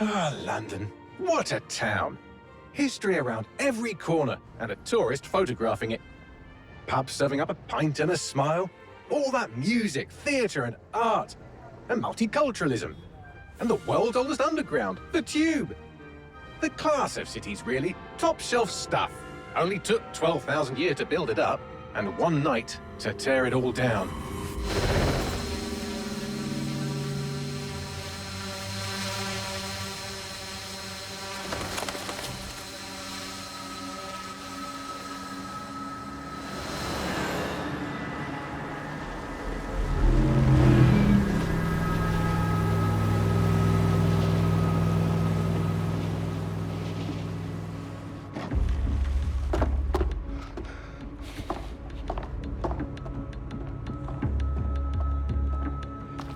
Ah, London. What a town. History around every corner and a tourist photographing it. Pubs serving up a pint and a smile. All that music, theatre and art. And multiculturalism. And the world's oldest underground, the Tube. The class of cities, really. Top shelf stuff. Only took 12,000 years to build it up, and one night to tear it all down.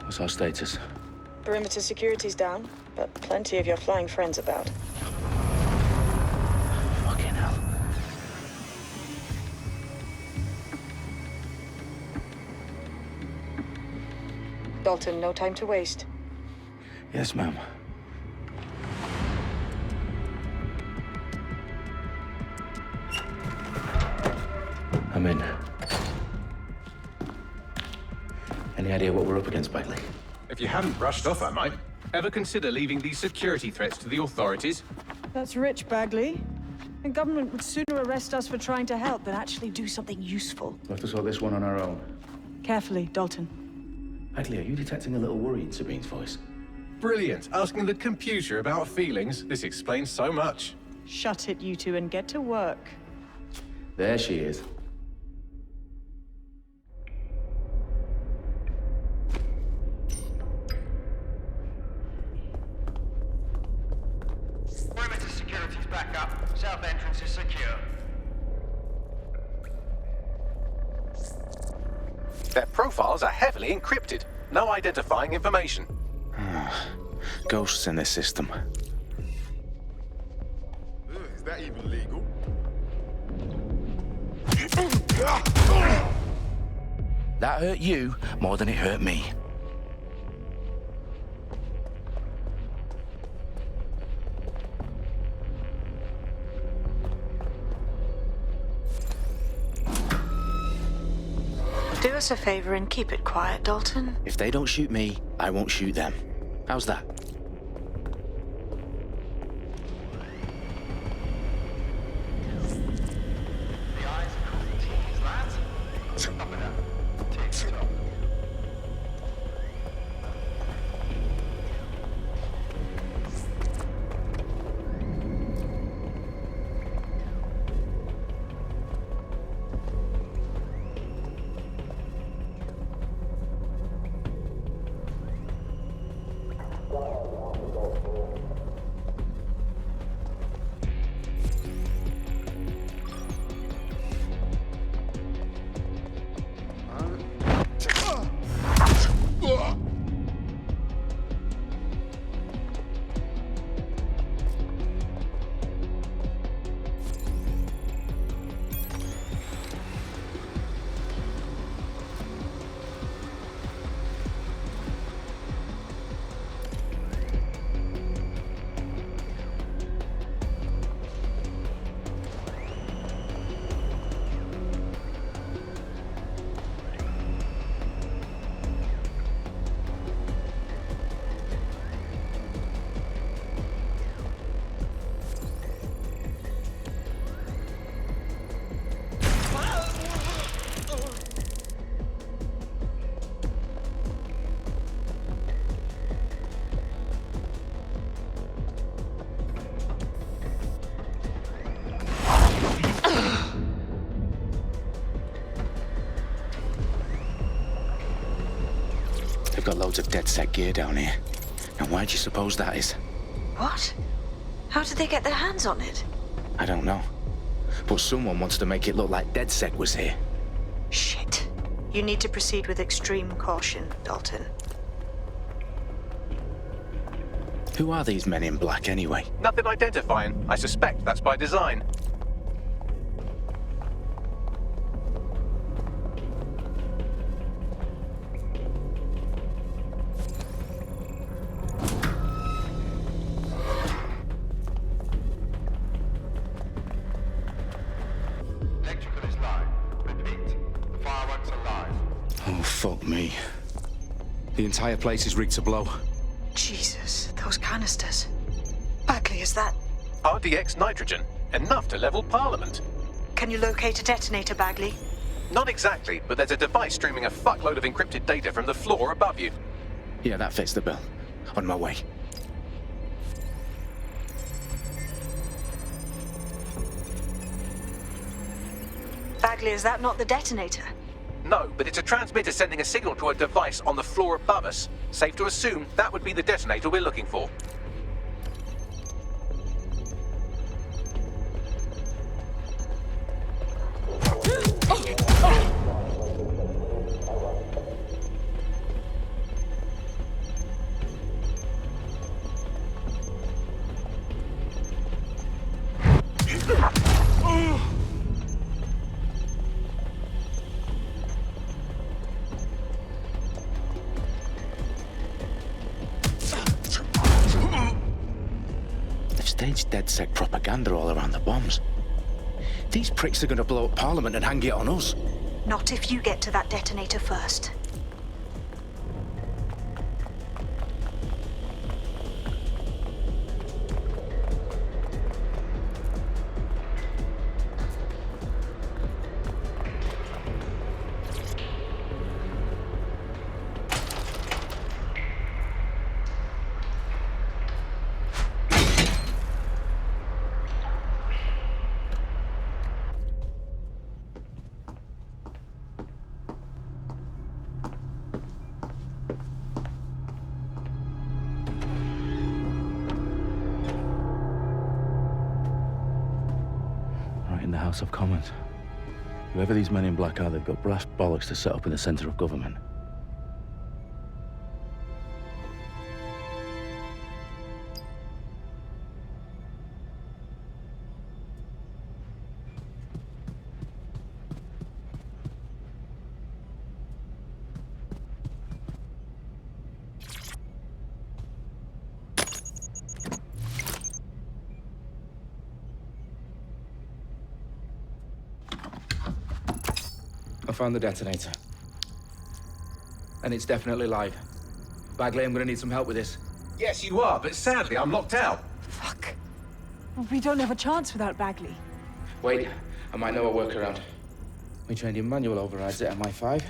What's our status? Perimeter security's down, but plenty of your flying friends about. Fucking hell. Dalton, no time to waste. Yes, ma'am. I'm in. Any idea what we're up against, Bagley? If you hadn't brushed off, I might. Ever consider leaving these security threats to the authorities? That's rich, Bagley. The government would sooner arrest us for trying to help than actually do something useful. We'll have to sort this one on our own. Carefully, Dalton. Bagley, are you detecting a little worry in Sabine's voice? Brilliant. Asking the computer about feelings. This explains so much. Shut it, you two, and get to work. There she is. Perimeter security's back up. South entrance is secure. Their profiles are heavily encrypted. No identifying information. Ghosts in this system. Is that even legal? That hurt you more than it hurt me. Do us a favor and keep it quiet, Dalton. If they don't shoot me, I won't shoot them. How's that? The eyes are called T's, lads. Up and up. Tick-tock. They've got loads of dead set gear down here. And why do you suppose that is? What? How did they get their hands on it? I don't know. But someone wants to make it look like DedSec was here. Shit. You need to proceed with extreme caution, Dalton. Who are these men in black anyway? Nothing identifying. I suspect that's by design. Oh, fuck me. The entire place is rigged to blow. Jesus, those canisters. Bagley, is that... RDX nitrogen, enough to level Parliament. Can you locate a detonator, Bagley? Not exactly, but there's a device streaming a fuckload of encrypted data from the floor above you. Yeah, that fits the bill. On my way. Bagley, is that not the detonator? No, but it's a transmitter sending a signal to a device on the floor above us. Safe to assume that would be the detonator we're looking for. They've staged DedSec propaganda all around the bombs. These pricks are going to blow up Parliament and hang it on us. Not if you get to that detonator first. In the House of Commons. Whoever these men in black are, they've got brass bollocks to set up in the centre of government. I found the detonator. And it's definitely live. Bagley, I'm gonna need some help with this. Yes, you are, but sadly I'm locked out. Fuck. We don't have a chance without Bagley. Wait, I might know a workaround. We trained in manual overrides at MI5.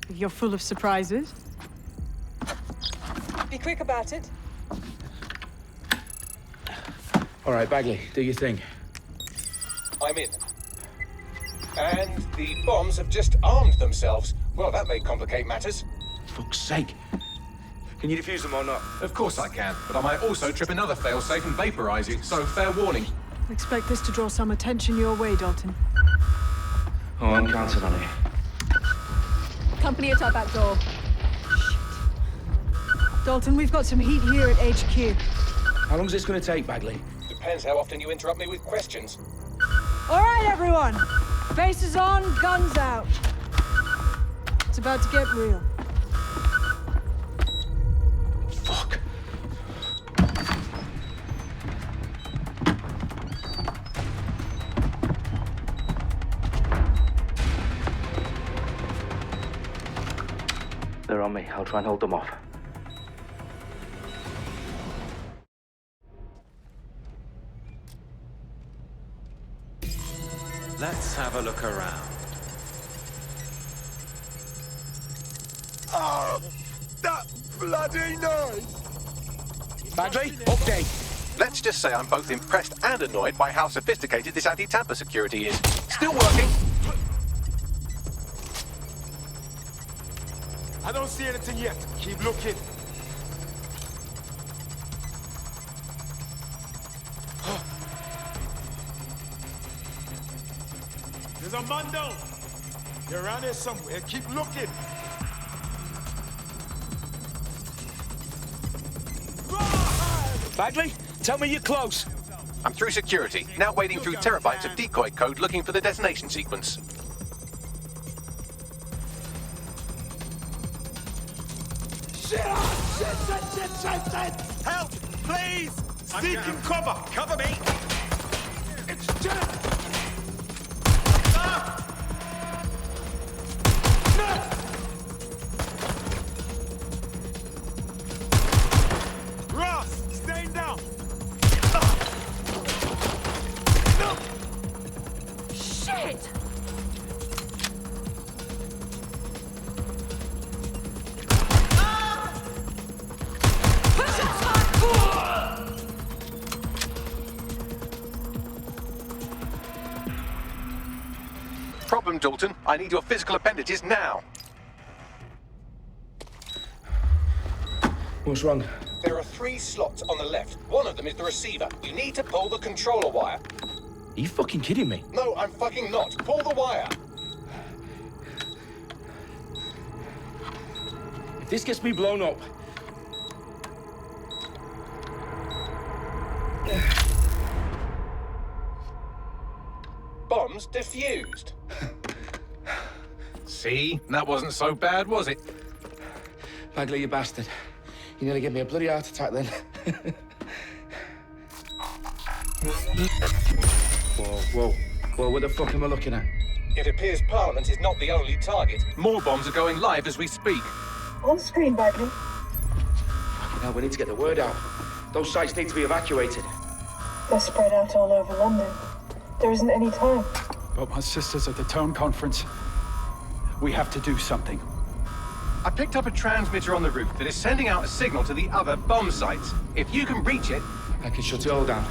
You're full of surprises. Be quick about it. All right, Bagley, do your thing. I'm in. And the bombs have just armed themselves. Well, that may complicate matters. Fuck's sake. Can you defuse them or not? Of course I can, but I might also trip another failsafe and vaporize you, so fair warning. Expect this to draw some attention your way, Dalton. Oh, I'm counting on it. Company at our back door. Shit. Dalton, we've got some heat here at HQ. How long's this gonna take, Bagley? Depends how often you interrupt me with questions. All right, everyone. Faces on, guns out. It's about to get real. Fuck. They're on me. I'll try and hold them off. Let's have a look around. Oh, that bloody noise! Bagley, update. Let's just say I'm both impressed and annoyed by how sophisticated this anti-tamper security is. Still working. I don't see anything yet. Keep looking. There's a man down. You're around here somewhere. Keep looking. Bagley, tell me you're close. I'm through security, now wading through terabytes of decoy code looking for the detonation sequence. Shit! Help! Please! Seeking cover! Cover me! It's Jack! Shit! Problem, Dalton. I need your physical appendages now. What's wrong? There are 3 slots on the left. One of them is the receiver. You need to pull the controller wire. Are you fucking kidding me? No, I'm fucking not. Pull the wire. If this gets me blown up... Bombs defused. See? That wasn't so bad, was it? Bagley, you bastard. You nearly gave me a bloody heart attack then. Whoa, what the fuck am I looking at? It appears Parliament is not the only target. More bombs are going live as we speak. On screen, Bagley. Fucking hell, we need to get the word out. Those sites need to be evacuated. They're spread out all over London. There isn't any time. But my sister's at the town conference. We have to do something. I picked up a transmitter on the roof that is sending out a signal to the other bomb sites. If you can reach it... I can shut it all down.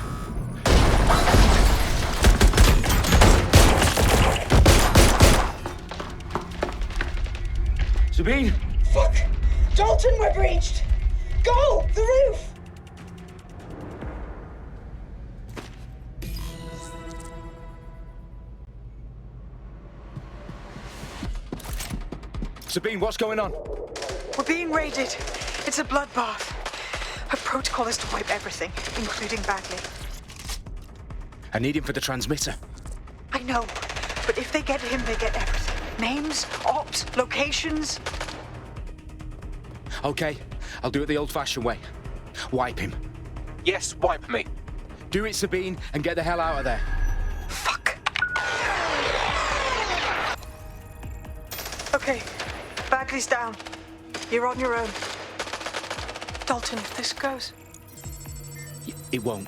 Sabine! Fuck! Dalton, we're breached! Go! The roof! Sabine, what's going on? We're being raided. It's a bloodbath. Her protocol is to wipe everything, including Bagley. I need him for the transmitter. I know, but if they get him, they get everything. Names, ops, locations. Okay, I'll do it the old-fashioned way. Wipe him. Yes, wipe me. Do it, Sabine, and get the hell out of there. Fuck. Okay, Bagley's down. You're on your own. Dalton, if this goes... It won't.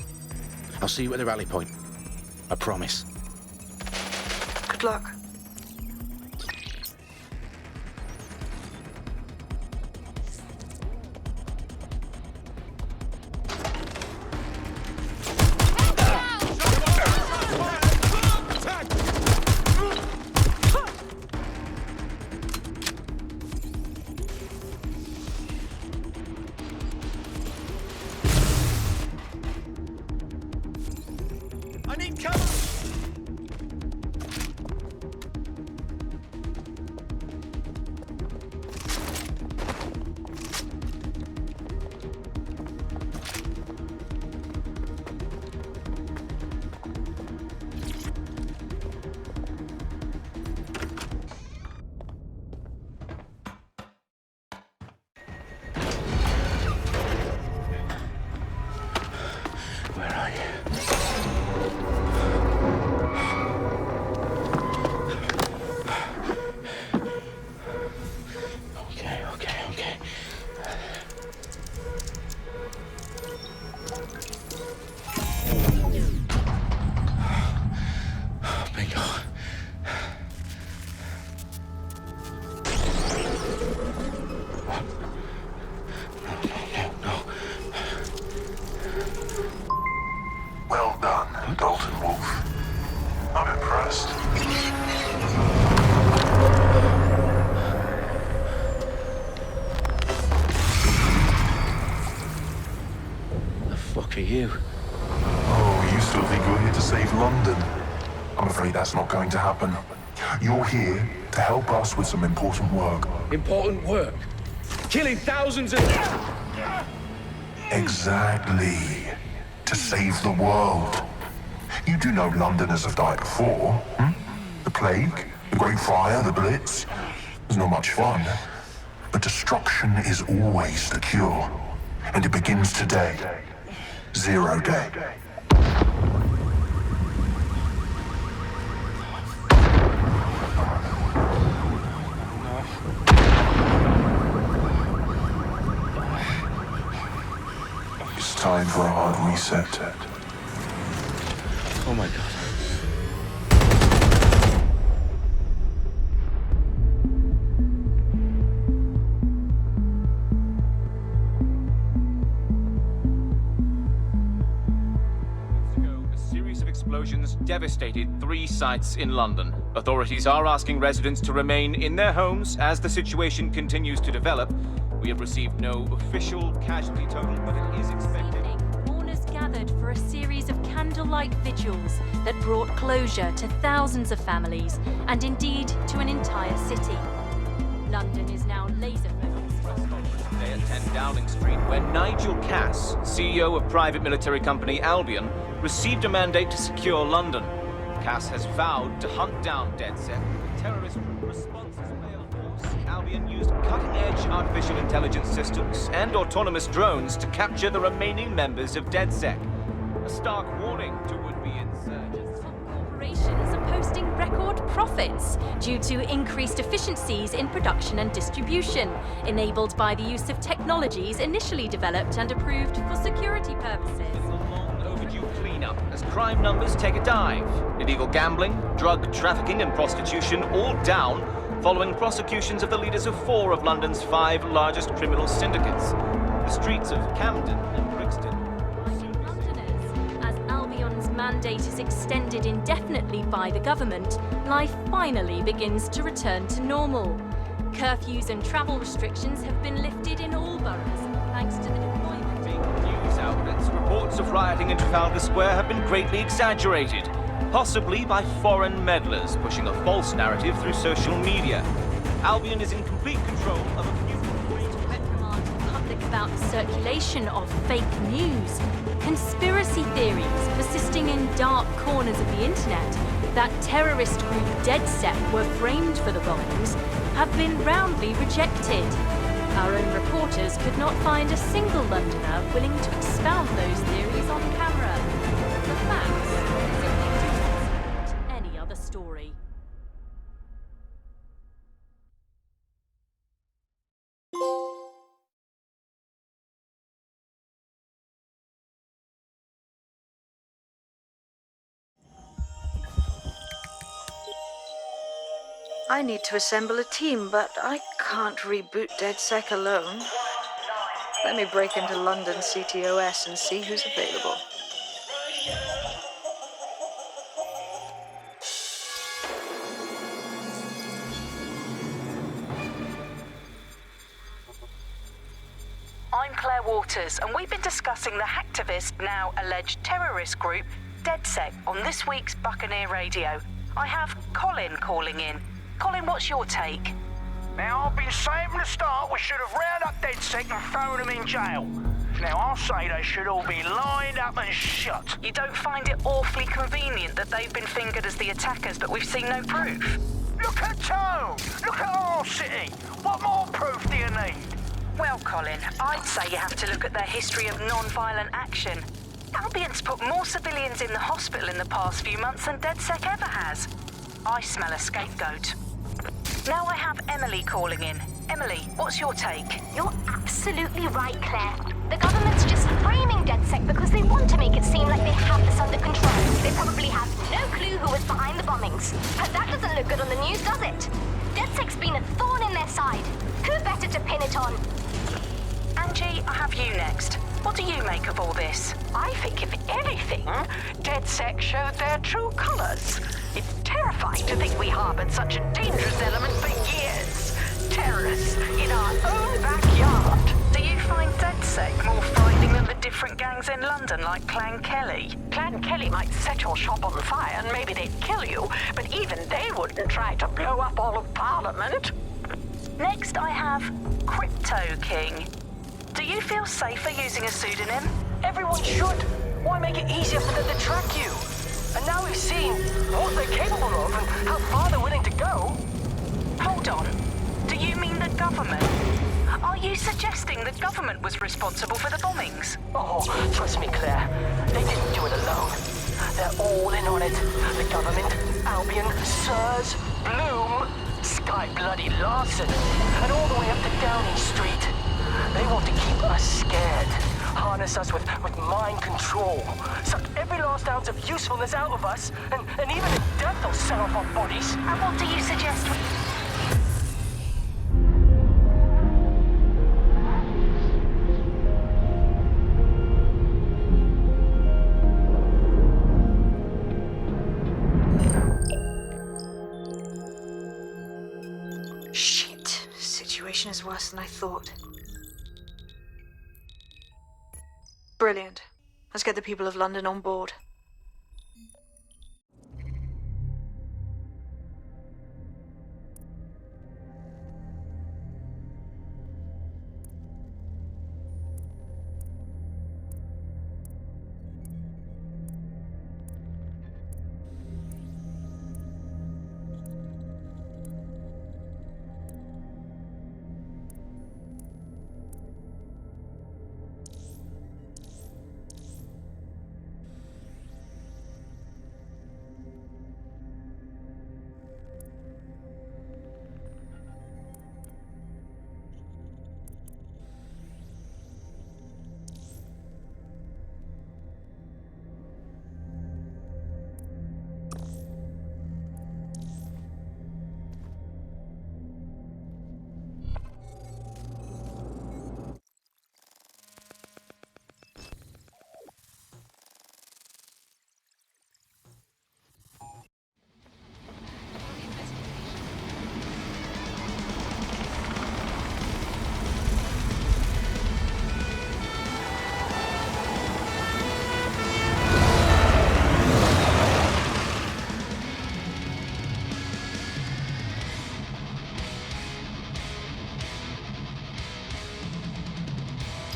I'll see you at the rally point. I promise. Good luck. I need cover! Where are you? Okay. Bingo. No. Well done, Dalton Wolf. I'm impressed. The fuck are you? Oh, you still think you're here to save London? I'm afraid that's not going to happen. You're here to help us with some important work. Important work? Killing thousands of... Exactly. To save the world. You do know Londoners have died before, hmm? The plague, the Great Fire, the Blitz. It's not much fun. But destruction is always the cure. And it begins today. 0 day. It's time for a hard reset. Oh my God. devastated 3 sites in London. Authorities are asking residents to remain in their homes as the situation continues to develop. We have received no official casualty total, but it is expected. Mourners gathered for a series of candlelight vigils that brought closure to thousands of families and indeed to an entire city. London is now laser-focused. Today at 10 Downing Street, where Nigel Cass, CEO of private military company Albion, received a mandate to secure London. Cass has vowed to hunt down DedSec. Terrorist responses failed force. Albion used cutting-edge artificial intelligence systems and autonomous drones to capture the remaining members of DedSec. A stark warning to would-be insurgents. Corporations are posting record profits due to increased efficiencies in production and distribution, enabled by the use of technologies initially developed and approved for security purposes. Cleanup as crime numbers take a dive. Illegal gambling, drug trafficking and prostitution all down following prosecutions of the leaders of 4 of London's 5 largest criminal syndicates. The streets of Camden and Brixton. Londoners, as Albion's mandate is extended indefinitely by the government, life finally begins to return to normal. Curfews and travel restrictions have been lifted in all boroughs, thanks to the deployment. News outlets, reports of rioting in Trafalgar Square have been greatly exaggerated, possibly by foreign meddlers pushing a false narrative through social media. Albion is in complete control of a few reprimand the public about the circulation of fake news, conspiracy theories persisting in dark corners of the internet that terrorist group DedSec were framed for the bombings have been roundly rejected. Our own reporters could not find a single Londoner willing to expound those theories on camera. The facts simply don't support any other story. I need to assemble a team, but I can't reboot DedSec alone. Let me break into London CTOS and see who's available. I'm Claire Waters, and we've been discussing the hacktivist, now alleged terrorist group, DedSec, on this week's Buccaneer Radio. I have Colin calling in. Colin, what's your take? Now, I've been saying from the start we should have rounded up DedSec and thrown them in jail. Now, I'll say they should all be lined up and shot. You don't find it awfully convenient that they've been fingered as the attackers, but we've seen no proof? Look at Tone! Look at our city! What more proof do you need? Well, Colin, I'd say you have to look at their history of non-violent action. Albion's put more civilians in the hospital in the past few months than DedSec ever has. I smell a scapegoat. Now I have Emily calling in. Emily, what's your take? You're absolutely right, Claire. The government's just framing DedSec because they want to make it seem like they have this under control. They probably have no clue who was behind the bombings. But that doesn't look good on the news, does it? DedSec's been a thorn in their side. Who better to pin it on? Angie, I have you next. What do you make of all this? I think, if anything, DedSec showed their true colours. It's terrifying to think we harboured such a dangerous element for years. Terrorists in our own backyard. Do you find DedSec more frightening than the different gangs in London, like Clan Kelly? Clan Kelly might set your shop on fire and maybe they'd kill you, but even they wouldn't try to blow up all of Parliament. Next, I have Crypto King. Do you feel safer using a pseudonym? Everyone should. Why make it easier for them to track you? And now we've seen what they're capable of and how far they're willing to go. Hold on. Do you mean the government? Are you suggesting the government was responsible for the bombings? Oh, trust me, Claire. They didn't do it alone. They're all in on it. The government, Albion, Sirs, Bloom, Sky Bloody Larson, and all the way up to Downing Street. They want to keep us scared, harness us with mind control, suck every last ounce of usefulness out of us, and even in death they'll sell off our bodies. And what do you suggest? Shit. Situation is worse than I thought. Brilliant. Let's get the people of London on board.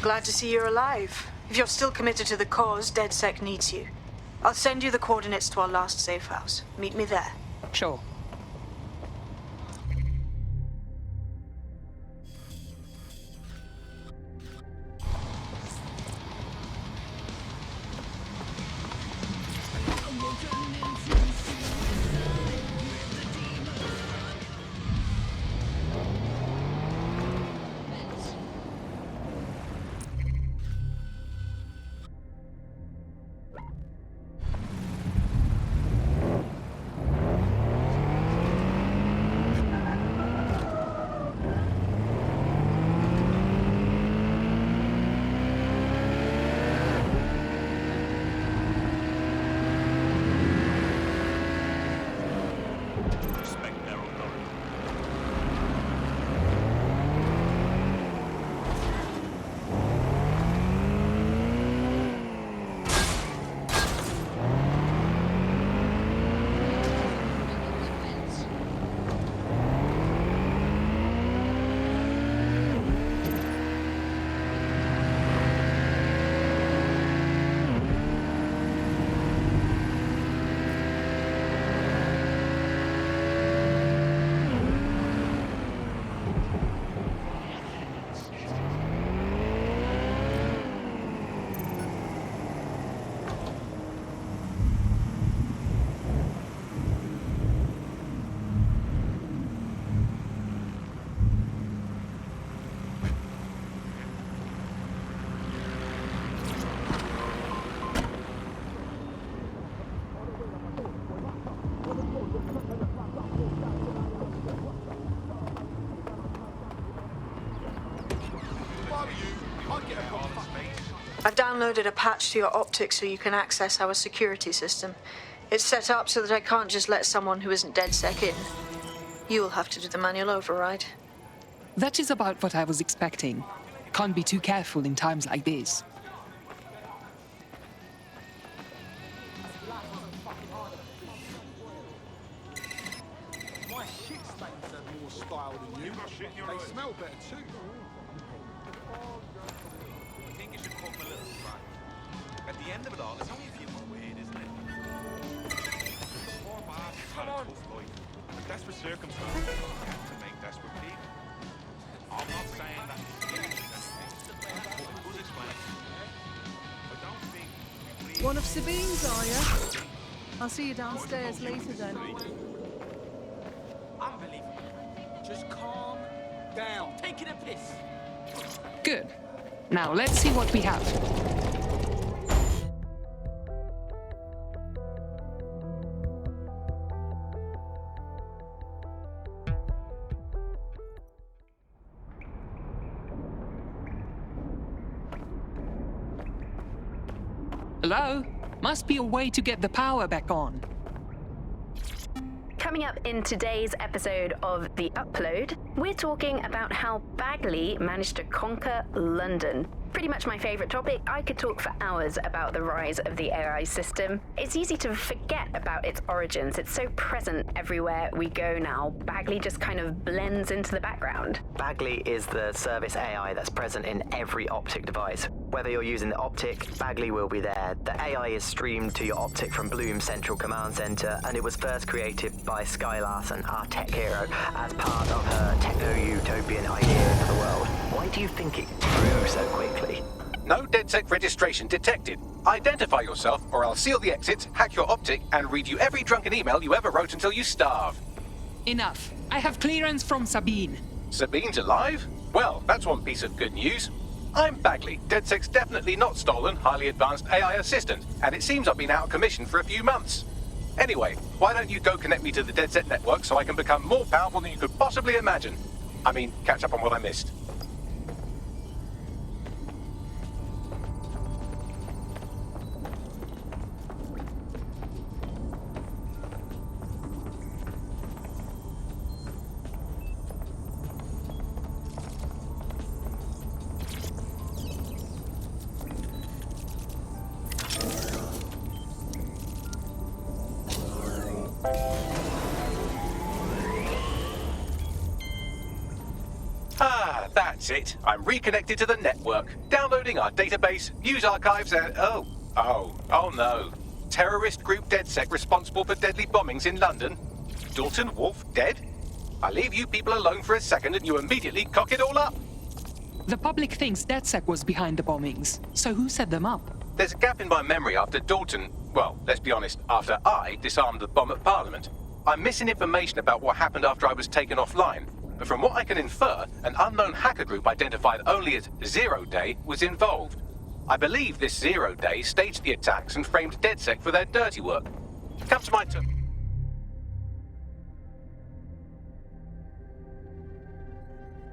Glad to see you're alive. If you're still committed to the cause, DedSec needs you. I'll send you the coordinates to our last safe house. Meet me there. Sure. I've downloaded a patch to your optics so you can access our security system. It's set up so that I can't just let someone who isn't DedSec in. You'll have to do the manual override. That is about what I was expecting. Can't be too careful in times like this. My shit stains have more style than you. They smell better too. I think you should cut them a little slack. At the end of it all, it's only a few more weird, isn't it? Poor bastard's had a tough life. Desperate circumstances have to make desperate people. I'm not saying that it's anything, but it does explain it. I don't think we really... One of Sabine's, are you? I'll see you downstairs later then. Unbelievable. Just calm down. Taking a piss. Good. Now let's see what we have. Hello? Must be a way to get the power back on. Coming up in today's episode of The Upload, we're talking about how Bagley managed to conquer London. Pretty much my favourite topic. I could talk for hours about the rise of the AI system. It's easy to forget about its origins. It's so present everywhere we go now. Bagley just kind of blends into the background. Bagley is the service AI that's present in every Optic device. Whether you're using the Optic, Bagley will be there. The AI is streamed to your Optic from Bloom's central command center, and it was first created by Sky Larson, our tech hero, as part of her techno-utopian idea for the world. Why do you think it grew so quickly? No DedSec registration detected. Identify yourself, or I'll seal the exits, hack your Optic, and read you every drunken email you ever wrote until you starve. Enough. I have clearance from Sabine. Sabine's alive? Well, that's one piece of good news. I'm Bagley, DedSec's definitely not stolen, highly advanced AI assistant, and it seems I've been out of commission for a few months. Anyway, why don't you go connect me to the DedSec network so I can become more powerful than you could possibly imagine? I mean, catch up on what I missed. That's it. I'm reconnected to the network, downloading our database, news archives, and oh no. Terrorist group DedSec responsible for deadly bombings in London? Dalton Wolf dead? I leave you people alone for a second and you immediately cock it all up. The public thinks DedSec was behind the bombings, so who set them up? There's a gap in my memory after Dalton, well, let's be honest, after I disarmed the bomb at Parliament. I'm missing information about what happened after I was taken offline. But from what I can infer, an unknown hacker group identified only as Zero Day was involved. I believe this Zero Day staged the attacks and framed DedSec for their dirty work. Come to my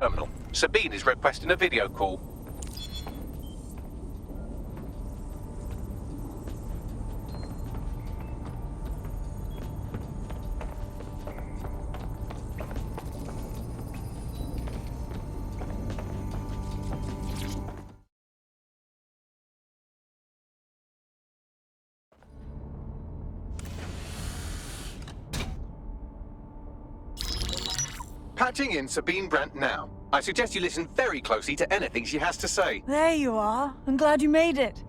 terminal. Sabine is requesting a video call. Patching in Sabine Brandt now. I suggest you listen very closely to anything she has to say. There you are. I'm glad you made it.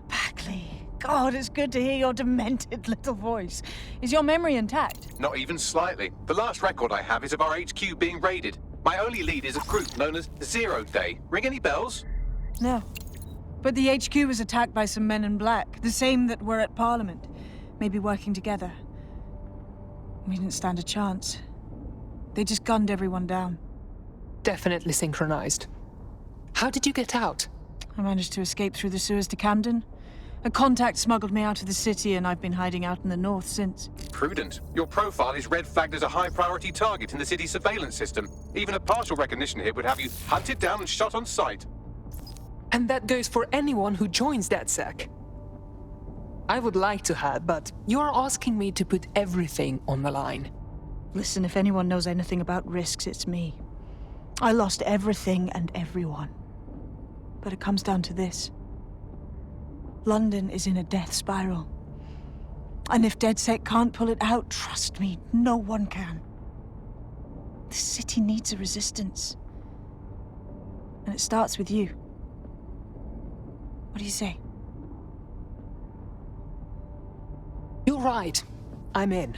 Bagley. God, it's good to hear your demented little voice. Is your memory intact? Not even slightly. The last record I have is of our HQ being raided. My only lead is a group known as Zero Day. Ring any bells? No. But the HQ was attacked by some men in black, the same that were at Parliament. Maybe working together. We didn't stand a chance. They just gunned everyone down. Definitely synchronized. How did you get out? I managed to escape through the sewers to Camden. A contact smuggled me out of the city, and I've been hiding out in the north since. Prudent. Your profile is red flagged as a high-priority target in the city's surveillance system. Even a partial recognition hit would have you hunted down and shot on sight. And that goes for anyone who joins DedSec. I would like to have, but you're asking me to put everything on the line. Listen, if anyone knows anything about risks, it's me. I lost everything and everyone. But it comes down to this. London is in a death spiral. And if DedSec can't pull it out, trust me, no one can. The city needs a resistance. And it starts with you. What do you say? You're right. I'm in.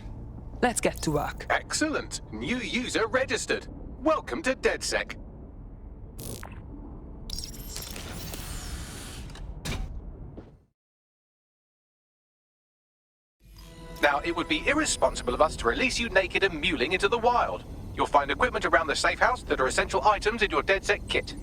Let's get to work. Excellent. New user registered. Welcome to DedSec. Now, it would be irresponsible of us to release you naked and mewling into the wild. You'll find equipment around the safe house that are essential items in your DedSec kit.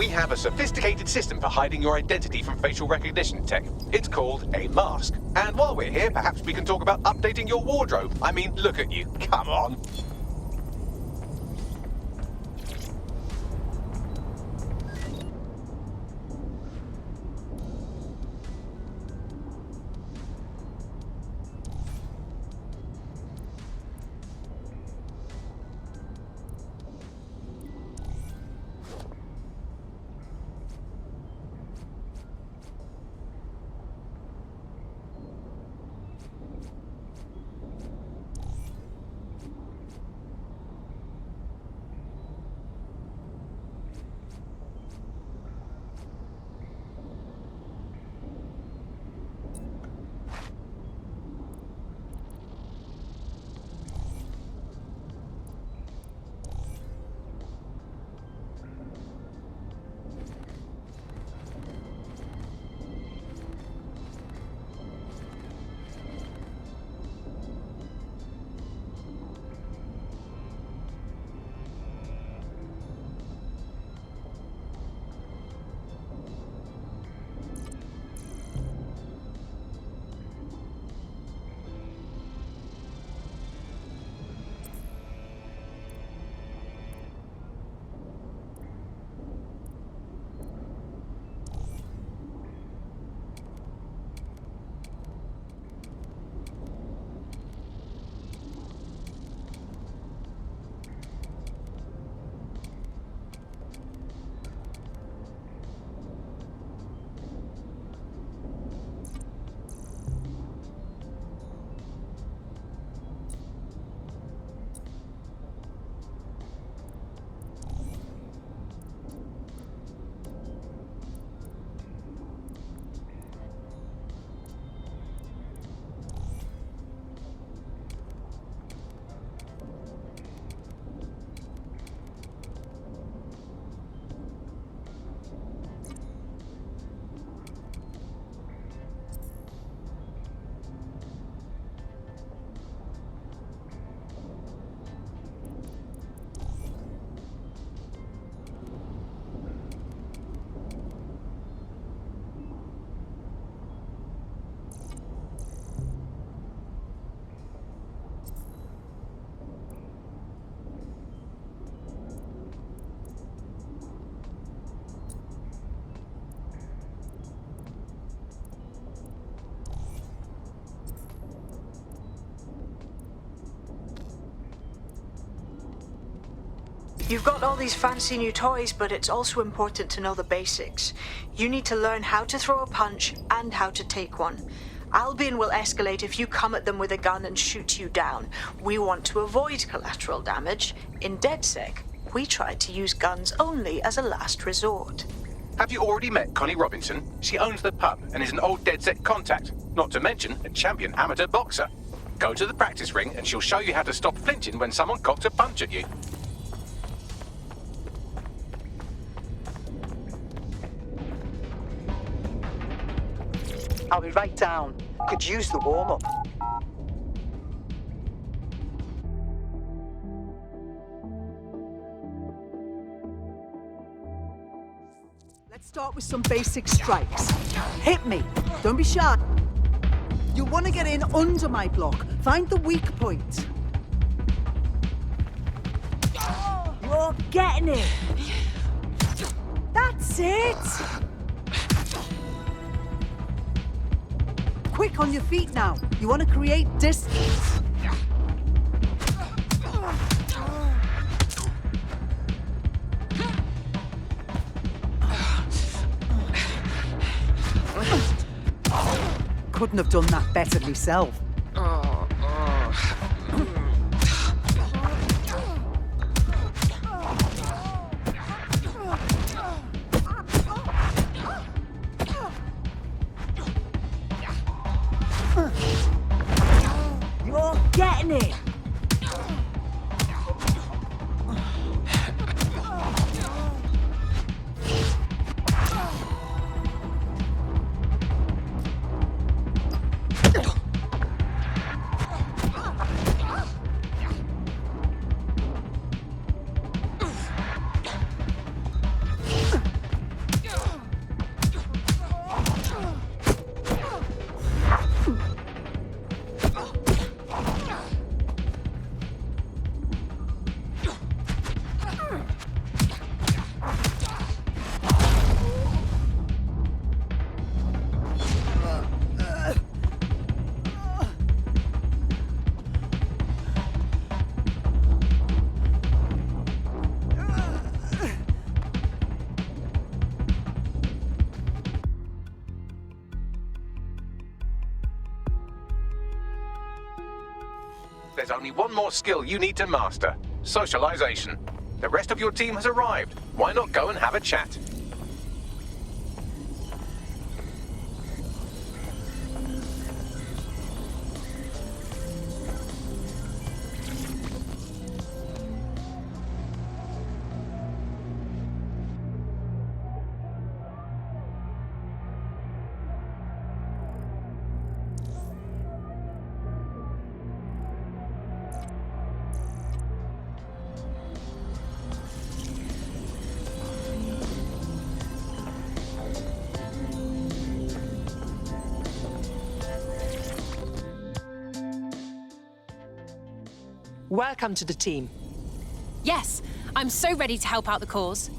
we have a sophisticated system for hiding your identity from facial recognition tech. It's called a mask. And while we're here, perhaps we can talk about updating your wardrobe. I mean, look at you. Come on. You've got all these fancy new toys, but it's also important to know the basics. You need to learn how to throw a punch and how to take one. Albion will escalate if you come at them with a gun and shoot you down. We want to avoid collateral damage. In DedSec, we try to use guns only as a last resort. Have you already met Connie Robinson? She owns the pub and is an old DedSec contact, not to mention a champion amateur boxer. Go to the practice ring and she'll show you how to stop flinching when someone cocks a punch at you. I'll be right down. Could use the warm-up. Let's start with some basic strikes. Hit me. Don't be shy. You want to get in under my block. Find the weak point. You're getting it. That's it. Quick on your feet now. You want to create distance. Couldn't have done that better myself. You're getting it. There's only one more skill you need to master. Socialization. The rest of your team has arrived. Why not go and have a chat? Welcome to the team. Yes, I'm so ready to help out the cause.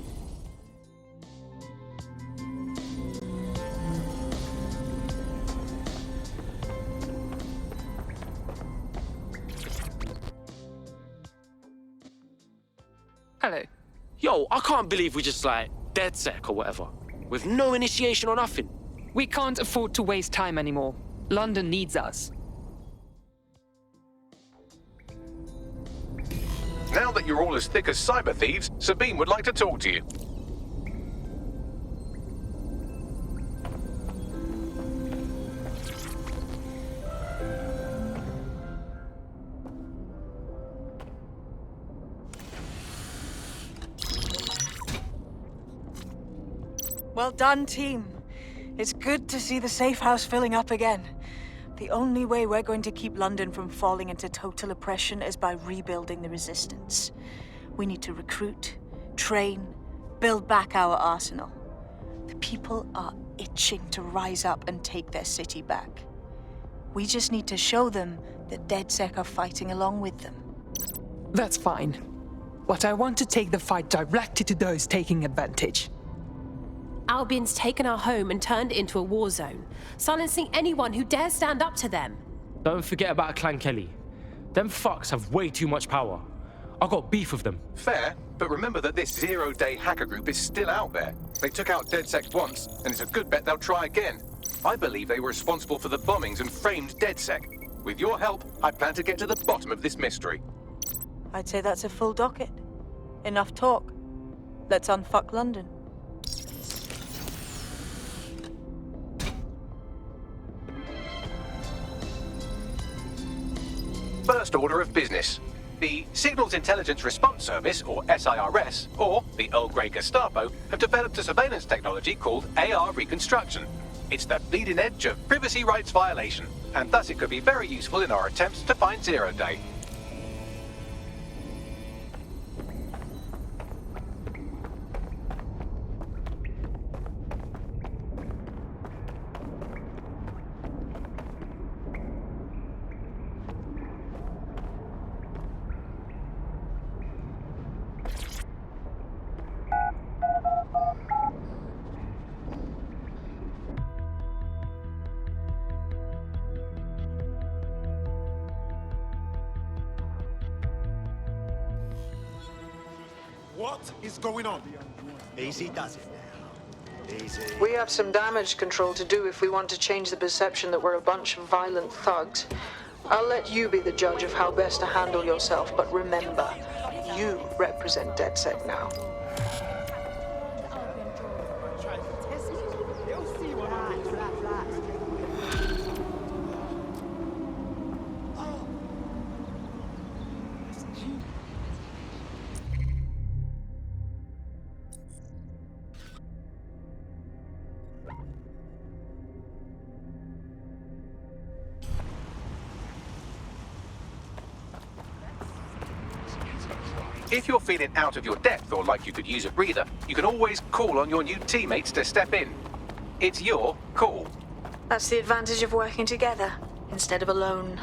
Hello. Yo, I can't believe we just like DedSec or whatever, with no initiation or nothing. We can't afford to waste time anymore. London needs us. Now that you're all as thick as cyber thieves, Sabine would like to talk to you. Well done, team. It's good to see the safe house filling up again. The only way we're going to keep London from falling into total oppression is by rebuilding the resistance. We need to recruit, train, build back our arsenal. The people are itching to rise up and take their city back. We just need to show them that DedSec are fighting along with them. That's fine. But I want to take the fight directly to those taking advantage. Albion's taken our home and turned it into a war zone, silencing anyone who dares stand up to them. Don't forget about Clan Kelly. Them fucks have way too much power. I got beef with them. Fair, but remember that this zero-day hacker group is still out there. They took out DedSec once, and it's a good bet they'll try again. I believe they were responsible for the bombings and framed DedSec. With your help, I plan to get to the bottom of this mystery. I'd say that's a full docket. Enough talk. Let's unfuck London. First order of business. The Signals Intelligence Response Service, or SIRS, or the Earl Grey Gestapo, have developed a surveillance technology called AR Reconstruction. It's the bleeding edge of privacy rights violation, and thus it could be very useful in our attempts to find Zero Day. What is going on? Easy does it now. Easy. We have some damage control to do if we want to change the perception that we're a bunch of violent thugs. I'll let you be the judge of how best to handle yourself, but remember, you represent DedSec now. If you're feeling out of your depth or like you could use a breather, you can always call on your new teammates to step in. It's your call. That's the advantage of working together, instead of alone.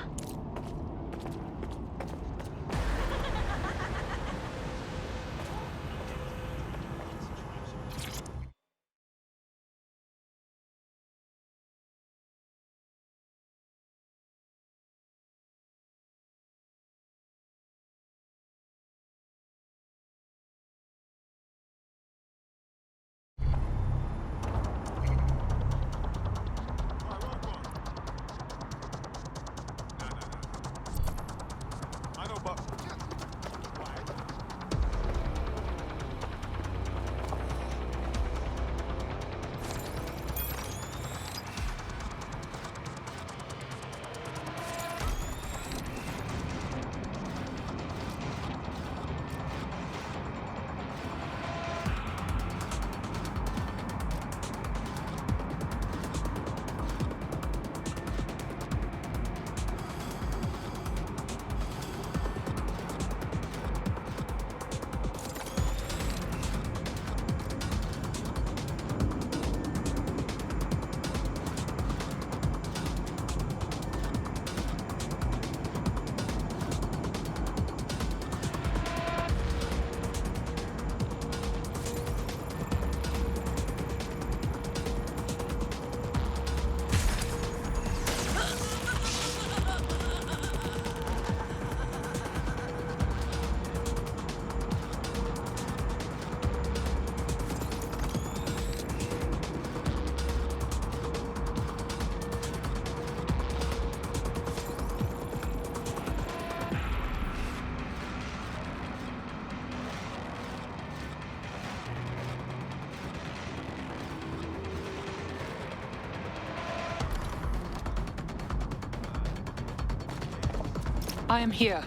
I am here.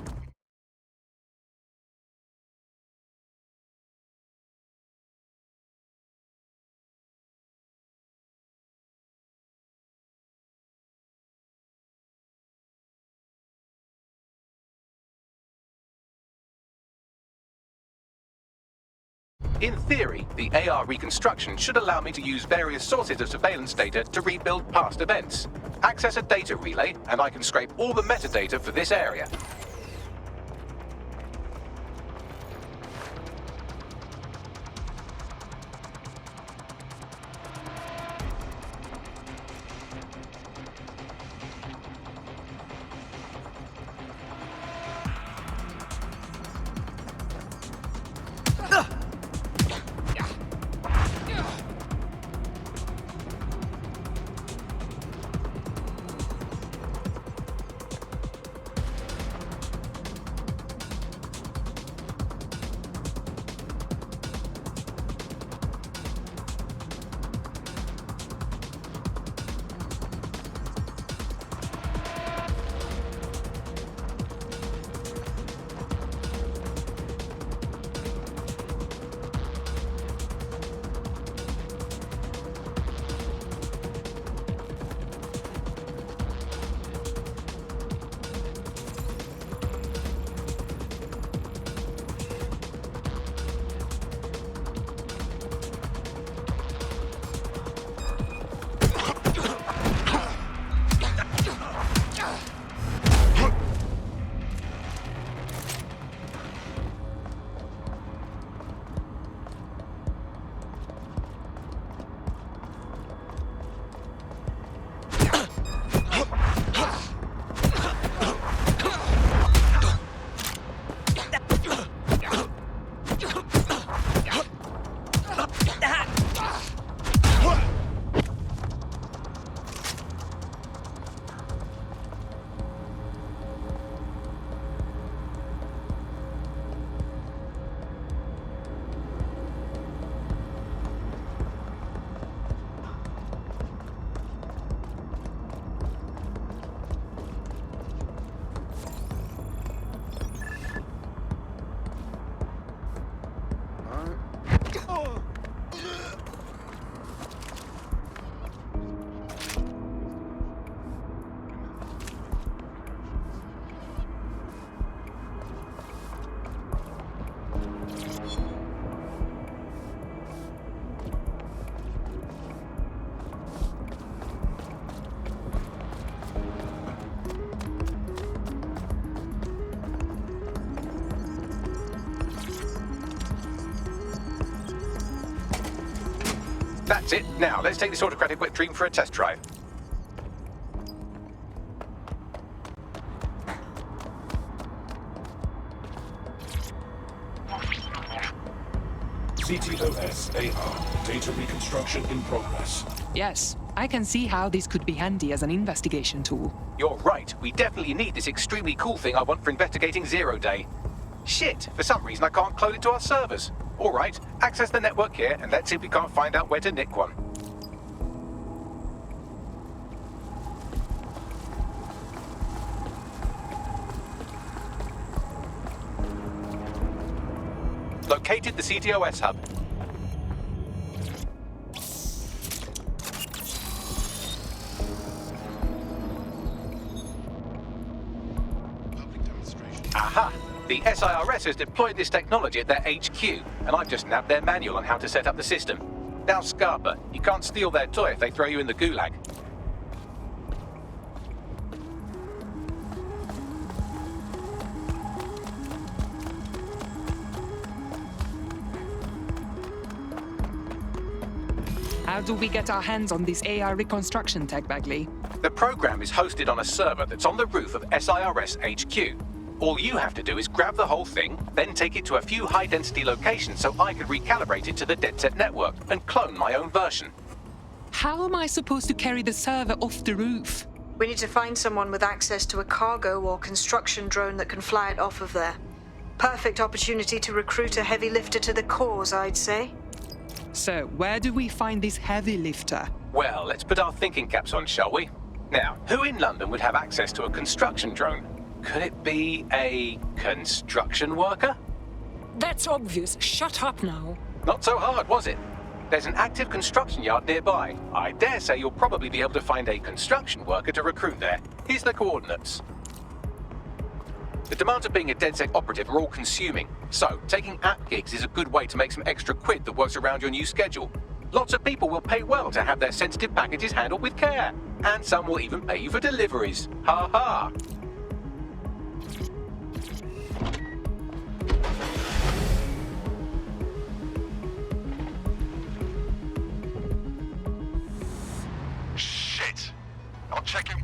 In theory, the AR reconstruction should allow me to use various sources of surveillance data to rebuild past events. Access a data relay, and I can scrape all the metadata for this area. That's it. Now, let's take this autocratic wet dream for a test drive. CTOS AR, data reconstruction in progress. Yes, I can see how this could be handy as an investigation tool. You're right. We definitely need this extremely cool thing I want for investigating Zero Day. Shit, for some reason I can't clone it to our servers. All right, access the network here, and let's see if we can't find out where to nick one. Located the CTOS hub. Aha! The SIRS has deployed this technology at their HQ, and I've just nabbed their manual on how to set up the system. Now, Scarpa, you can't steal their toy if they throw you in the gulag. How do we get our hands on this AR reconstruction tech, Bagley? The program is hosted on a server that's on the roof of SIRS HQ. All you have to do is grab the whole thing, then take it to a few high-density locations so I could recalibrate it to the DedSet network and clone my own version. How am I supposed to carry the server off the roof? We need to find someone with access to a cargo or construction drone that can fly it off of there. Perfect opportunity to recruit a heavy lifter to the cause, I'd say. So, where do we find this heavy lifter? Well, let's put our thinking caps on, shall we? Now, who in London would have access to a construction drone? Could it be a construction worker? That's obvious. Shut up now. Not so hard, was it? There's an active construction yard nearby. I dare say you'll probably be able to find a construction worker to recruit there. Here's the coordinates. The demands of being a DedSec operative are all consuming, so taking app gigs is a good way to make some extra quid that works around your new schedule. Lots of people will pay well to have their sensitive packages handled with care, and some will even pay you for deliveries. Ha ha! Shit! I'll check it.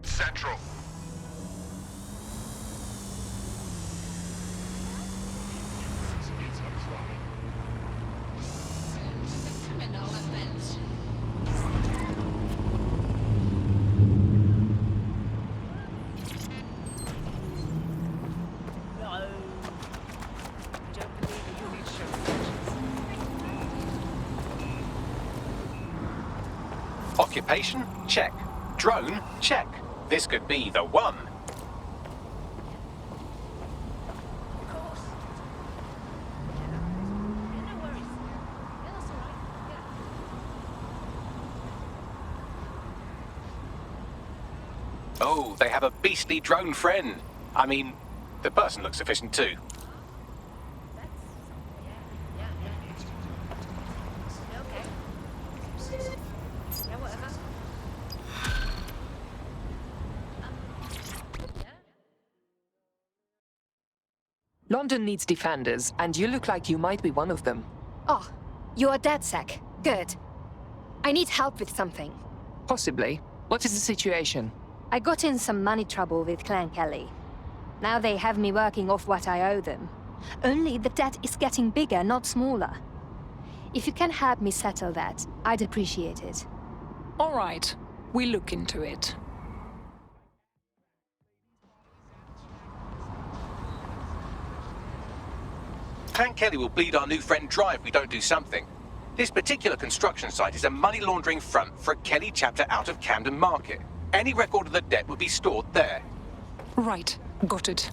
Central. Occupation? Check. Drone? Check. This could be the one. Oh, they have a beastly drone friend. I mean, the person looks efficient too. London needs defenders, and you look like you might be one of them. Oh, you're DedSec. Good. I need help with something. Possibly. What is the situation? I got in some money trouble with Clan Kelly. Now they have me working off what I owe them. Only the debt is getting bigger, not smaller. If you can help me settle that, I'd appreciate it. All right. We'll look into it. Clan Kelly will bleed our new friend dry if we don't do something. This particular construction site is a money laundering front for a Kelly chapter out of Camden Market. Any record of the debt would be stored there. Right. Got it.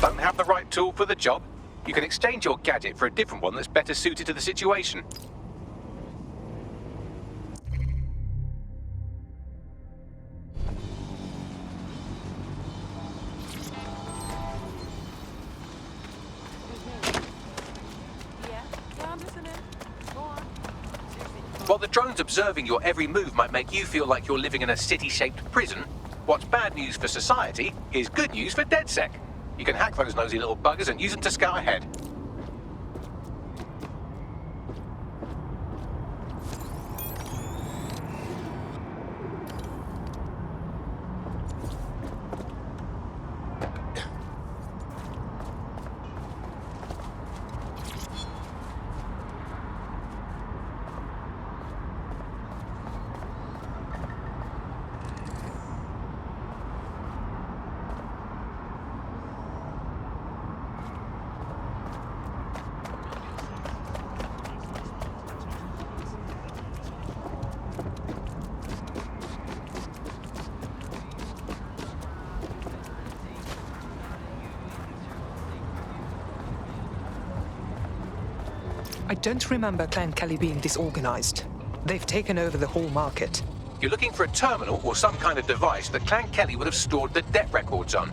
Don't have the right tool for the job? You can exchange your gadget for a different one that's better suited to the situation. While the drones observing your every move might make you feel like you're living in a city-shaped prison, what's bad news for society is good news for DedSec. You can hack those nosy little buggers and use them to scout ahead. I don't remember Clan Kelly being disorganized. They've taken over the whole market. You're looking for a terminal or some kind of device that Clan Kelly would have stored the debt records on.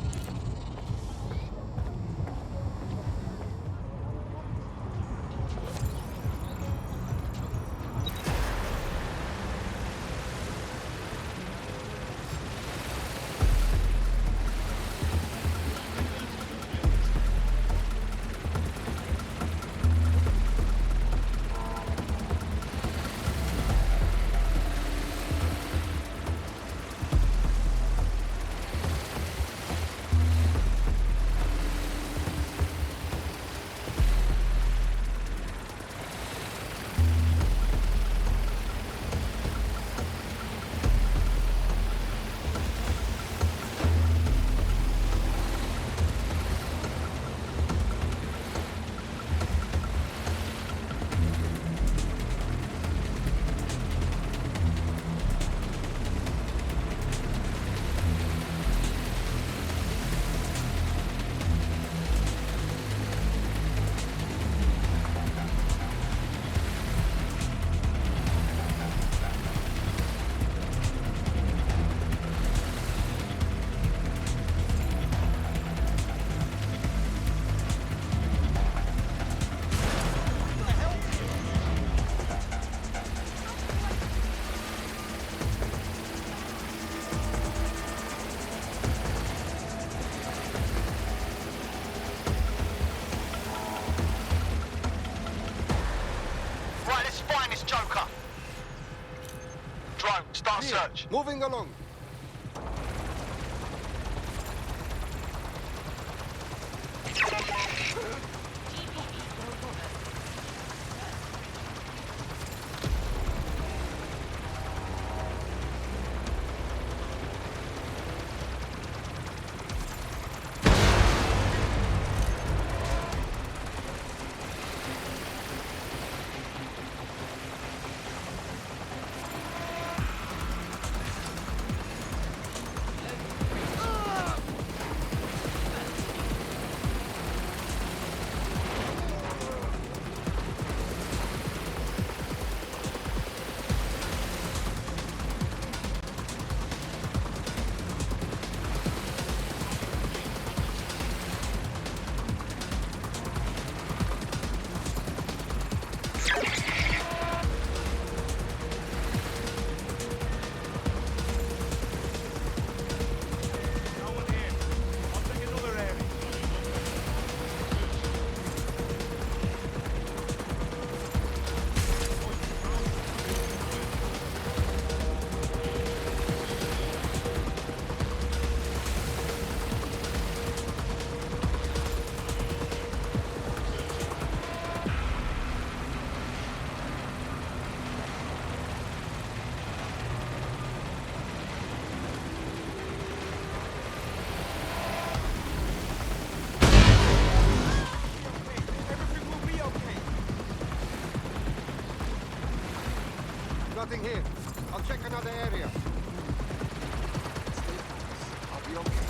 drone. Start search. Moving along. Nothing here. I'll check another area. I'll be okay.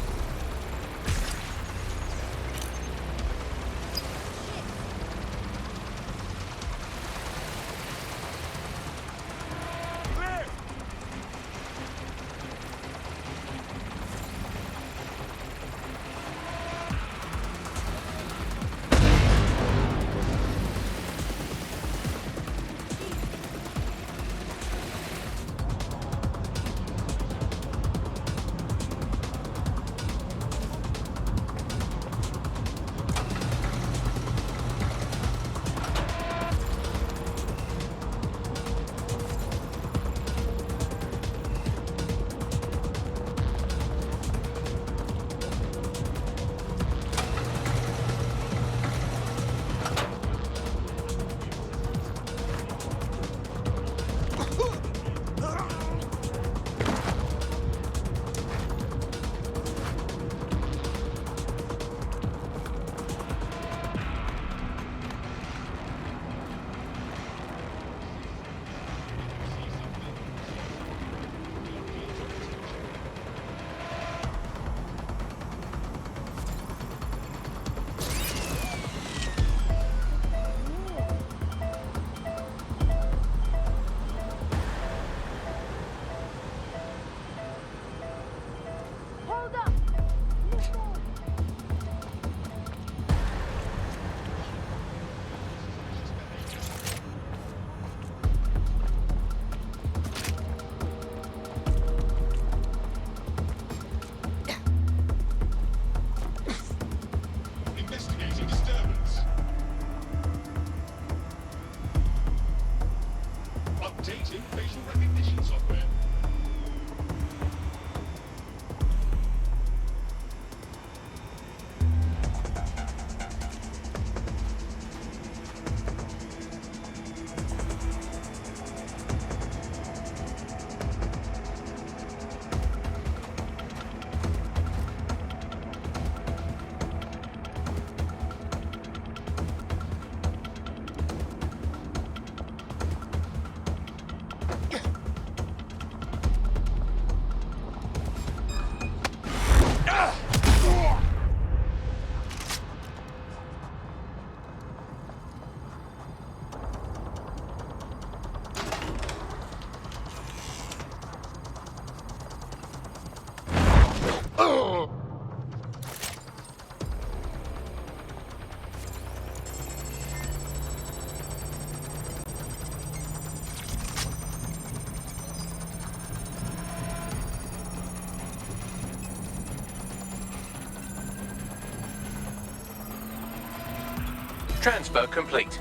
Transfer complete.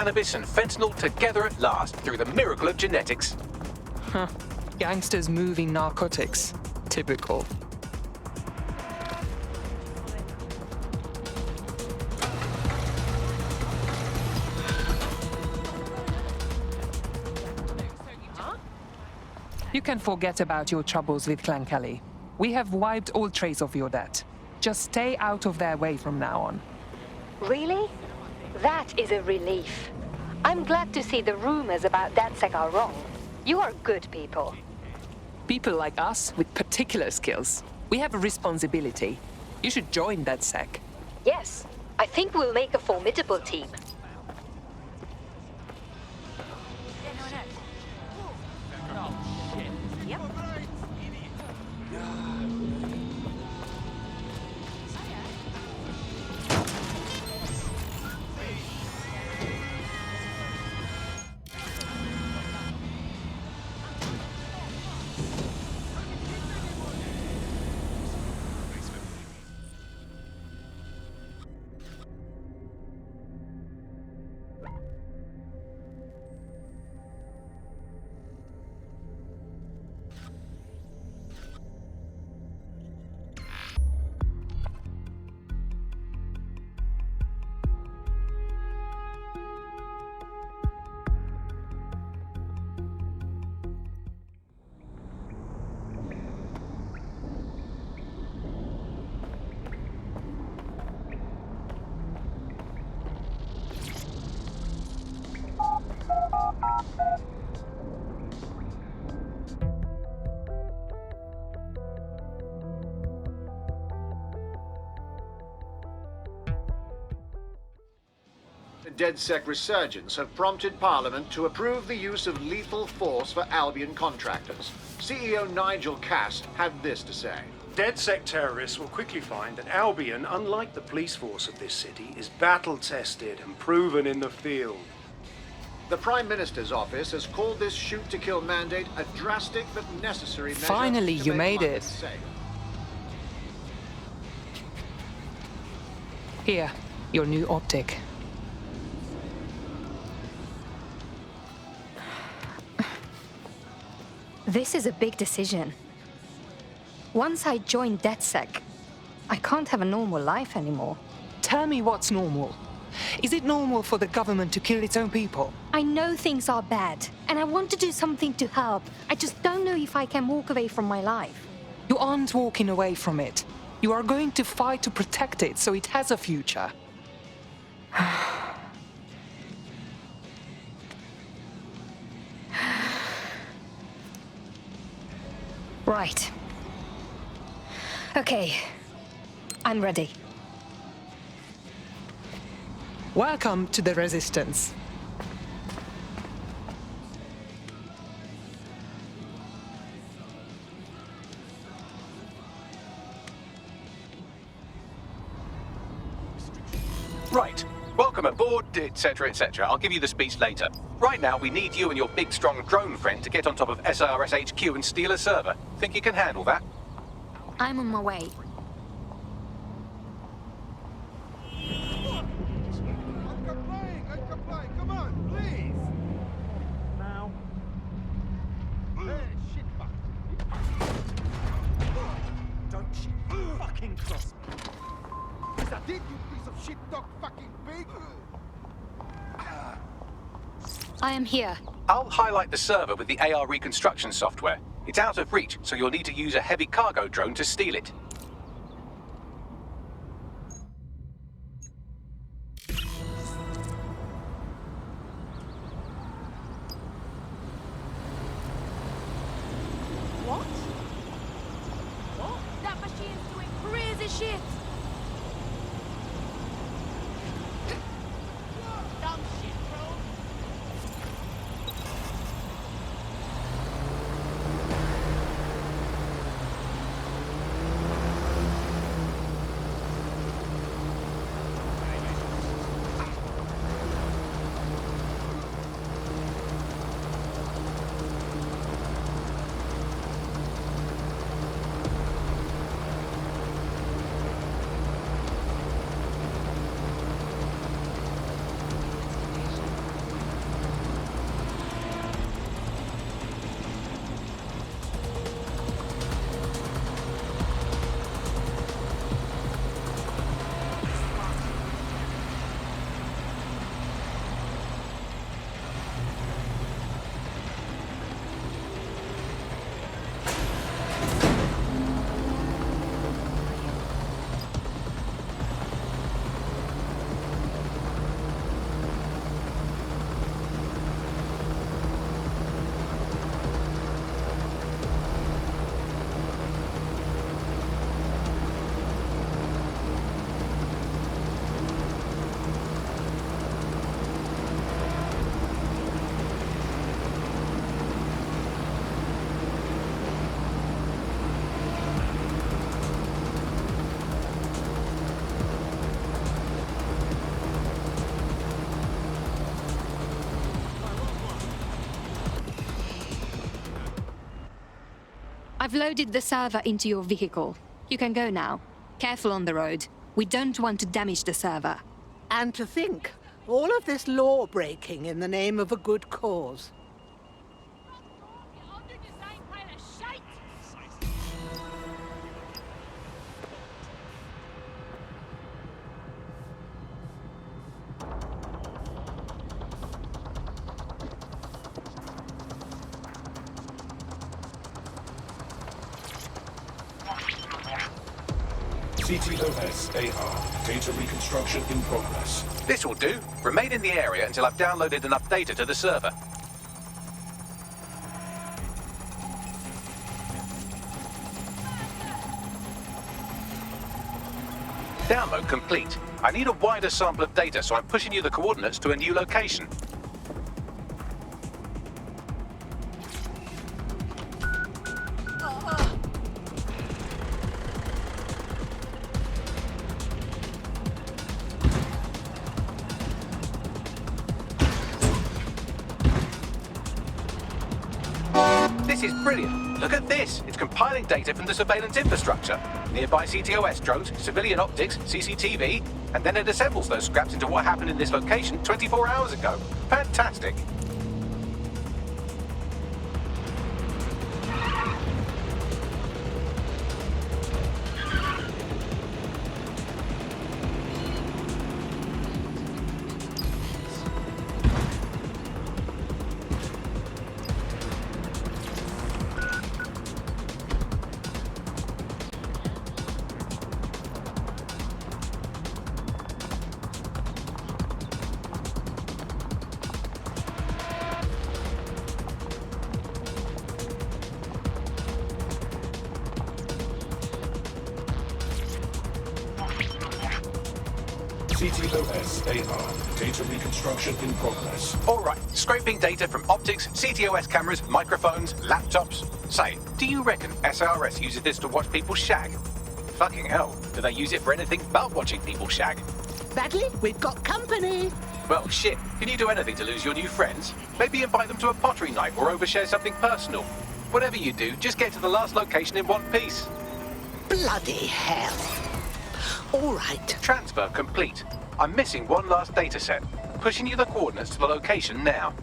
cannabis and fentanyl together at last through the miracle of genetics. Huh. Gangsters moving narcotics. Typical. You can forget about your troubles with Clan Kelly. We have wiped all trace of your debt. Just stay out of their way from now on. Really? That is a relief. I'm glad to see the rumors about DedSec are wrong. You are good people. People like us with particular skills. We have a responsibility. You should join DedSec. Yes, I think we'll make a formidable team. DedSec resurgence have prompted Parliament to approve the use of lethal force for Albion contractors. CEO Nigel Cass had this to say. DedSec terrorists will quickly find that Albion, unlike the police force of this city, is battle-tested and proven in the field. The Prime Minister's office has called this shoot-to-kill mandate a drastic but necessary measure. Finally, you made it. Safe. Here, your new optic. This is a big decision. Once I join DedSec, I can't have a normal life anymore. Tell me what's normal. Is it normal for the government to kill its own people? I know things are bad, and I want to do something to help. I just don't know if I can walk away from my life. You aren't walking away from it. You are going to fight to protect it so it has a future. Right. Okay. I'm ready. Welcome to the Resistance. Right. Welcome aboard, etc., etc. I'll give you the speech later. Right now, we need you and your big, strong drone friend to get on top of SRS HQ and steal a server. Think you can handle that? I'm on my way. Come on, please! Now. Hey, shit, fuck. Don't you fucking cross me. Is that it, you piece of shit dog fucking pig? I am here. I'll highlight the server with the AR reconstruction software. It's out of reach, so you'll need to use a heavy cargo drone to steal it. What? What? That machine's doing crazy shit! Dumb shit, bro! I've loaded the server into your vehicle. You can go now. Careful on the road. We don't want to damage the server. And to think, all of this law-breaking in the name of a good cause. CTOS AR. Data reconstruction in progress. This will do. Remain in the area until I've downloaded enough data to the server. Download complete. I need a wider sample of data, so I'm pushing you the coordinates to a new location. This is brilliant. Look at this. It's compiling data from the surveillance infrastructure. Nearby CTOS drones, civilian optics, CCTV, and then it assembles those scraps into what happened in this location 24 hours ago. Fantastic. CTOS AR. Data reconstruction in progress. All right, scraping data from optics, CTOS cameras, microphones, laptops. Say, do you reckon SRS uses this to watch people shag? Fucking hell, do they use it for anything but watching people shag? Bagley, we've got company. Well, shit, can you do anything to lose your new friends? Maybe invite them to a pottery night or overshare something personal. Whatever you do, just get to the last location in one piece. Bloody hell. All right. Transfer complete. I'm missing one last data set. Pushing you the coordinates to the location now.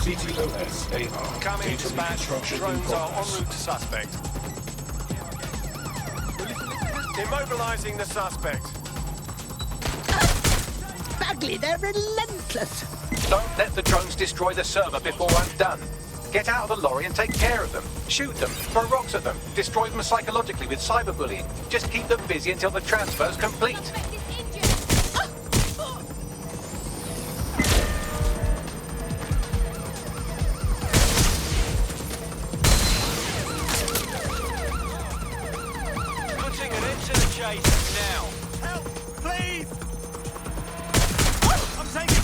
CTOS AR. Coming, Data dispatch. reconstruction in Drones are en progress. route to suspect. Immobilizing the suspect. Bagley, they're relentless. Don't let the drones destroy the server before I'm done. Get out of the lorry and take care of them. Shoot them, throw rocks at them, destroy them psychologically with cyberbullying. Just keep them busy until the transfer's complete. Putting an end to the chase now. Help, please! I'm taking...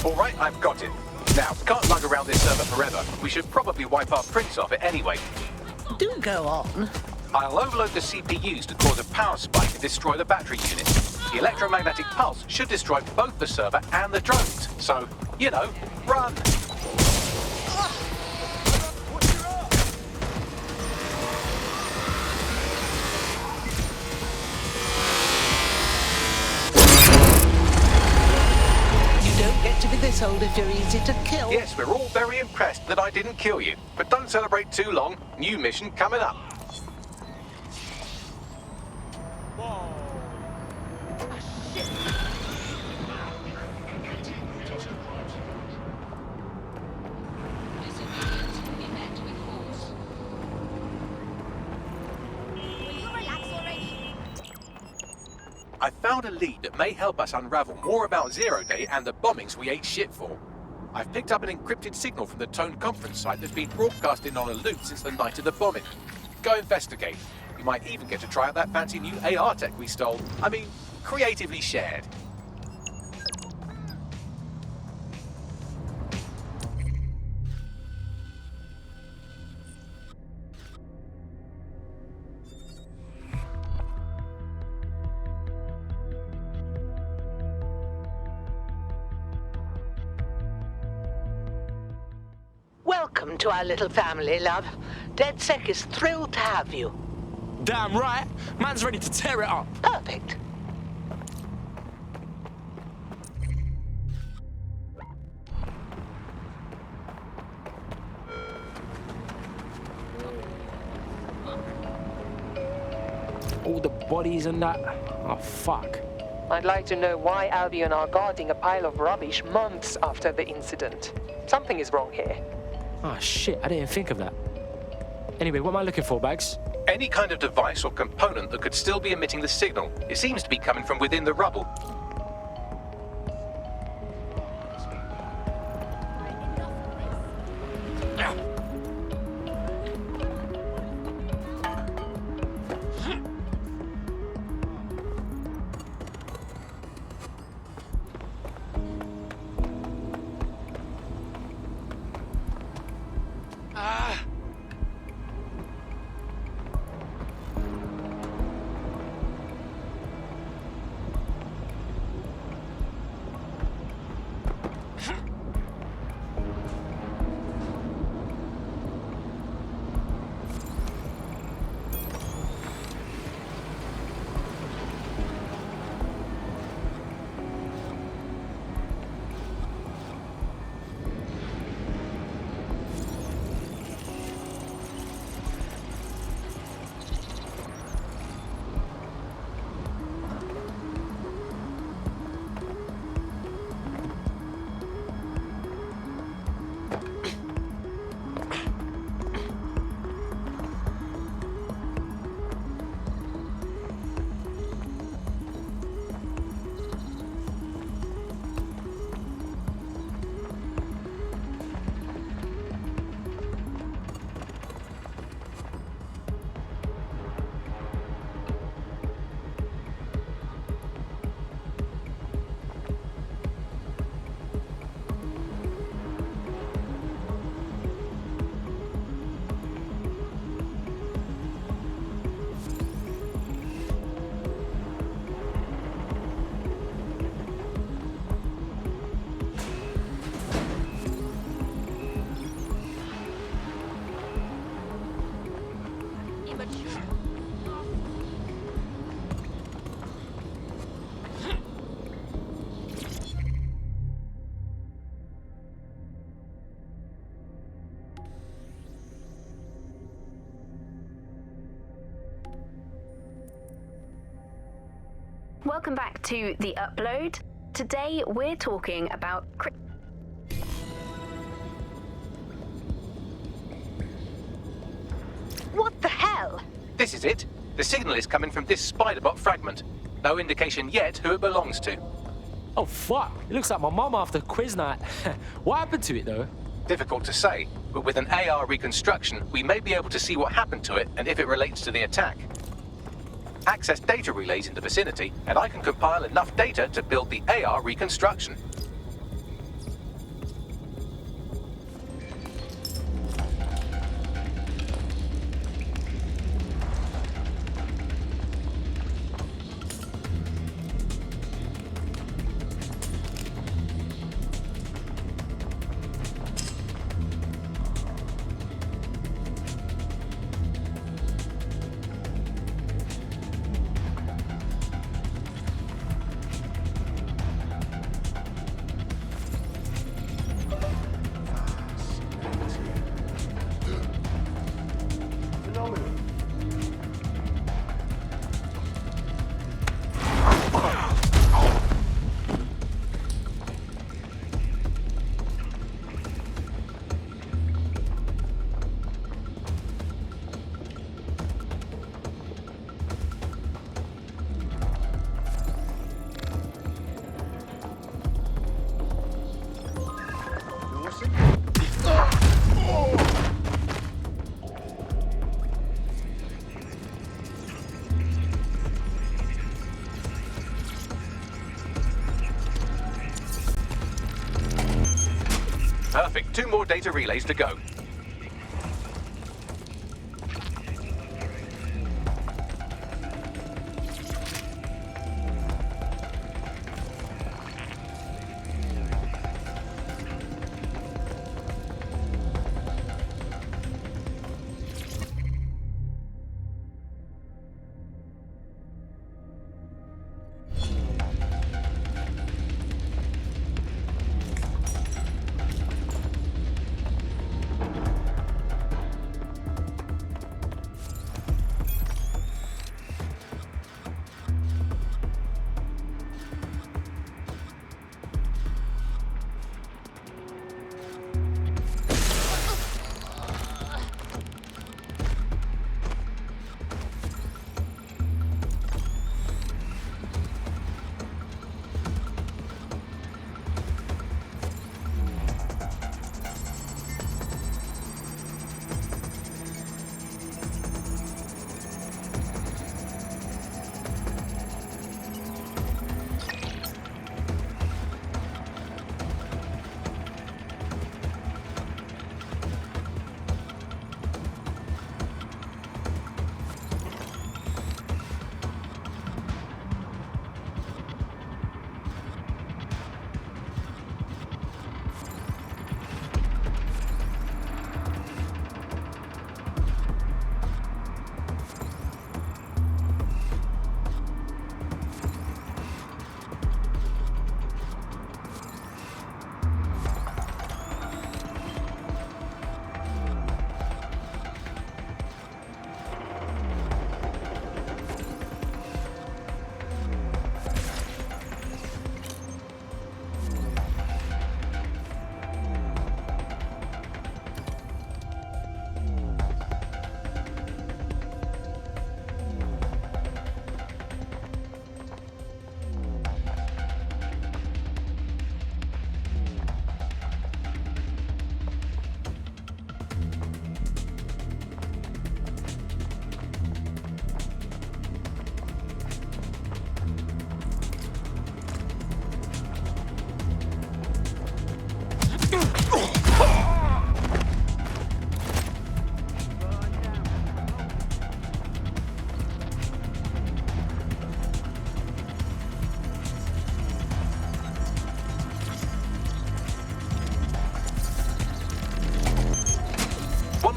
All right, I've got it. Now, can't lug around this server forever. We should probably wipe our prints off it anyway. Do go on. I'll overload the CPUs to cause a power spike and destroy the battery unit. The electromagnetic pulse should destroy both the server and the drones. So, you know, run! You don't get to be this old if you're easy to kill. Yes, we're all very impressed that I didn't kill you. But don't celebrate too long. New mission coming up. I found a lead that may help us unravel more about Zero Day and the bombings we ate shit for. I've picked up an encrypted signal from the Tone conference site that's been broadcasting on a loop since the night of the bombing. Go investigate. You might even get to try out that fancy new AR tech we stole. I mean, creatively shared. Welcome to our little family, love. DedSec is thrilled to have you. Damn right. Man's ready to tear it up. Perfect. All the bodies and that. Oh, fuck. I'd like to know why Albion are guarding a pile of rubbish months after the incident. Something is wrong here. Oh, shit. I didn't think of that. Anyway, what am I looking for, Bags? Any kind of device or component that could still be emitting the signal. It seems to be coming from within the rubble. Welcome back to The Upload. Today we're talking about... What the hell? This is it. The signal is coming from this spider-bot fragment. No indication yet who it belongs to. Oh, fuck. It looks like my mum after quiz night. What happened to it, though? Difficult to say, but with an AR reconstruction, we may be able to see what happened to it and if it relates to the attack. Access data relays in the vicinity, and I can compile enough data to build the AR reconstruction. 2 more data relays to go.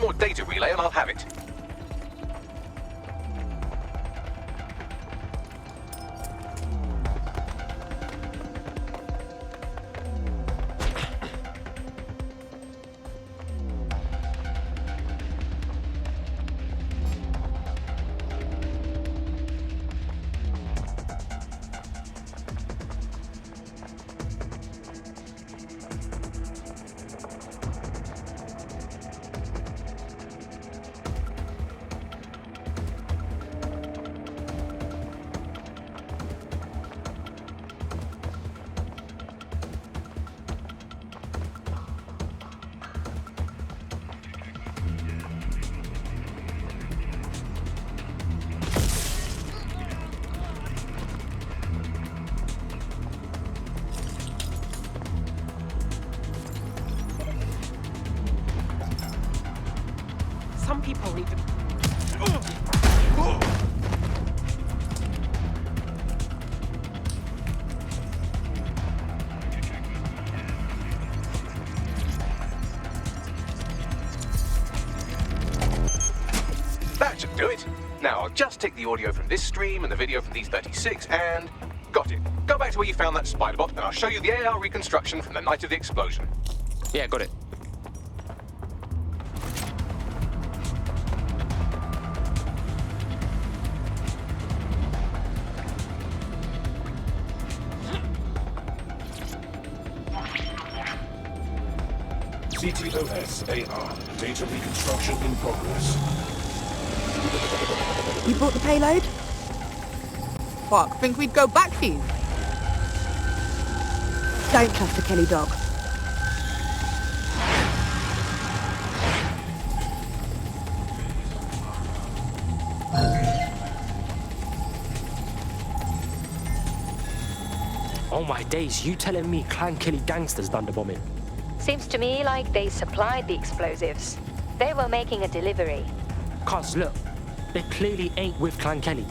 More data relay and I'll have it. Some people need to... That should do it. Now, I'll just take the audio from this stream and the video from these 36 and... Got it. Go back to where you found that spider bot and I'll show you the AR reconstruction from the night of the explosion. Yeah, got it. CTOS AR. Data reconstruction in progress. You brought the payload? Fuck, think we'd go back for you? Don't trust the Kelly dog. Oh my days, you telling me Clan Killy gangsters done the bombing? Seems to me like they supplied the explosives. They were making a delivery. Cuz, look, they clearly ain't with Clan Kelly.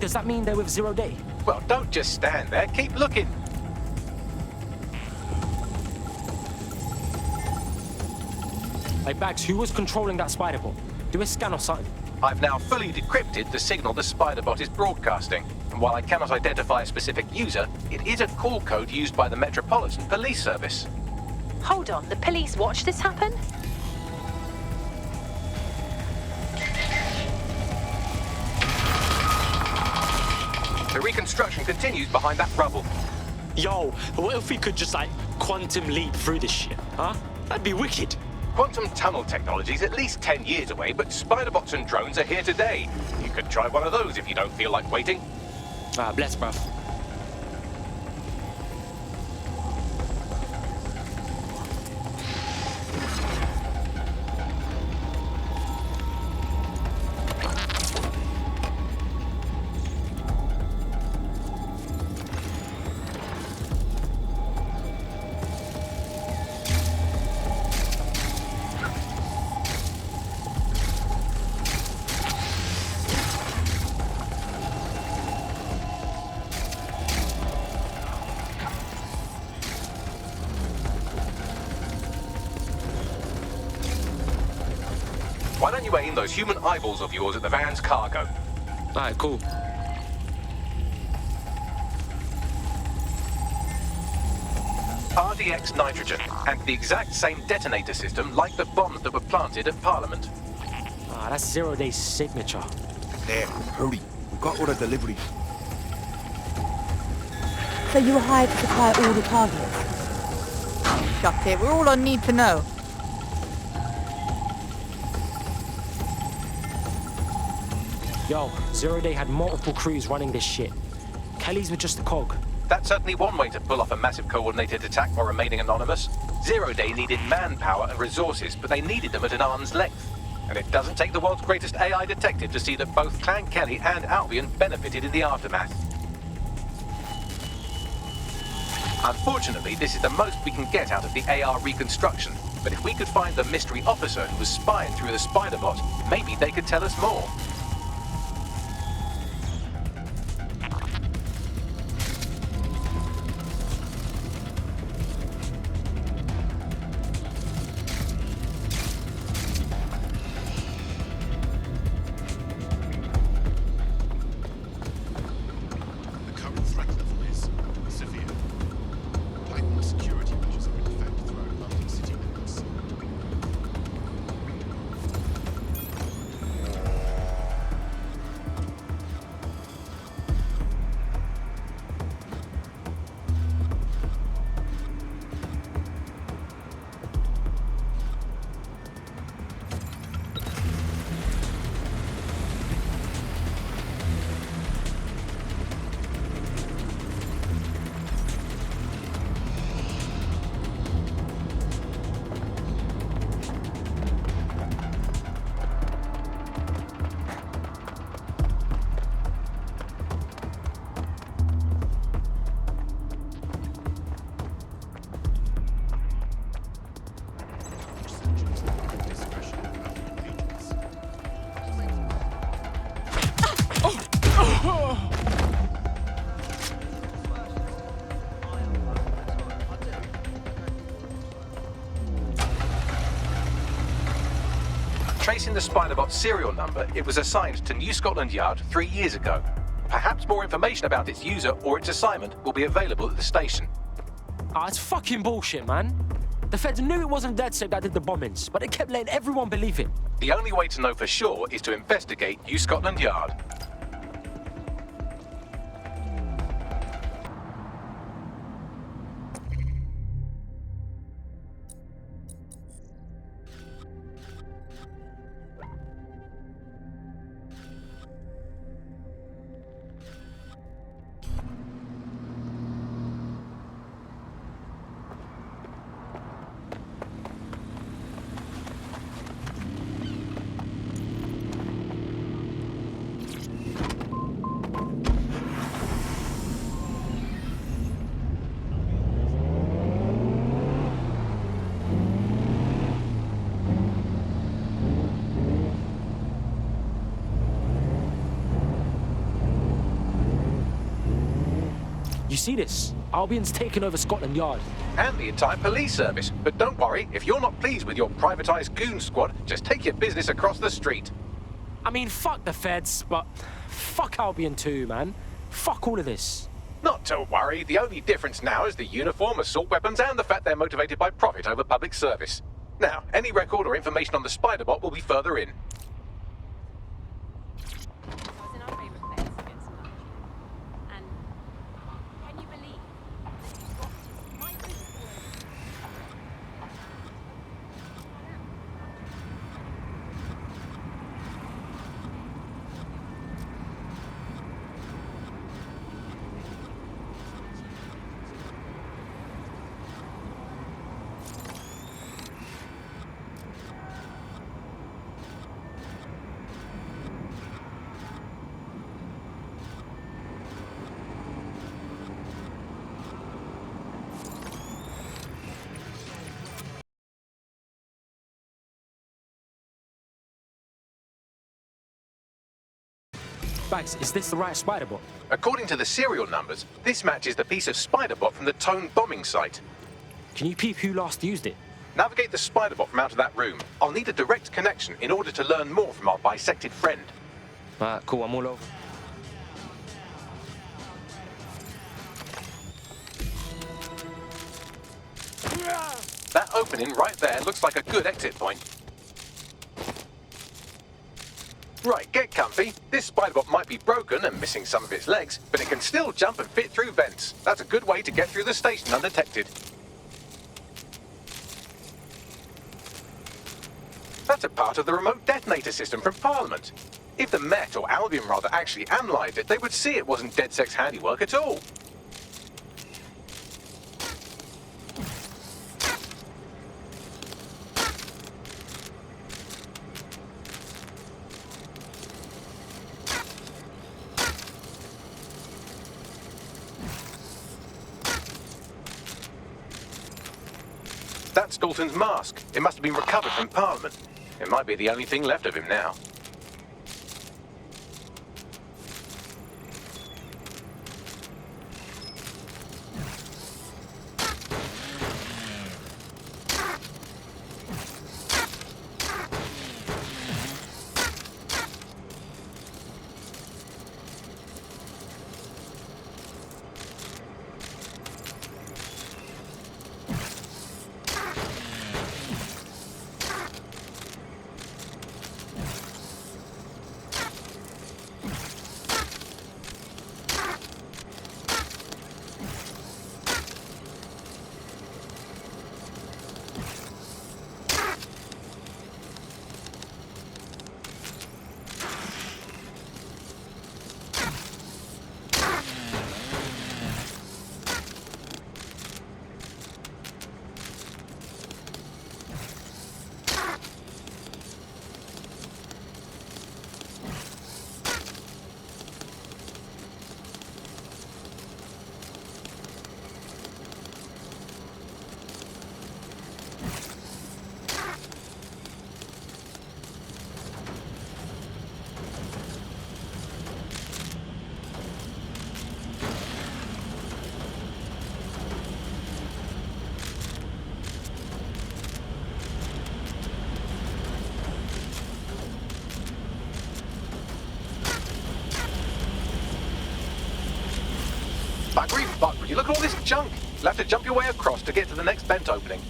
Does that mean they're with Zero Day? Well, don't just stand there. Keep looking. Hey, Bags, who was controlling that spider bot? Do a scan or something. I've now fully decrypted the signal the spider bot is broadcasting. And while I cannot identify a specific user, it is a call code used by the Metropolitan Police Service. Hold on, the police watched this happen? The reconstruction continues behind that rubble. Yo, what if we could just, like, quantum leap through this shit, huh? That'd be wicked. Quantum tunnel technology is at least 10 years away, but spider bots and drones are here today. You could try one of those if you don't feel like waiting. Bless, bruv. Why don't you aim those human eyeballs of yours at the van's cargo? Alright, cool. RDX nitrogen, and the exact same detonator system like the bombs that were planted at Parliament. That's Zero Day's signature. There, hurry. We've got all the deliveries. So you were hired to supply all the targets? Shut it, we're all on need to know. Yo, Zero Day had multiple crews running this shit. Kelly's were just a cog. That's certainly one way to pull off a massive coordinated attack while remaining anonymous. Zero Day needed manpower and resources, but they needed them at an arm's length. And it doesn't take the world's greatest AI detective to see that both Clan Kelly and Albion benefited in the aftermath. Unfortunately, this is the most we can get out of the AR reconstruction. But if we could find the mystery officer who was spying through the spider bot, maybe they could tell us more. Tracing the Spiderbot's serial number, it was assigned to New Scotland Yard 3 years ago. Perhaps more information about its user or its assignment will be available at the station. It's fucking bullshit, man. The feds knew it wasn't DedSec that did the bombings, but they kept letting everyone believe it. The only way to know for sure is to investigate New Scotland Yard. You see this? Albion's taken over Scotland Yard. And the entire police service. But don't worry, if you're not pleased with your privatised goon squad, just take your business across the street. I mean, fuck the feds, but fuck Albion too, man. Fuck all of this. Not to worry, the only difference now is the uniform, assault weapons, and the fact they're motivated by profit over public service. Now, any record or information on the Spider-Bot will be further in. Bags, is this the right Spider-Bot? According to the serial numbers, this matches the piece of Spider-Bot from the Tone bombing site. Can you peep who last used it? Navigate the Spider-Bot from out of that room. I'll need a direct connection in order to learn more from our bisected friend. Cool, I'm all over. That opening right there looks like a good exit point. Right, get comfy. This Spider-Bot might be broken and missing some of its legs, but it can still jump and fit through vents. That's a good way to get through the station undetected. That's a part of the remote detonator system from Parliament. If the Met, or Albion rather, actually analysed it, they would see it wasn't DedSec's handiwork at all. That's Dalton's mask. It must have been recovered from Parliament. It might be the only thing left of him now. Buggery fuck, would you look at all this junk? You'll have to jump your way across to get to the next vent opening.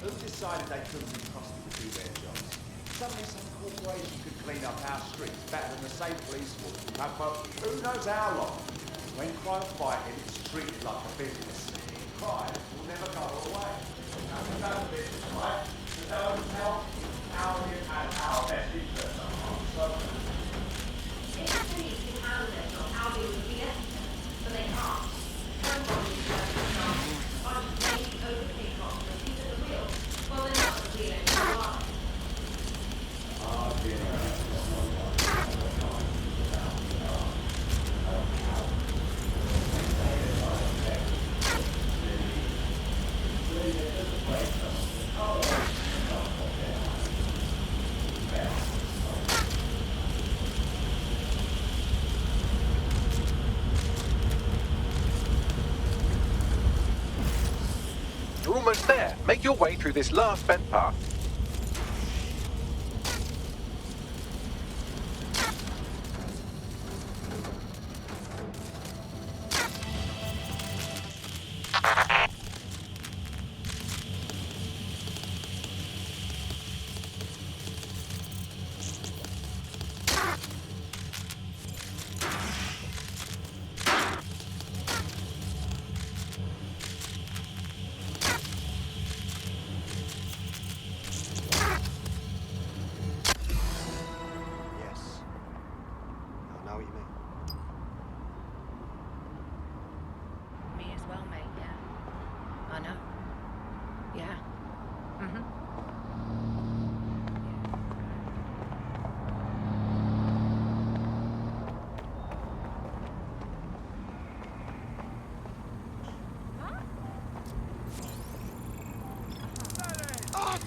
Who decided they couldn't be trusted to do their jobs? suddenly some corporation could clean up our streets better than the same police force. But who knows how long? When crime fighting is treated like a business, crime will never go away. Now, we know the business, right? The Dogs help Albion and our best interests are concerned. If the police can handle it, Albion would be it. But they can't. Nobody is going to start. A bunch of lazy overpaid cops with feet at the wheel. Well, they're not the wheel anymore. You're almost there. Make your way through this last spent path.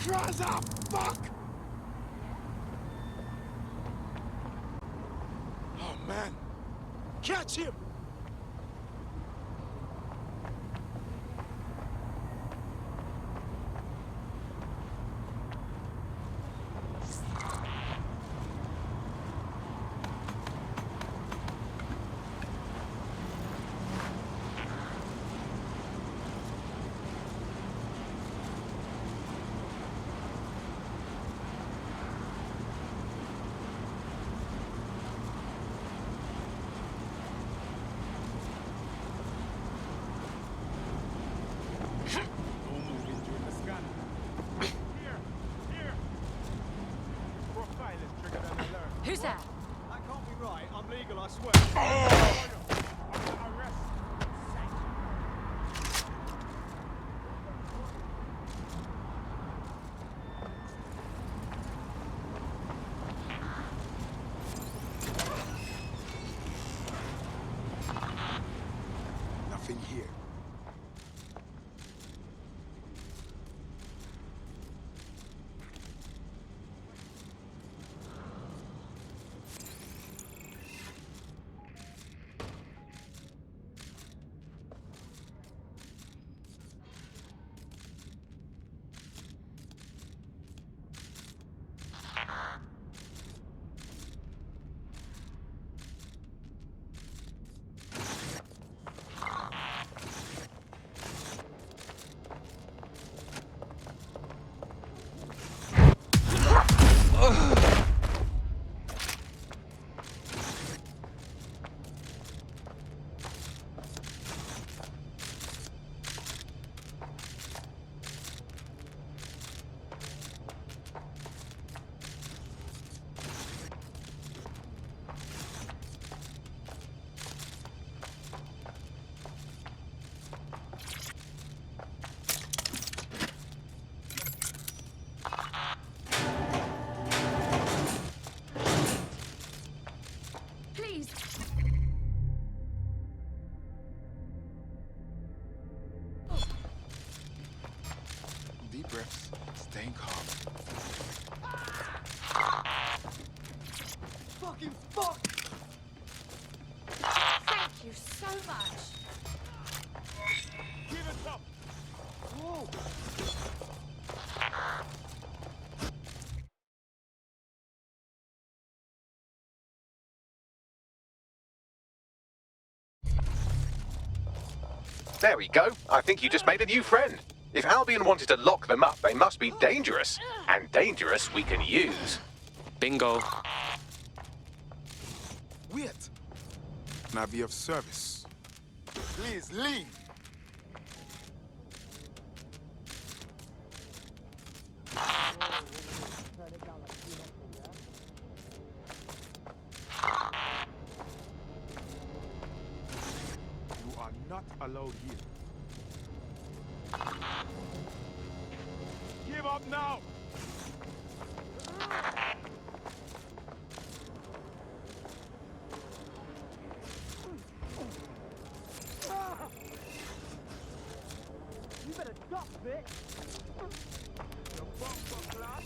Rise up! Fuck! Oh man! Catch him! Who's that? That can't be right. I'm legal, I swear. Nothing here. Deep breaths, staying calm. Fucking fuck! Thank you so much. Give it up! Whoa! There we go. I think you just made a new friend. If Albion wanted to lock them up, they must be dangerous. And dangerous we can use. Bingo. Wait. Can I be of service? Please leave. You are not allowed here. Give up now! You better stop, bitch! The bumper class!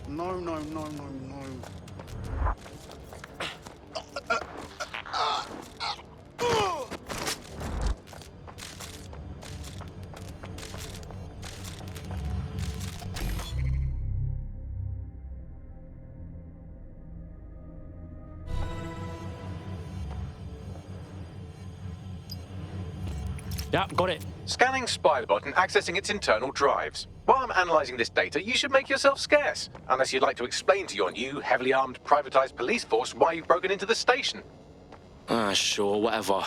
No, no, no, no, no. Yeah, got it. Scanning Spiderbot and accessing its internal drives. While I'm analysing this data, you should make yourself scarce. Unless you'd like to explain to your new, heavily armed, privatised police force why you've broken into the station. Sure, whatever.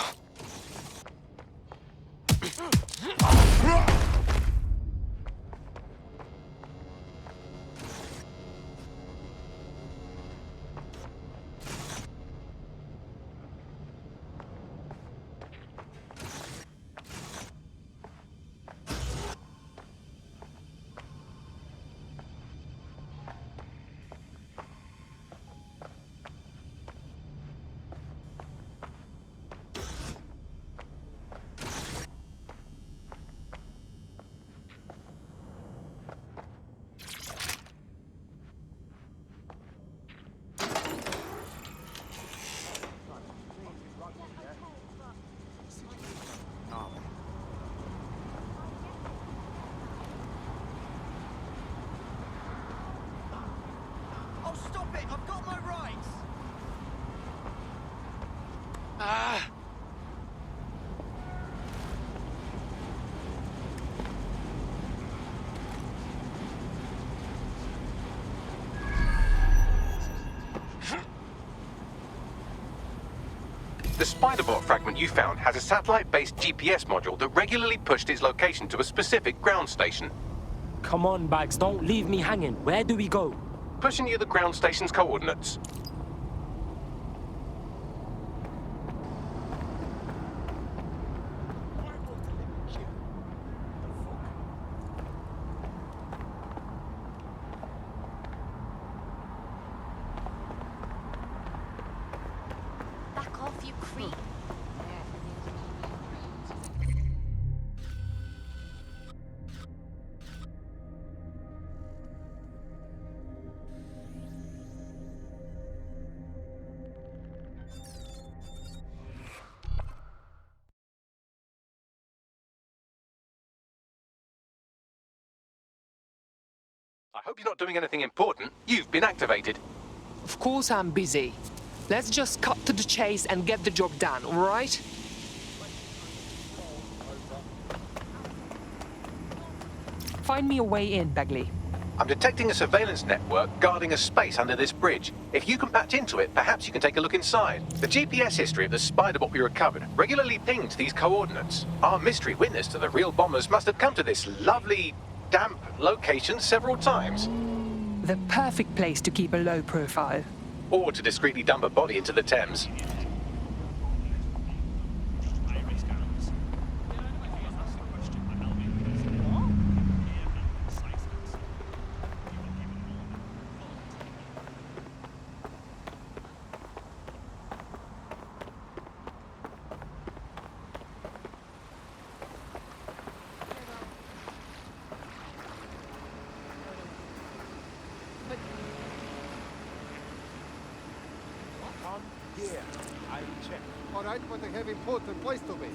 Oh, stop it! I've got my rights! The Spiderbot fragment you found has a satellite-based GPS module that regularly pushed its location to a specific ground station. Come on, Bags, don't leave me hanging. Where do we go? Pushing you the ground station's coordinates. Back off, you creep. I hope you're not doing anything important. You've been activated. Of course I'm busy. Let's just cut to the chase and get the job done, all right? Find me a way in, Bagley. I'm detecting a surveillance network guarding a space under this bridge. If you can patch into it, perhaps you can take a look inside. The GPS history of the Spiderbot we recovered regularly pinged these coordinates. Our mystery witness to the real bombers must have come to this lovely, damp location several times. The perfect place to keep a low profile. Or to discreetly dump a body into the Thames. Yeah. right, but they have important place to be.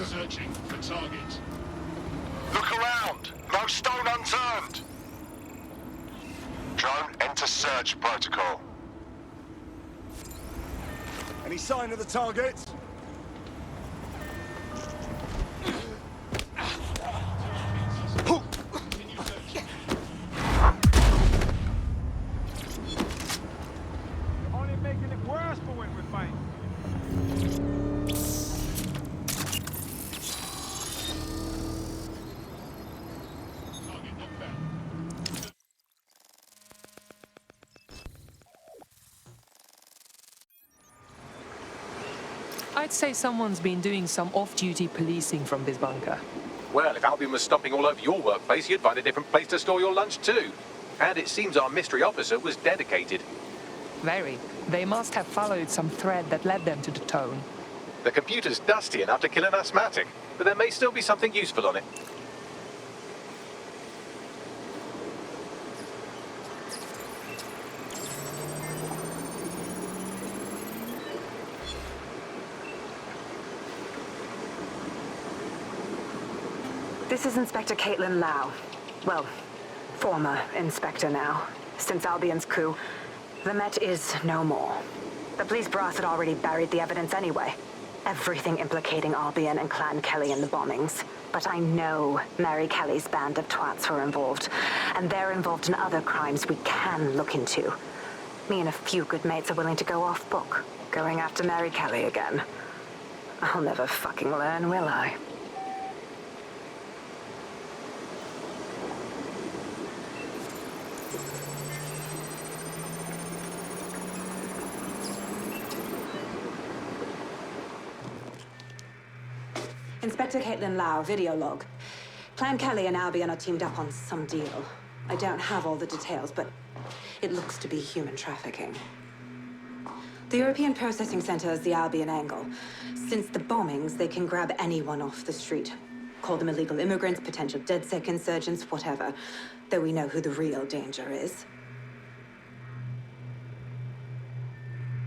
Searching for target. Look around! No stone unturned! Drone, enter search protocol. Any sign of the target? You're only making it worse for when we're fighting. I'd say someone's been doing some off-duty policing from this bunker. Well, if Albion was stomping all over your workplace, you'd find a different place to store your lunch too. And it seems our mystery officer was dedicated. Very. They must have followed some thread that led them to the tone. The computer's dusty enough to kill an asthmatic, but there may still be something useful on it. This is Inspector Caitlin Lau. Well, former inspector now. Since Albion's coup, the Met is no more. The police brass had already buried the evidence anyway. Everything implicating Albion and Clan Kelly in the bombings. But I know Mary Kelly's band of twats were involved. And they're involved in other crimes we can look into. Me and a few good mates are willing to go off book, going after Mary Kelly again. I'll never fucking learn, will I? Inspector Caitlin Lau, video log. Clan Kelly and Albion are teamed up on some deal. I don't have all the details, but it looks to be human trafficking. The European Processing Center is the Albion angle. Since the bombings, they can grab anyone off the street. Call them illegal immigrants, potential DedSec insurgents, whatever. Though we know who the real danger is.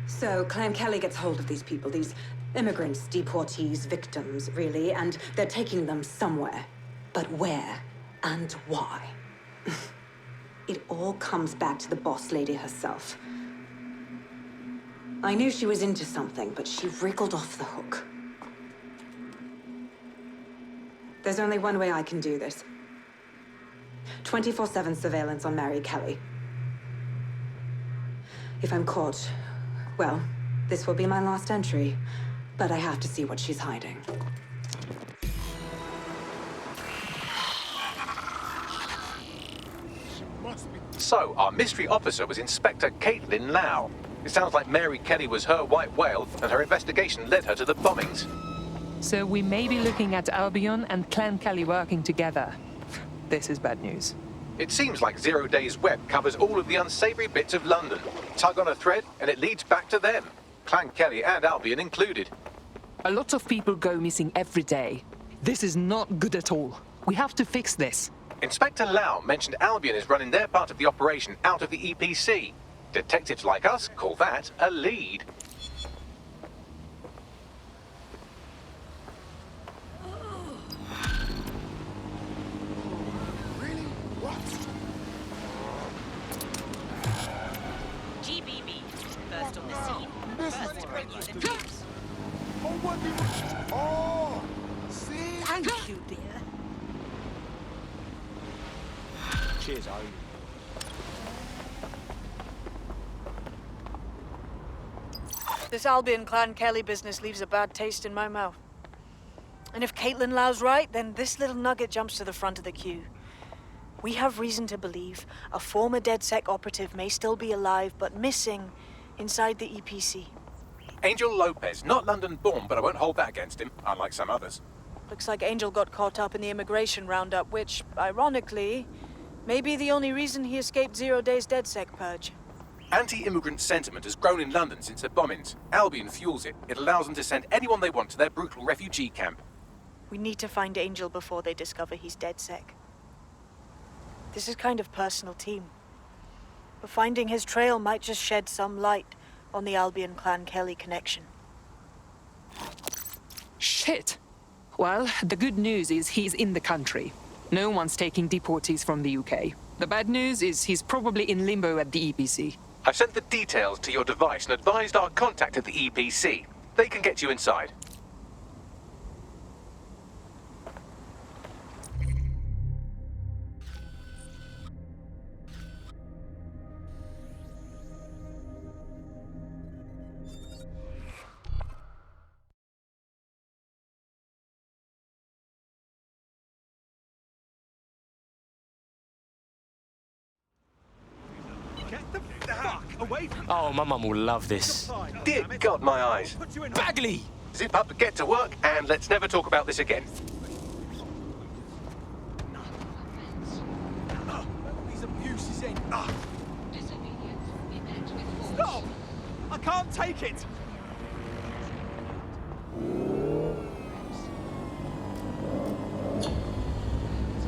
So Clan Kelly gets hold of these people, these immigrants, deportees, victims, really, and they're taking them somewhere. But where and why? It all comes back to the boss lady herself. I knew she was into something, but she wriggled off the hook. There's only one way I can do this. 24/7 surveillance on Mary Kelly. If I'm caught, well, this will be my last entry. But I have to see what she's hiding. So, our mystery officer was Inspector Caitlin Lau. It sounds like Mary Kelly was her white whale, and her investigation led her to the bombings. So we may be looking at Albion and Clan Kelly working together. This is bad news. It seems like Zero Days Web covers all of the unsavory bits of London. Tug on a thread, and it leads back to them. Clan Kelly and Albion included. A lot of people go missing every day. This is not good at all. We have to fix this. Inspector Lau mentioned Albion is running their part of the operation out of the EPC. Detectives like us call that a lead. GBB, first on the scene, first to bring you the news. Oh, see? Thank you, dear. Cheers, Harry. This Albion Clan Kelly business leaves a bad taste in my mouth. And if Caitlin Lau's right, then this little nugget jumps to the front of the queue. We have reason to believe a former DedSec operative may still be alive, but missing inside the EPC. Angel Lopez, not London-born, but I won't hold that against him, unlike some others. Looks like Angel got caught up in the immigration roundup, which, ironically, may be the only reason he escaped 0 days DedSec purge. Anti-immigrant sentiment has grown in London since the bombings. Albion fuels it. It allows them to send anyone they want to their brutal refugee camp. We need to find Angel before they discover he's DedSec. This is kind of personal team. But finding his trail might just shed some light on the Albion Clan Kelly connection. Shit! Well, the good news is he's in the country. No one's taking deportees from the UK. The bad news is he's probably in limbo at the EPC. I've sent the details to your device and advised our contact at the EPC. They can get you inside. Oh, my mum will love this. Dear God, my eyes. Bagley! Zip up, get to work, and let's never talk about this again. These abuses in. Stop! I can't take it!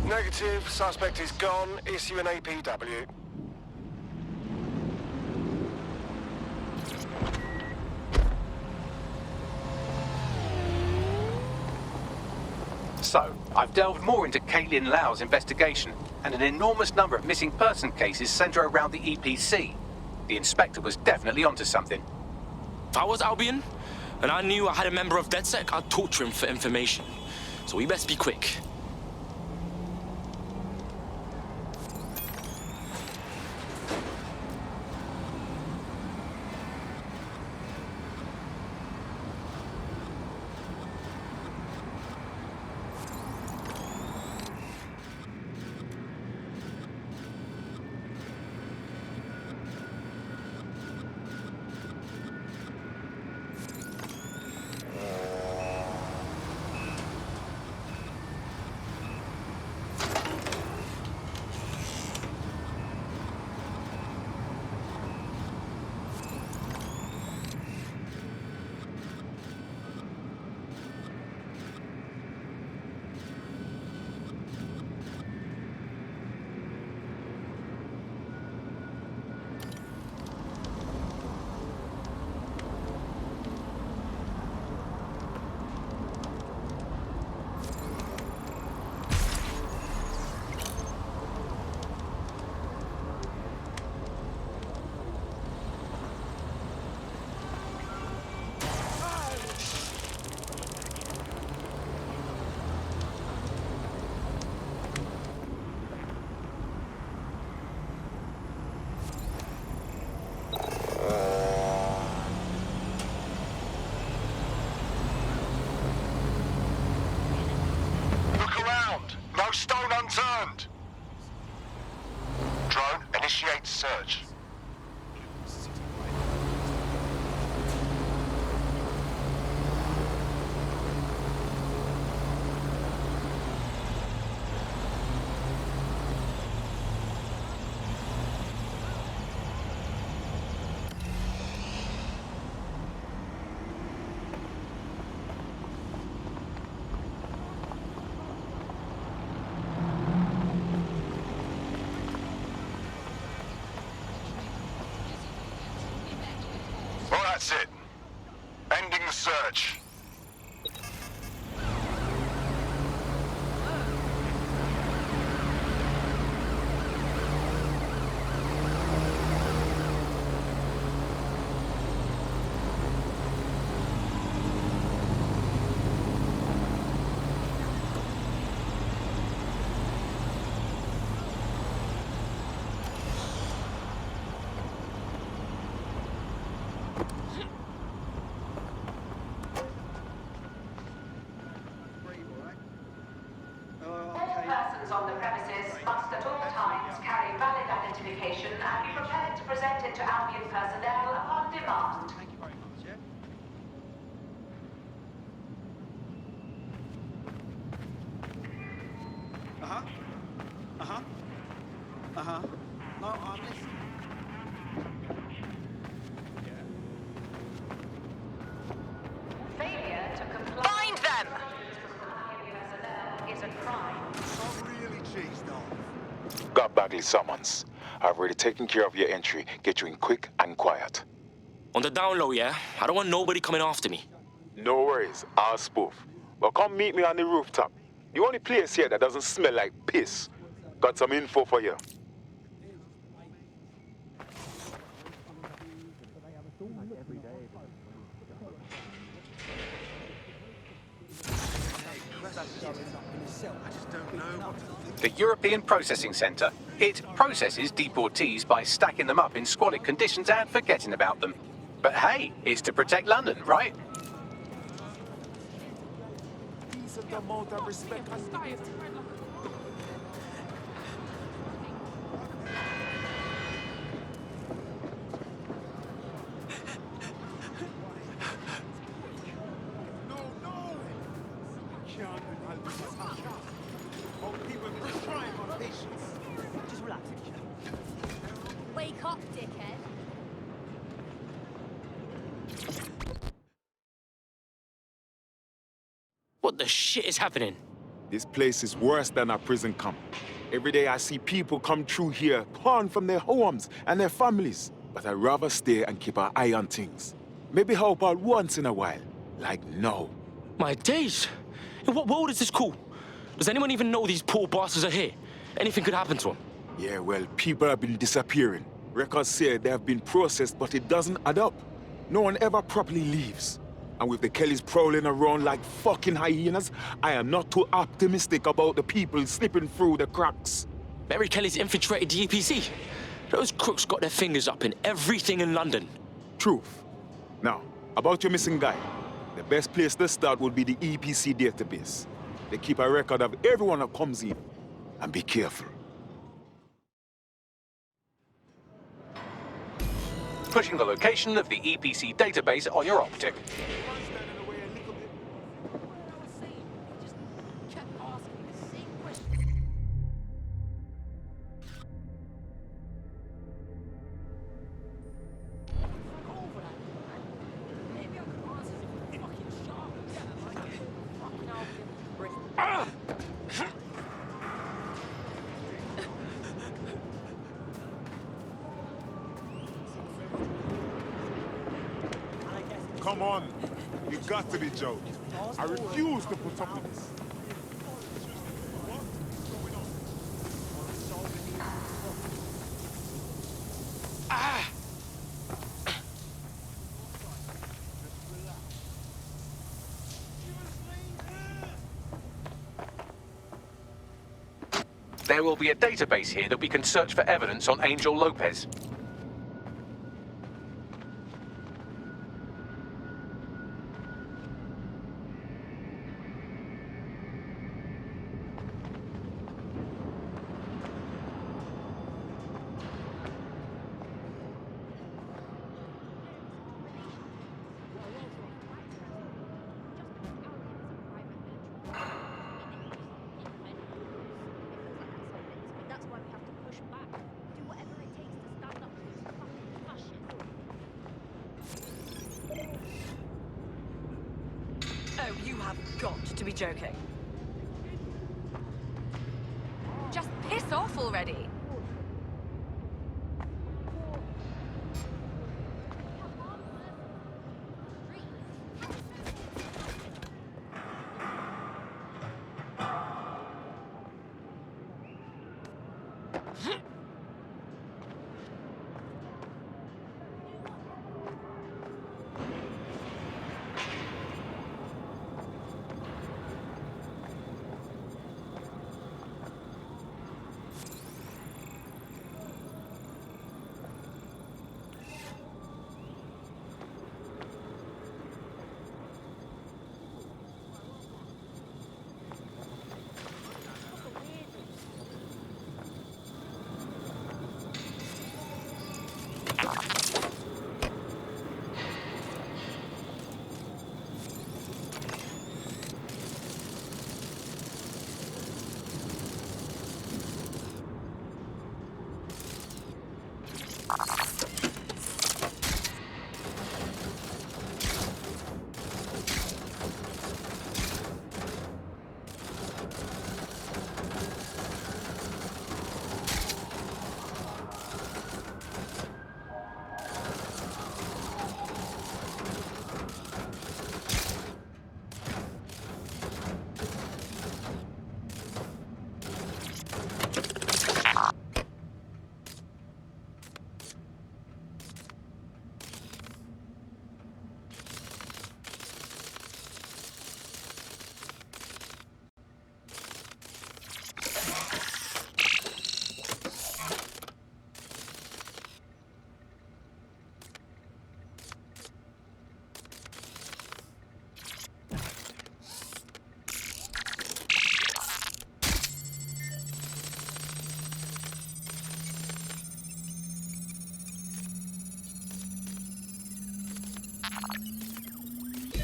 Negative. Suspect is gone. Issue an APW. So, I've delved more into Caitlin Lau's investigation, and an enormous number of missing person cases centre around the EPC. The inspector was definitely onto something. If I was Albion, and I knew I had a member of DedSec, I'd torture him for information. So we best be quick. No stone unturned. Drone, initiate search. That's it. Ending the search. Persons on the premises must at all times carry valid identification and be prepared to present it to Albion personnel upon demand. Thank you very much, yeah? No, I'm listening. Failure to comply. Find them! Is a crime. I'm really cheesed off. Got Bagley summons. I've already taken care of your entry. Get you in quick and quiet. On the down low, yeah? I don't want nobody coming after me. No worries, I'll spoof. Well, come meet me on the rooftop. The only place here that doesn't smell like piss. Got some info for you. The European Processing Centre. It processes deportees by stacking them up in squalid conditions and forgetting about them. But hey, it's to protect London, right? Decent amount of respect. Just relax. Wake up, dickhead. What the shit is happening? This place is worse than a prison camp. Every day I see people come through here, torn from their homes and their families. But I'd rather stay and keep an eye on things. Maybe help out once in a while, like now. My days! In what world is this cool? Does anyone even know these poor bastards are here? Anything could happen to them. Yeah, well, people have been disappearing. Records say they have been processed, but it doesn't add up. No one ever properly leaves. And with the Kellys prowling around like fucking hyenas, I am not too optimistic about the people slipping through the cracks. Mary Kelly's infiltrated the EPC. Those crooks got their fingers up in everything in London. Truth. Now, about your missing guy. The best place to start would be the EPC database. They keep a record of everyone that comes in. And be careful. Pushing the location of the EPC database on your optic. Come on. You got to be joking. I refuse to put up with this. There will be a database here that we can search for evidence on Angel Lopez. Got to be joking. Just piss off already.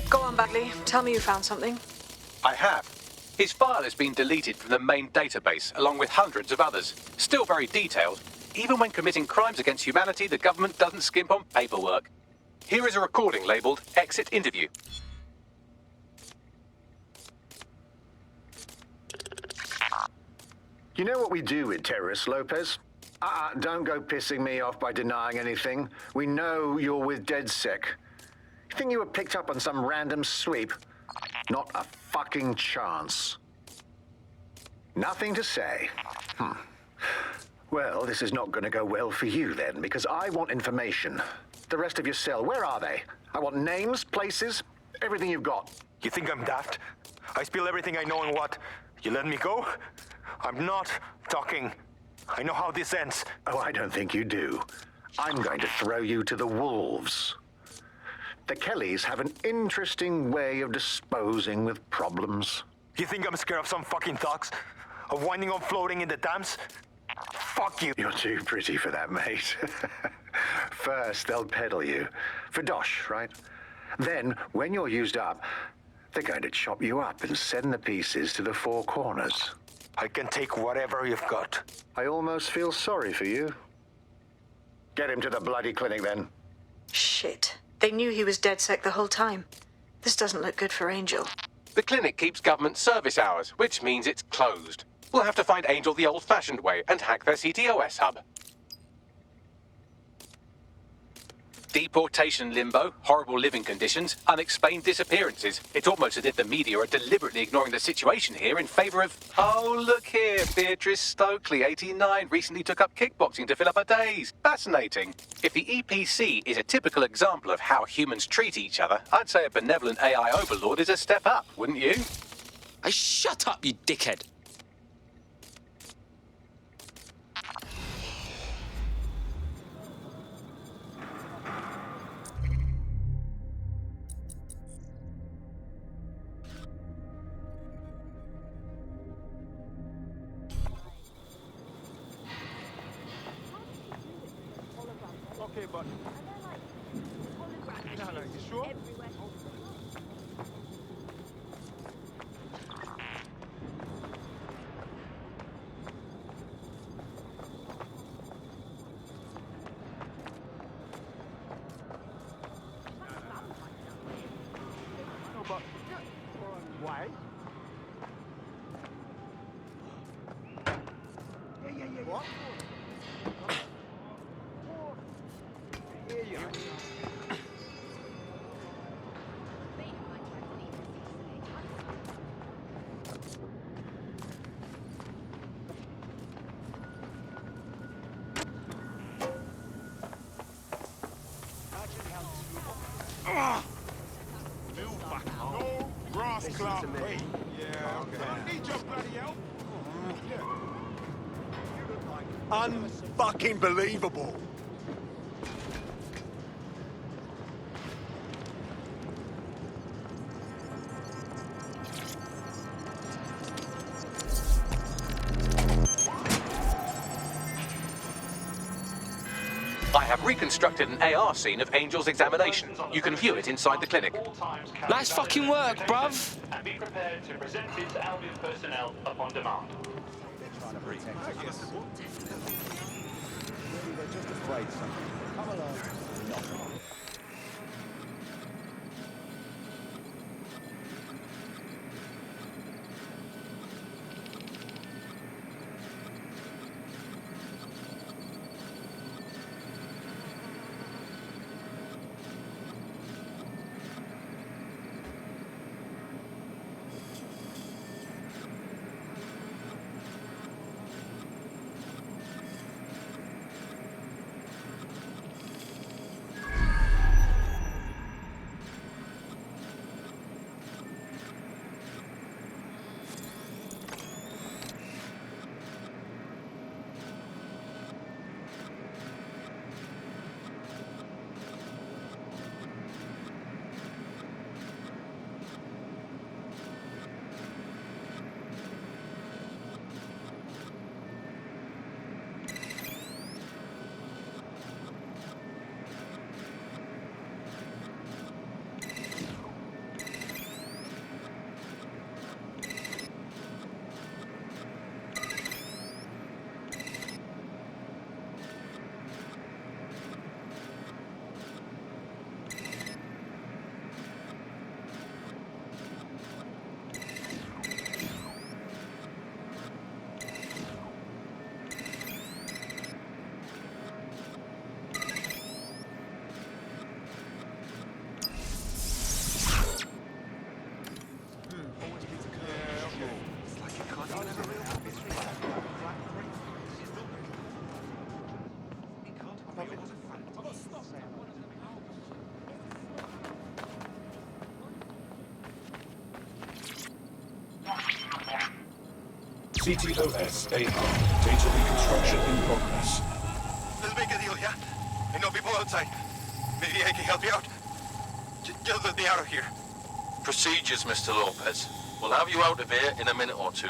Go on, Bagley. Tell me you found something. I have. His file has been deleted from the main database, along with hundreds of others. Still very detailed. Even when committing crimes against humanity, the government doesn't skimp on paperwork. Here is a recording labelled Exit Interview. You know what we do with terrorists, Lopez? Don't go pissing me off by denying anything. We know you're with DedSec. You think you were picked up on some random sweep? Not a fucking chance. Nothing to say. Well, this is not going to go well for you then, because I want information. The rest of your cell, where are they? I want names, places, everything you've got. You think I'm daft? I spill everything I know and what? You let me go? I'm not talking. I know how this ends. Oh, I don't think you do. I'm going to throw you to the wolves. The Kellys have an interesting way of disposing with problems. You think I'm scared of some fucking thugs? Of winding up floating in the dams? Fuck you. You're too pretty for that, mate. First, they'll peddle you. For dosh, right? Then, when you're used up, they're going to chop you up and send the pieces to the four corners. I can take whatever you've got. I almost feel sorry for you. Get him to the bloody clinic, then. Shit. They knew he was DedSec the whole time. This doesn't look good for Angel. The clinic keeps government service hours, which means it's closed. We'll have to find Angel the old-fashioned way and hack their CTOS hub. Deportation limbo, horrible living conditions, unexplained disappearances. It's almost as if the media are deliberately ignoring the situation here in favour of... Oh, look here, Beatrice Stokely, 89, recently took up kickboxing to fill up her days. Fascinating. If the EPC is a typical example of how humans treat each other, I'd say a benevolent AI overlord is a step up, wouldn't you? Hey, shut up, you dickhead. Okay, but... No, you sure? No, but... Why? Yeah. What? No grass clout. Wait. Yeah, okay. I don't need your bloody help. Unfucking believable. I have reconstructed an AR scene of Angel's examination. You can view it inside the clinic. Nice fucking work, bruv. And be prepared to present it to Albion personnel upon demand. just afraid something. Come along. Knock on. CTOS AR. Data reconstruction in progress. Let's make a deal, yeah? I know people outside. Maybe I can help you out. Just let me out of here. Procedures, Mr. Lopez. We'll have you out of here in a minute or two.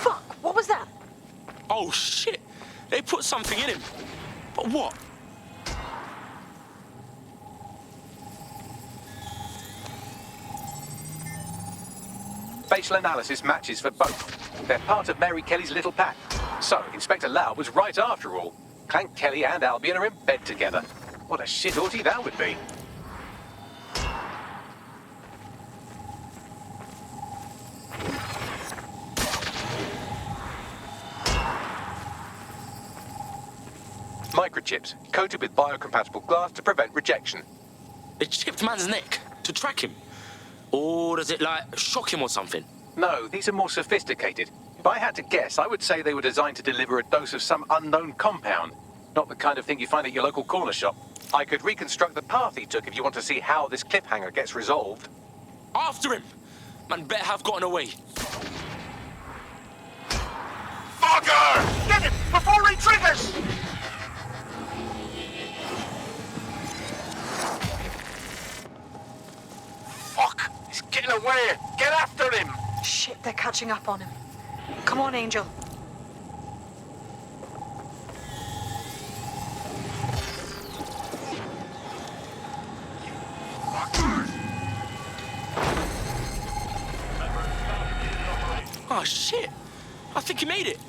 Fuck! What was that? Oh shit! They put something in him. But what? Facial analysis matches for both. They're part of Mary Kelly's little pack. So, Inspector Lau was right after all. Clank Kelly and Albion are in bed together. What a shit orgy that would be. Microchips, coated with biocompatible glass to prevent rejection. It chipped man's neck to track him? Or does it, like, shock him or something? No, these are more sophisticated. If I had to guess, I would say they were designed to deliver a dose of some unknown compound. Not the kind of thing you find at your local corner shop. I could reconstruct the path he took if you want to see how this cliffhanger gets resolved. After him! Man better have gotten away. Fucker! Get him before he triggers! Fuck! He's getting away! Get after him! Shit, they're catching up on him. Come on, Angel. Oh shit! I think he made it.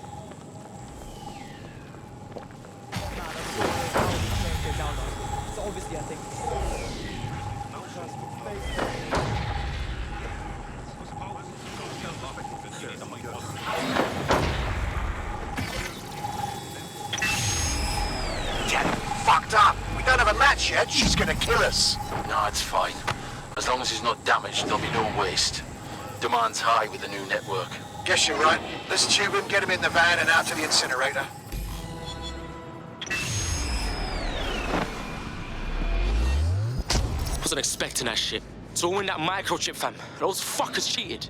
So obviously, I think. Fucked up! We don't have a match yet. She's gonna kill us. No, it's fine. As long as he's not damaged, there'll be no waste. Demand's high with the new network. Guess you're right. Let's tube him, get him in the van and out to the incinerator. Wasn't expecting that shit. It's all in that microchip, fam. Those fuckers cheated.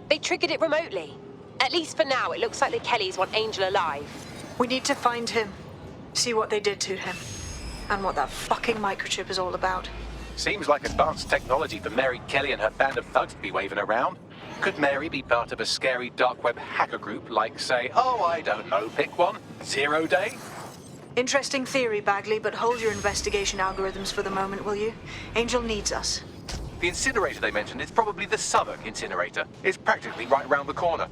They triggered it remotely. At least for now, it looks like the Kellys want Angel alive. We need to find him. See what they did to him. And what that fucking microchip is all about. Seems like advanced technology for Mary Kelly and her band of thugs to be waving around. Could Mary be part of a scary dark web hacker group like, say, oh, I don't know, pick one, 0 Day? Interesting theory, Bagley, but hold your investigation algorithms for the moment, will you? Angel needs us. The incinerator they mentioned is probably the Southwark incinerator. It's practically right round the corner.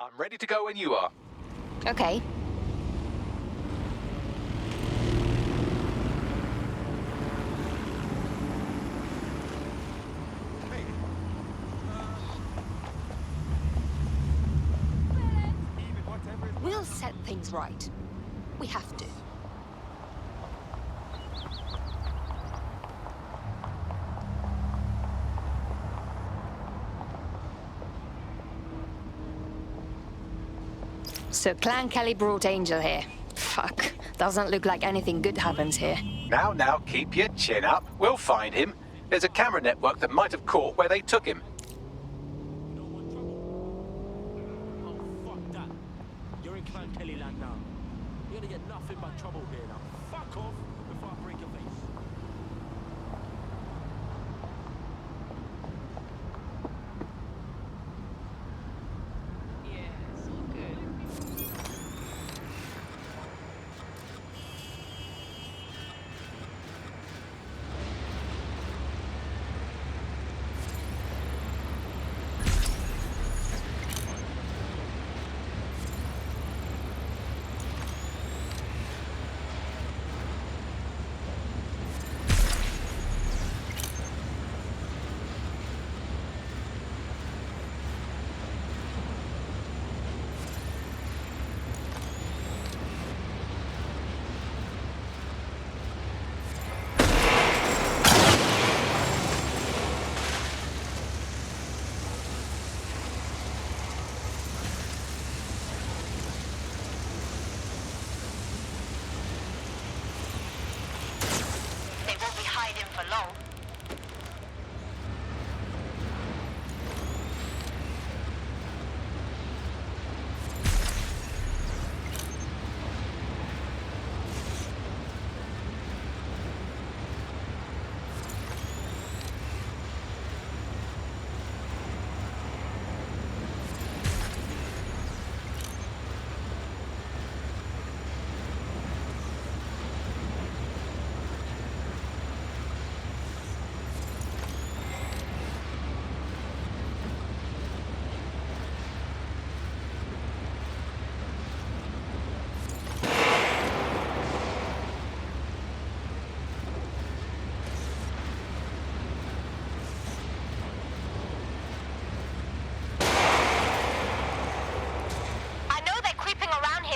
I'm ready to go when you are. Okay. We'll set things right. We have to. So Clan Kelly brought Angel here. Fuck. Doesn't look like anything good happens here. Now, keep your chin up. We'll find him. There's a camera network that might have caught where they took him. Oh, fuck that. You're in Clan Kelly land now. You're gonna get nothing but trouble here now. Fuck off before I break your face.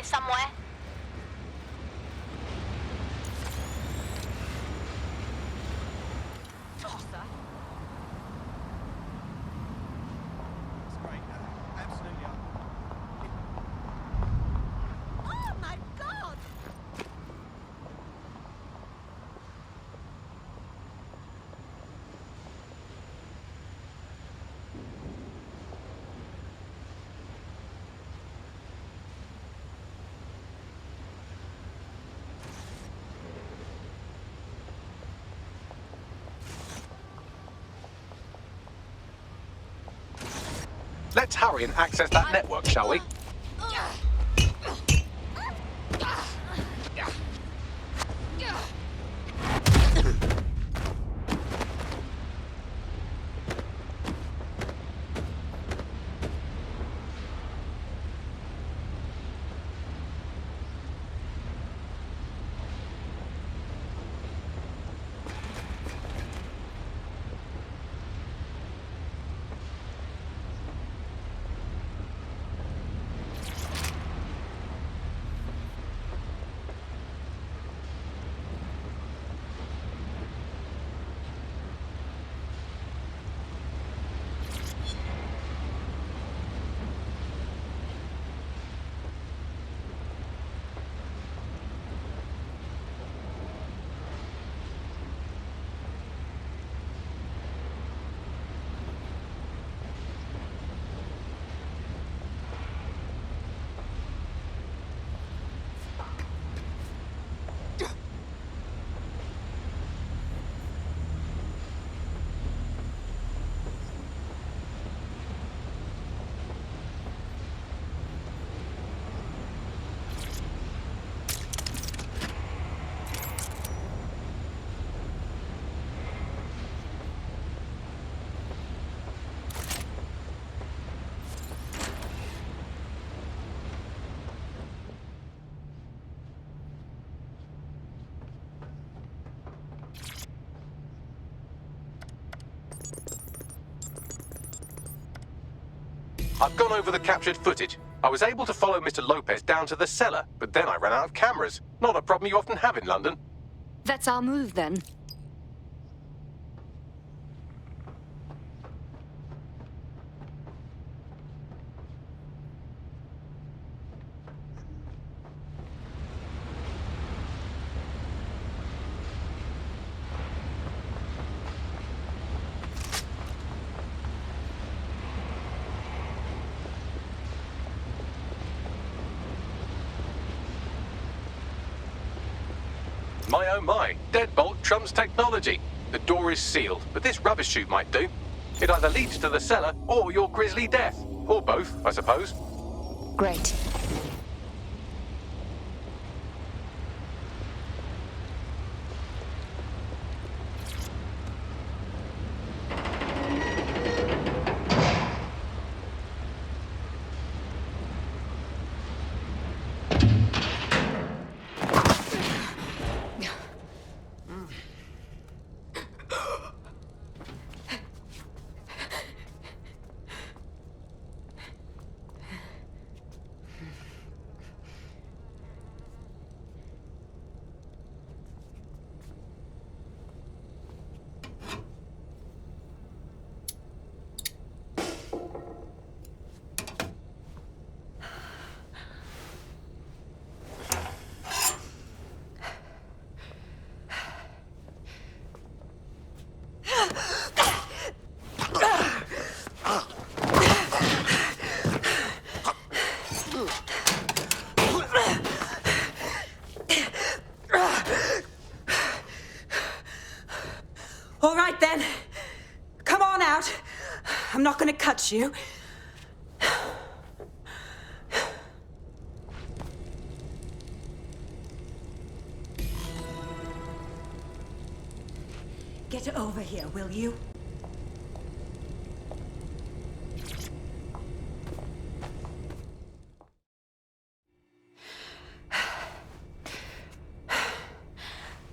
Somewhere. Oh my God! Let's hurry and access that network, shall we? I've gone over the captured footage. I was able to follow Mr. Lopez down to the cellar, but then I ran out of cameras. Not a problem you often have in London. That's our move then. My oh my, deadbolt trumps technology. The door is sealed, but this rubbish chute might do. It either leads to the cellar or your grisly death. Or both, I suppose. Great. All right then. Come on out. I'm not gonna cut you. Get over here, will you?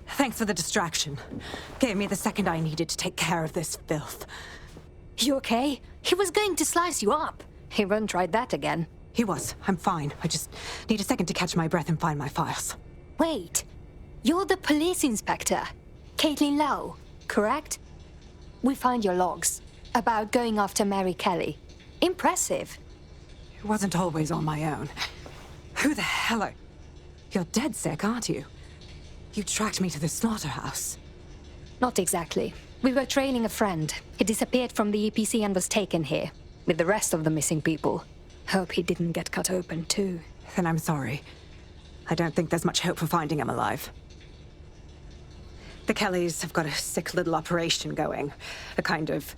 Thanks for the distraction. Gave me the second I needed to take care of this filth. You okay? He was going to slice you up. He won't try that again. He was. I'm fine. I just need a second to catch my breath and find my files. Wait. You're the police inspector. Caitlin Lau, correct? We found your logs about going after Mary Kelly. Impressive. It wasn't always on my own. Who the hell are... You're dead sick, aren't you? You tracked me to the slaughterhouse. Not exactly. We were training a friend. He disappeared from the EPC and was taken here, with the rest of the missing people. Hope he didn't get cut open too. Then I'm sorry. I don't think there's much hope for finding him alive. The Kellys have got a sick little operation going. A kind of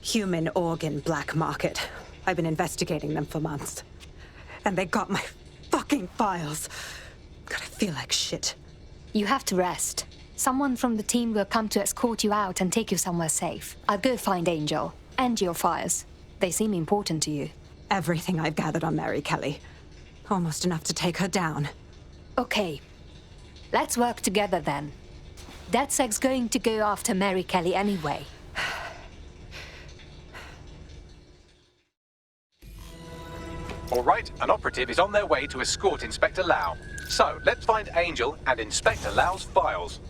human organ black market. I've been investigating them for months. And they got my fucking files. God, I feel like shit. You have to rest. Someone from the team will come to escort you out and take you somewhere safe. I'll go find Angel and your files. They seem important to you. Everything I've gathered on Mary Kelly. Almost enough to take her down. Okay. Let's work together then. DedSec's going to go after Mary Kelly anyway. All right, an operative is on their way to escort Inspector Lau. So, let's find Angel and Inspector Lau's files.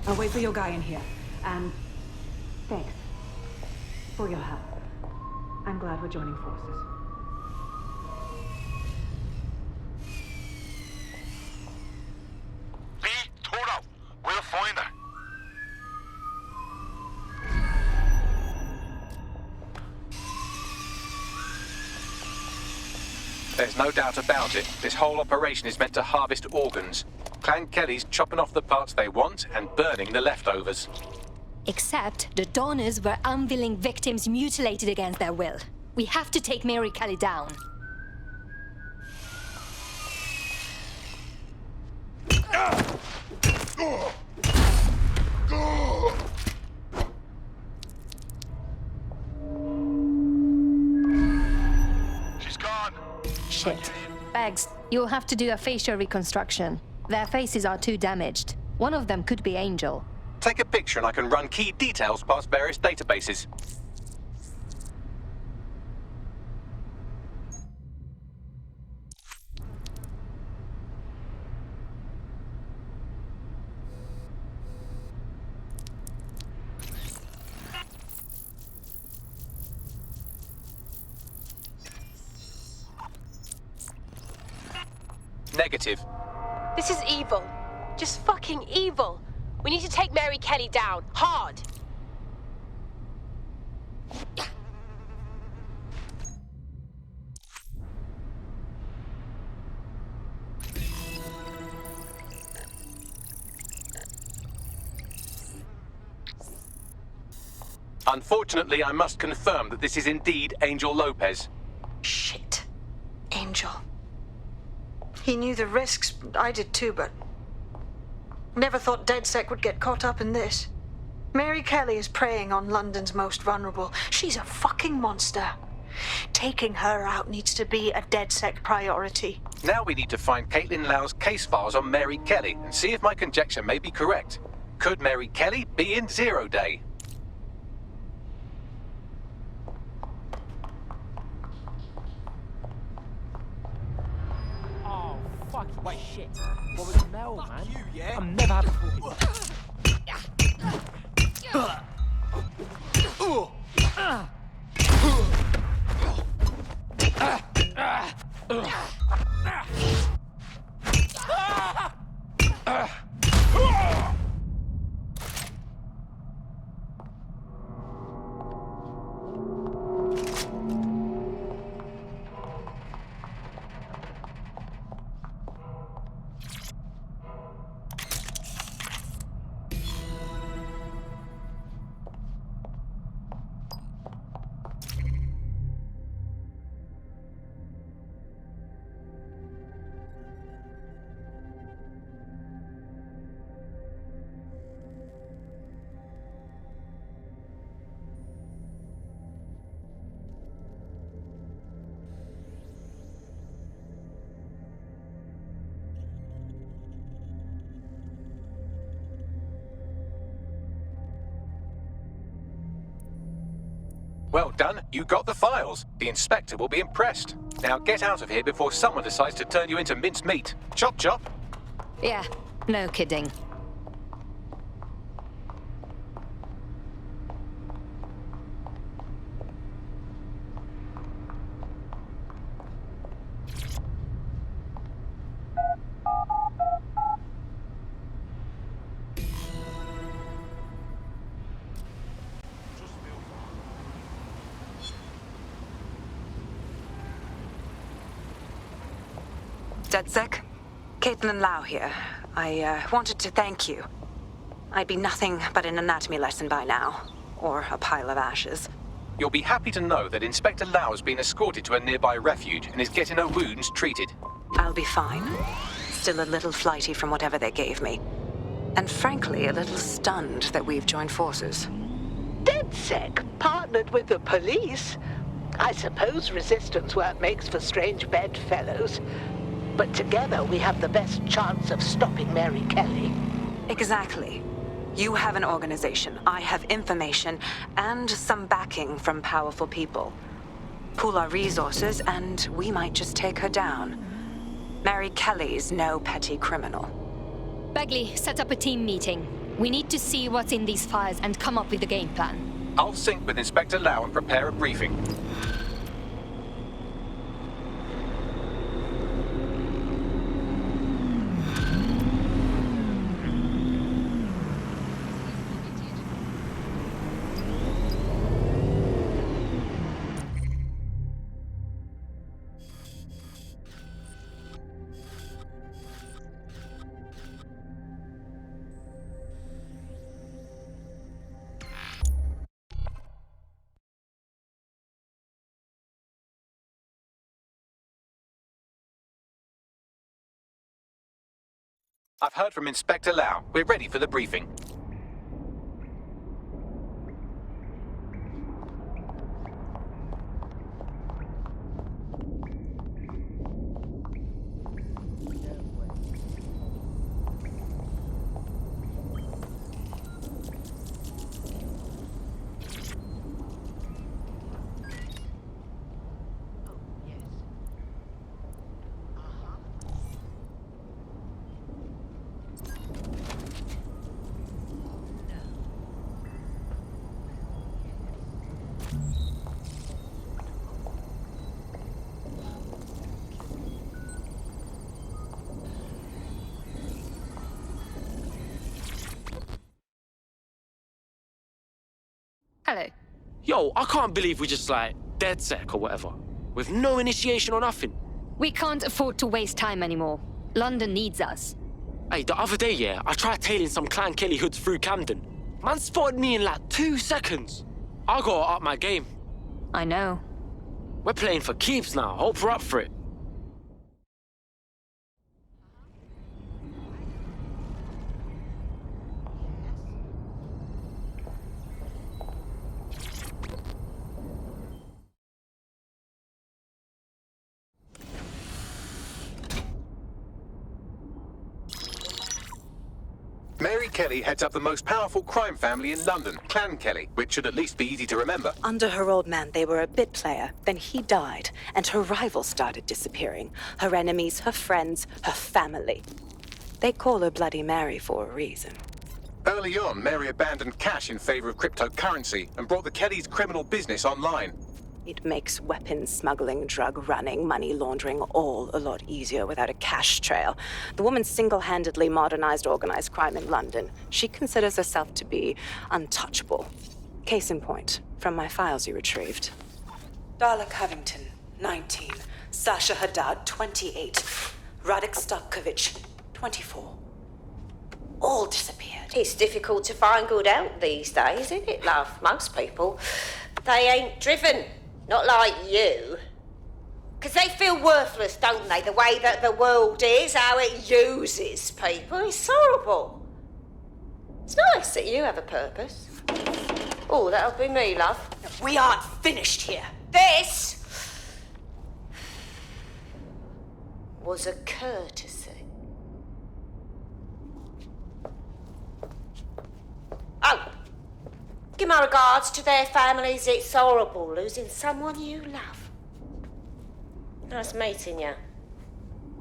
I'll wait for your guy in here. And thanks for your help. I'm glad we're joining forces. Be Toro. We'll find her. There's no doubt about it. This whole operation is meant to harvest organs. Clan Kelly's chopping off the parts they want and burning the leftovers. Except the donors were unwilling victims mutilated against their will. We have to take Mary Kelly down. Shit. Bags, you'll have to do a facial reconstruction. Their faces are too damaged. One of them could be Angel. Take a picture and I can run key details past various databases. Negative. This is evil. Just fucking evil. We need to take Mary Kelly down. Hard. Unfortunately, I must confirm that this is indeed Angel Lopez. Shit. Angel. He knew the risks. I did too, but never thought DedSec would get caught up in this. Mary Kelly is preying on London's most vulnerable. She's a fucking monster. Taking her out needs to be a DedSec priority. Now we need to find Caitlin Lau's case files on Mary Kelly and see if my conjecture may be correct. Could Mary Kelly be in Zero Day? Wait, shit. What was the mail, man? You, yeah? I'm never having Well done, you got the files. The inspector will be impressed. Now get out of here before someone decides to turn you into minced meat. Chop chop. Yeah, no kidding. DedSec? Caitlin Lau here. I wanted to thank you. I'd be nothing but an anatomy lesson by now. Or a pile of ashes. You'll be happy to know that Inspector Lau has been escorted to a nearby refuge and is getting her wounds treated. I'll be fine. Still a little flighty from whatever they gave me. And frankly, a little stunned that we've joined forces. DedSec partnered with the police. I suppose resistance work makes for strange bedfellows. But together we have the best chance of stopping Mary Kelly. Exactly. You have an organization, I have information, and some backing from powerful people. Pool our resources, and we might just take her down. Mary Kelly's no petty criminal. Bagley, set up a team meeting. We need to see what's in these files and come up with a game plan. I'll sync with Inspector Lau and prepare a briefing. I've heard from Inspector Lau. We're ready for the briefing. Hello. Yo, I can't believe we just like dead sec or whatever. With no initiation or nothing. We can't afford to waste time anymore. London needs us. Hey, the other day, yeah, I tried tailing some Clan Kelly hoods through Camden. Man spotted me in like 2 seconds. I gotta up my game. I know. We're playing for keeps now. Hope we're up for it. Mary Kelly heads up the most powerful crime family in London, Clan Kelly, which should at least be easy to remember. Under her old man, they were a bit player. Then he died, and her rivals started disappearing. Her enemies, her friends, her family. They call her Bloody Mary for a reason. Early on, Mary abandoned cash in favor of cryptocurrency and brought the Kellys' criminal business online. It makes weapons smuggling, drug running, money laundering all a lot easier without a cash trail. The woman single-handedly modernized organized crime in London. She considers herself to be untouchable. Case in point, from my files you retrieved. Darla Covington, 19. Sasha Haddad, 28. Radek Stavkovich, 24. All disappeared. It's difficult to find good help these days, isn't it, love? Most people, they ain't driven. Not like you. Because they feel worthless, don't they? The way that the world is, how it uses people. It's horrible. It's nice that you have a purpose. Oh, that'll be me, love. We aren't finished here. This was a courtesy. Oh. Give my regards to their families. It's horrible losing someone you love. Nice meeting you,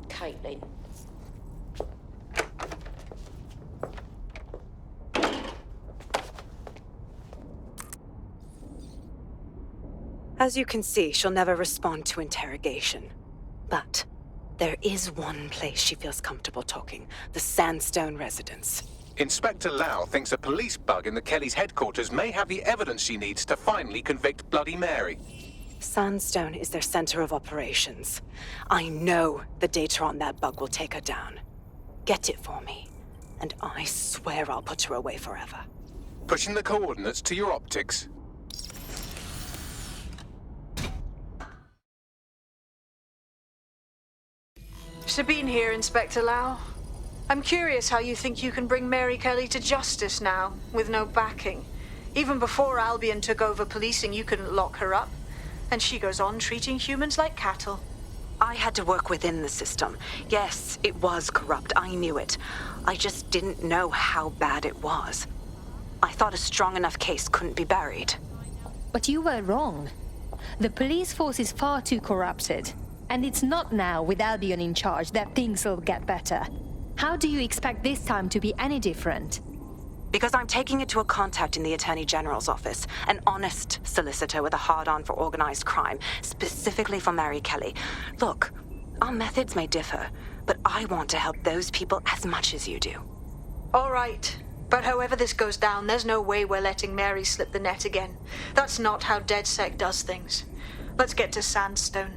Caitlin. As you can see, she'll never respond to interrogation. But there is one place she feels comfortable talking, the Sandstone residence. Inspector Lau thinks a police bug in the Kellys' headquarters may have the evidence she needs to finally convict Bloody Mary. Sandstone is their center of operations. I know the data on that bug will take her down. Get it for me, and I swear I'll put her away forever. Pushing the coordinates to your optics. Sabine here, Inspector Lau. I'm curious how you think you can bring Mary Kelly to justice now, with no backing. Even before Albion took over policing, you couldn't lock her up. And she goes on treating humans like cattle. I had to work within the system. Yes, it was corrupt. I knew it. I just didn't know how bad it was. I thought a strong enough case couldn't be buried. But you were wrong. The police force is far too corrupted. And it's not now, with Albion in charge, that things will get better. How do you expect this time to be any different? Because I'm taking it to a contact in the Attorney General's office, an honest solicitor with a hard-on for organized crime, specifically for Mary Kelly. Look, our methods may differ, but I want to help those people as much as you do. All right. But however this goes down, there's no way we're letting Mary slip the net again. That's not how DedSec does things. Let's get to Sandstone.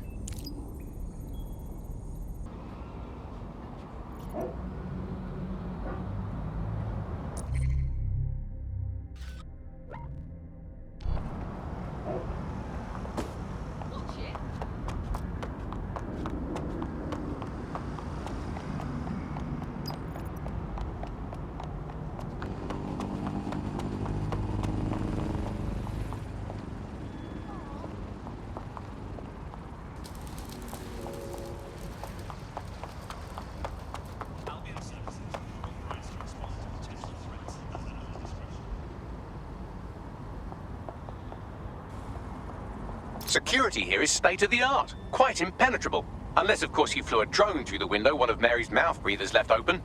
Security here is state-of-the-art, quite impenetrable. Unless, of course, you flew a drone through the window one of Mary's mouth breathers left open.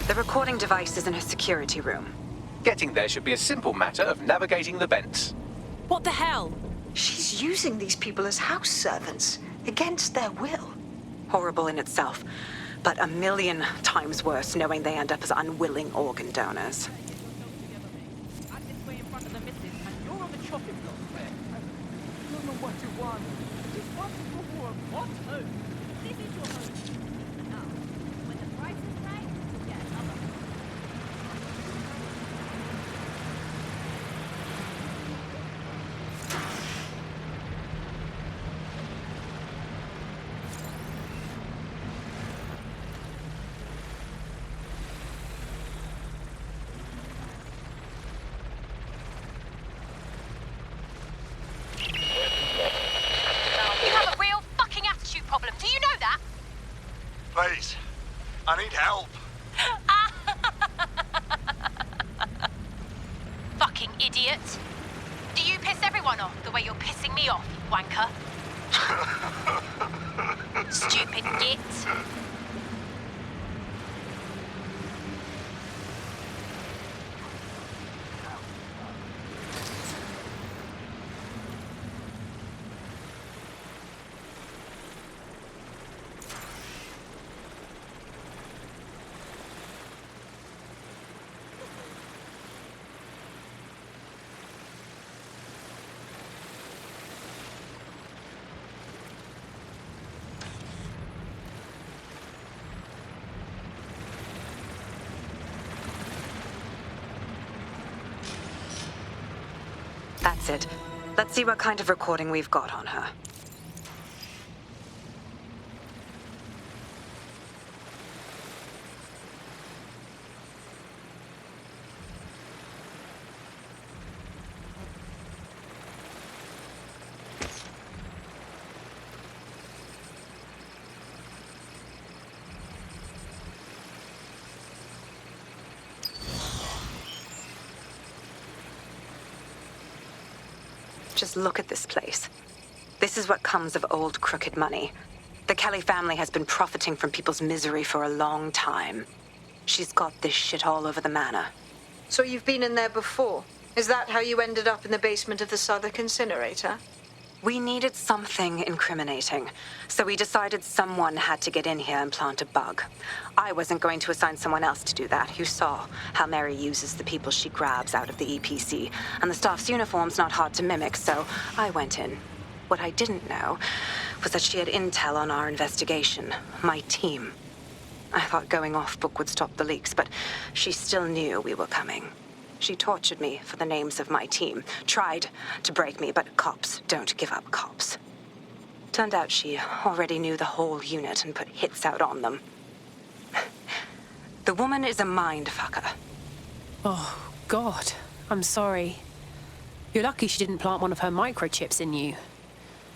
The recording device is in her security room. Getting there should be a simple matter of navigating the vents. What the hell? She's using these people as house servants, against their will. Horrible in itself, but a million times worse knowing they end up as unwilling organ donors. Please, I need help. Fucking idiot. Do you piss everyone off the way you're pissing me off, wanker? Stupid git. That's it. Let's see what kind of recording we've got on her. Just look at this place. This is what comes of old crooked money. The Kelly family has been profiting from people's misery for a long time. She's got this shit all over the manor. So you've been in there before? Is that how you ended up in the basement of the Southwark incinerator? We needed something incriminating, so we decided someone had to get in here and plant a bug. I wasn't going to assign someone else to do that. You saw how Mary uses the people she grabs out of the EPC, and the staff's uniform's not hard to mimic, so I went in. What I didn't know was that she had intel on our investigation, my team. I thought going off book would stop the leaks, but she still knew we were coming. She tortured me for the names of my team, tried to break me, but cops don't give up cops. Turned out she already knew the whole unit and put hits out on them. The woman is a mind fucker. Oh, God. I'm sorry. You're lucky she didn't plant one of her microchips in you.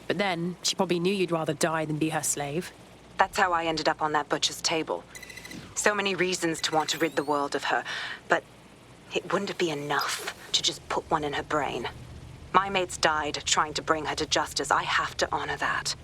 But then, she probably knew you'd rather die than be her slave. That's how I ended up on that butcher's table. So many reasons to want to rid the world of her, but it wouldn't be enough to just put one in her brain. My mates died trying to bring her to justice. I have to honor that.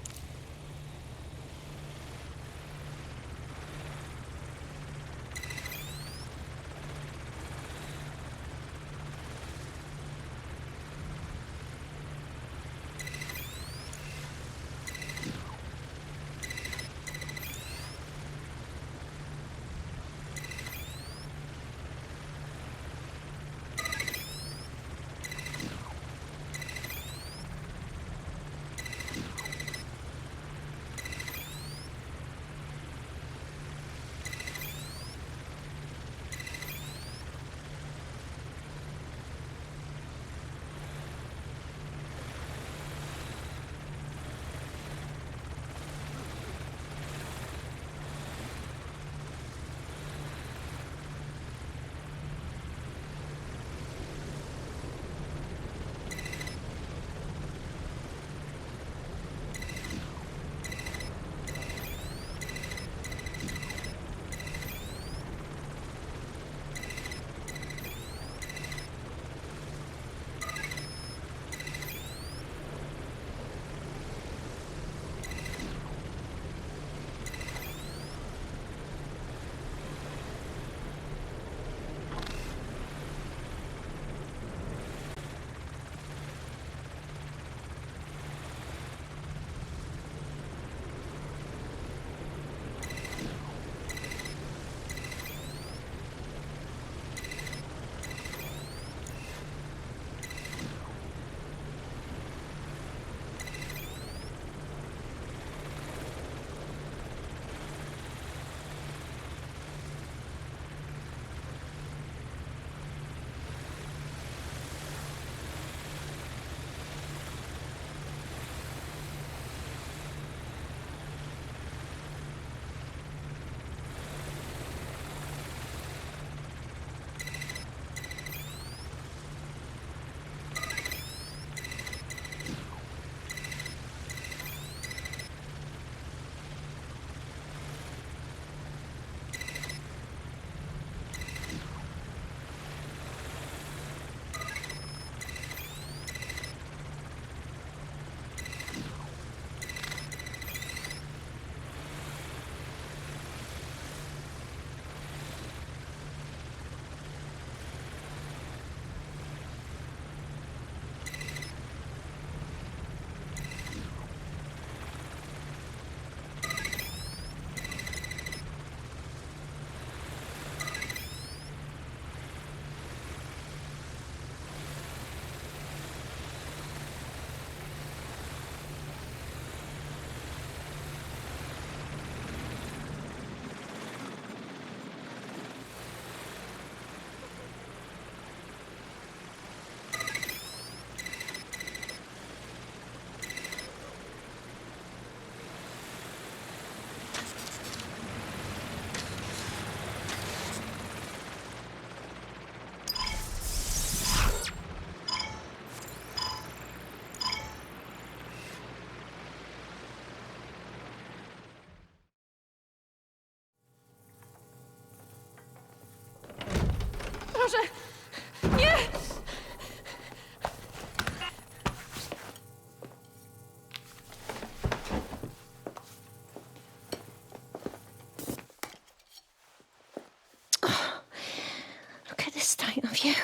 you?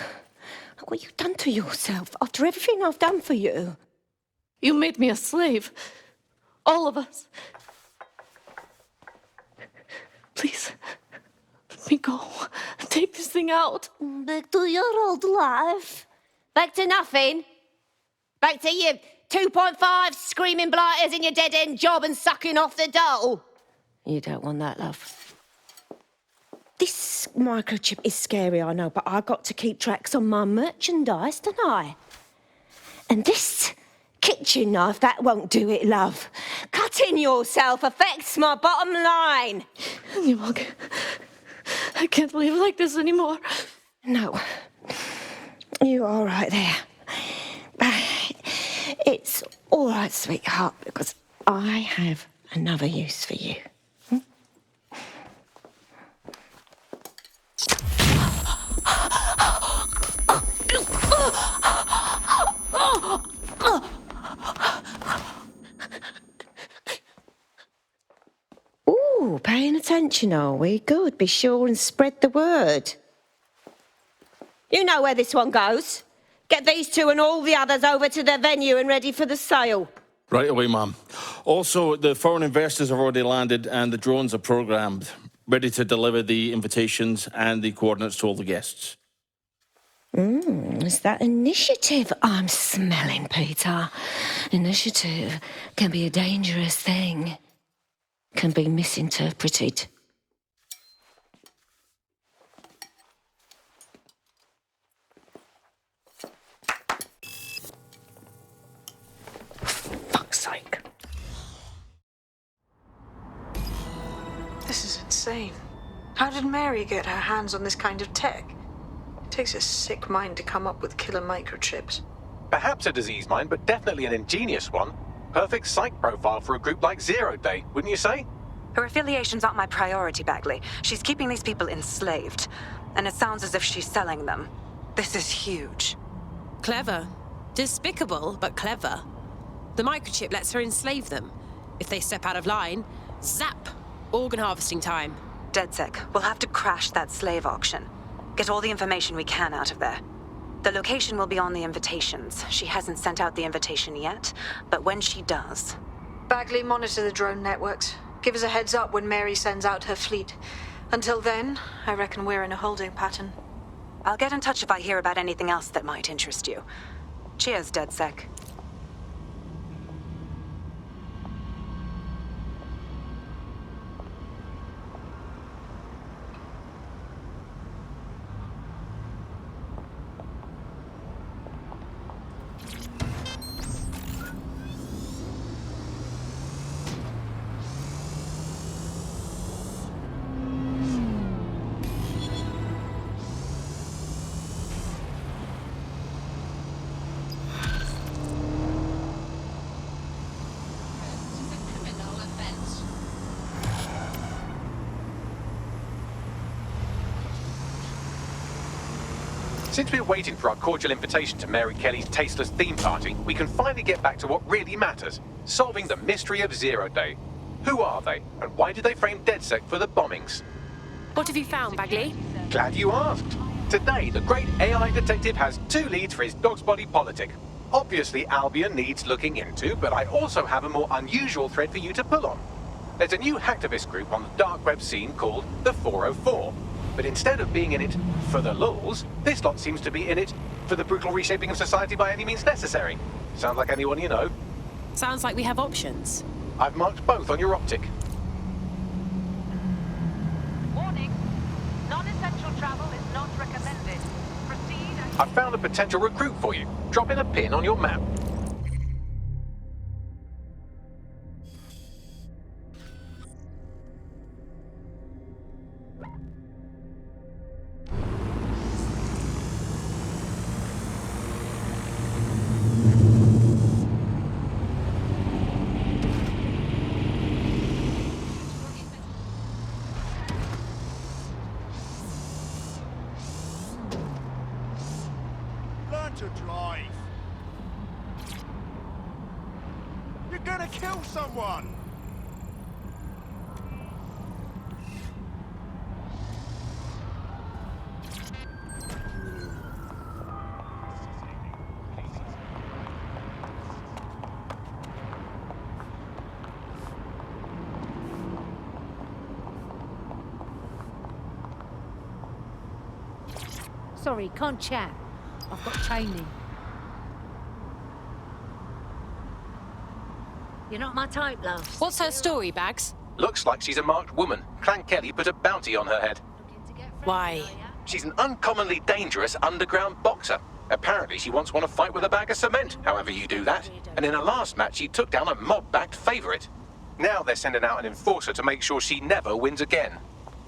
Look what you've done to yourself after everything I've done for you. You made me a slave. All of us. Please, let me go. Take this thing out. Back to your old life. Back to nothing. Back to you 2.5 screaming blighters in your dead-end job and sucking off the dole. You don't want that, love. This microchip is scary, I know, but I got to keep tracks on my merchandise, don't I? And this kitchen knife, that won't do it, love. Cutting yourself affects my bottom line. I can't live like this anymore. No. You're all right there. It's all right, sweetheart, because I have another use for you. Ooh, paying attention, are we? Good. Be sure and spread the word. You know where this one goes. Get these two and all the others over to their venue and ready for the sale. Right away, ma'am. Also, the foreign investors have already landed and the drones are programmed, ready to deliver the invitations and the coordinates to all the guests. It's that initiative I'm smelling, Peter. Initiative can be a dangerous thing. Can be misinterpreted. Fuck's sake. This is insane. How did Mary get her hands on this kind of tech? It takes a sick mind to come up with killer microchips. Perhaps a disease mind, but definitely an ingenious one. Perfect psych profile for a group like Zero Day, wouldn't you say? Her affiliations aren't my priority, Bagley. She's keeping these people enslaved. And it sounds as if she's selling them. This is huge. Clever. Despicable, but clever. The microchip lets her enslave them. If they step out of line, zap! Organ harvesting time. DedSec, we'll have to crash that slave auction. Get all the information we can out of there. The location will be on the invitations. She hasn't sent out the invitation yet, but when she does... Bagley, monitor the drone networks. Give us a heads up when Mary sends out her fleet. Until then, I reckon we're in a holding pattern. I'll get in touch if I hear about anything else that might interest you. Cheers, DedSec. Since we're waiting for our cordial invitation to Mary Kelly's tasteless theme party, we can finally get back to what really matters, solving the mystery of Zero Day. Who are they, and why did they frame DedSec for the bombings? What have you found, Bagley? Glad you asked. Today, the great AI detective has 2 leads for his dog's body politic. Obviously, Albion needs looking into, but I also have a more unusual thread for you to pull on. There's a new hacktivist group on the dark web scene called the 404. But instead of being in it for the lulz, this lot seems to be in it for the brutal reshaping of society by any means necessary. Sound like anyone you know? Sounds like we have options. I've marked both on your optic. Warning. Non-essential travel is not recommended. Proceed as... I've found a potential recruit for you. Drop in a pin on your map. To drive. You're gonna kill someone. Sorry, can't chat. I've got training. You're not my type, love. What's her story, Bags? Looks like she's a marked woman. Clan Kelly put a bounty on her head. Why? She's an uncommonly dangerous underground boxer. Apparently she once won a fight with a bag of cement, however you do that. And in her last match, she took down a mob-backed favourite. Now they're sending out an enforcer to make sure she never wins again.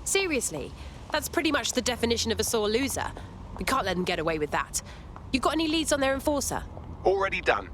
Seriously? That's pretty much the definition of a sore loser. We can't let them get away with that. You got any leads on their enforcer? Already done.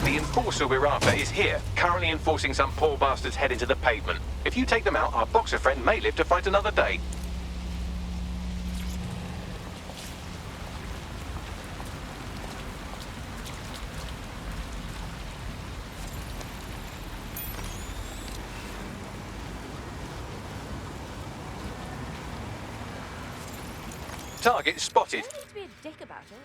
The enforcer we're after is here, currently enforcing some poor bastard's head into the pavement. If you take them out, our boxer friend may live to fight another day. Target spotted. Don't need to be a dick about it.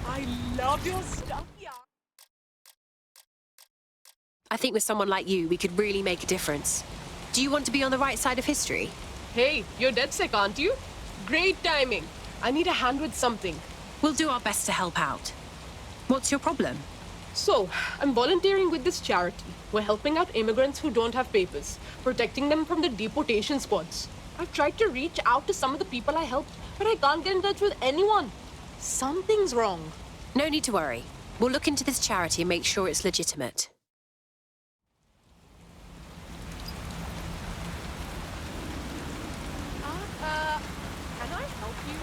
I love your stuff, yeah. I think with someone like you, we could really make a difference. Do you want to be on the right side of history? Hey, you're dead sick, aren't you? Great timing. I need a hand with something. We'll do our best to help out. What's your problem? So, I'm volunteering with this charity. We're helping out immigrants who don't have papers, protecting them from the deportation squads. I've tried to reach out to some of the people I helped, but I can't get in touch with anyone. Something's wrong. No need to worry. We'll look into this charity and make sure it's legitimate. Can I help you?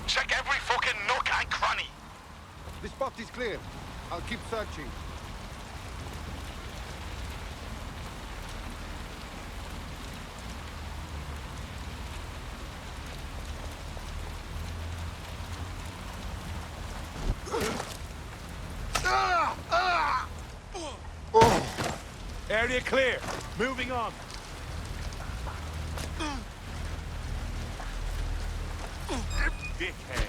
Check every fucking nook and cranny. This spot is clear. I'll keep searching. Area clear. Moving on. Dickhead.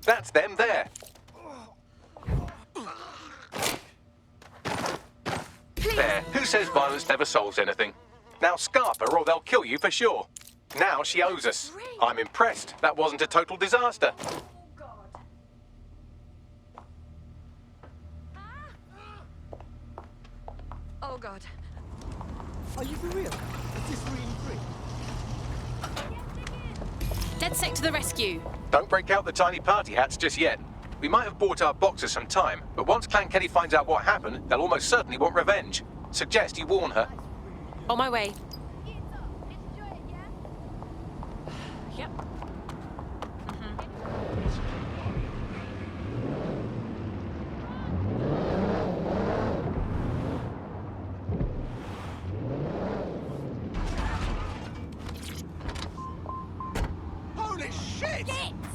That's them there. There, who says violence never solves anything? Now scarf her or they'll kill you for sure. Now she owes us. I'm impressed. That wasn't a total disaster. Oh God. Are you for real? Is this really free? DedSec to the rescue. Don't break out the tiny party hats just yet. We might have bought our boxers some time, but once Clan Kelly finds out what happened, they'll almost certainly want revenge. Suggest you warn her. On my way. Yep. Holy shit!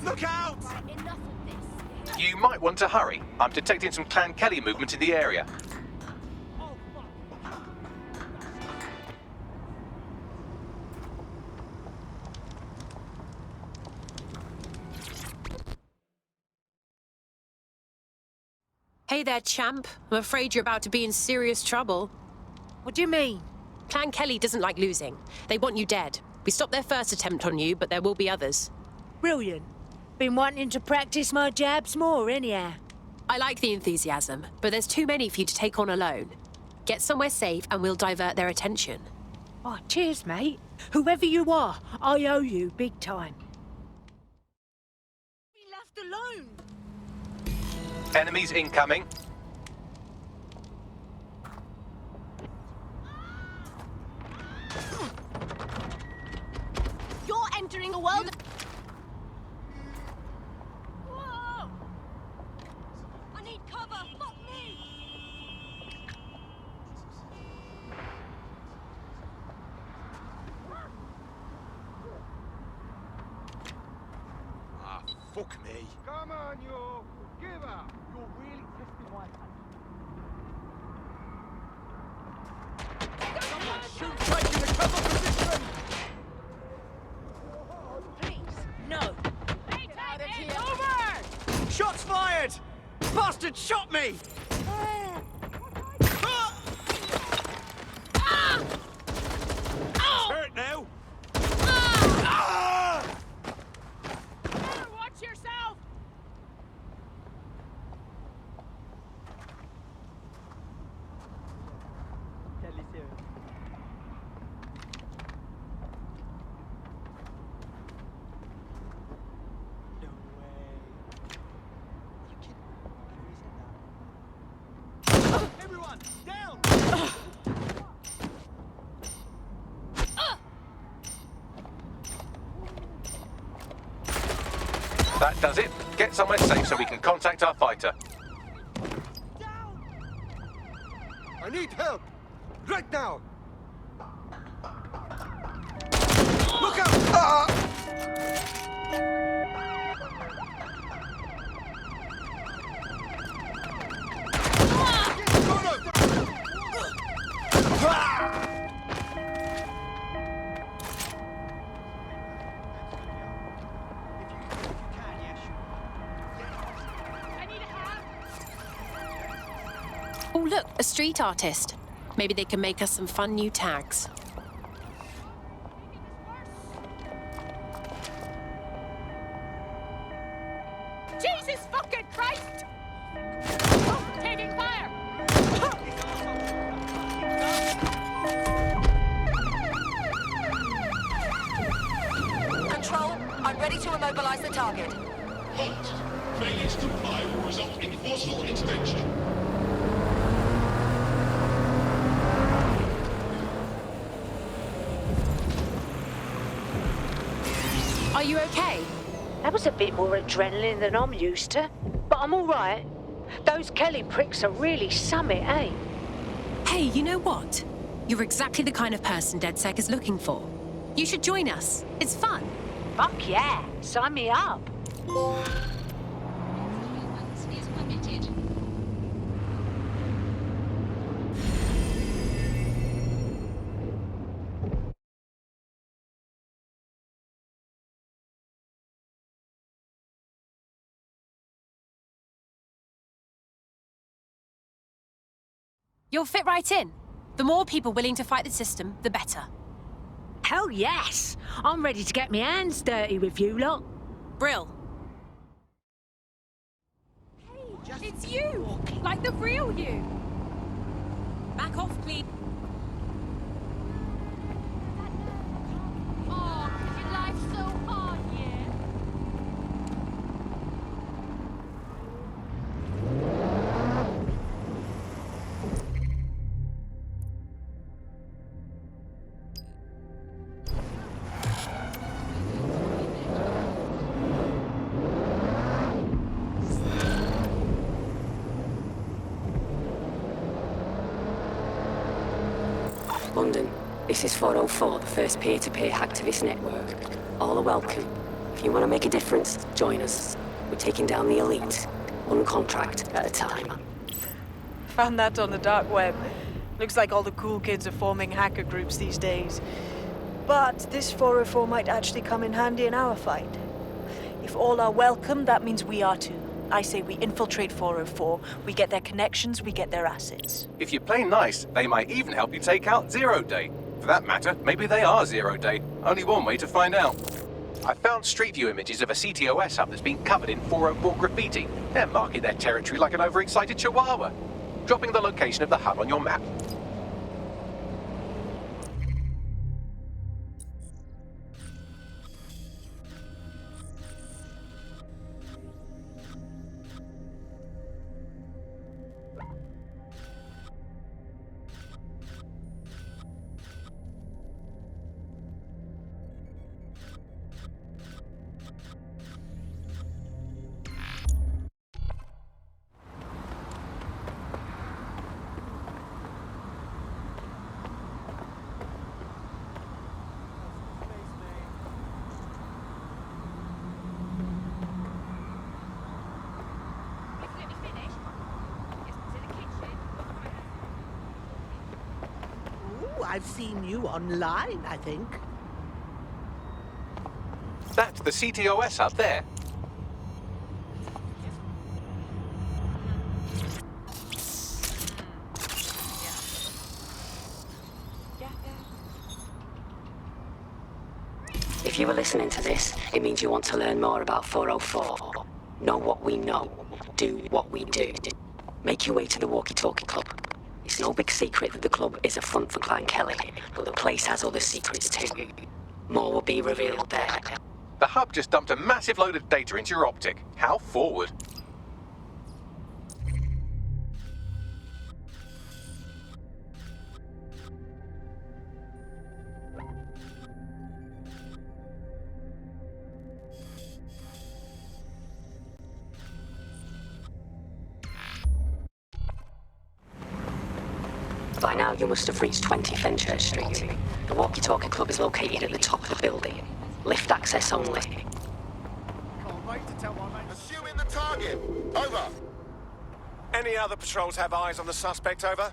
Look out! You might want to hurry. I'm detecting some Clan Kelly movement in the area. Hey there, champ. I'm afraid you're about to be in serious trouble. What do you mean? Clan Kelly doesn't like losing. They want you dead. We stopped their first attempt on you, but there will be others. Brilliant. Been wanting to practice my jabs more, anyhow. I like the enthusiasm, but there's too many for you to take on alone. Get somewhere safe and we'll divert their attention. Oh, cheers, mate. Whoever you are, I owe you big time. Be left alone. Enemies incoming. You're entering a world. Whoa! I need cover. Fuck me! Ah, fuck me. Come on, you. Give up. You're really testing my Shoot, taking the cover position. Please, no. Over! Shots fired! Bastard shot me! Hurt now. Watch yourself! Everyone, down! That does it. Get somewhere safe so we can contact our fighter. I need help! Right now! Look out! Oh, look, a street artist. Maybe they can make us some fun new tags. Jesus fucking Christ! Oh, taking fire! Control, I'm ready to immobilize the target. Halt! Failure to comply will result in forceful intervention. Are you okay? That was a bit more adrenaline than I'm used to, but I'm all right. Those Kelly pricks are really summit, eh? Hey, you know what? You're exactly the kind of person DedSec is looking for. You should join us. It's fun. Fuck yeah, sign me up. You'll fit right in. The more people willing to fight the system, the better. Hell yes! I'm ready to get my hands dirty with you lot. Brill. Hey, it's you! Like the real you! Back off, please. Oh, 'cause your life's so hard, yeah? London, this is 404, the first peer-to-peer hacktivist network. All are welcome. If you want to make a difference, join us. We're taking down the elite, one contract at a time. Found that on the dark web. Looks like all the cool kids are forming hacker groups these days. But this 404 might actually come in handy in our fight. If all are welcome, that means we are too. I say we infiltrate 404, we get their connections, we get their assets. If you play nice, they might even help you take out Zero Day. For that matter, maybe they are Zero Day. Only one way to find out. I found Street View images of a CTOS hub that's been covered in 404 graffiti. They're marking their territory like an overexcited chihuahua. Dropping the location of the hub on your map. I've seen you online, I think. That's the CTOS hub there. If you were listening to this, it means you want to learn more about 404. Know what we know. Do what we do. Make your way to the Walkie Talkie Club. It's no big secret that the club is a front for Clan Kelly, but the place has other secrets too. More will be revealed there. The hub just dumped a massive load of data into your optic. How forward. By now, you must have reached 20 Fenchurch Street. The walkie-talkie club is located at the top of the building. Lift access only. Assuming the target. Over. Any other patrols have eyes on the suspect, over?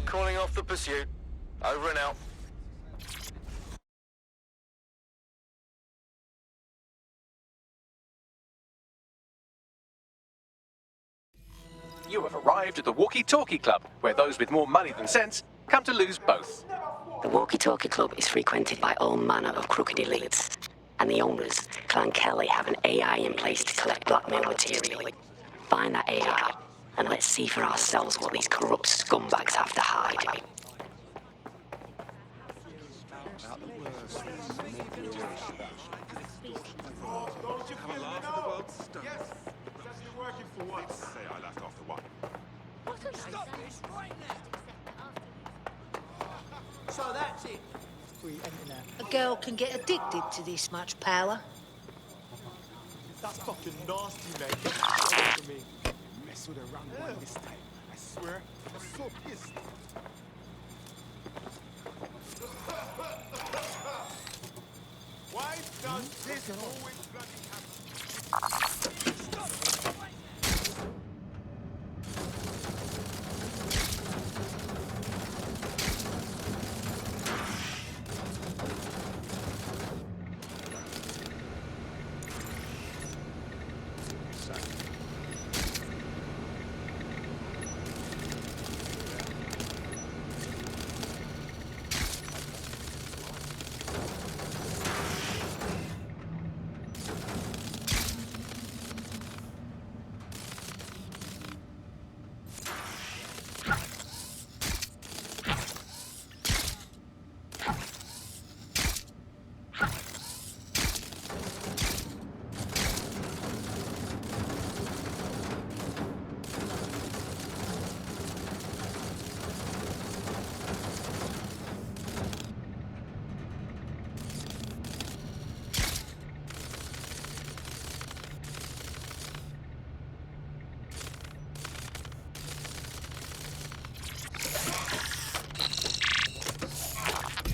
Calling off the pursuit. Over and out. You have arrived at the walkie-talkie club, where those with more money than sense come to lose both. The walkie-talkie club is frequented by all manner of crooked elites, and the owners, Clan Kelly, have an AI in place to collect blackmail material. Find that AI, and let's see for ourselves what these corrupt scumbags have to hide. So that's it. A girl can get addicted to this much power. That's fucking nasty, mate. Get that away from me. Mess with a wrong one this time. I swear, I'm so pissed. Why does this always bloody happen?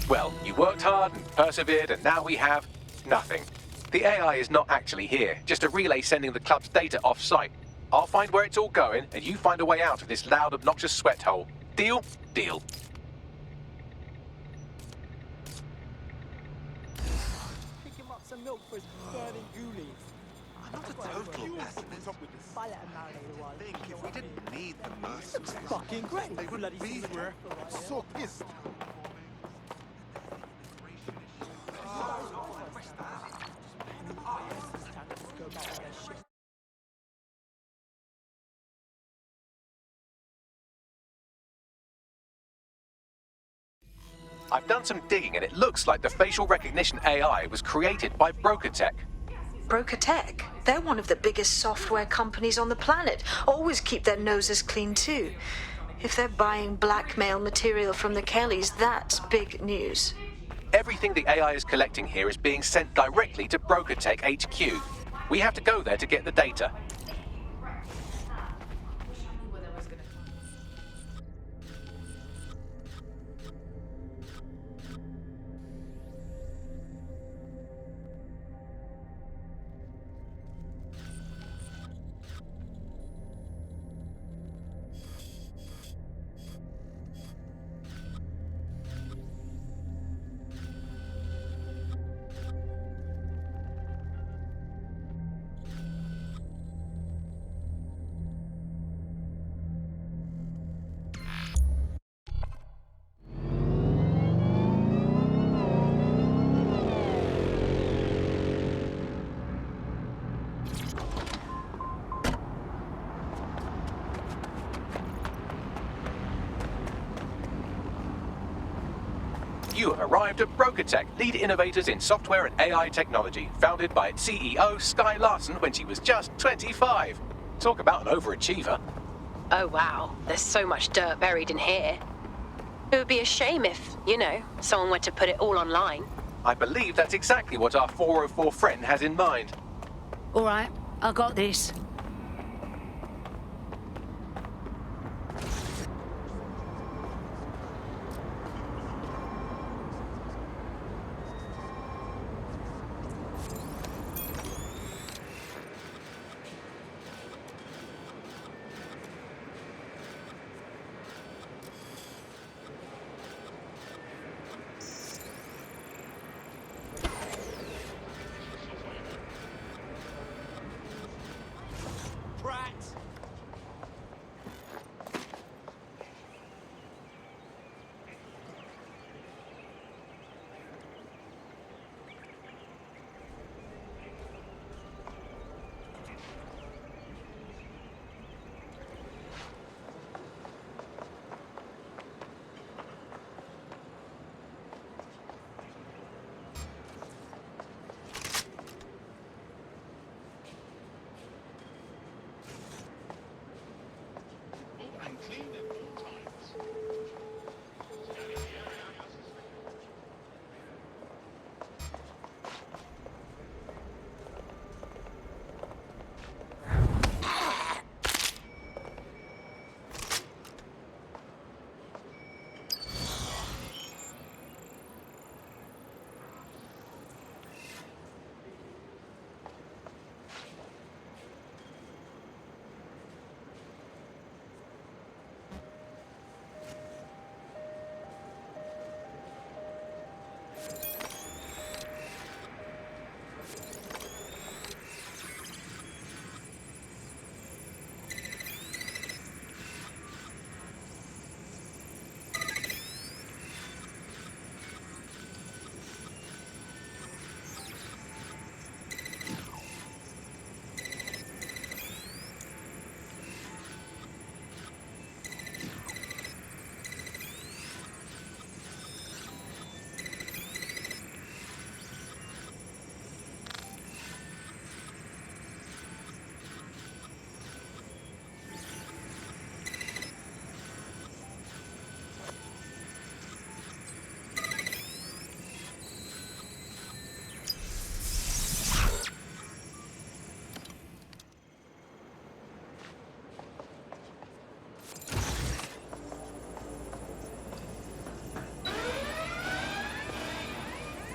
Well, you worked hard and persevered, and now we have nothing. The AI is not actually here, just a relay sending the club's data off-site. I'll find where it's all going, and you find a way out of this loud, obnoxious sweat hole. Deal? Deal. Pick him up some milk for his burning ghoulies. I'm not a total pessimist. I think if we didn't need the mercenaries, fucking great. They wouldn't be here. I'm so pissed. I've done some digging, and it looks like the facial recognition AI was created by Broker Tech. Broker Tech? They're one of the biggest software companies on the planet. Always keep their noses clean too. If they're buying blackmail material from the Kellys, that's big news. Everything the AI is collecting here is being sent directly to Broker Tech HQ. We have to go there to get the data. You have arrived at Broker Tech, lead innovators in software and AI technology, founded by its CEO, Sky Larson, when she was just 25. Talk about an overachiever. Oh wow, there's so much dirt buried in here. It would be a shame if, you know, someone were to put it all online. I believe that's exactly what our 404 friend has in mind. All right, I got this.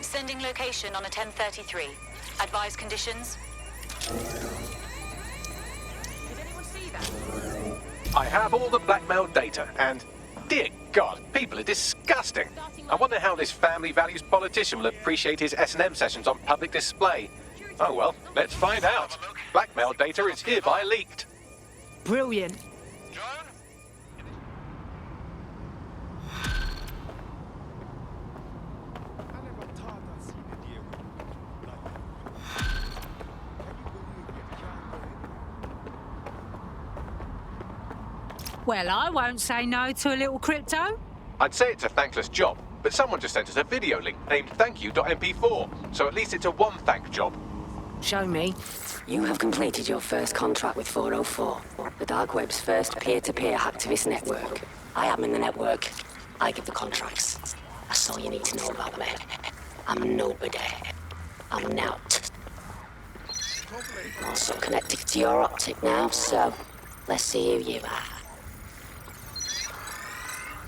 Sending location on a 1033. Advise conditions. Did anyone see that? I have all the blackmail data, and dear God, people are disgusting. I wonder how this family values politician will appreciate his S&M sessions on public display. Oh well, let's find out. Blackmail data is hereby leaked. Brilliant. Well, I won't say no to a little crypto. I'd say it's a thankless job, but someone just sent us a video link named thankyou.mp4, so at least it's a one-thank job. Show me. You have completed your first contract with 404, the dark web's first peer-to-peer hacktivist network. I am in the network. I give the contracts. That's all you need to know about me. I'm nobody. I'm an out. I'm also connected to your optic now, so let's see who you are.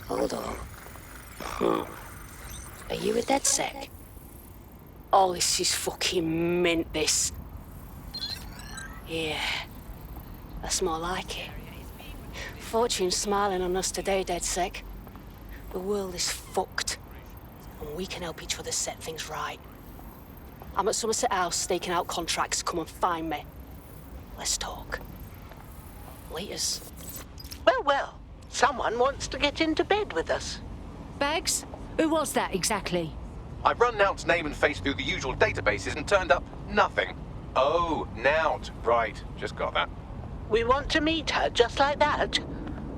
Hold on. Are you a DedSec? Oh, this is fucking mint, this. Yeah, that's more like it. Fortune's smiling on us today, DedSec. The world is fucked, and we can help each other set things right. I'm at Somerset House staking out contracts. Come and find me. Let's talk. Laters. Well, well. Someone wants to get into bed with us. Bags? Who was that exactly? I've run Nout's name and face through the usual databases and turned up nothing. Oh, Nout. Right, just got that. We want to meet her just like that.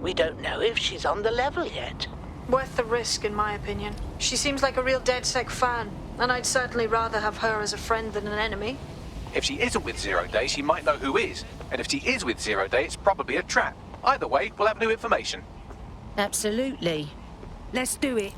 We don't know if she's on the level yet. Worth the risk, in my opinion. She seems like a real DedSec fan, and I'd certainly rather have her as a friend than an enemy. If she isn't with Zero Day, she might know who is. And if she is with Zero Day, it's probably a trap. Either way, we'll have new information. Absolutely. Let's do it.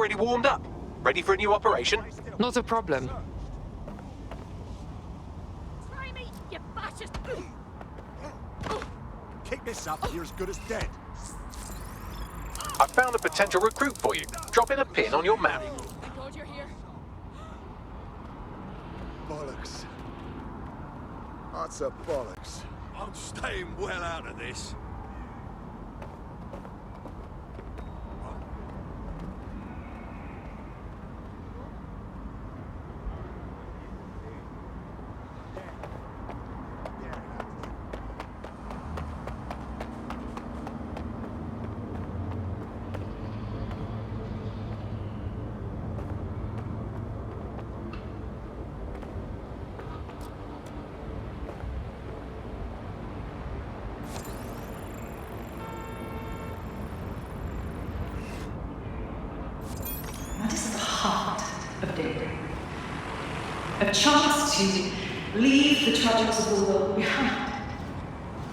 already warmed up. Ready for a new operation? Not a problem. Try me, you fascist! Keep this up, you're as good as dead. I found a potential recruit for you. Drop in a pin on your map. Thank God you're here. Bollocks. That's a bollocks. I'm staying well out of this. That is the heart of daybreak. A chance to leave the tragics of the world behind.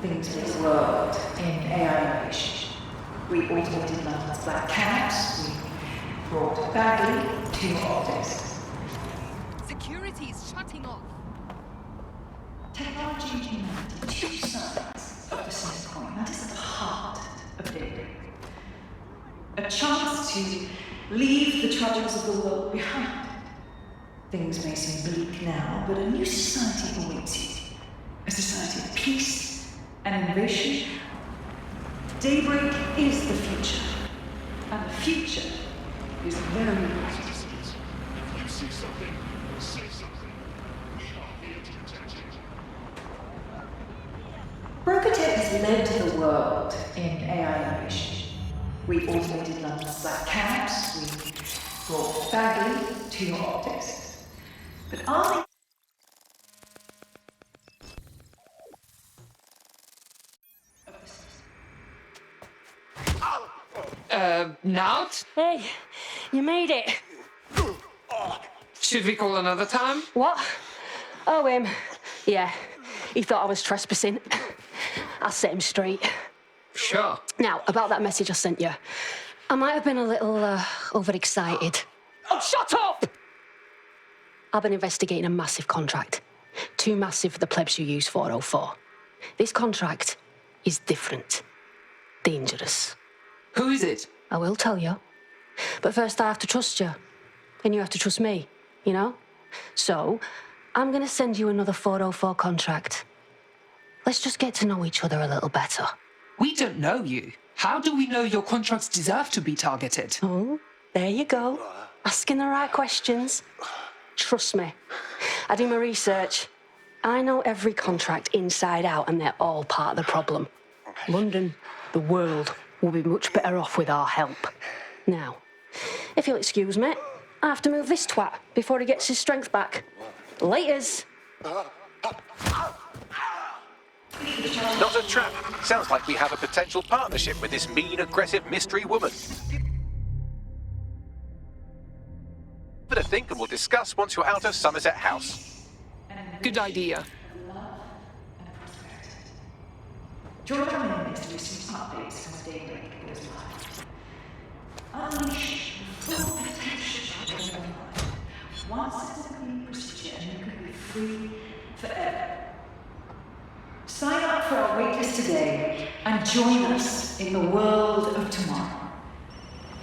Things in this world in AI innovation. We automated London's black cabs, we brought Bagley to your optics. Security's shutting off. Technology and humanity, two sides of the same coin. That is at the heart of daybreak. A chance to leave the tragics of the world behind. Things may seem bleak now, but a new society awaits you. A society of peace and innovation. Daybreak is the future. And the future is very bright. If you see something, say something. We are here to protect you. Broker Tech has led the world in AI innovation. We automated London's black cabs, we brought Bagley to your optics. But are they... Nout? Hey, you made it. Should we call another time? What? Oh, yeah, he thought I was trespassing. I'll set him straight. Sure. Now, about that message I sent you. I might have been a little overexcited. Oh, shut up! I've been investigating a massive contract. Too massive for the plebs who use 404. This contract is different. Dangerous. Who is it? I will tell you. But first I have to trust you. And you have to trust me, you know? So, I'm gonna send you another 404 contract. Let's just get to know each other a little better. We don't know you. How do we know your contracts deserve to be targeted? Oh, there you go. Asking the right questions. Trust me. I do my research. I know every contract inside out, and they're all part of the problem. London, the world, will be much better off with our help. Now, if you'll excuse me, I have to move this twat before he gets his strength back. Laters. Not a trap. Sounds like we have a potential partnership with this mean, aggressive mystery woman. But I think, and we'll discuss once you're out of Somerset House. Good idea. Join our members to receive updates as daybreak goes live. Unleash the full potential of your life. One simple procedure and you can be free forever. Sign up for our waitlist today and join us in the world of tomorrow.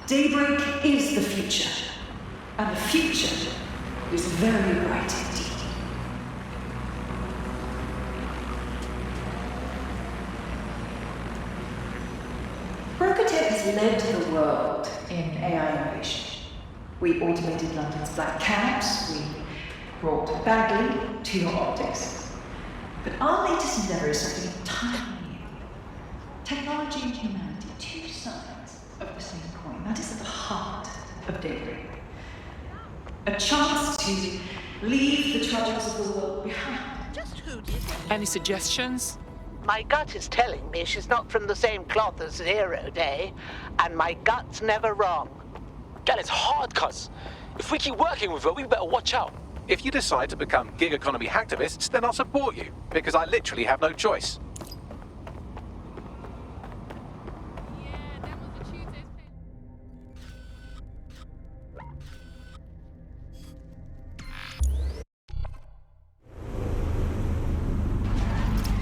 Daybreak is the future, and the future is very bright indeed. Brokertech has led the world in AI innovation. We automated London's black cabs, we brought Bagley to your optics. But our latest endeavour is something entirely new. Technology and humanity, two sides of the same coin. That is at the heart of daybreak. A chance to leave the tragics of the world behind. Just who do you think? Any suggestions? My gut is telling me she's not from the same cloth as Zero Day, and my gut's never wrong. Gal, it's hard, cuz. If we keep working with her, we better watch out. If you decide to become gig economy hacktivists, then I'll support you, because I literally have no choice.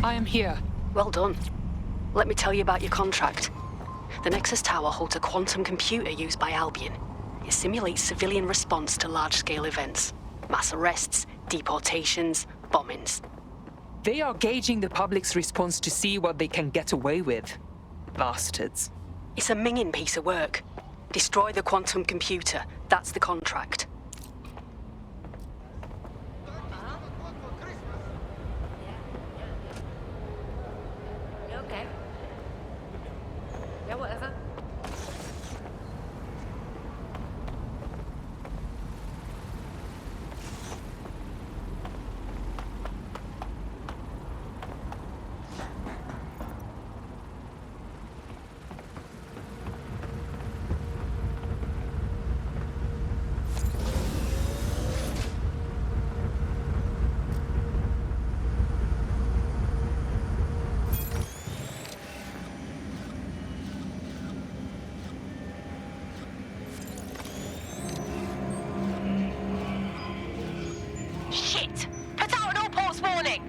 I am here. Well done. Let me tell you about your contract. The Nexus Tower holds a quantum computer used by Albion. It simulates civilian response to large-scale events. Mass arrests, deportations, bombings. They are gauging the public's response to see what they can get away with. Bastards. It's a minging piece of work. Destroy the quantum computer. That's the contract. You okay? Yeah, whatever. Shit! Put out an all ports warning!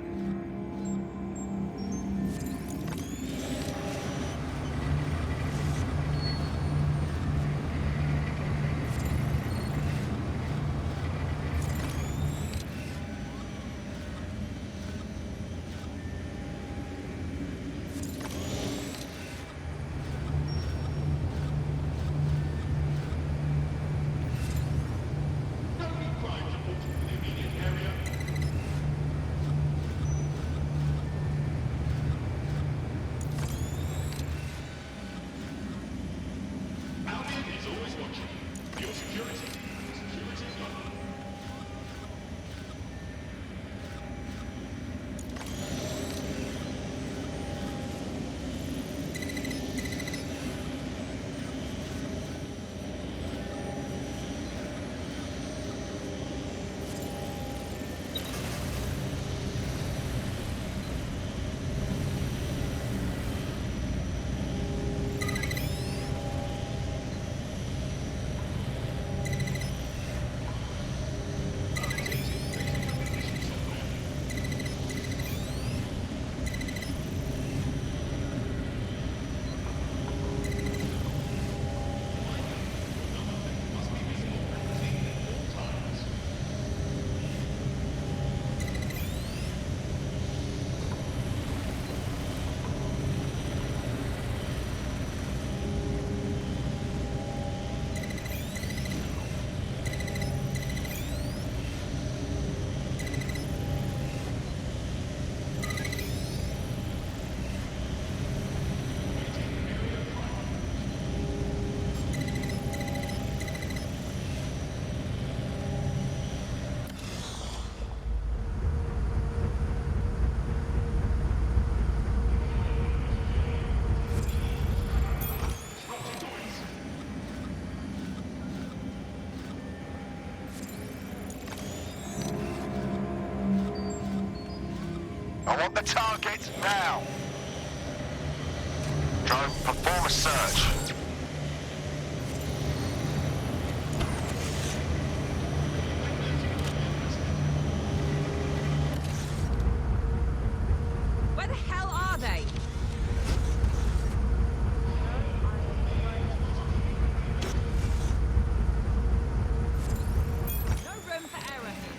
I want the target now. Drone, perform a search. Where the hell are they? No room for error here.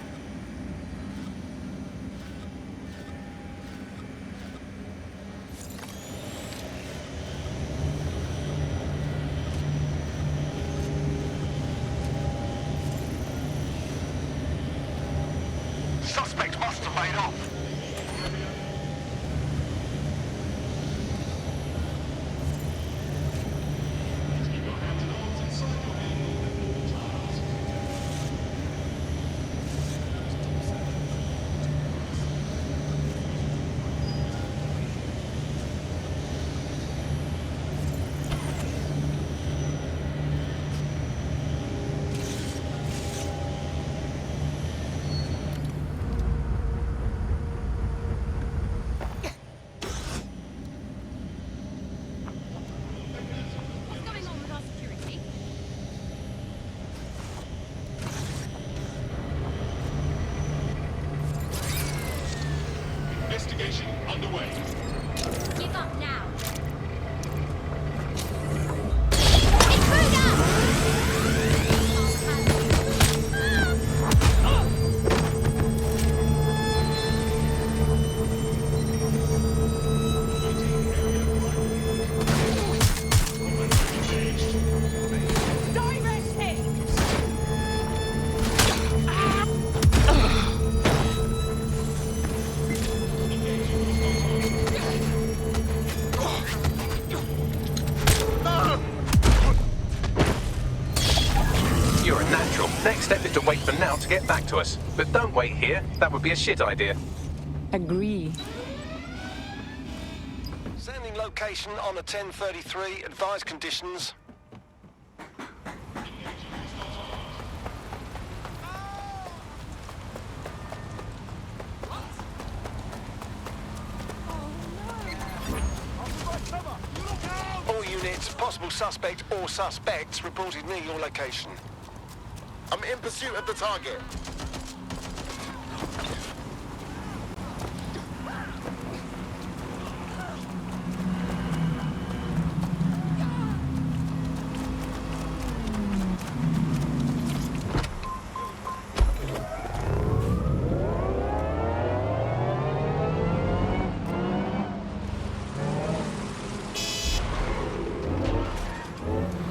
Suspect must have made off. What's going on with our security? Investigation underway. natural. Next step is to wait for now to get back to us. But don't wait here. That would be a shit idea. Agree. Sending location on a 1033. Advised conditions. All units, possible suspect or suspects reported near your location. I'm in pursuit of the target.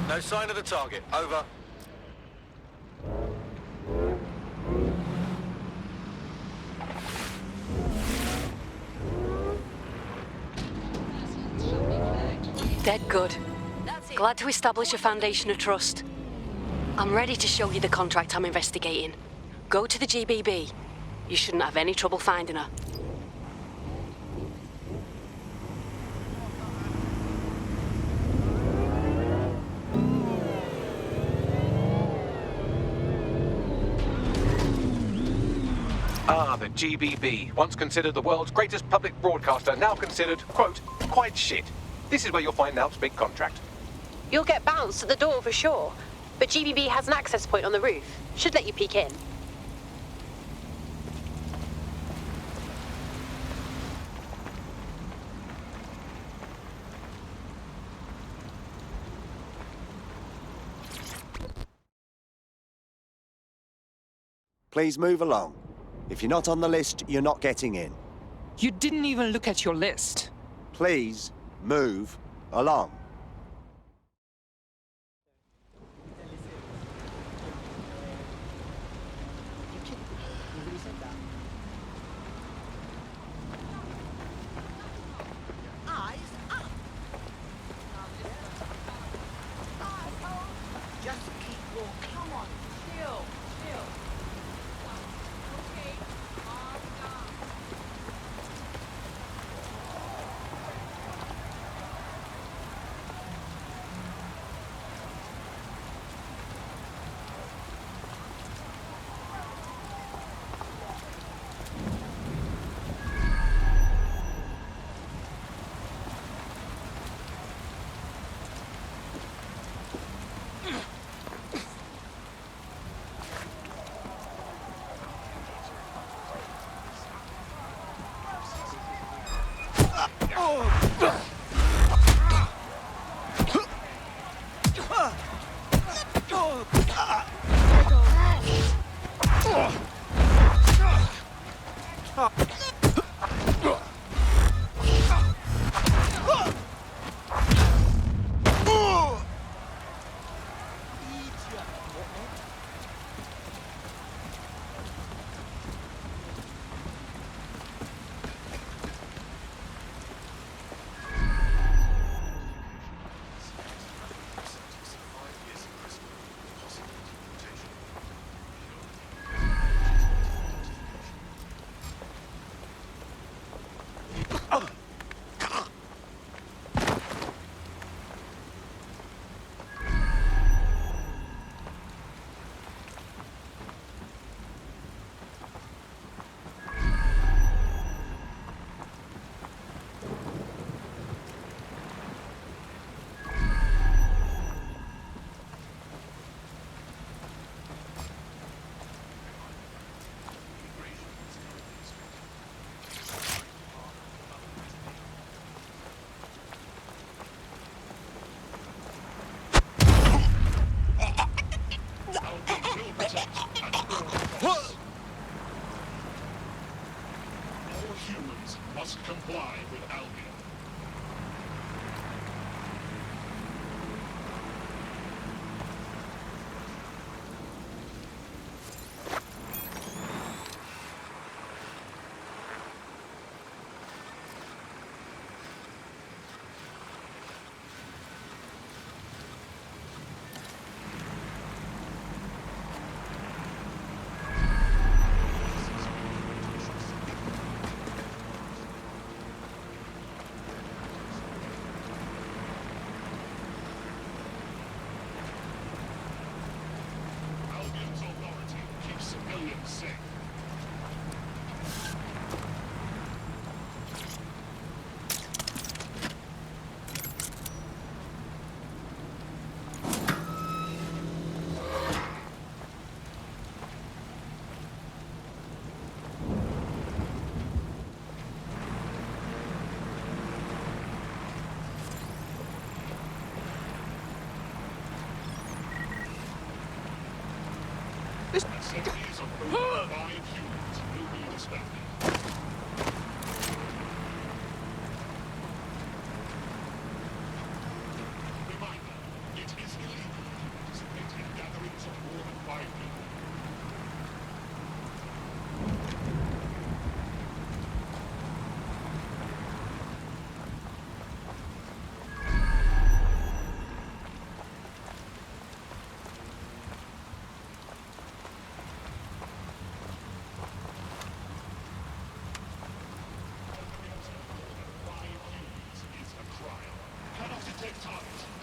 No sign of the target. Over. Dead good. Glad to establish a foundation of trust. I'm ready to show you the contract I'm investigating. Go to the GBB. You shouldn't have any trouble finding her. Ah, the GBB. Once considered the world's greatest public broadcaster, now considered, quote, quite shit. This is where you'll find Nalp's big contract. You'll get bounced at the door for sure, but GBB has an access point on the roof. Should let you peek in. Please move along. If you're not on the list, you're not getting in. You didn't even look at your list. Please move along. Eyes up. Just keep walking. Come on, chill.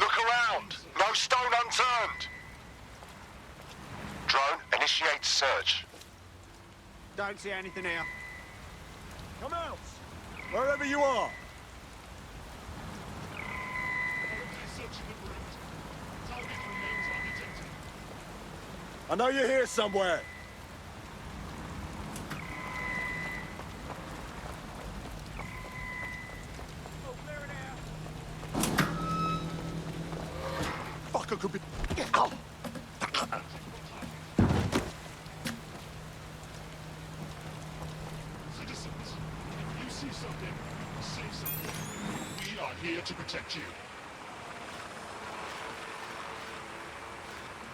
Look around. No stone unturned. Drone, initiate search. Don't see anything here. Come out! Wherever you are! I know you're here somewhere. Fucker could be... Ow. Citizens, if you see something, say something. We are here to protect you.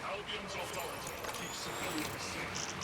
Albion's authority keeps civilians safe.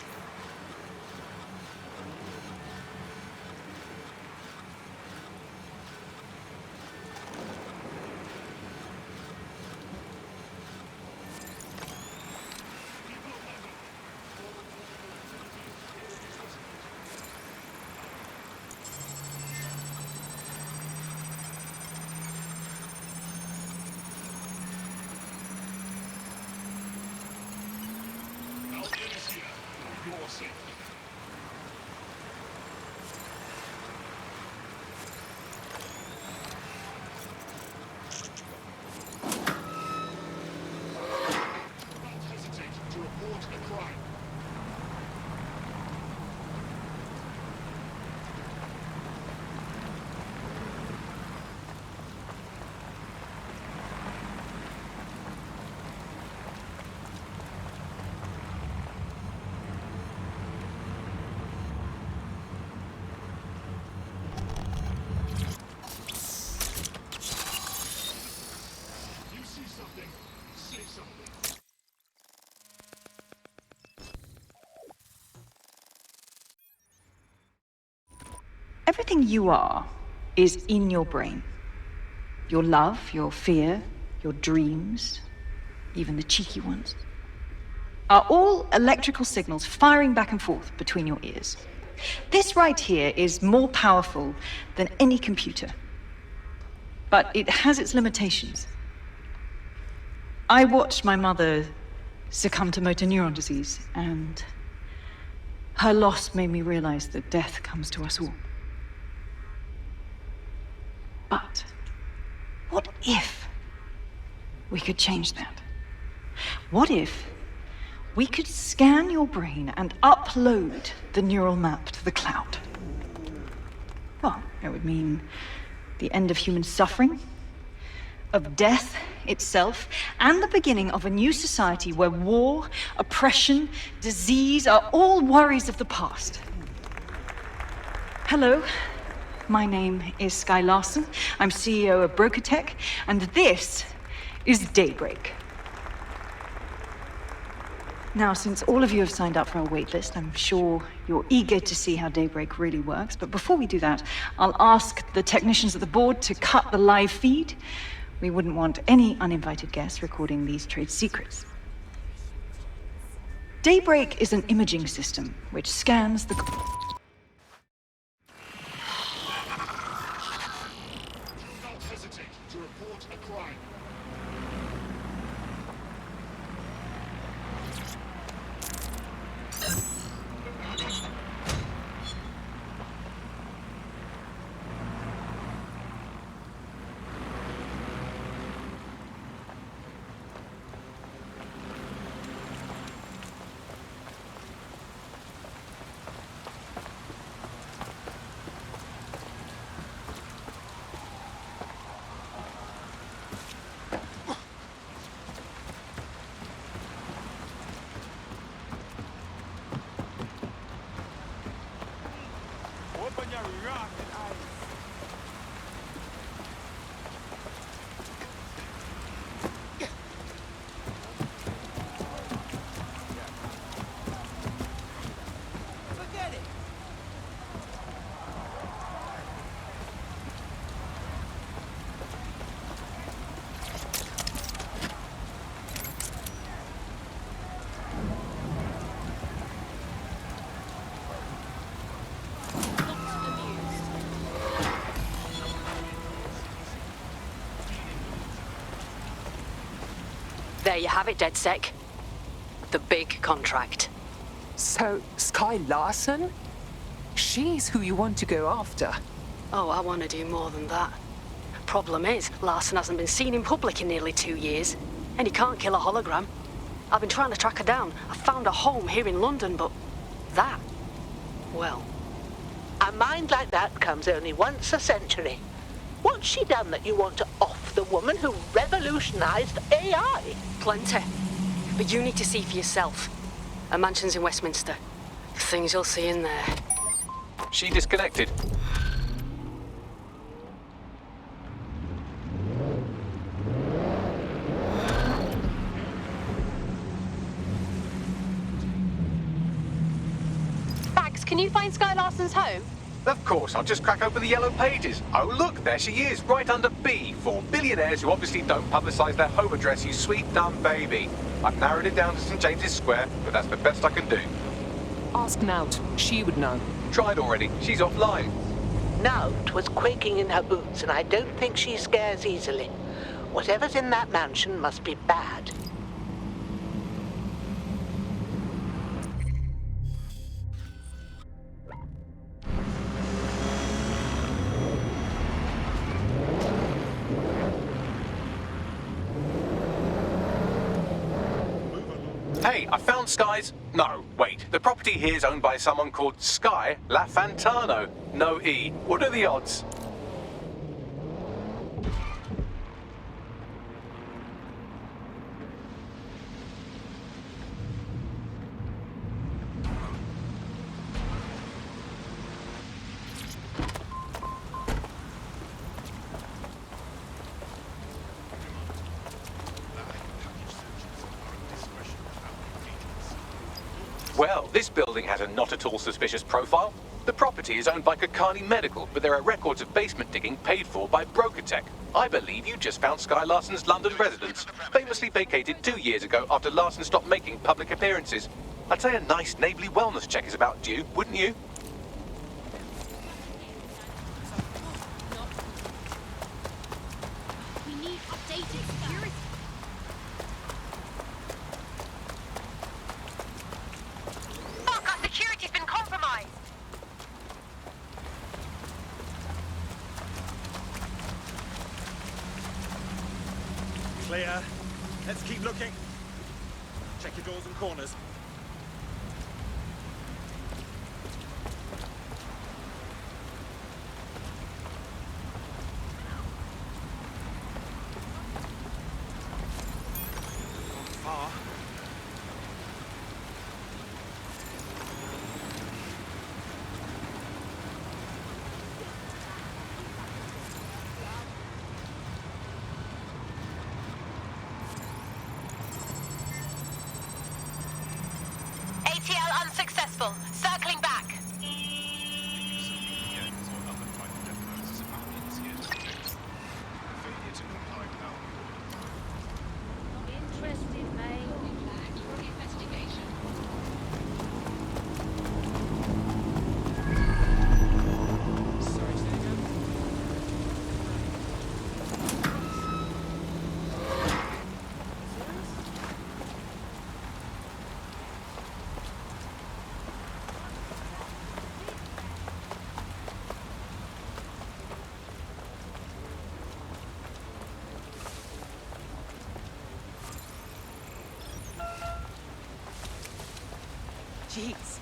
Everything you are is in your brain. Your love, your fear, your dreams, even the cheeky ones, are all electrical signals firing back and forth between your ears. This right here is more powerful than any computer, but it has its limitations. I watched my mother succumb to motor neuron disease, and her loss made me realize that death comes to us all. But what if we could change that? What if we could scan your brain and upload the neural map to the cloud? Well, it would mean the end of human suffering, of death itself, and the beginning of a new society where war, oppression, disease are all worries of the past. Hello. My name is Skye Larson. I'm CEO of Brokertech, and this is Daybreak. Now, since all of you have signed up for our waitlist, I'm sure you're eager to see how Daybreak really works. But before we do that, I'll ask the technicians at the board to cut the live feed. We wouldn't want any uninvited guests recording these trade secrets. Daybreak is an imaging system which scans the... There you have it, DedSec. The big contract. So, Sky Larson? She's who you want to go after. Oh, I want to do more than that. Problem is, Larson hasn't been seen in public in nearly 2 years, and he can't kill a hologram. I've been trying to track her down. I found a home here in London, but that, well... A mind like that comes only once a century. What's she done that you want to off the woman who revolutionized AI? Plenty. But you need to see for yourself. Her mansion's in Westminster. The things you'll see in there. She disconnected. Max, can you find Sky Larson's home? Of course, I'll just crack open the yellow pages. Oh look, there she is, right under B, for billionaires who obviously don't publicise their home address, you sweet dumb baby. I've narrowed it down to St James's Square, but that's the best I can do. Ask Nout. She would know. Tried already. She's offline. Nout was quaking in her boots, and I don't think she scares easily. Whatever's in that mansion must be bad. Hey, I found Sky's... No, wait. The property here is owned by someone called Sky LaFantano. No E. What are the odds? Well, this building has a not at all suspicious profile. The property is owned by Kakani Medical, but there are records of basement digging paid for by Brokertech. I believe you just found Sky Larson's London residence, famously vacated 2 years ago after Larson stopped making public appearances. I'd say a nice neighbourly wellness check is about due, wouldn't you? We need updated security. Fuck, our security's been compromised. Clear. Let's keep looking. Check your doors and corners. Far. ATL unsuccessful. Circling back. Interested, mate. Investigation. Jeez.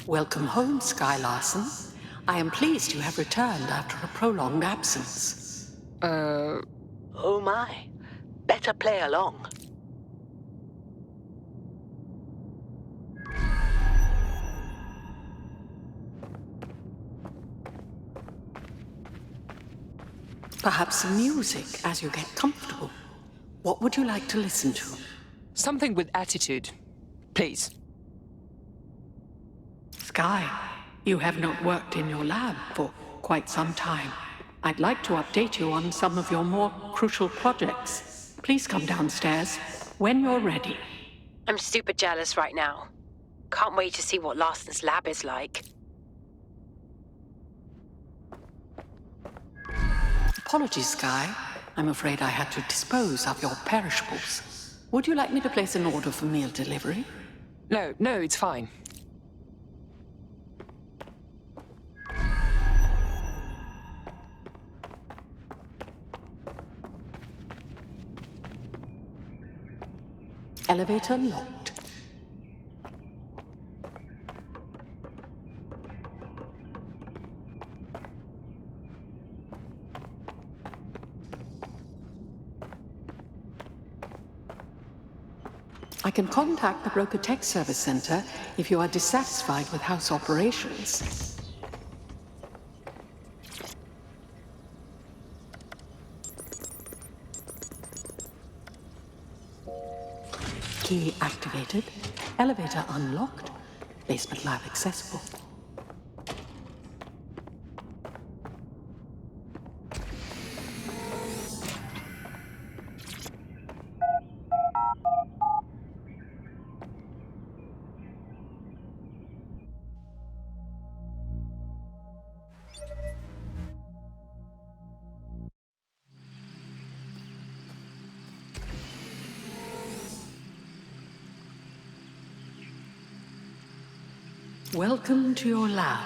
Welcome home, Sky Larson. I am pleased you have returned after a prolonged absence. Oh my. Better play along. Perhaps some music as you get comfortable. What would you like to listen to? Something with attitude, please. Sky, you have not worked in your lab for quite some time. I'd like to update you on some of your more crucial projects. Please come downstairs when you're ready. I'm super jealous right now. Can't wait to see what Larson's lab is like. Apologies, Sky. I'm afraid I had to dispose of your perishables. Would you like me to place an order for meal delivery? No, it's fine. Elevator locked. I can contact the Broker Tech Service Center if you are dissatisfied with house operations. Key activated. Elevator unlocked. Basement lab accessible. Welcome to your lab.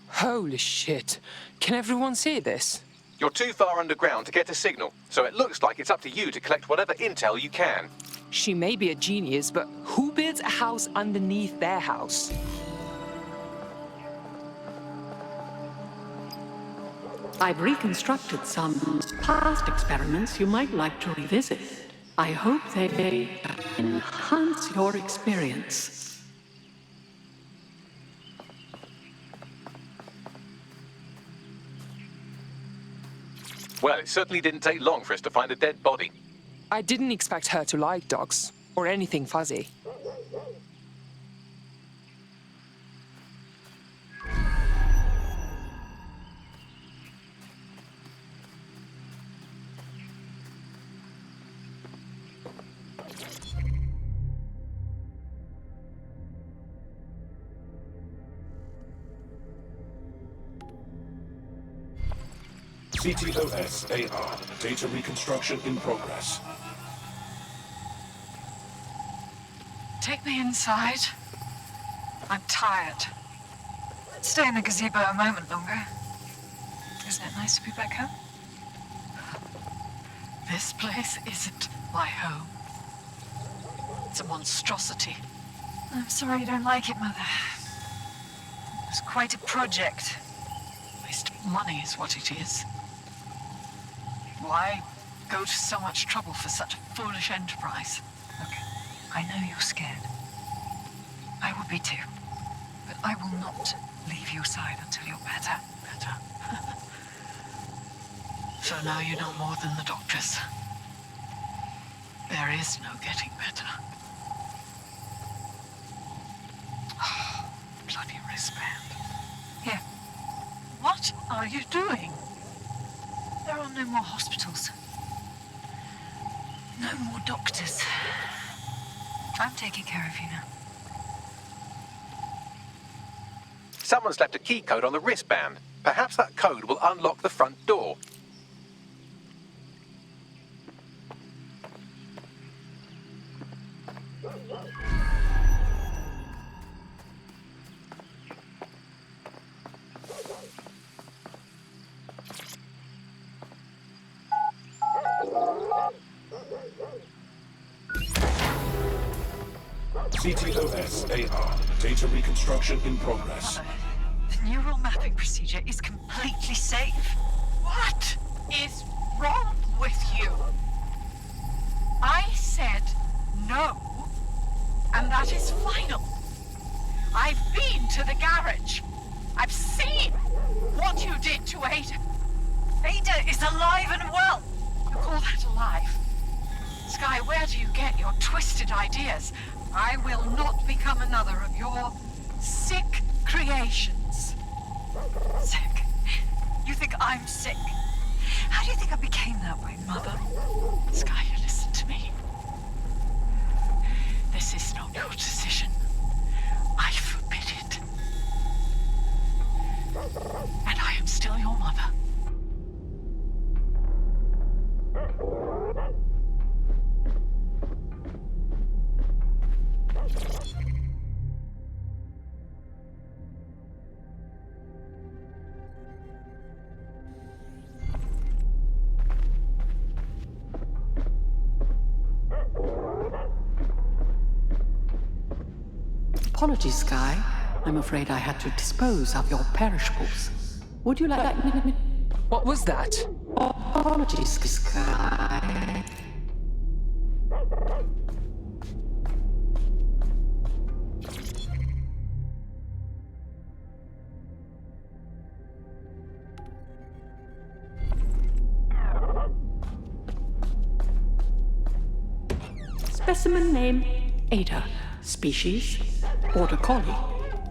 Holy shit. Can everyone see this? You're too far underground to get a signal, so it looks like it's up to you to collect whatever intel you can. She may be a genius, but who builds a house underneath their house? I've reconstructed some past experiments you might like to revisit. I hope they enhance your experience. Well, it certainly didn't take long for us to find a dead body. I didn't expect her to like dogs, or anything fuzzy. CTOS-AR, data reconstruction in progress. Take me inside. I'm tired. Let's stay in the gazebo a moment longer. Isn't it nice to be back home? This place isn't my home. It's a monstrosity. I'm sorry you don't like it, Mother. It was quite a project. Waste of money is what it is. Why go to so much trouble for such a foolish enterprise? Look, I know you're scared. I would be too. But I will not leave your side until you're better. So now you know more than the doctors. There is no getting better. Oh, bloody wristband. Here. What are you doing? There are no more hospitals. No more doctors. I'm taking care of you now. Someone's left a key code on the wristband. Perhaps that code will unlock the front door. CTOS-AR. Data reconstruction in progress. The neural mapping procedure is completely safe. What is wrong with you? I said no, and that is final. I've been to the garage. I've seen what you did to Ada. Ada is alive and well. You call that alive? Sky, where do you get your twisted ideas? I will not become another of your sick creations. Sick? You think I'm sick? How do you think I became that way, Mother? Sky, you listen to me. This is not your decision. I forbid it. And I am still your mother. Apologies, Sky. I'm afraid I had to dispose of your perishables. Would you like... What was that? Apologies, Sky. Specimen name, Ada. Species, Border Collie.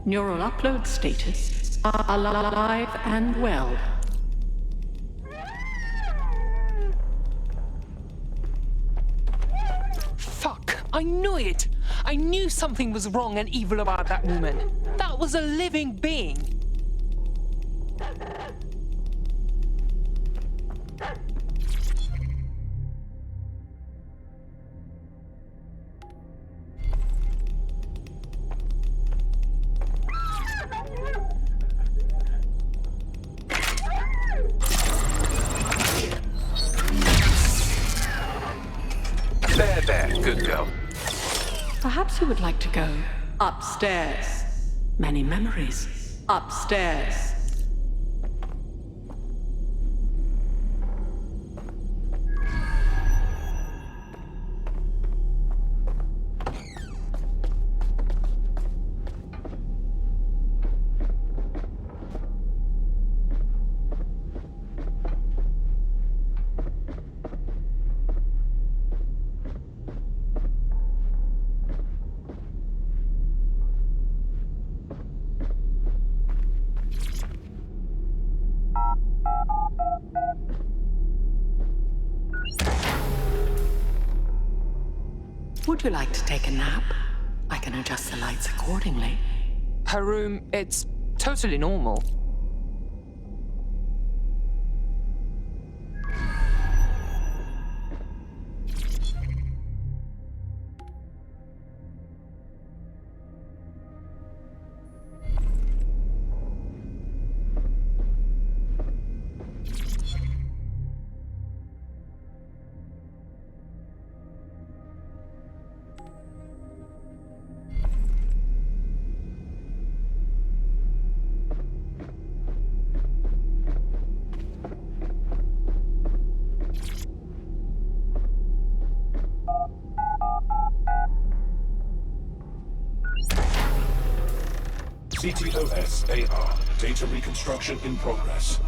Neural upload status, alive and well. Fuck! I knew it! I knew something was wrong and evil about that woman. That was a living being. There, good girl. Perhaps you would like to go upstairs. Many memories. Upstairs. Would you like to take a nap? I can adjust the lights accordingly. Her room, it's totally normal. CTOS-AR. Data reconstruction in progress.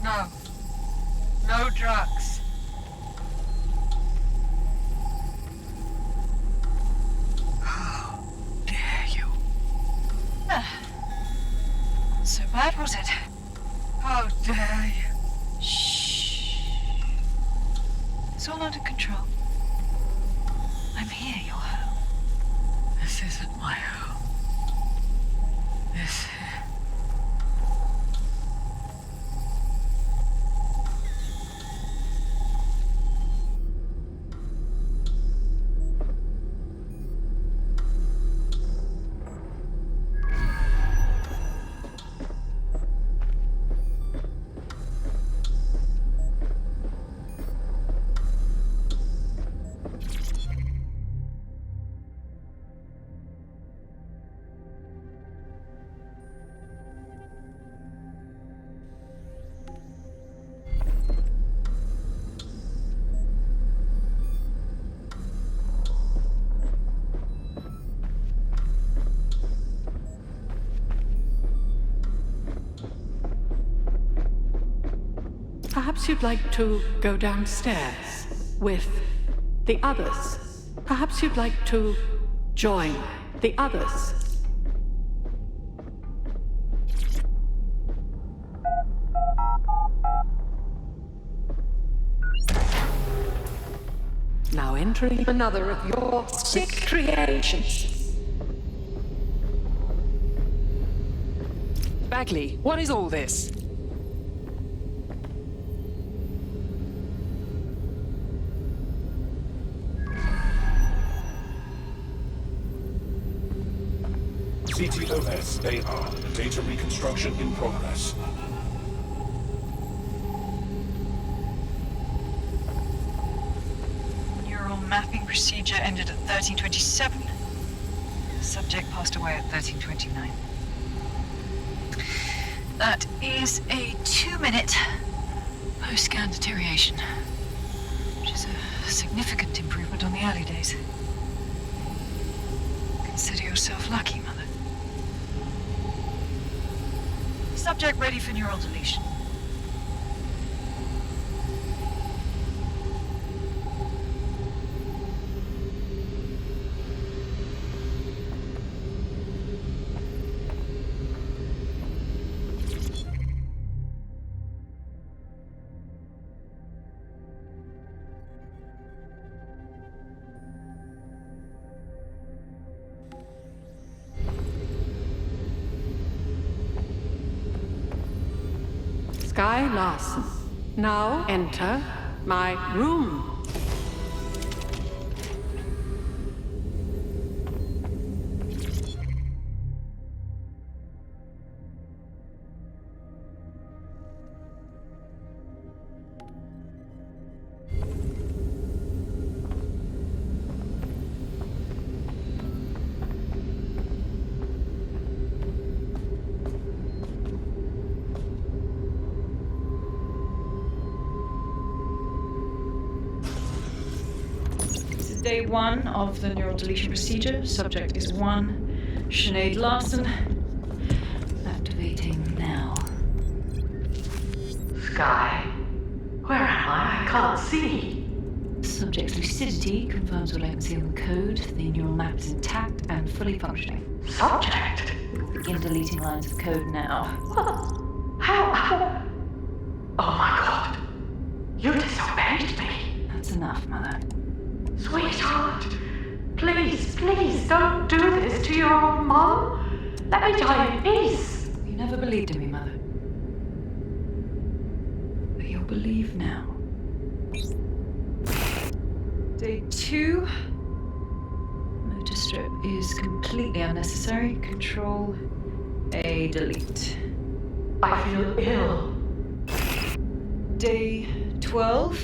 No. No drugs. How dare you? So bad was it? How dare you? Shh. It's all under control. I'm here, your home. This isn't my home. This... Perhaps you'd like to go downstairs with the others. Perhaps you'd like to join the others. Now entering another of your sick creations. Bagley, what is all this? CTOS AR. Data reconstruction in progress. Neural mapping procedure ended at 1327. Subject passed away at 1329. That is a 2-minute post-scan deterioration, which is a significant improvement on the early days. Consider yourself lucky, Mother. Subject ready for neural deletion. Sky Larson, now enter my room. Day 1 of the neural deletion procedure. Subject is 1. Sinead Larson. Activating now. Sky, where am I? I can't see. Subject's lucidity confirms what I can see on the code. The neural map is intact and fully functioning. Subject? We'll begin deleting lines of code now. How? Oh my God. You disobeyed me. That's enough, Mother. Sweetheart, please, please don't do this to your own mom. Let me die in peace. You never believed in me, Mother. But you'll believe now. Day 2. Motor strip is completely unnecessary. Control A, delete. I feel ill. Day 12.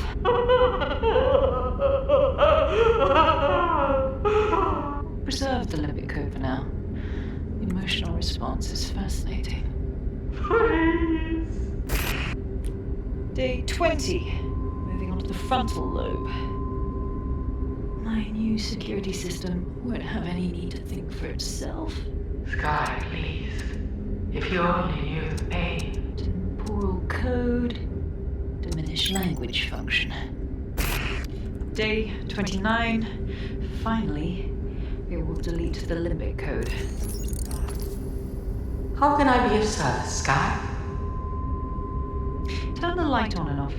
Preserve the limbic code for now. The emotional response is fascinating. Please. Day 20. Moving on to the frontal lobe. My new security system won't have any need to think for itself. Sky, please. If you only knew the pain. Temporal code. Diminish language function. Day 29. Finally, it will delete the limbic code. How can I be of service, Sky? Turn the light on and off.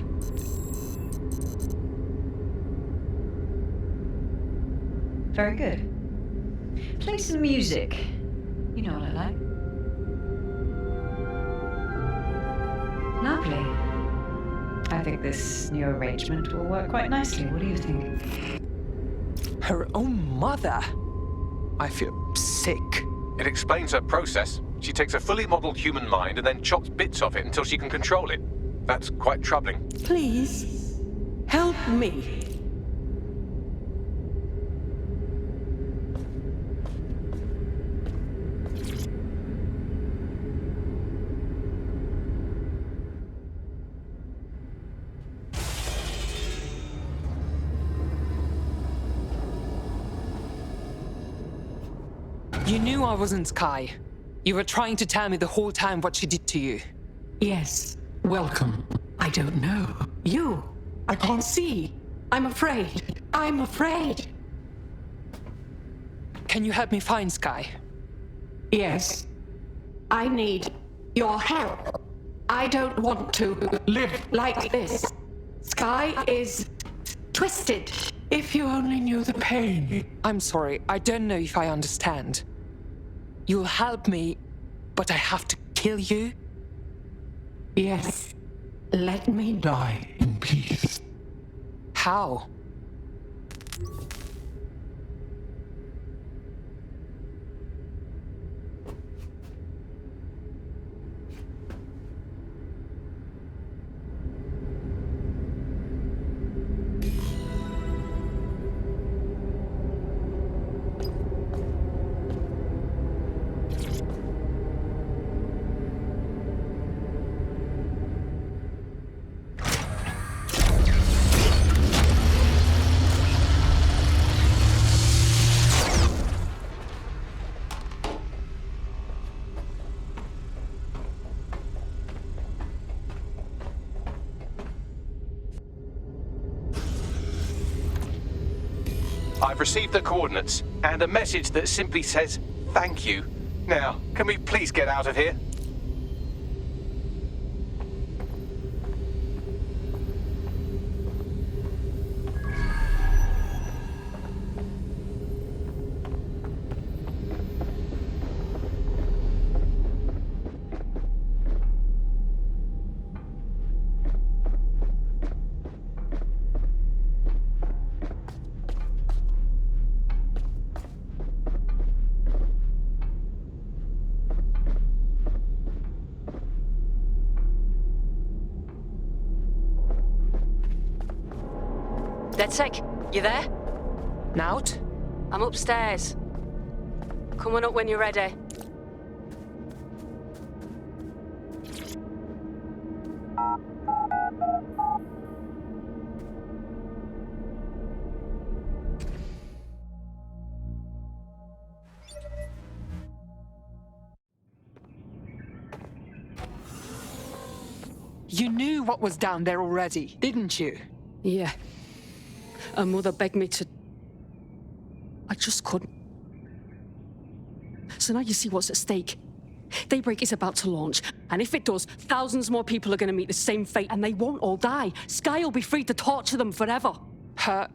Very good. Play some music. You know what I like. Lovely. I think this new arrangement will work quite nicely. What do you think? Her own mother? I feel sick. It explains her process. She takes a fully modeled human mind and then chops bits of it until she can control it. That's quite troubling. Please, help me. You knew I wasn't Sky. You were trying to tell me the whole time what she did to you. Yes, welcome. I don't know. You. I can't see. I'm afraid. I'm afraid. Can you help me find Sky? Yes. I need your help. I don't want to live like this. Sky is twisted. If you only knew the pain. I'm sorry, I don't know if I understand. You'll help me, but I have to kill you? Yes. Let me die in peace. How? I've received the coordinates and a message that simply says, thank you. Now, can we please get out of here? Sick. You there? Nout? I'm upstairs. Come on up when you're ready. You knew what was down there already, didn't you? Yeah. Her mother begged me to... I just couldn't. So now you see what's at stake. Daybreak is about to launch, and if it does, thousands more people are going to meet the same fate, and they won't all die. Sky will be free to torture them forever. Her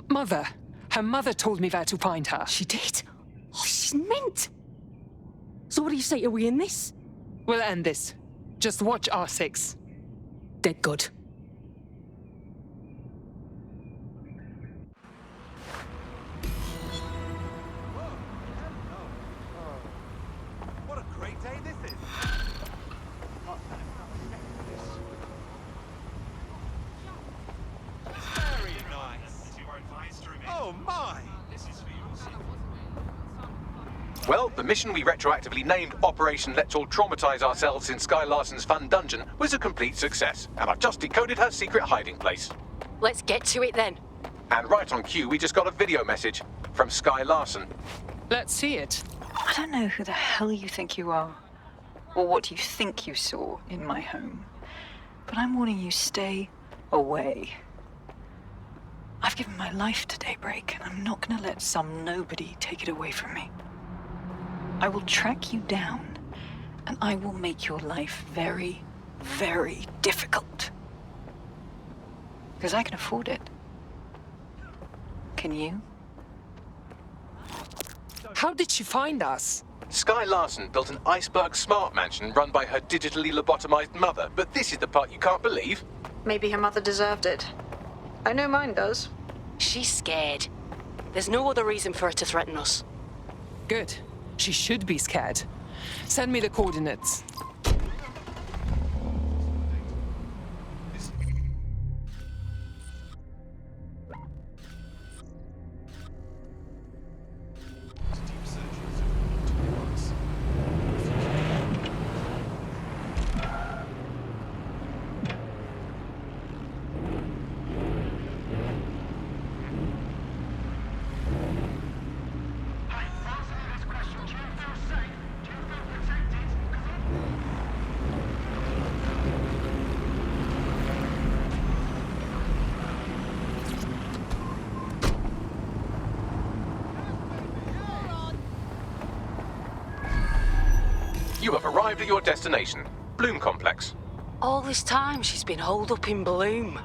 mother told me where to find her. She did? Oh, she's mint. So what do you say, are we in this? We'll end this. Just watch R6. Dead good. Well, the mission we retroactively named Operation Let's All Traumatize Ourselves in Sky Larson's Fun Dungeon was a complete success, and I've just decoded her secret hiding place. Let's get to it then. And right on cue, we just got a video message from Sky Larson. Let's see it. I don't know who the hell you think you are, or what you think you saw in my home, but I'm warning you, stay away. I've given my life to Daybreak, and I'm not gonna let some nobody take it away from me. I will track you down, and I will make your life very, very difficult. Because I can afford it. Can you? How did she find us? Sky Larson built an iceberg smart mansion run by her digitally lobotomized mother, but this is the part you can't believe. Maybe her mother deserved it. I know mine does. She's scared. There's no other reason for her to threaten us. Good. She should be scared. Send me the coordinates. You have arrived at your destination, Bloom Complex. All this time she's been holed up in Bloom.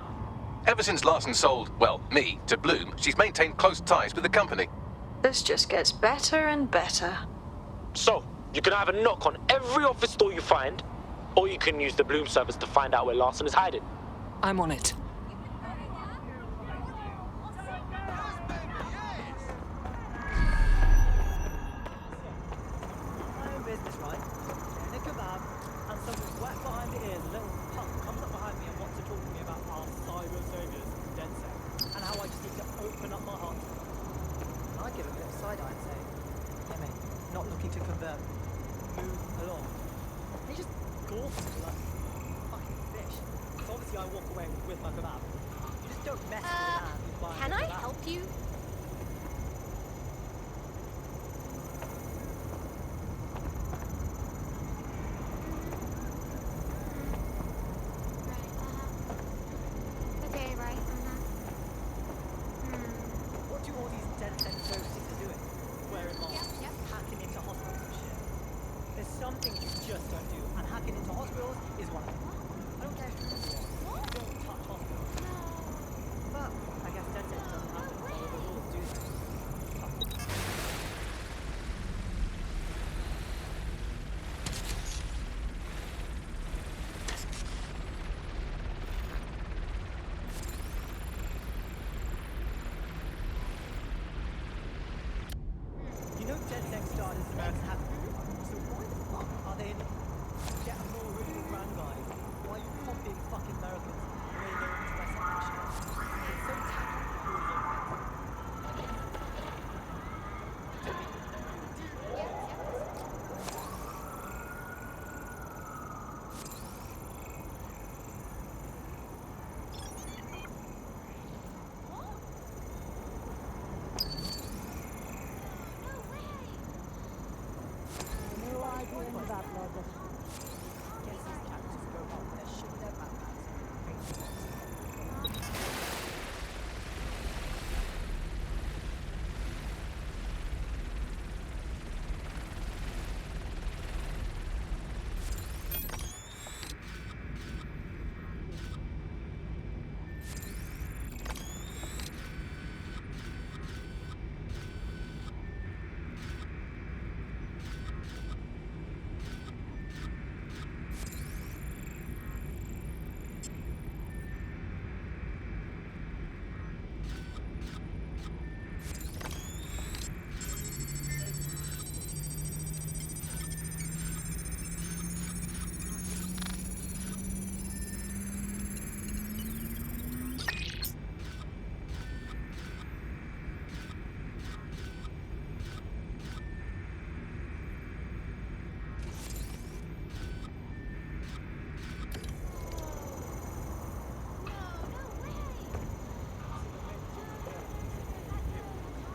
Ever since Larson sold, well, me, to Bloom, she's maintained close ties with the company. This just gets better and better. So, you can either knock on every office door you find, or you can use the Bloom service to find out where Larson is hiding. I'm on it. Business, right? Getting a kebab, and some wet behind the ears, a little punk comes up behind me and wants to talk to me about our cyber saviors, Tensei, and how I just need to open up my heart. And I give a bit of side eye and say, yeah mate, not looking to convert. Move along. And he just gawps at me like fucking fish. So obviously I walk away with my kebab. You just don't mess with a man who's buying Can a I kebab. help you? Okay, right. What do all these dead-end services are doing? Wearing masks, hacking into hospitals and shit. There's some things you just don't do, and hacking into hospitals is one of them. I don't care who you are, don't touch hospitals. But I guess dead-end doesn't have to follow the rules, do they? You know DedSec started as American hacker, so why the fuck are they in get a more original brand guys? Why are you copying fucking Americans the way they dress up and shit? It's so tacky, really offensive.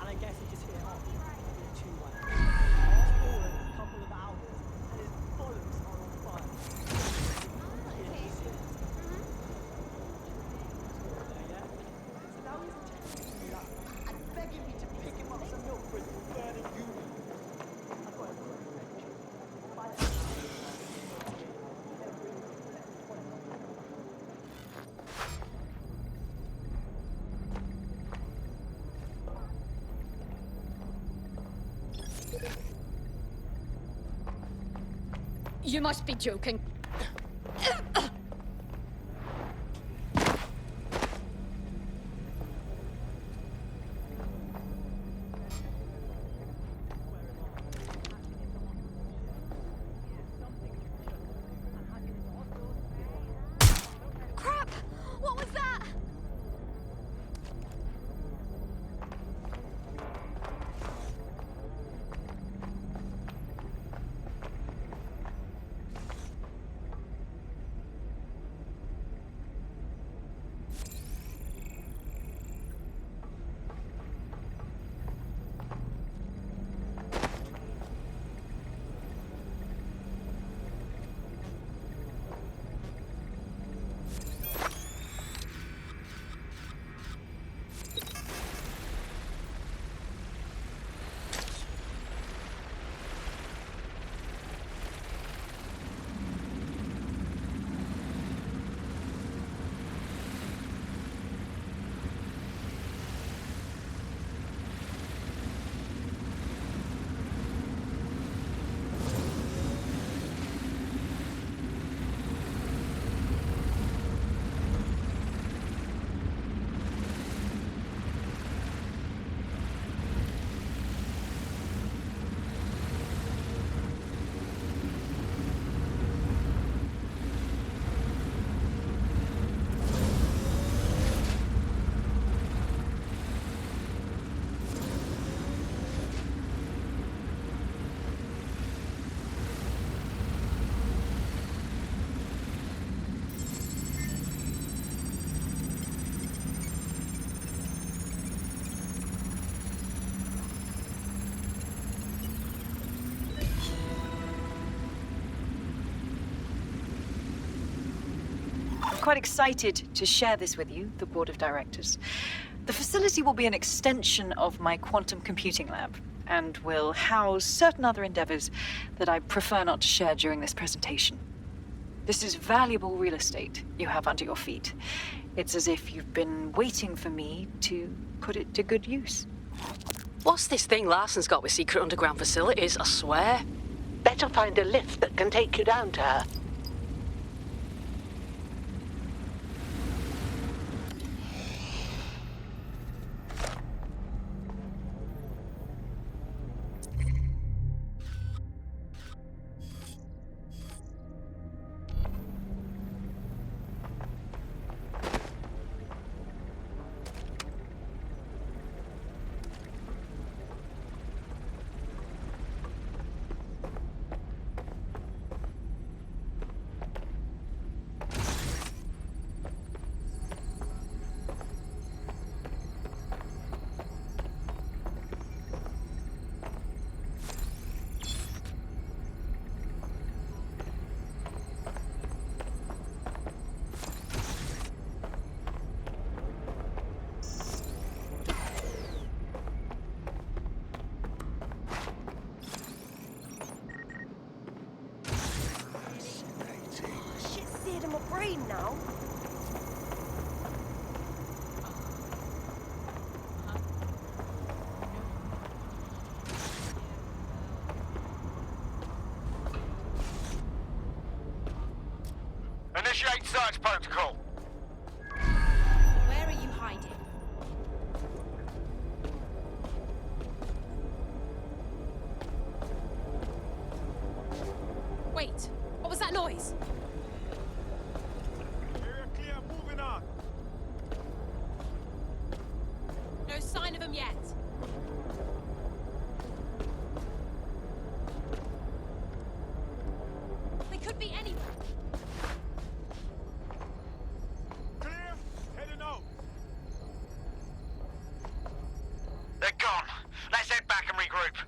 And I guess he just hit it off in two ways. Fast forward a couple of hours, and his bollocks are on fire. Yeah? So now he's texting me like, and begging me to pick him up some milk for his burning union. I've got him. You must be joking. Crap! What was that? quite excited to share this with you, the board of directors. The facility will be an extension of my quantum computing lab and will house certain other endeavors that I prefer not to share during this presentation. This is valuable real estate you have under your feet. It's as if you've been waiting for me to put it to good use. What's this thing Larson's got with secret underground facilities, I swear? Better find a lift that can take you down to her. Now. Initiate search protocol. Where are you hiding? Wait, what was that noise? No sign of him yet. They could be anywhere. Clear. Heading out. They're gone. Let's head back and regroup.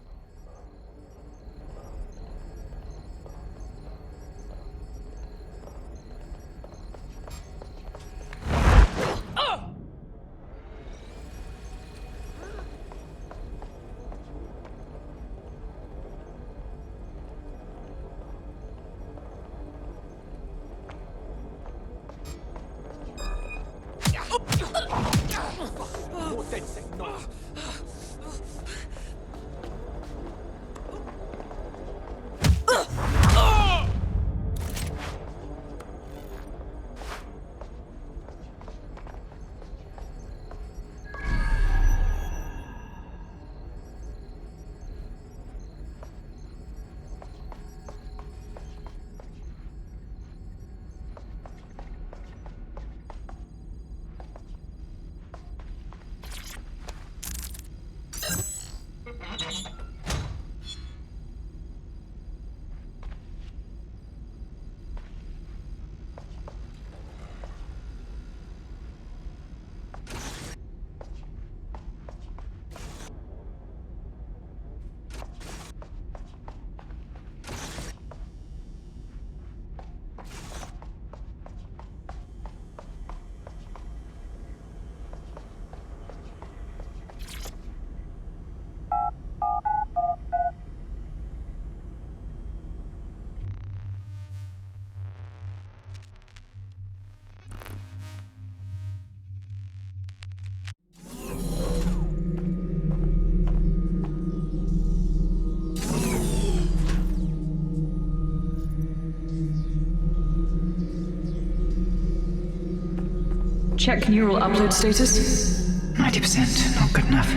Check neural upload status. 90%, not good enough.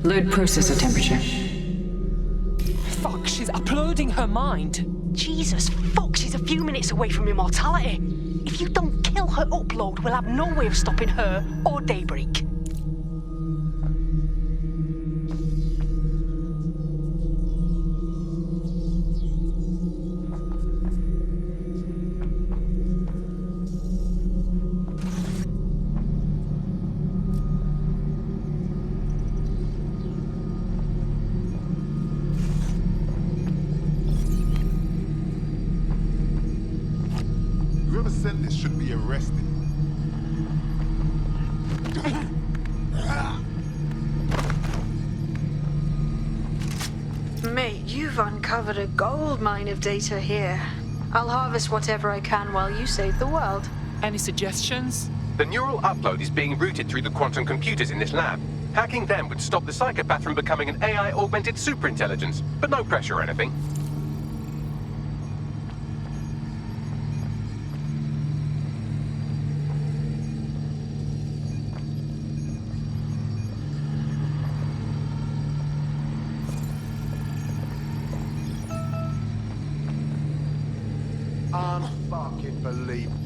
Load processor temperature. Fuck, she's uploading her mind. Jesus, fuck, she's a few minutes away from immortality. If you don't kill her upload, we'll have no way of stopping her or Daybreak. Whoever sent this should be arrested. uncovered a gold mine of data here. I'll harvest whatever I can while you save the world. Any suggestions? The neural upload is being routed through the quantum computers in this lab. Hacking them would stop the psychopath from becoming an AI-augmented superintelligence, but no pressure or anything. Unfucking believable.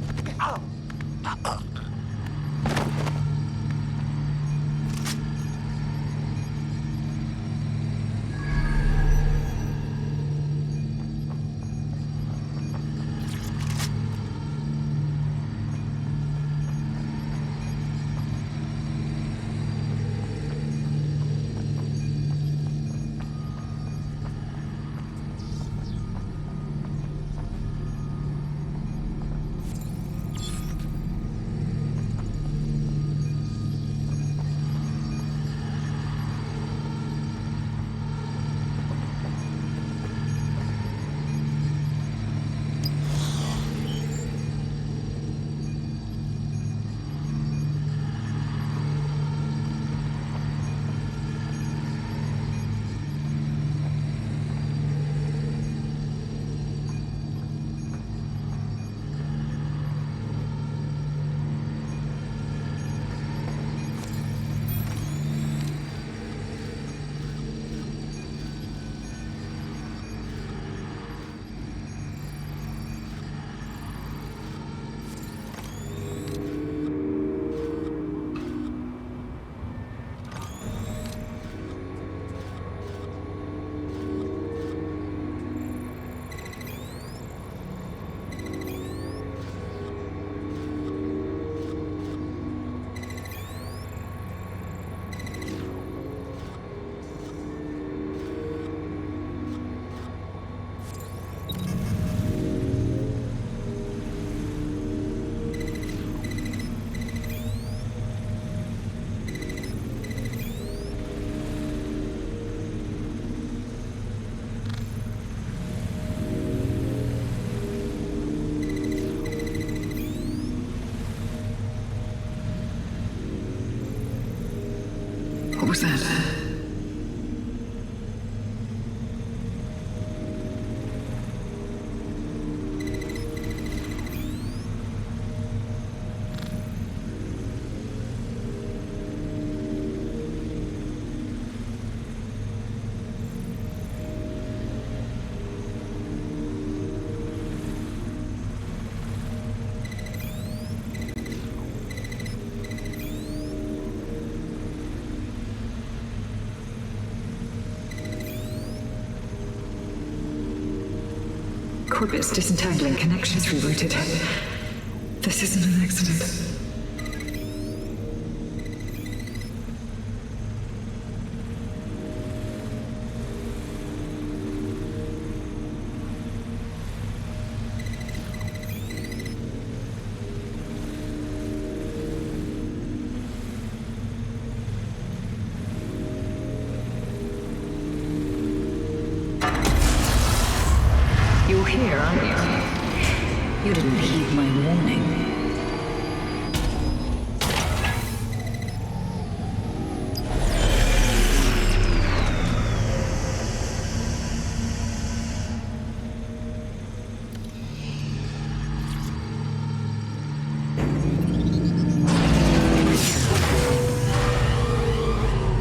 What was that? Corbett's disentangling connections rerouted. This isn't an accident. You're here, aren't you? You didn't heed my warning.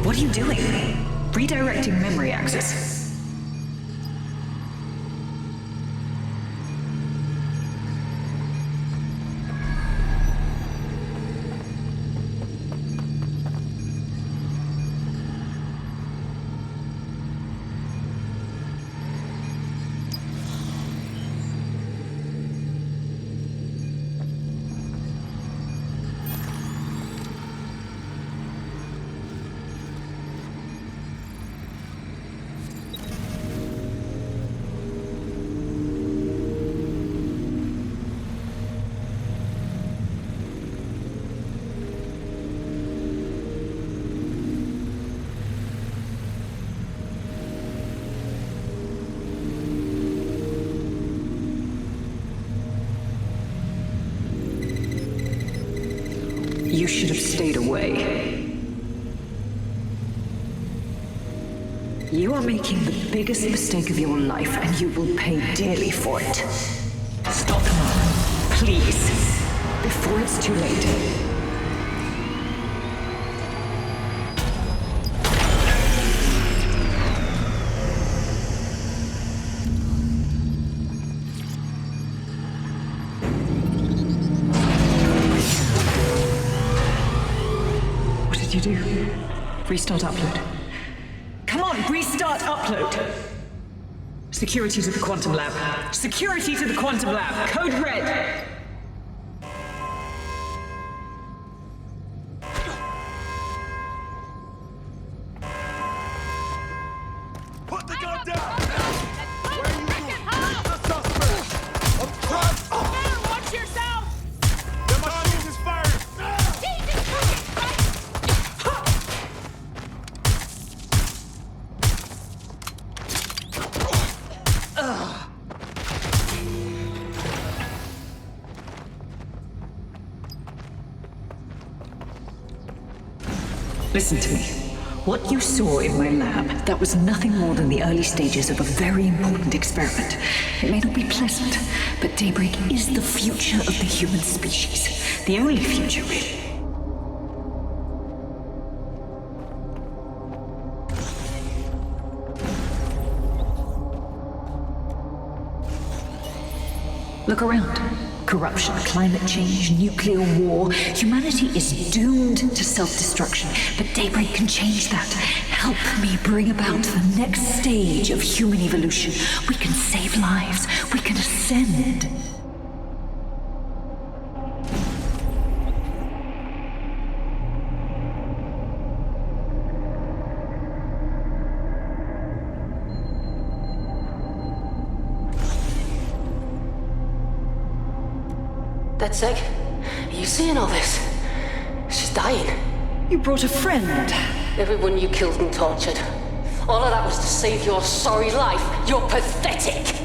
What are you doing? Redirecting memory access. You should have stayed away. You are making the biggest mistake of your life, and you will pay dearly for it. Stop now, please, before it's too late. What did you do? Restart upload. Come on, restart upload. Security to the quantum lab. Security to the quantum lab. Code red. Put the gun down! Where are you going? The suspect! I'm trying... Watch yourself! The machine is fired! Jesus Christ! Listen to me. What you saw in my lab, that was nothing more than the early stages of a very important experiment. It may not be pleasant, but Daybreak is the future of the human species. The only future, really. Look around. Corruption, climate change, nuclear war. Humanity is doomed to self-destruction, but Daybreak can change that. Help me bring about the next stage of human evolution. We can save lives. We can ascend. That's sick. Are you seeing all this? She's dying. You brought a friend. Everyone you killed and tortured. All of that was to save your sorry life. You're pathetic.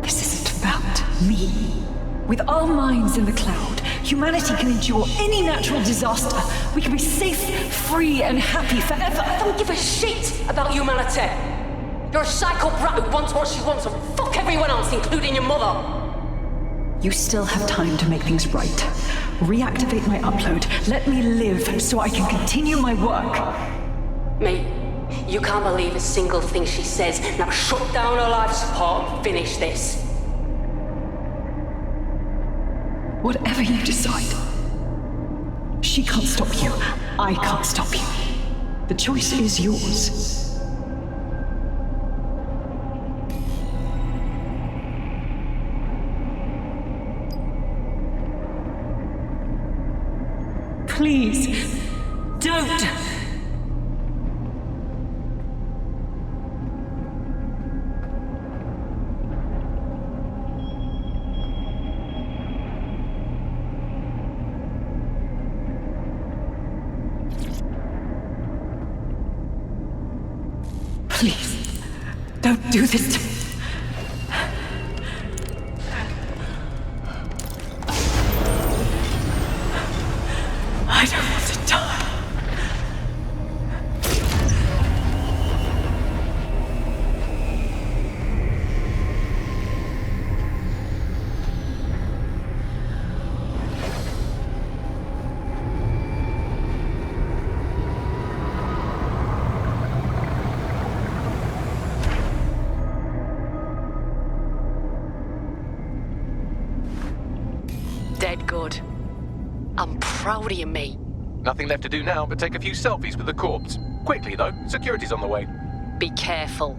This isn't about me. With our minds in the cloud, humanity can endure any natural disaster. We can be safe, free, and happy forever. I don't give a shit about humanity. You're a psycho brat who wants what she wants and fuck everyone else, including your mother. You still have time to make things right. Reactivate my upload. Let me live so I can continue my work. Mate, you can't believe a single thing she says. Now shut down her life support and finish this. Whatever you decide. She can't stop you. I can't stop you. The choice is yours. Please, don't! Please, don't do this to me. I don't want to die. Dead good. I'm proud of you, mate. Nothing left to do now but take a few selfies with the corpse. Quickly, though. Security's on the way. Be careful.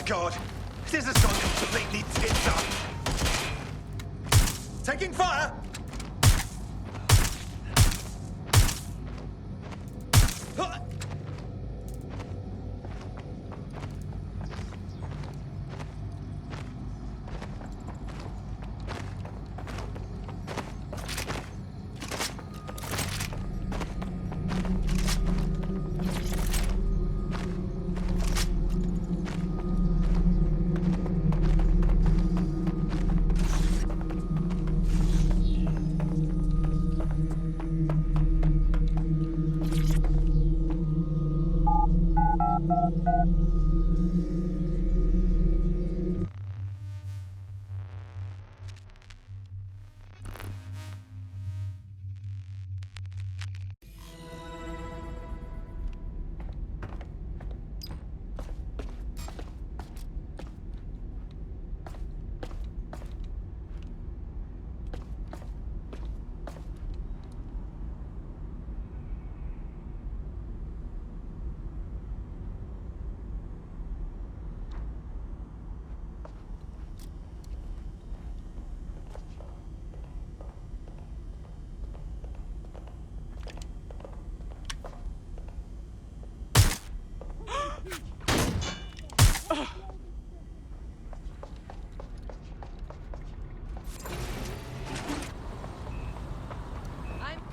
God! This has gone completely tits up! Taking fire!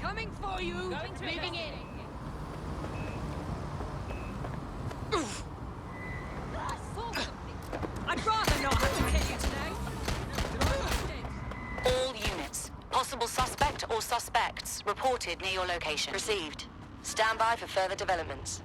Coming for you! Moving in! I saw something! I'd rather not have to kill you today! All units. Possible suspect or suspects reported near your location. Received. Stand by for further developments.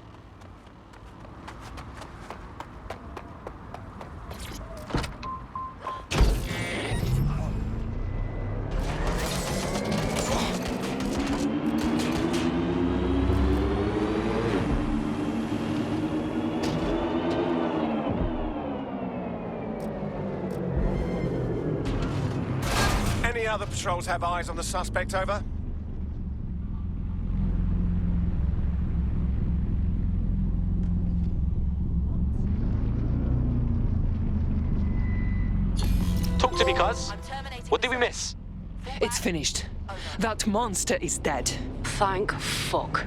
Other patrols have eyes on the suspect, over? Talk to me, cuz. What did we miss? It's finished. That monster is dead. Thank fuck.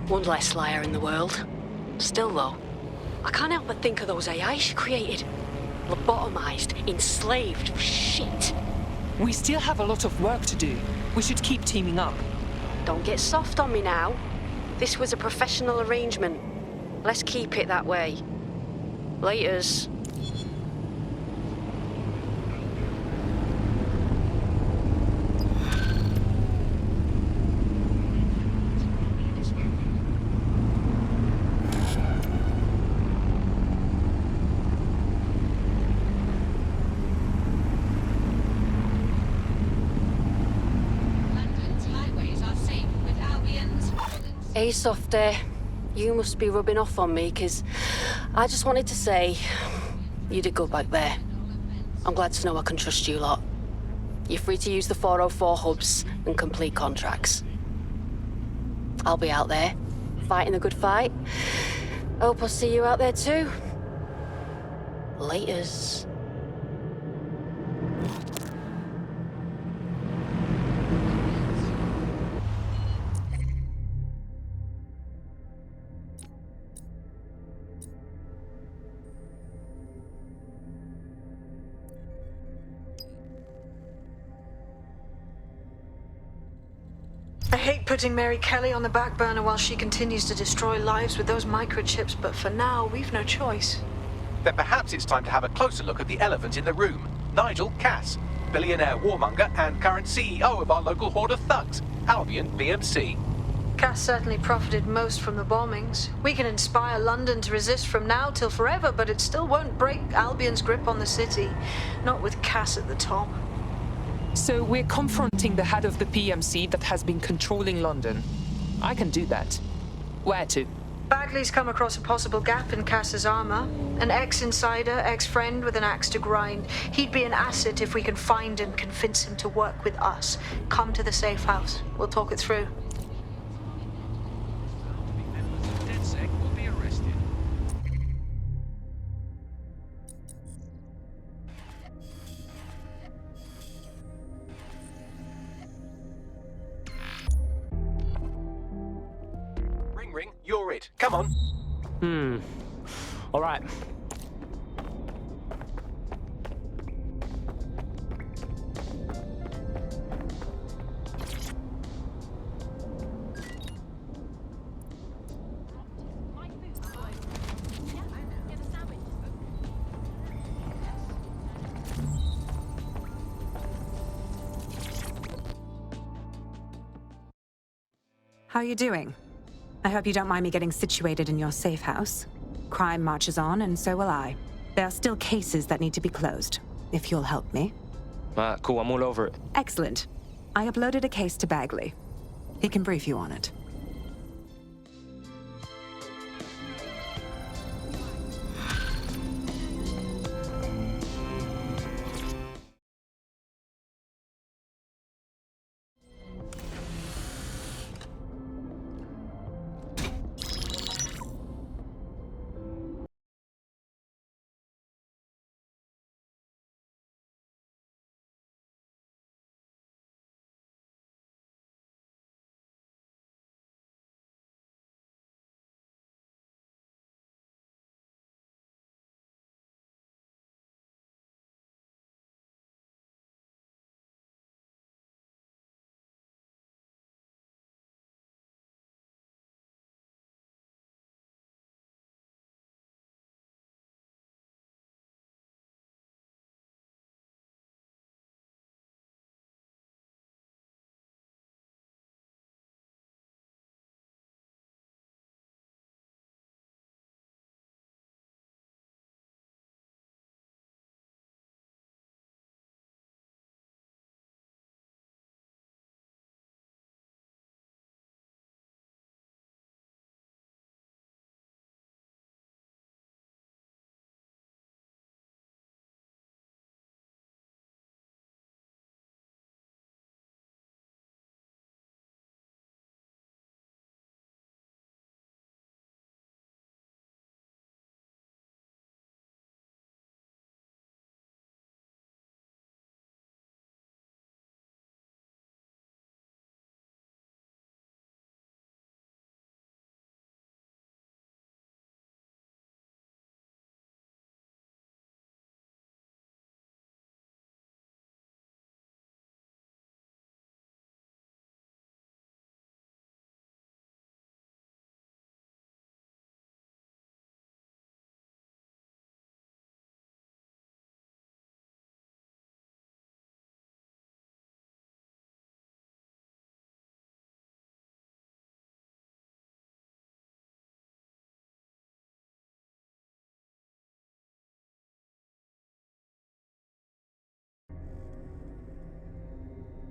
One less liar in the world. Still though, I can't help but think of those AI she created. Lobotomized, enslaved, shit. We still have a lot of work to do. We should keep teaming up. Don't get soft on me now. This was a professional arrangement. Let's keep it that way. Laters. Hey, Softy. You must be rubbing off on me, because I just wanted to say you did good back there. I'm glad to know I can trust you lot. You're free to use the 404 hubs and complete contracts. I'll be out there, fighting a good fight. Hope I'll see you out there too. Laters. I hate putting Mary Kelly on the back burner while she continues to destroy lives with those microchips, but for now, we've no choice. Then perhaps it's time to have a closer look at the elephant in the room. Nigel Cass, billionaire warmonger and current CEO of our local horde of thugs, Albion BMC. Cass certainly profited most from the bombings. We can inspire London to resist from now till forever, but it still won't break Albion's grip on the city. Not with Cass at the top. So we're confronting the head of the PMC that has been controlling London. I can do that. Where to? Bagley's come across a possible gap in Cass's armor. An ex-insider, ex-friend with an axe to grind. He'd be an asset if we can find and convince him to work with us. Come to the safe house. We'll talk it through. ring, you're it. Come on. All right. How are you doing? I hope you don't mind me getting situated in your safe house. Crime marches on, and so will I. There are still cases that need to be closed, if you'll help me. Cool, I'm all over it. Excellent. I uploaded a case to Bagley. He can brief you on it.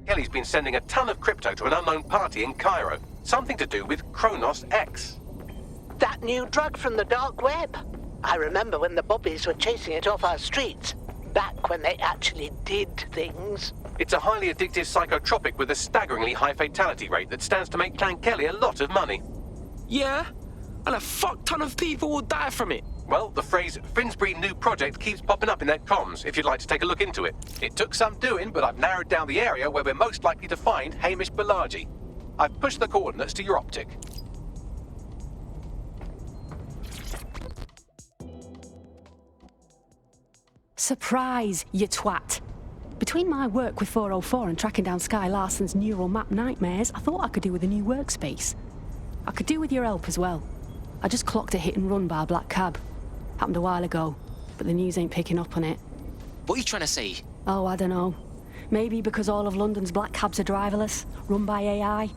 Kelly's been sending a ton of crypto to an unknown party in Cairo. Something to do with Kronos X. That new drug from the dark web. I remember when the bobbies were chasing it off our streets. Back when they actually did things. It's a highly addictive psychotropic with a staggeringly high fatality rate that stands to make Clan Kelly a lot of money. Yeah? And a fuck ton of people will die from it. Well, the phrase Finsbury New Project keeps popping up in their comms, if you'd like to take a look into it. It took some doing, but I've narrowed down the area where we're most likely to find Hamish Balaji. I've pushed the coordinates to your optic. Surprise, you twat. Between my work with 404 and tracking down Sky Larson's neural map nightmares, I thought I could do with a new workspace. I could do with your help as well. I just clocked a hit and run by a black cab. Happened a while ago, but the news ain't picking up on it. What are you trying to say? Oh, I don't know. Maybe because all of London's black cabs are driverless, run by AI.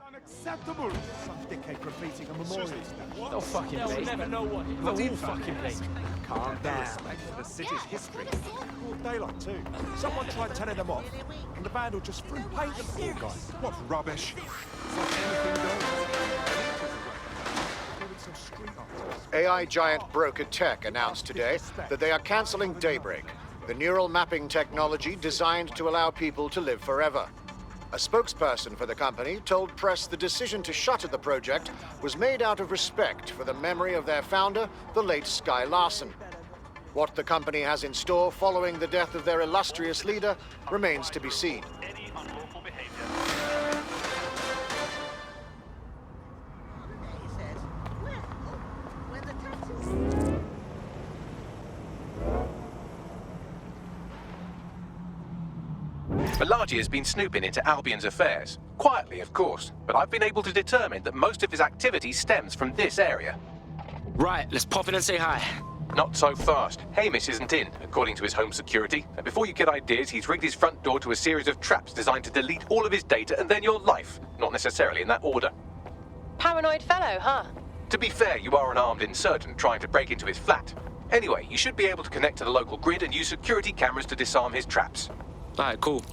Unacceptable! Some dickhead graffitiing a memorial statue. They'll fucking be. They'll never know what. They'll all fucking be. Calm down. Respect for the city's history. Broad daylight too. Someone tried telling them off, and the vandal just threw paint at the poor guy. What rubbish! It's like anything goes. AI giant Broker Tech announced today that they are cancelling Daybreak, the neural mapping technology designed to allow people to live forever. A spokesperson for the company told press the decision to shutter the project was made out of respect for the memory of their founder, the late Sky Larson. What the company has in store following the death of their illustrious leader remains to be seen. Malachi has been snooping into Albion's affairs. Quietly, of course, but I've been able to determine that most of his activity stems from this area. Right, let's pop in and say hi. Not so fast. Hamish isn't in, according to his home security. And before you get ideas, he's rigged his front door to a series of traps designed to delete all of his data and then your life. Not necessarily in that order. Paranoid fellow, huh? To be fair, you are an armed insurgent trying to break into his flat. Anyway, you should be able to connect to the local grid and use security cameras to disarm his traps. Alright, cool.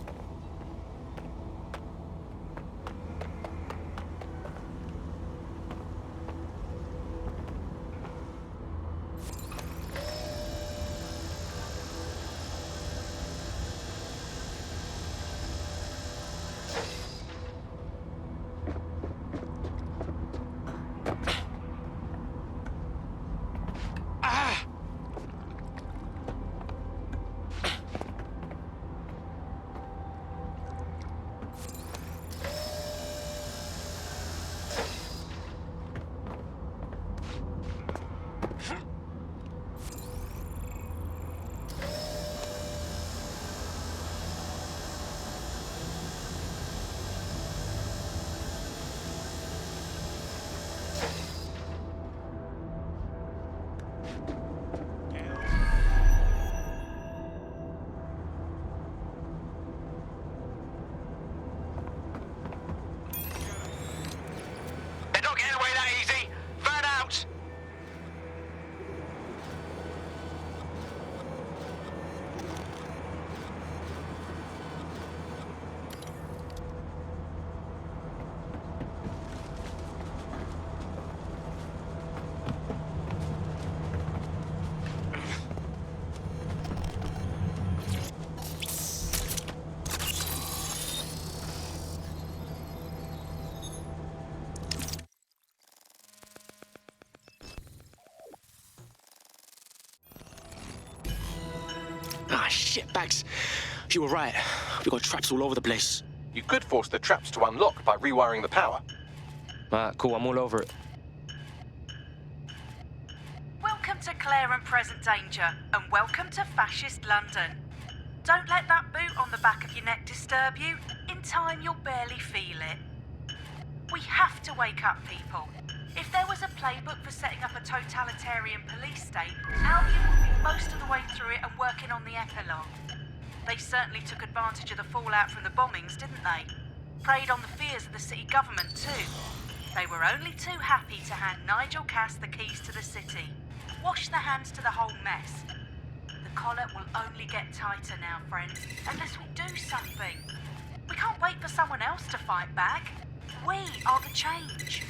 Ah, shit, Bags. You were right. We got traps all over the place. You could force the traps to unlock by rewiring the power. Cool, I'm all over it. Welcome to Clear and Present Danger, and welcome to Fascist London. Don't let that boot on the back of your neck disturb you. In time, you'll barely feel it. We have to wake up people. If there was a playbook for setting up a totalitarian police state, Albion would be most of the way through it and working on the epilogue. They certainly took advantage of the fallout from the bombings, didn't they? Preyed on the fears of the city government too. They were only too happy to hand Nigel Cass the keys to the city. Wash their hands to the whole mess. The collar will only get tighter now, friends, unless we do something. We can't wait for someone else to fight back. We are the change.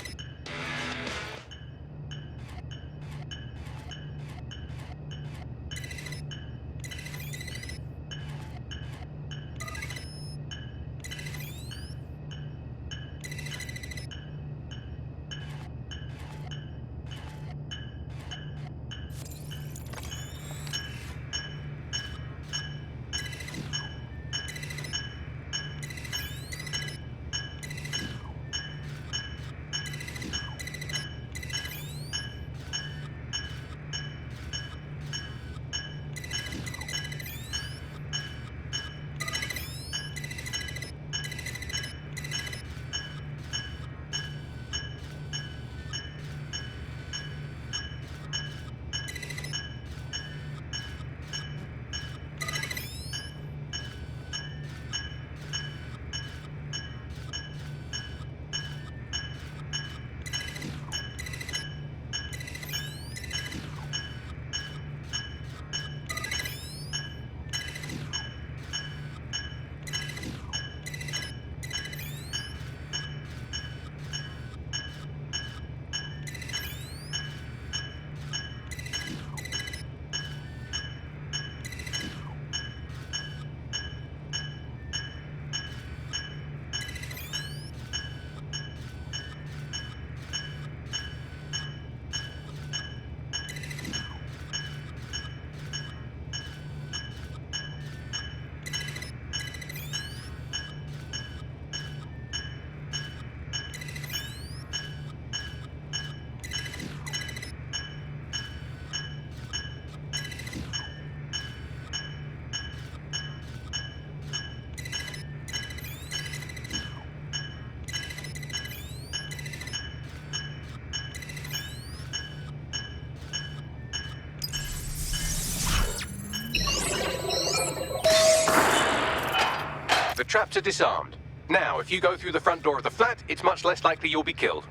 trapped are disarmed. Now, if you go through the front door of the flat, it's much less likely you'll be killed.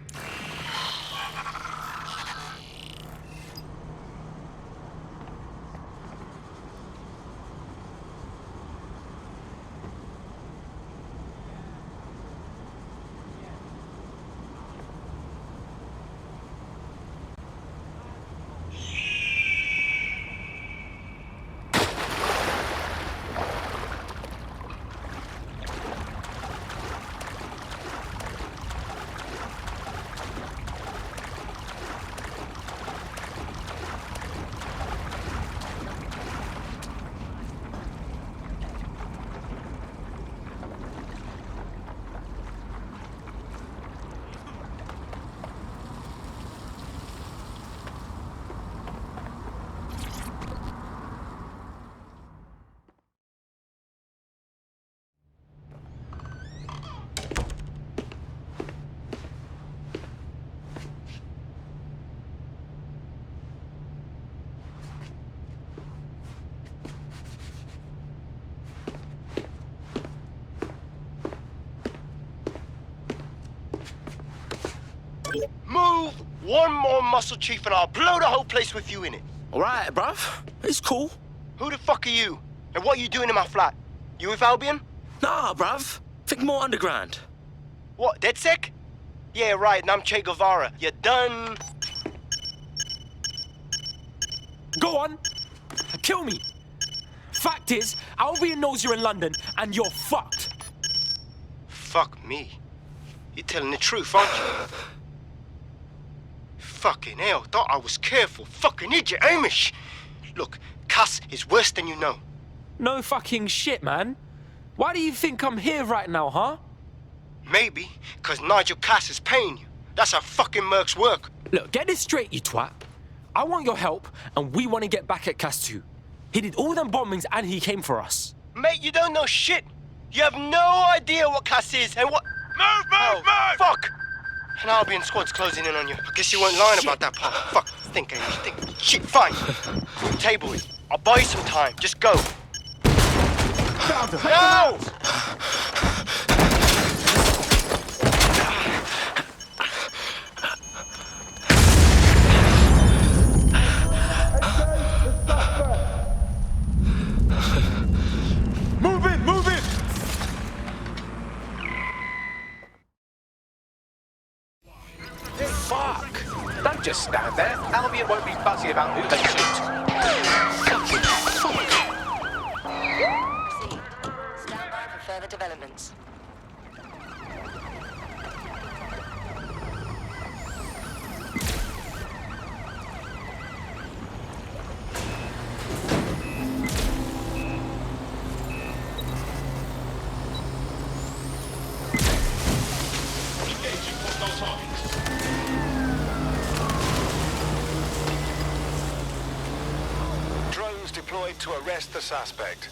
Move one more muscle chief and I'll blow the whole place with you in it. Alright, bruv. It's cool. Who the fuck are you? And what are you doing in my flat? You with Albion? Nah, bruv. Think more underground. What, DedSec? Yeah, right, and I'm Che Guevara. You done? Go on. Kill me. Fact is, Albion knows you're in London and you're fucked. Fuck me. You're telling the truth, aren't you? Fucking hell, thought I was careful. Fucking idiot, Amish. Look, Cass is worse than you know. No fucking shit, man. Why do you think I'm here right now, huh? Maybe, because Nigel Cass is paying you. That's how fucking mercs work. Look, get this straight, you twat. I want your help, and we want to get back at Cass too. He did all them bombings, and he came for us. Mate, you don't know shit. You have no idea what Cass is and what... Move! Fuck! An Albion squad's closing in on you. I guess you weren't lying about that part. Fuck. Think, Amish, think. Shit, fine. Table it. I'll buy you some time. Just go. No! Move it! Fuck! Don't just stand there. Albion won't be fussy about who they shoot. Proceed. Stand by for further developments. Drones deployed to arrest the suspect.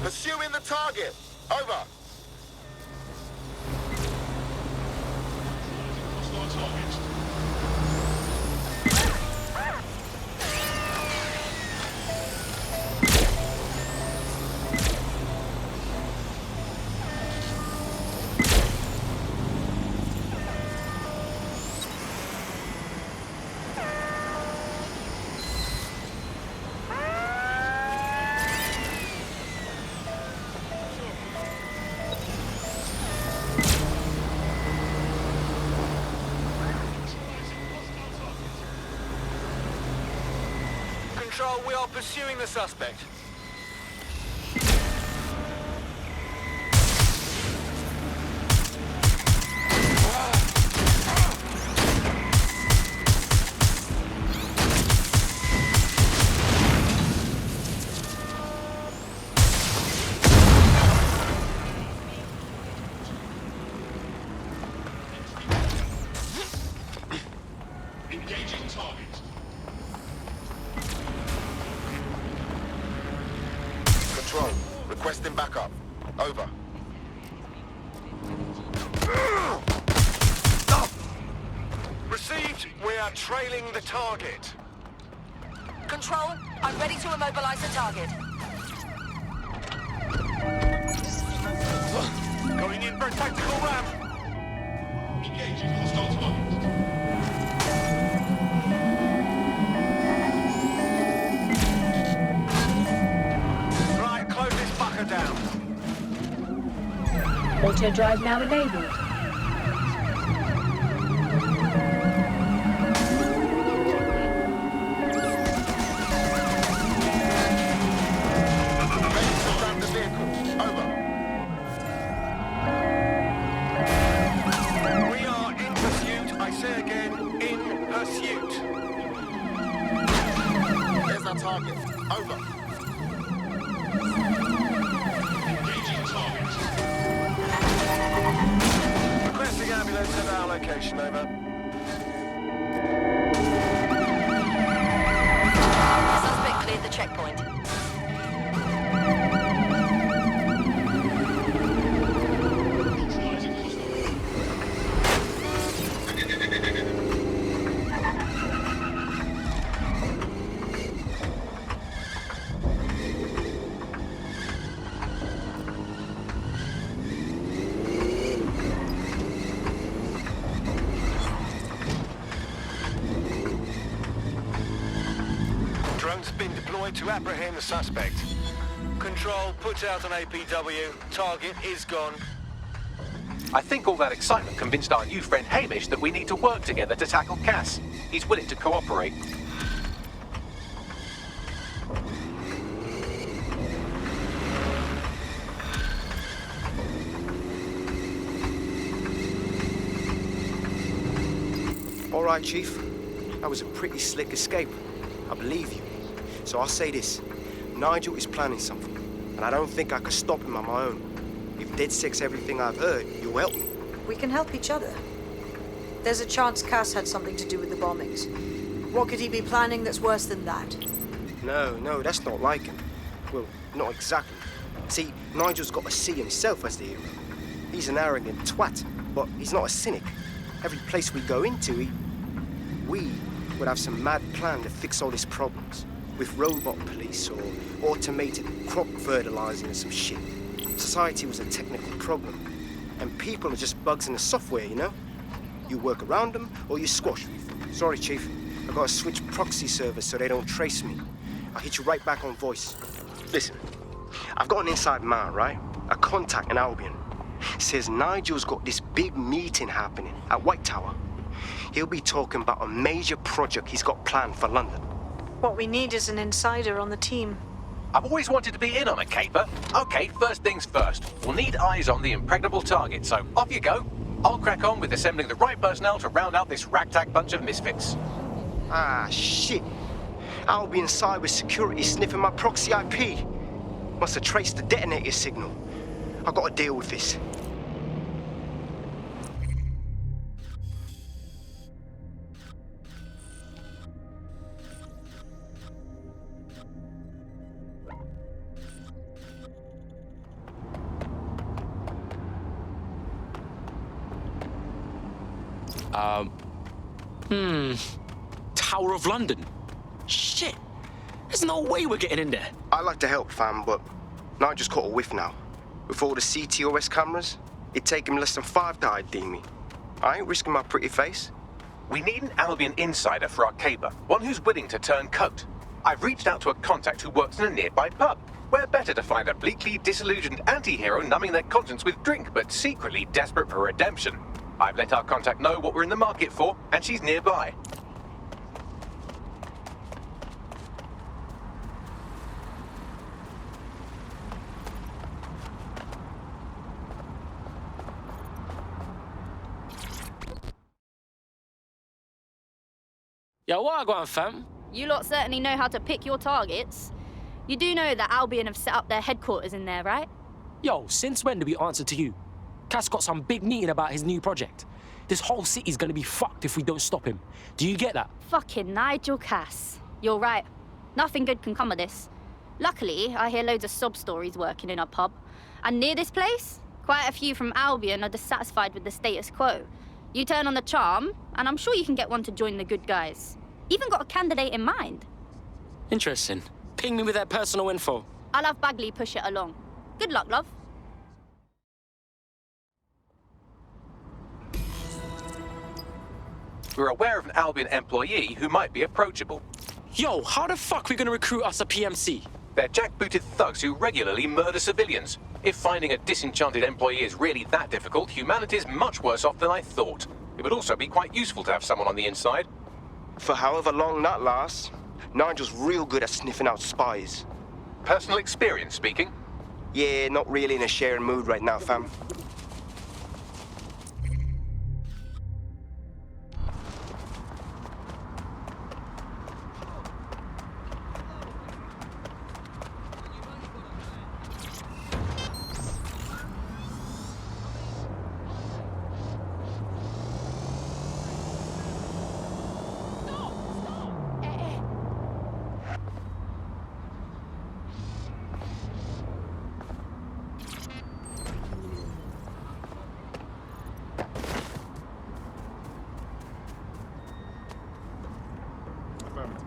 Pursuing the target. Over. Control, we are pursuing the suspect. Engaging target. Control, requesting backup. Over. are trailing the target. Control, I'm ready to immobilize the target. Going in for a tactical ramp. Engaging hostile target. Right, close this fucker down. Auto drive now enabled. Target. Over. Engaging target. Requesting ambulance at our location, over. Suspect cleared the checkpoint. Drone's been deployed to apprehend the suspect. Control, put out an APW. Target is gone. I think all that excitement convinced our new friend Hamish that we need to work together to tackle Cass. He's willing to cooperate. All right, Chief. That was a pretty slick escape. I believe you. So I'll say this. Nigel is planning something, and I don't think I could stop him on my own. If DedSec's everything I've heard, you'll help me. We can help each other. There's a chance Cass had something to do with the bombings. What could he be planning that's worse than that? No, that's not like him. Well, not exactly. See, Nigel's got to see himself as the hero. He's an arrogant twat, but he's not a cynic. Every place we go into, we would have some mad plan to fix all his problems. With robot police or automated crop fertilizing and some shit. Society was a technical problem. And people are just bugs in the software, you know? You work around them or you squash them. Sorry, Chief. I've got to switch proxy servers so they don't trace me. I'll hit you right back on voice. Listen, I've got an inside man, right? A contact in Albion. Says Nigel's got this big meeting happening at White Tower. He'll be talking about a major project he's got planned for London. What we need is an insider on the team. I've always wanted to be in on a caper. Okay, first things first. We'll need eyes on the impregnable target, so off you go. I'll crack on with assembling the right personnel to round out this ragtag bunch of misfits. Ah, shit. Albion cybersecurity sniffing my proxy IP. Must have traced the detonator signal. I've got to deal with this. Tower of London. Shit. There's no way we're getting in there. I'd like to help, fam, but Nigel's caught a whiff now. With all the CTOS cameras, it'd take him less than 5 to ID me. I ain't risking my pretty face. We need an Albion insider for our caper, one who's willing to turn coat. I've reached out to a contact who works in a nearby pub. Where better to find a bleakly disillusioned anti-hero numbing their conscience with drink, but secretly desperate for redemption. I've let our contact know what we're in the market for, and she's nearby. Yo, what I got, fam? You lot certainly know how to pick your targets. You do know that Albion have set up their headquarters in there, right? Yo, since when do we answer to you? Cass got some big meeting about his new project. This whole city's gonna be fucked if we don't stop him. Do you get that? Fucking Nigel Cass. You're right. Nothing good can come of this. Luckily, I hear loads of sob stories working in our pub. And near this place, quite a few from Albion are dissatisfied with the status quo. You turn on the charm, and I'm sure you can get one to join the good guys. Even got a candidate in mind. Interesting. Ping me with their personal info. I'll have Bagley push it along. Good luck, love. We're aware of an Albion employee who might be approachable. Yo, how the fuck we gonna recruit us a PMC? They're jackbooted thugs who regularly murder civilians. If finding a disenchanted employee is really that difficult, humanity's much worse off than I thought. It would also be quite useful to have someone on the inside. For however long that lasts, Nigel's real good at sniffing out spies. Personal experience speaking? Yeah, not really in a sharing mood right now, fam.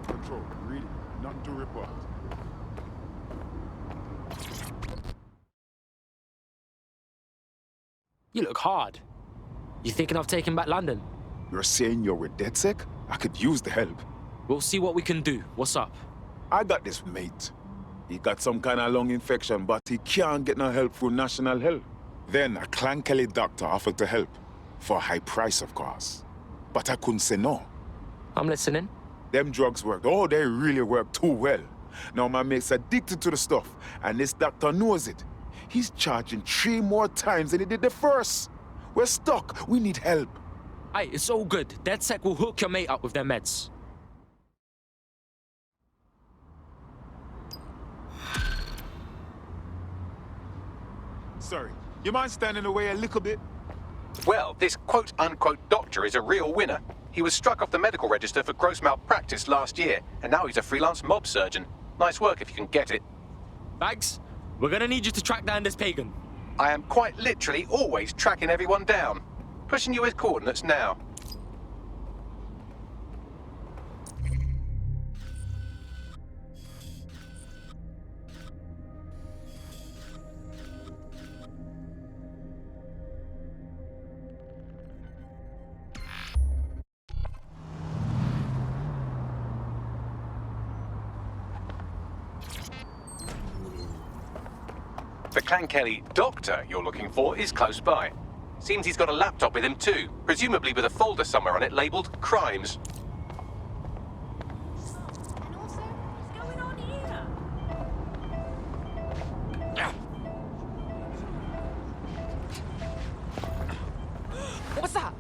Control. Read it. Nothing to report. You look hard. You thinking of taking back London? You're saying you're with DedSec? I could use the help. We'll see what we can do. What's up? I got this mate. He got some kind of lung infection, but he can't get no help through national health. Then a Clan Kelly doctor offered to help. For a high price, of course. But I couldn't say no. I'm listening. Them drugs worked. Oh, they really work too well. Now my mate's addicted to the stuff, and this doctor knows it. He's charging 3 more times than he did the first. We're stuck. We need help. Aye, it's all good. DedSec will hook your mate up with their meds. Sorry, you mind standing away a little bit? Well, this quote-unquote doctor is a real winner. He was struck off the medical register for gross malpractice last year, and now he's a freelance mob surgeon. Nice work if you can get it. Bags, we're gonna need you to track down this pagan. I am quite literally always tracking everyone down. Pushing you with coordinates now. The Clan Kelly doctor you're looking for is close by. Seems he's got a laptop with him too, presumably with a folder somewhere on it labelled Crimes. And also, what's going on here? What's that?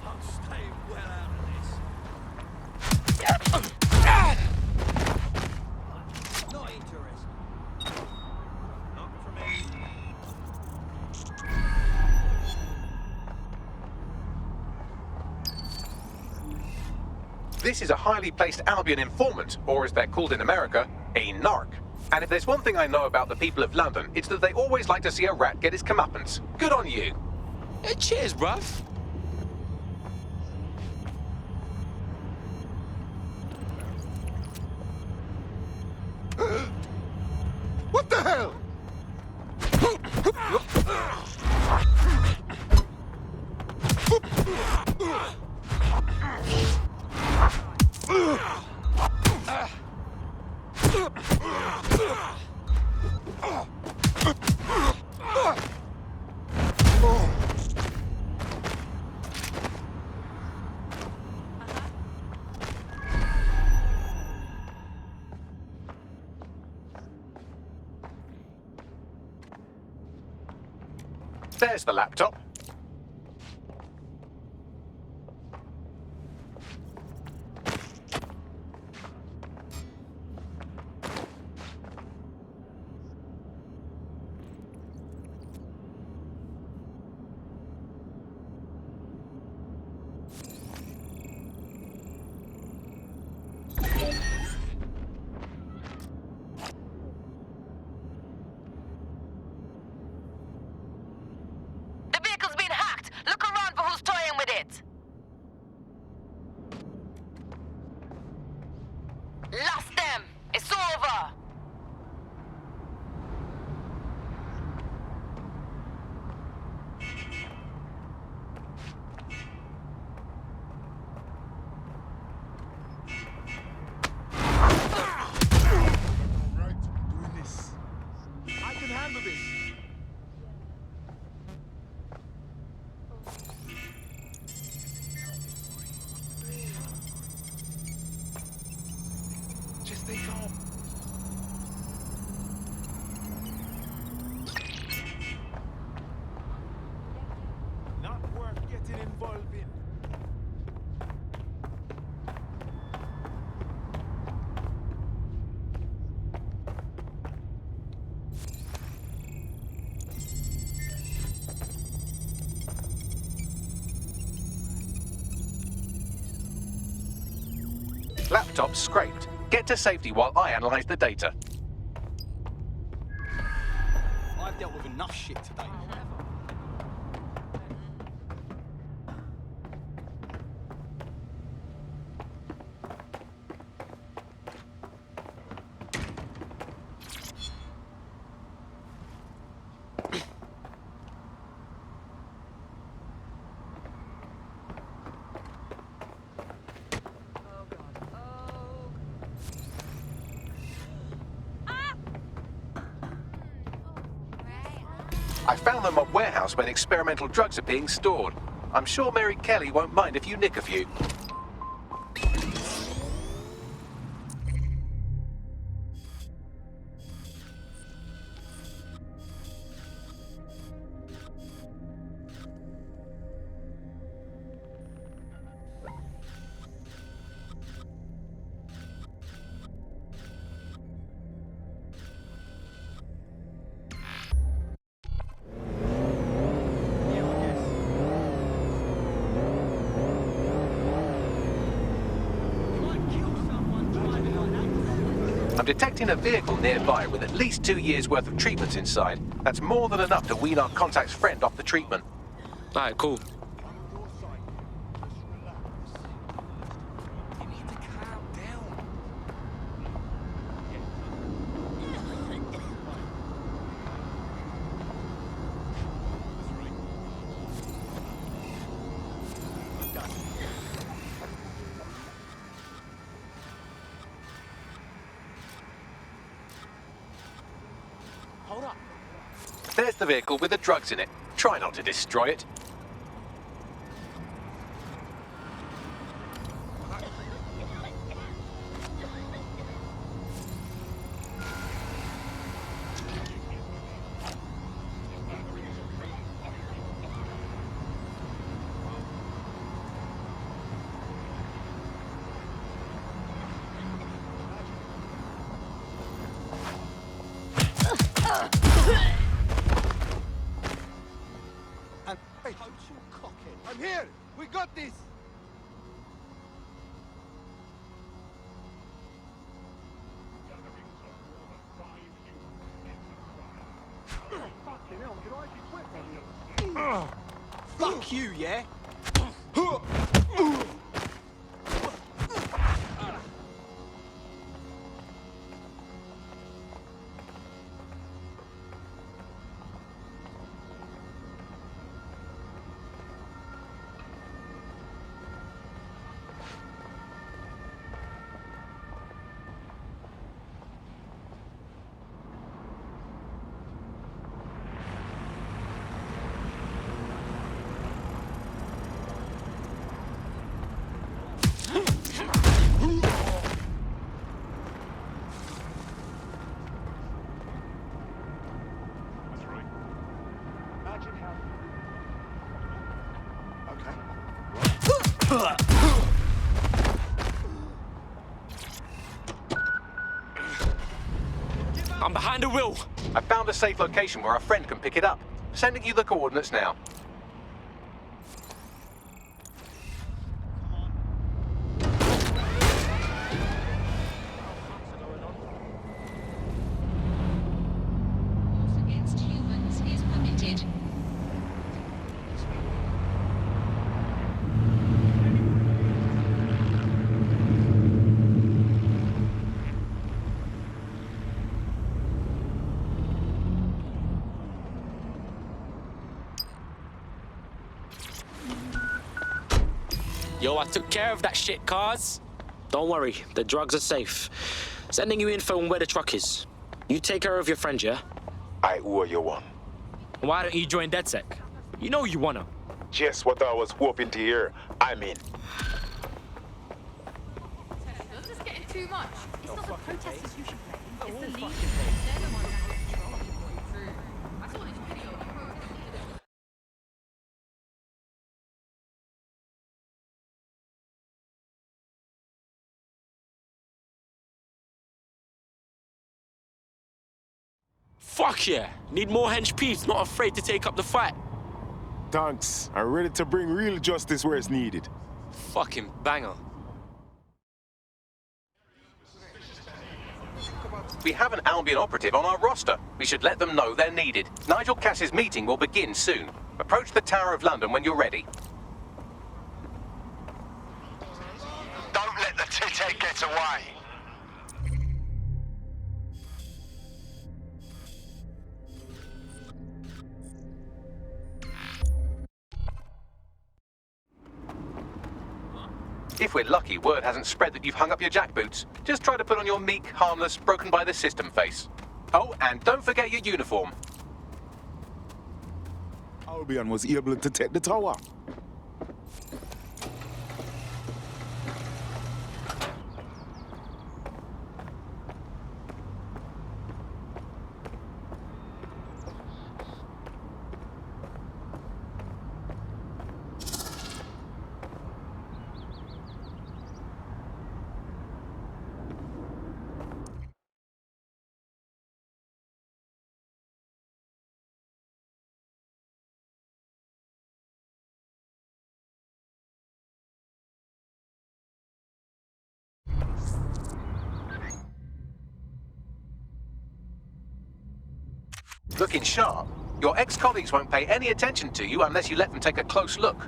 I'm staying well out of this. Not interested. Not for me. This is a highly placed Albion informant, or as they're called in America, a narc. And if there's one thing I know about the people of London, it's that they always like to see a rat get his comeuppance. Good on you. Hey, cheers, bruv. What the hell? There's the laptop. can handle this. Just stay calm. Not worth getting involved in. Laptop scraped. Get to safety while I analyze the data. I've dealt with enough shit today. I found them at warehouse when experimental drugs are being stored. I'm sure Mary Kelly won't mind if you nick a few. I'm detecting a vehicle nearby with at least 2 years' worth of treatments inside. That's more than enough to wean our contact's friend off the treatment. Alright, cool. There's the vehicle with the drugs in it. Try not to destroy it. I'm here! We got this! Fuck you, yeah? I'm behind the wheel. I found a safe location where our friend can pick it up. Sending you the coordinates now. Against humans is permitted. Yo, I took care of that shit, cars. Don't worry, the drugs are safe. Sending you info on where the truck is. You take care of your friend, yeah? I owe you one. Why don't you join DedSec? You know you wanna. Just what I was hoping to hear. I'm in. This is getting too much. It's not the protesters you should blame. It's the Legion. They're the ones that are controlling. I saw this video. Fuck yeah! Need more hench peeps, not afraid to take up the fight. Thanks. I'm ready to bring real justice where it's needed. Fucking banger. We have an Albion operative on our roster. We should let them know they're needed. Nigel Cass's meeting will begin soon. Approach the Tower of London when you're ready. Don't let the tit get away. If we're lucky, word hasn't spread that you've hung up your jackboots. Just try to put on your meek, harmless, broken by the system face. Oh, and don't forget your uniform. Albion was able to take the tower. Looking sharp. Your ex-colleagues won't pay any attention to you unless you let them take a close look.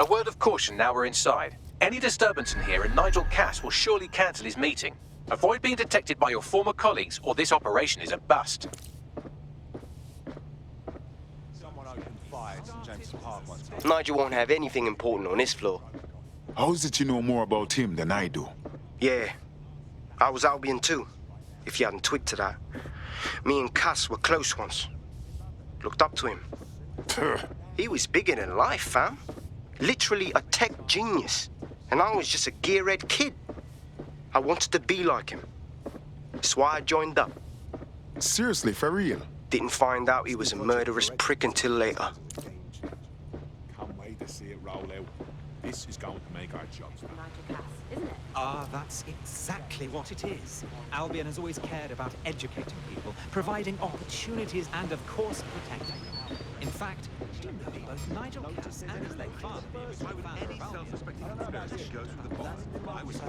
A word of caution now we're inside. Any disturbance in here and Nigel Cass will surely cancel his meeting. Avoid being detected by your former colleagues or this operation is a bust. Nigel won't have anything important on this floor. How is it you know more about him than I do? Yeah, I was Albion too, if you hadn't twigged to that. Me and Cass were close once. Looked up to him. He was bigger than life, fam. Literally a tech genius. And I was just a gearhead kid. I wanted to be like him. That's why I joined up. Seriously, for real? Didn't find out he was a murderous prick until later. Can't wait to see it roll out. This is going to make our jobs better. Ah, that's exactly what it is. Albion has always cared about educating people, providing opportunities, and of course, protecting them. In fact, do you know both Nigel Cass and his late father? Why would any self-respecting conspiracy go through the boss? I was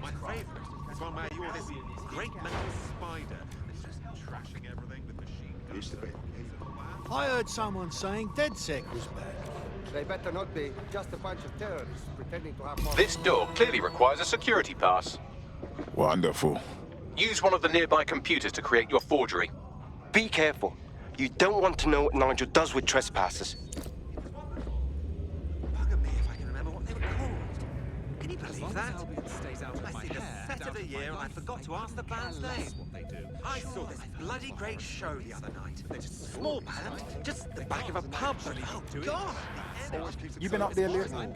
My favorite is one where you're this great metal spider that's just trashing everything with machine guns. I heard someone saying DedSec was back. They better not be just a bunch of terrorists pretending to have... This door clearly requires a security pass. Wonderful. Use one of the nearby computers to create your forgery. Be careful. You don't want to know what Nigel does with trespassers. Bugger me if I can remember what they were called. Can you believe that? I see the set of the year and I forgot to ask the band's name. I saw this bloody great show the other night. Small band, just the back of a pub. Oh, God! You been up there lately?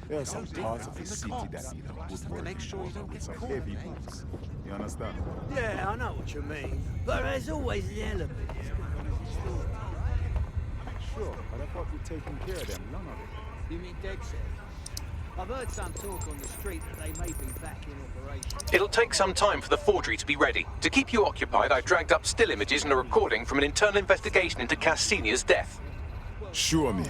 There are some parts of the city that need a good work. Make sure you don't get Some caught. heavy boots. You understand? Yeah, I know what you mean. But there's always an element. Sure, but I thought we'd taken care of them long ago. You mean dead set? I've heard some talk on the street that they may be back in operation. It'll take some time for the forgery to be ready. To keep you occupied, I dragged up still images and a recording from an internal investigation into Cass Senior's death. Sure me.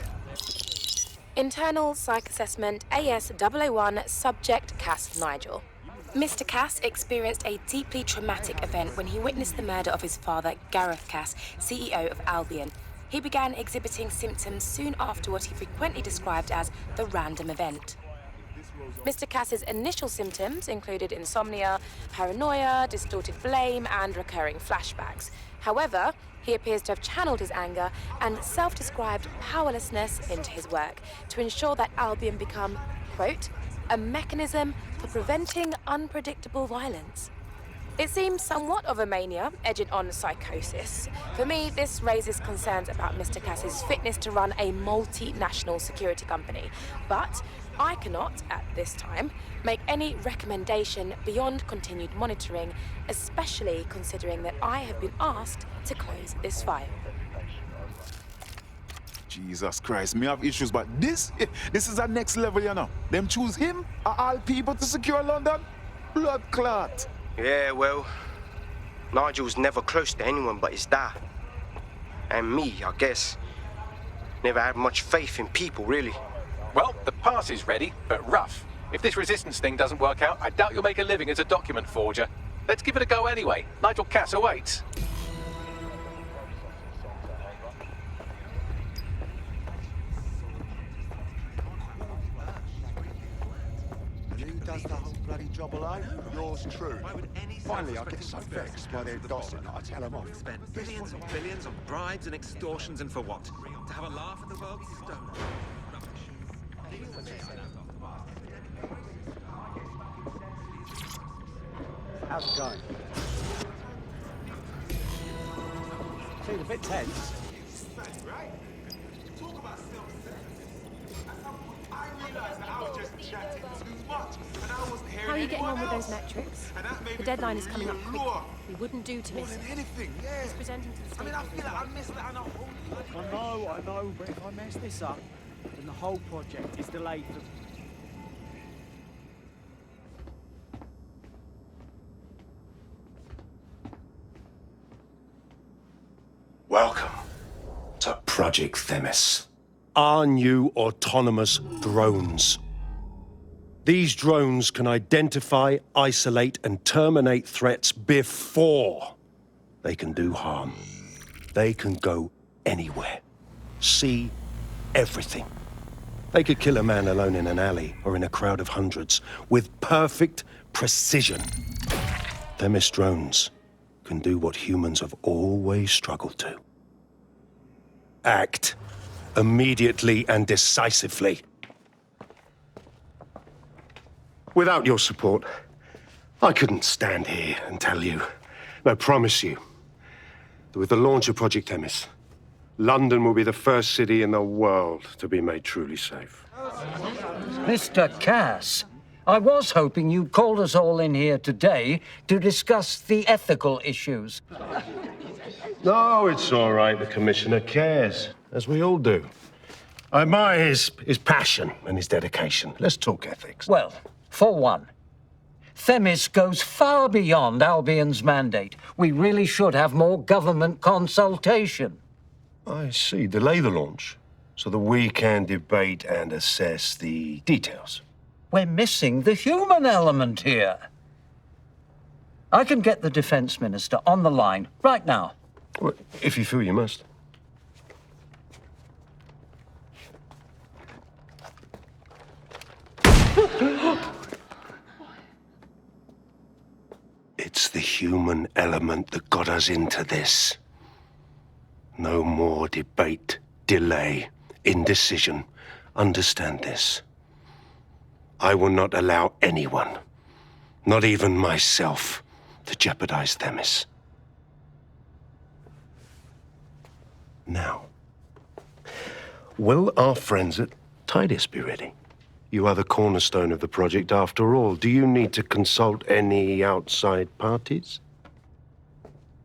Internal Psych Assessment AS001 Subject Cass Nigel. Mr. Cass experienced a deeply traumatic event when he witnessed the murder of his father, Gareth Cass, CEO of Albion. He began exhibiting symptoms soon after what he frequently described as the random event. Mr. Cass's initial symptoms included insomnia, paranoia, distorted blame, and recurring flashbacks. However, he appears to have channeled his anger and self-described powerlessness into his work to ensure that Albion become, quote, a mechanism for preventing unpredictable violence. It seems somewhat of a mania, edging on psychosis. For me, this raises concerns about Mr. Cass's fitness to run a multinational security company. But I cannot, at this time, make any recommendation beyond continued monitoring, especially considering that I have been asked to close this file. Jesus Christ, me have issues, but this is a next level, you know. Them choose him, of all people, to secure London? Blood clot. Yeah, well, Nigel's never close to anyone but his dad. And me, I guess. Never had much faith in people, really. Well, the pass is ready, but rough. If this resistance thing doesn't work out, I doubt you'll make a living as a document forger. Let's give it a go anyway. Nigel Cass awaits. Does the whole bloody job alone? Yours true. Finally, I get so vexed by their gossip that I tell them off. Spend billions and billions on bribes and extortions, and for what? To have a laugh at the world's stolen. How's it going? Feeling a bit tense. How are you getting on with those metrics? The deadline is coming up quickly. We wouldn't do to miss it. It's presenting to the state. I feel like I missed that. I know, but if I mess this up, then the whole project is delayed for... Welcome to Project Themis. Our new autonomous drones. These drones can identify, isolate, and terminate threats before they can do harm. They can go anywhere, see everything. They could kill a man alone in an alley or in a crowd of hundreds with perfect precision. Themis drones can do what humans have always struggled to. Act immediately and decisively. Without your support, I couldn't stand here and tell you, I promise you, that with the launch of Project Themis, London will be the first city in the world to be made truly safe. Mr. Cass, I was hoping you'd called us all in here today to discuss the ethical issues. No, it's all right. The Commissioner cares, as we all do. I admire his passion and his dedication. Let's talk ethics. Well, for one, Themis goes far beyond Albion's mandate. We really should have more government consultation. I see. Delay the launch so that we can debate and assess the details. We're missing the human element here. I can get the Defense Minister on the line right now. Well, if you feel you must. It's the human element that got us into this. No more debate, delay, indecision. Understand this. I will not allow anyone, not even myself, to jeopardize Themis. Now, will our friends at Tidus be ready? You are the cornerstone of the project after all. Do you need to consult any outside parties?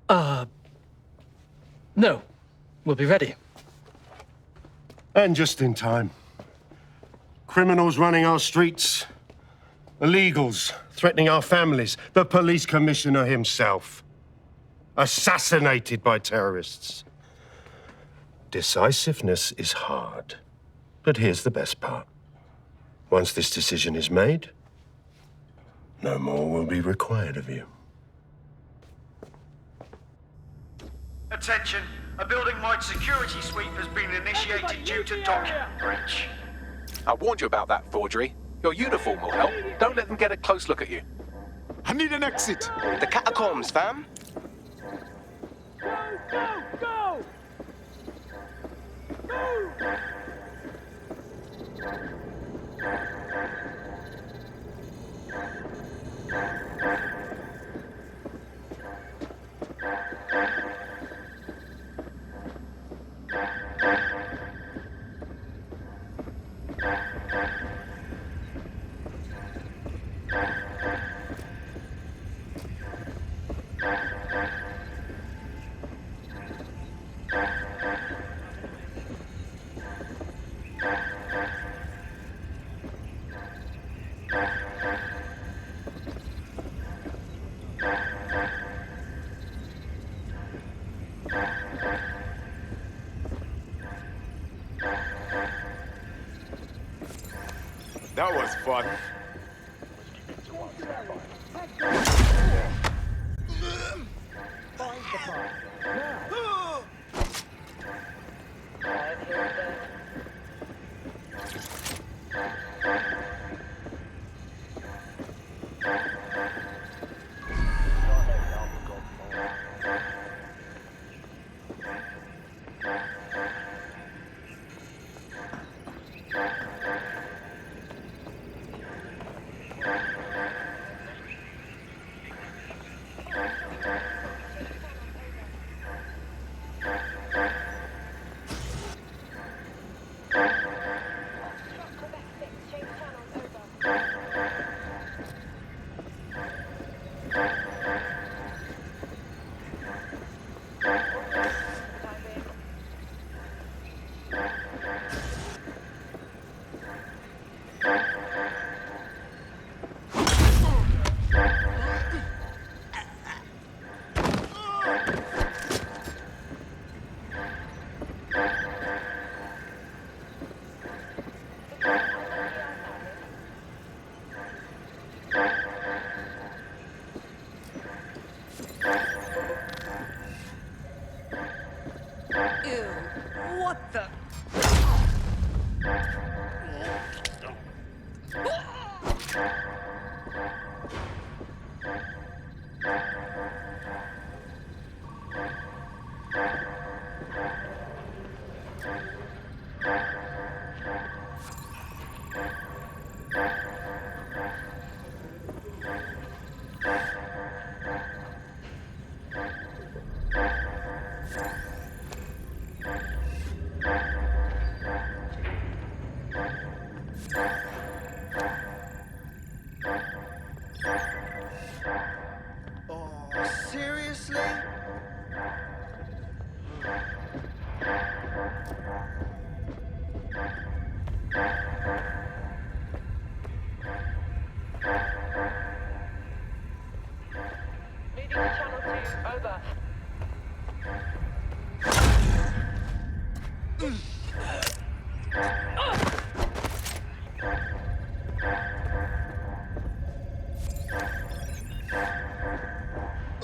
No. We'll be ready. And just in time. Criminals running our streets, illegals threatening our families, the police commissioner himself, assassinated by terrorists. Decisiveness is hard, but here's the best part. Once this decision is made, no more will be required of you. Attention, a building-wide security sweep has been initiated due to document breach. I warned you about that forgery. Your uniform will help. Don't let them get a close look at you. I need an exit. The catacombs, fam. Go! That was fun.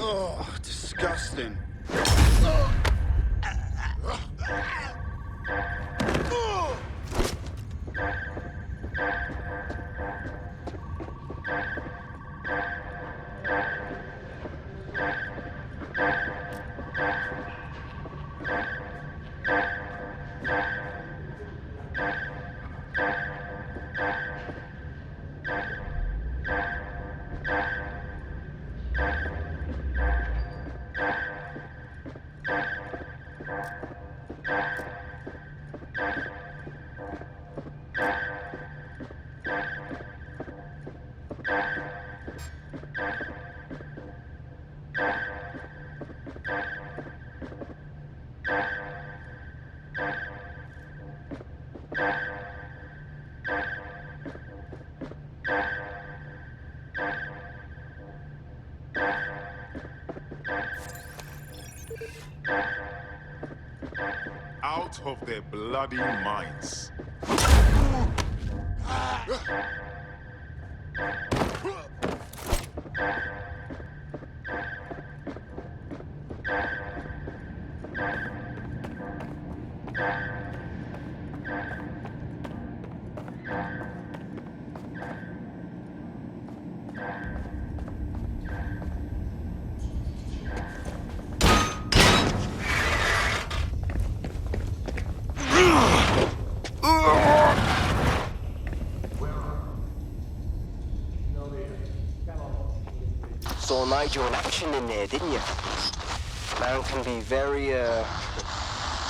Oh, disgusting. Out of their bloody minds. Saw Nigel in action in there, didn't you? Man can be very,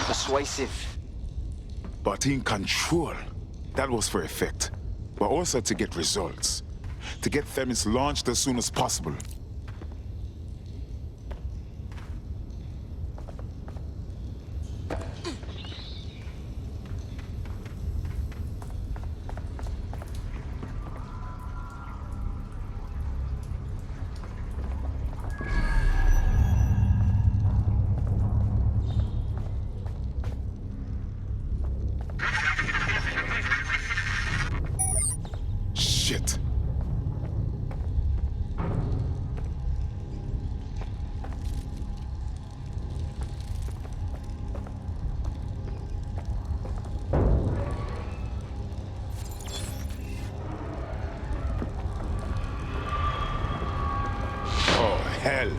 persuasive. But in control. That was for effect. But also to get results. To get Themis launched as soon as possible. Shit. Oh, hell.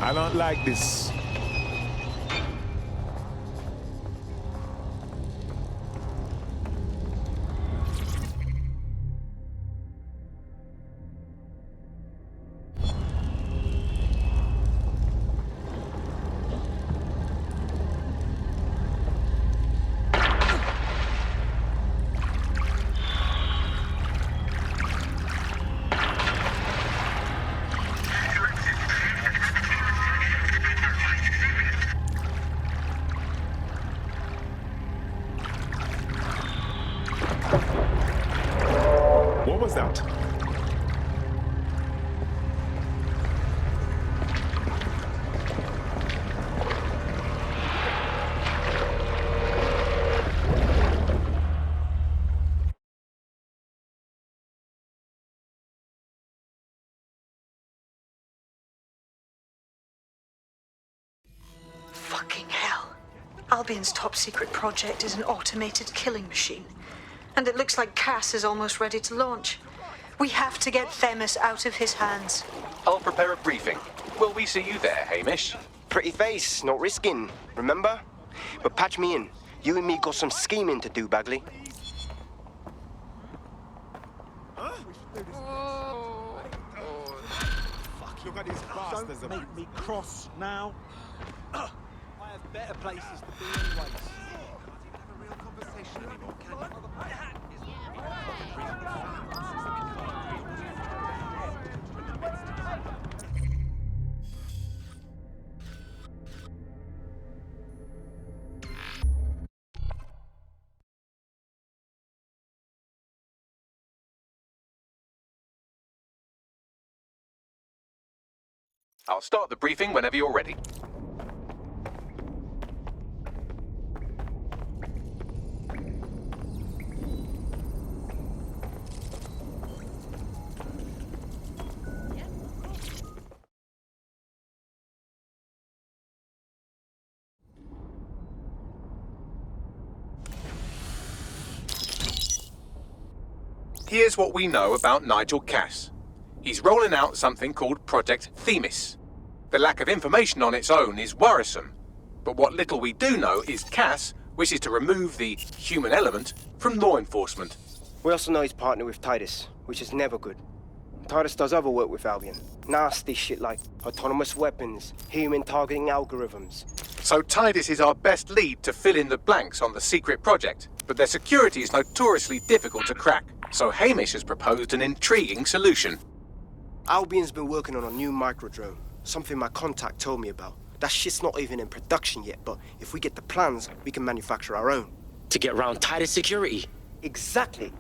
I don't like this. What was that? Fucking hell. Albion's top secret project is an automated killing machine. And it looks like Cass is almost ready to launch. We have to get Themis out of his hands. I'll prepare a briefing. Will we see you there, Hamish? Pretty face, not risking, remember? But patch me in. You and me got some scheming to do, Bagley. Look at these bastards. Don't make me cross now. I have better places to be anyways. I'll start the briefing whenever you're ready. Here's what we know about Nigel Cass. He's rolling out something called Project Themis. The lack of information on its own is worrisome, but what little we do know is Cass wishes to remove the human element from law enforcement. We also know he's partnered with Titus, which is never good. Titus does other work with Albion. Nasty shit like autonomous weapons, human targeting algorithms. So Titus is our best lead to fill in the blanks on the secret project, but their security is notoriously difficult to crack. So Hamish has proposed an intriguing solution. Albion's been working on a new microdrone. Something my contact told me about. That shit's not even in production yet, but if we get the plans, we can manufacture our own. To get round tighter security? Exactly.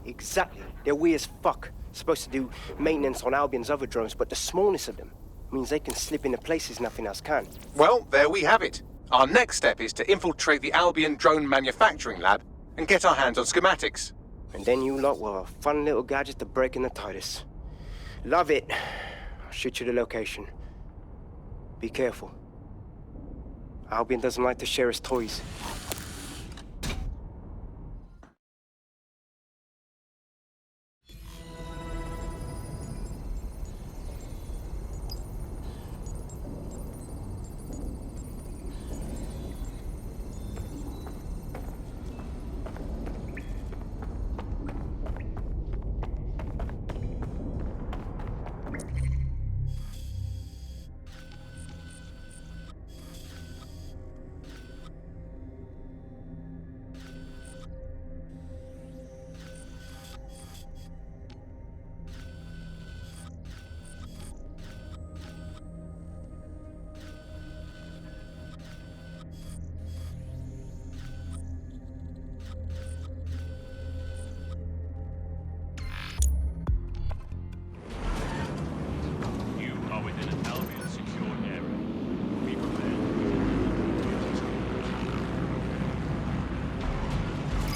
They're weird as fuck. Supposed to do maintenance on Albion's other drones, but the smallness of them means they can slip into places nothing else can. Well, there we have it. Our next step is to infiltrate the Albion drone manufacturing lab and get our hands on schematics. And then you lot will have a fun little gadget to break in the tightest. Love it. I'll shoot you the location. Be careful. Albion doesn't like to share his toys.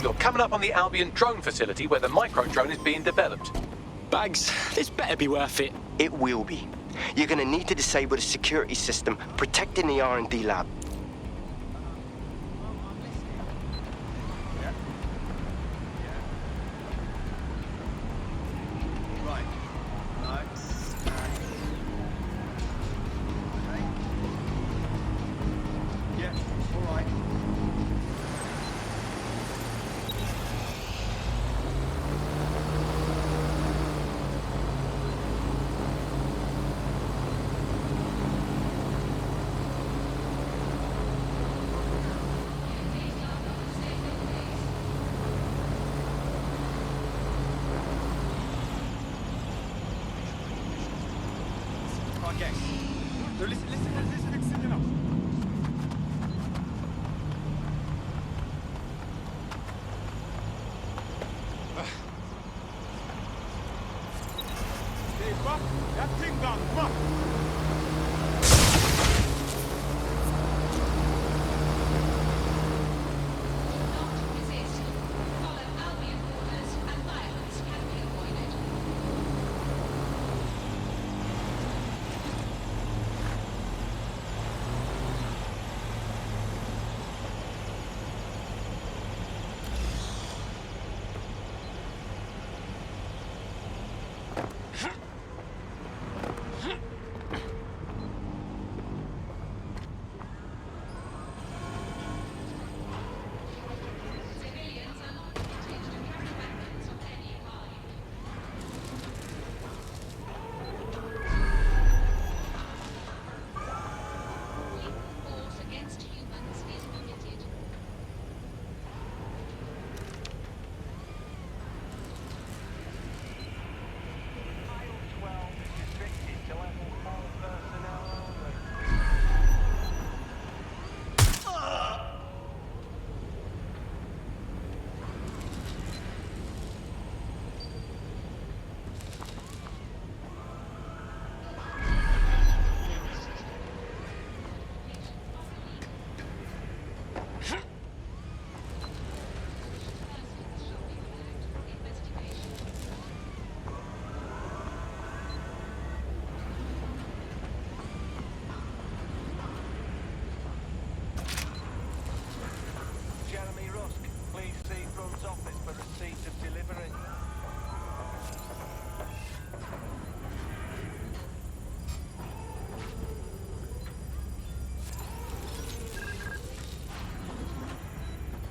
You're coming up on the Albion drone facility where the micro-drone is being developed. Bags, this better be worth it. It will be. You're gonna need to disable the security system protecting the R&D lab. That thing gone, come on.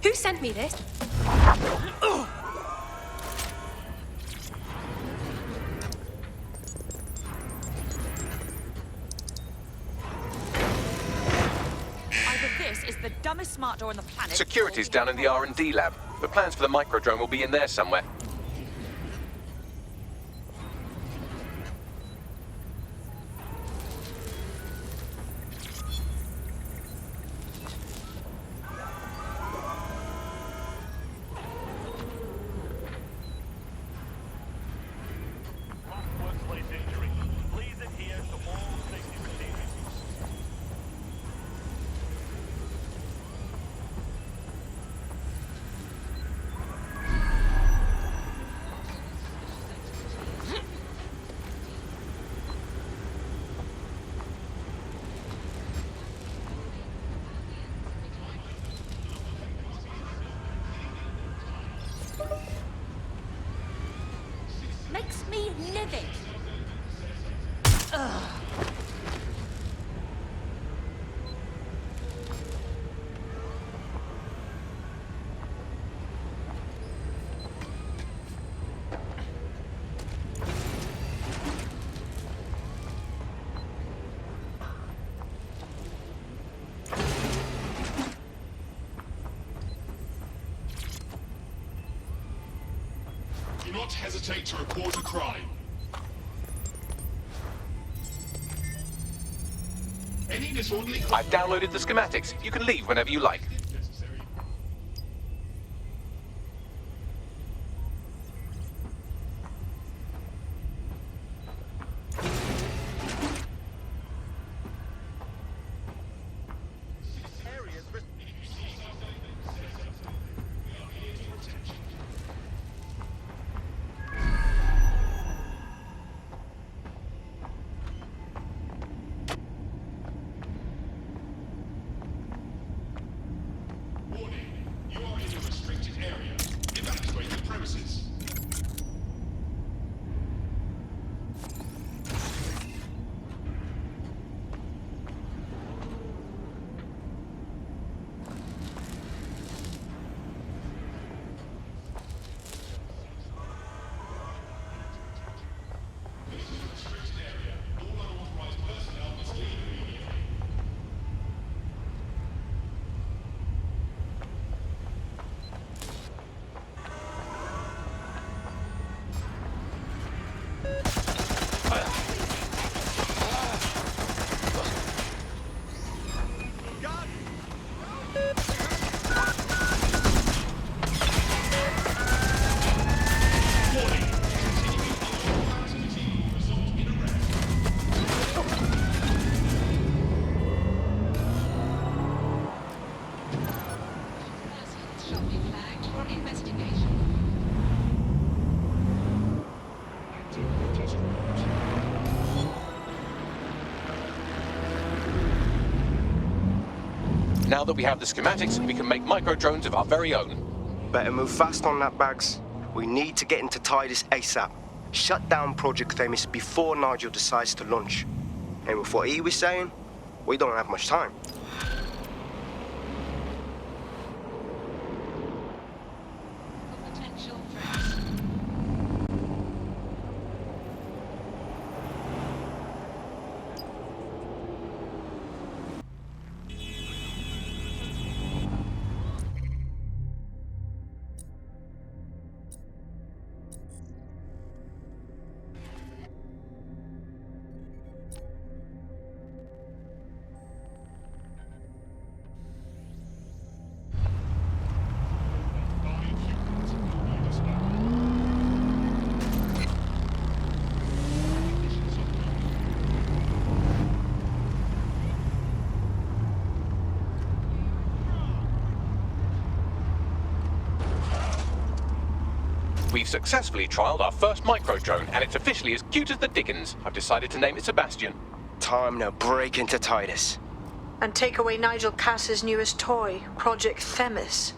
Who sent me this? Either this is the dumbest smart door on the planet. Security's down in the R&D lab. The plans for the micro-drone will be in there somewhere. with it. Ugh. Do not hesitate to report a crime. Any disorderly... I've downloaded the schematics. You can leave whenever you like. Now that we have the schematics, we can make micro-drones of our very own. Better move fast on that, Bags. We need to get into Titus ASAP. Shut down Project Themis before Nigel decides to launch. And with what he was saying, we don't have much time. We've successfully trialed our first micro-drone, and it's officially as cute as the dickens. I've decided to name it Sebastian. Time to break into Titus. And take away Nigel Cass's newest toy, Project Themis.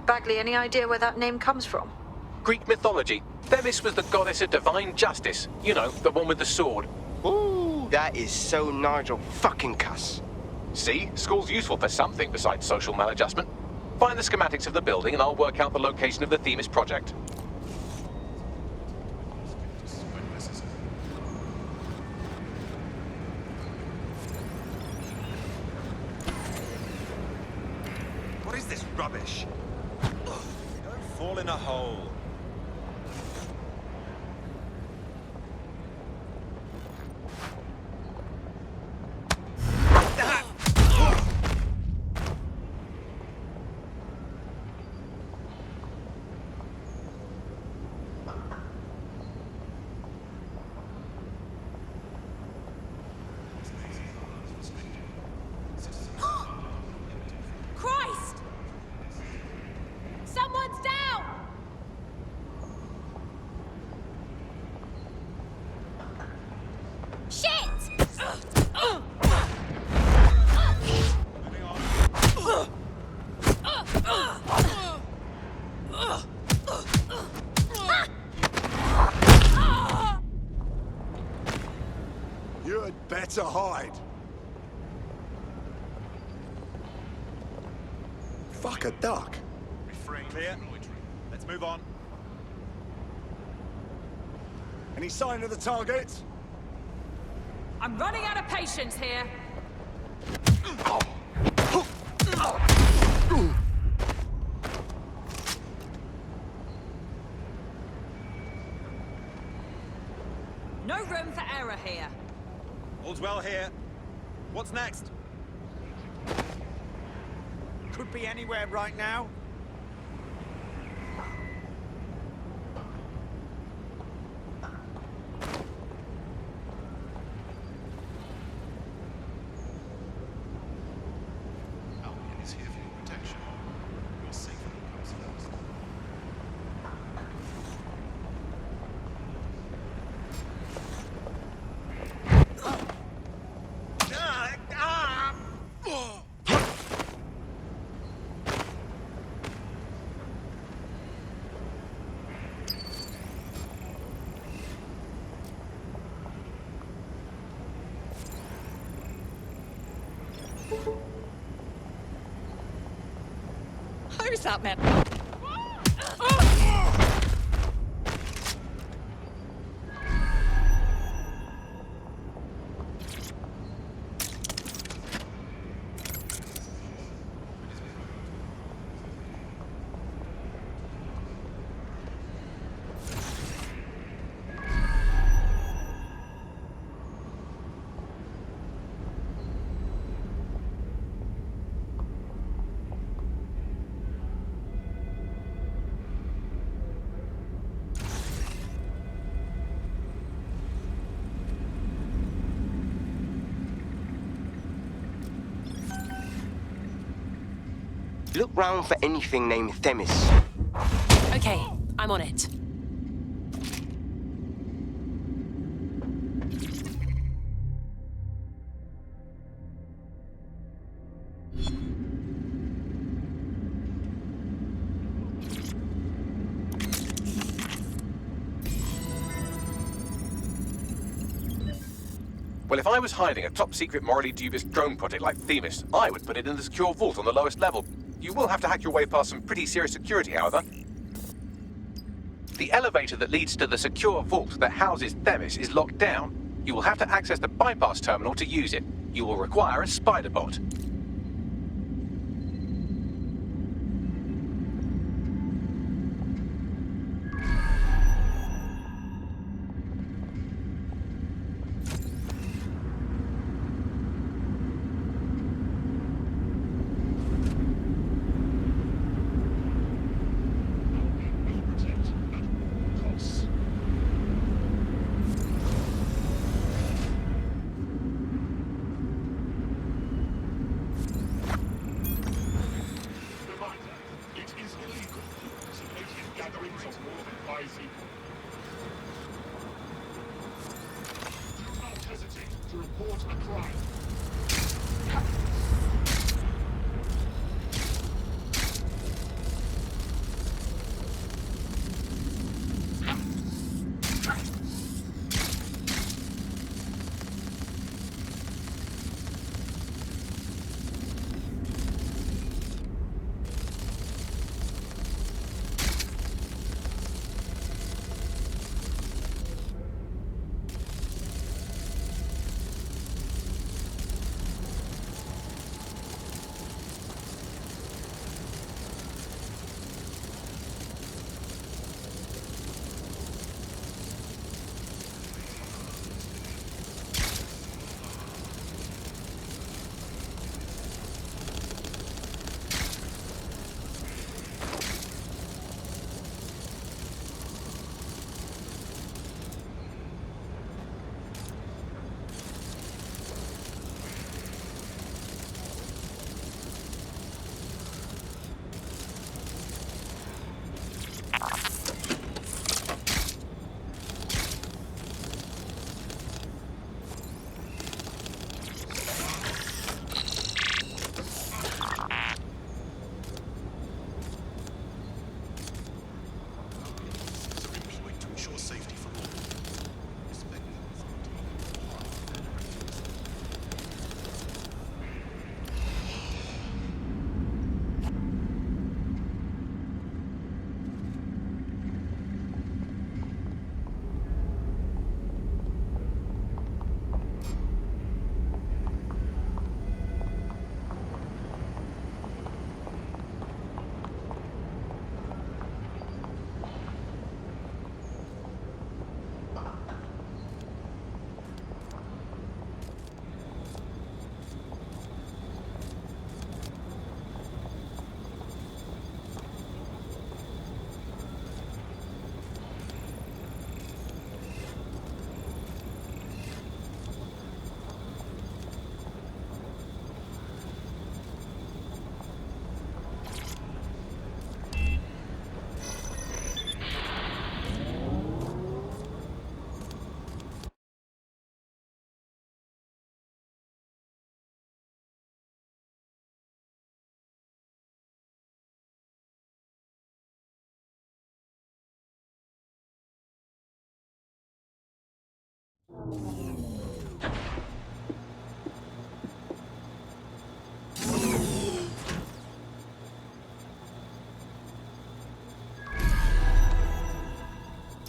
Bagley, any idea where that name comes from? Greek mythology. Themis was the goddess of divine justice. You know, the one with the sword. Ooh, that is so Nigel fucking Cass. See? School's useful for something besides social maladjustment. Find the schematics of the building and I'll work out the location of the Themis project. What is this rubbish? Ugh, don't fall in a hole. better hide. Fuck a duck. Clear. Let's move on. Any sign of the target? I'm running out of patience here. No room for error here. All's well here. What's next? Could be anywhere right now. Who's that man? Look round for anything named Themis. Okay, I'm on it. Well, if I was hiding a top-secret, morally dubious drone project like Themis, I would put it in the secure vault on the lowest level. You will have to hack your way past some pretty serious security, however. The elevator that leads to the secure vault that houses Themis is locked down. You will have to access the bypass terminal to use it. You will require a spider bot.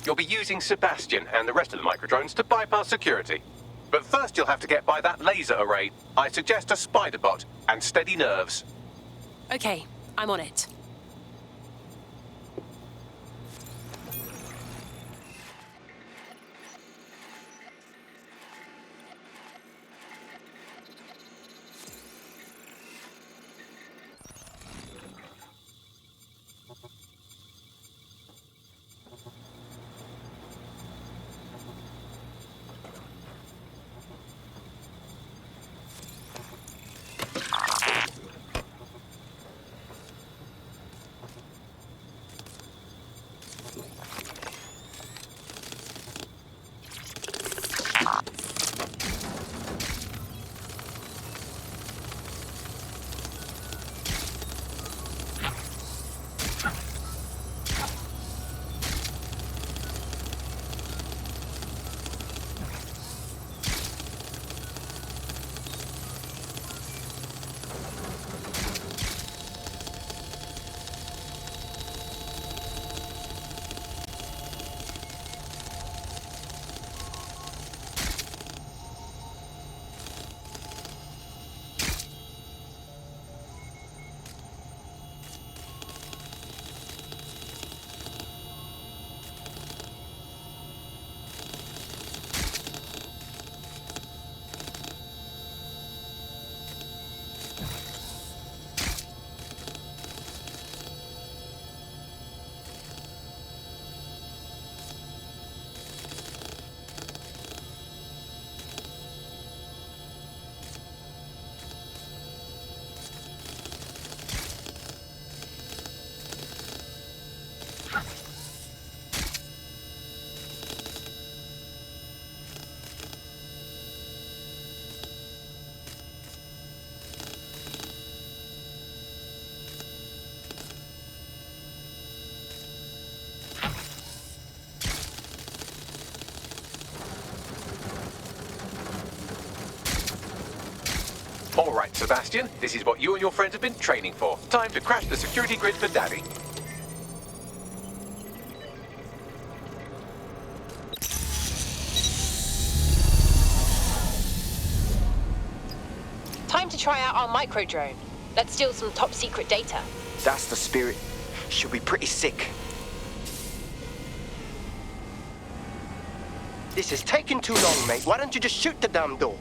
You'll be using Sebastian and the rest of the microdrones to bypass security. But first you'll have to get by that laser array. I suggest a spider bot and steady nerves. Okay, I'm on it. All right, Sebastian, this is what you and your friends have been training for. Time to crash the security grid for Daddy. Time to try out our microdrone. Let's steal some top secret data. That's the spirit. She'll be pretty sick. This is taking too long, mate. Why don't you just shoot the damn door?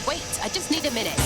Wait, I just need a minute.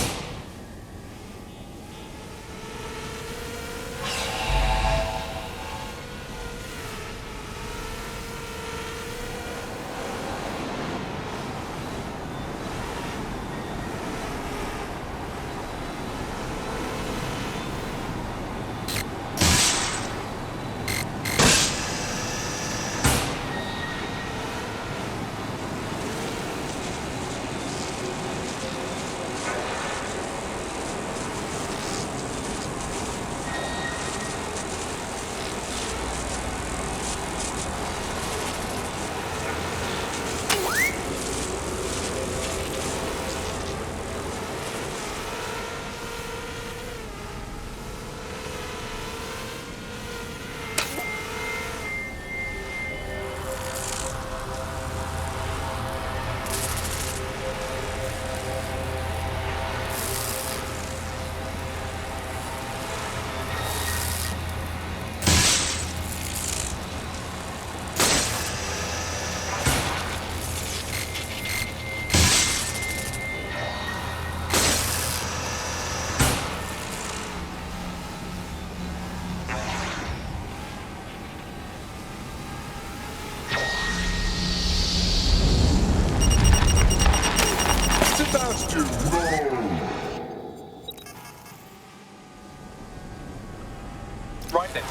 Right then.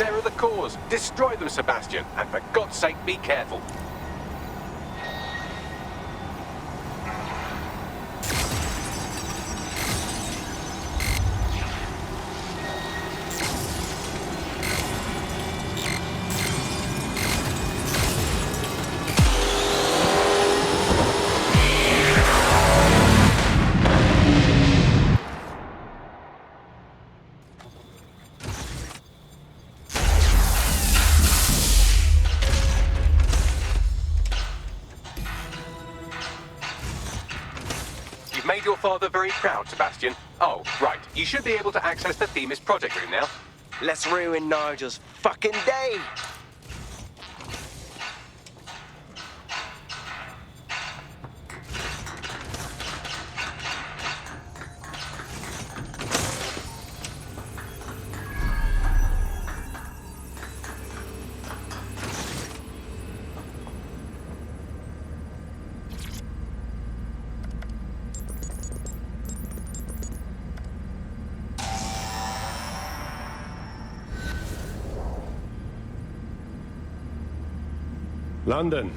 There are the cores. Destroy them, Sebastian. And for God's sake, be careful. Made your father very proud, Sebastian. Oh, right. You should be able to access the Themis project room now. Let's ruin Nigel's fucking day. London,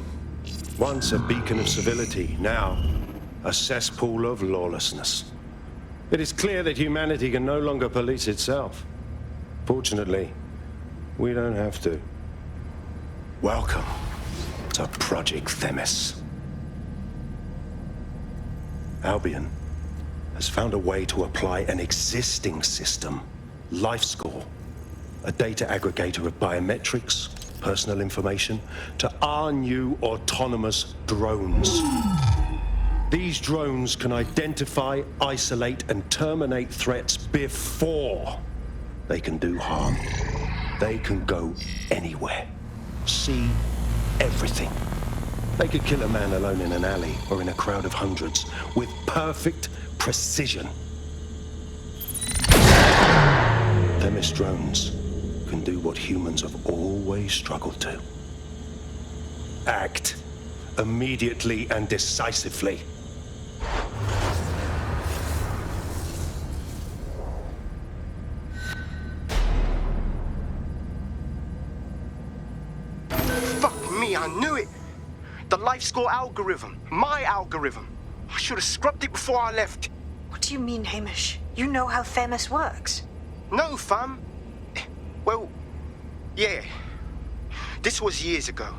once a beacon of civility, now a cesspool of lawlessness. It is clear that humanity can no longer police itself. Fortunately, we don't have to. Welcome to Project Themis. Albion has found a way to apply an existing system, LifeScore, a data aggregator of biometrics, personal information, to our new autonomous drones. These drones can identify, isolate, and terminate threats before they can do harm. They can go anywhere, see everything. They could kill a man alone in an alley or in a crowd of hundreds with perfect precision. Themis drones can do what humans have always struggled to. Act immediately and decisively. Fuck me, I knew it. The LifeScore algorithm, my algorithm. I should have scrubbed it before I left. What do you mean, Hamish? You know how Themis works. No, fam. Well, yeah. This was years ago.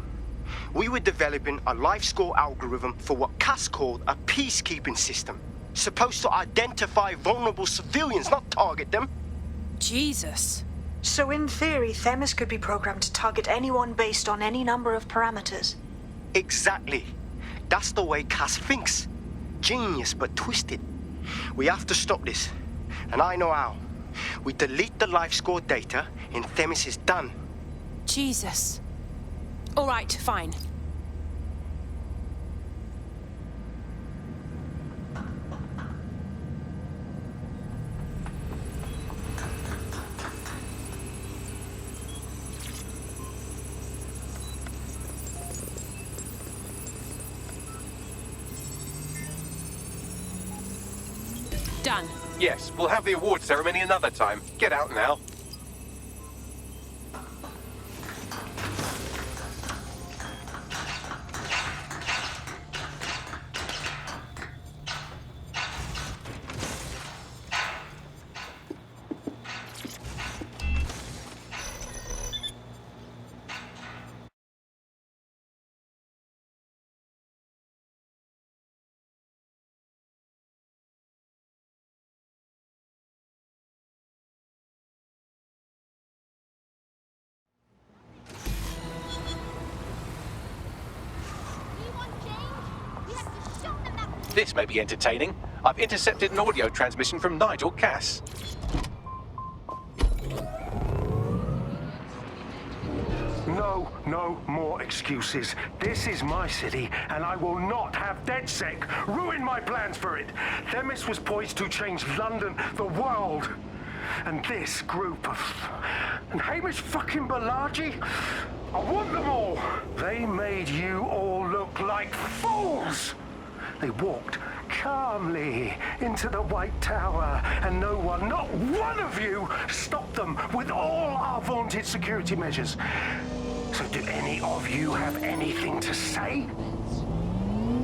We were developing a LifeScore algorithm for what Cass called a peacekeeping system. Supposed to identify vulnerable civilians, not target them. Jesus. So in theory, Themis could be programmed to target anyone based on any number of parameters. Exactly. That's the way Cass thinks. Genius, but twisted. We have to stop this. And I know how. We delete the LifeScore data and Themis is done. Jesus. All right, fine. Done. Yes, we'll have the award ceremony another time. Get out now. This may be entertaining. I've intercepted an audio transmission from Nigel Cass. No more excuses. This is my city, and I will not have DedSec ruin my plans for it. Themis was poised to change London, the world. And this group of... And Hamish fucking Balaji? I want them all. They made you all look like fools. They walked calmly into the White Tower, and no one, not one of you, stopped them with all our vulnerabilities. unwanted security measures. So do any of you have anything to say?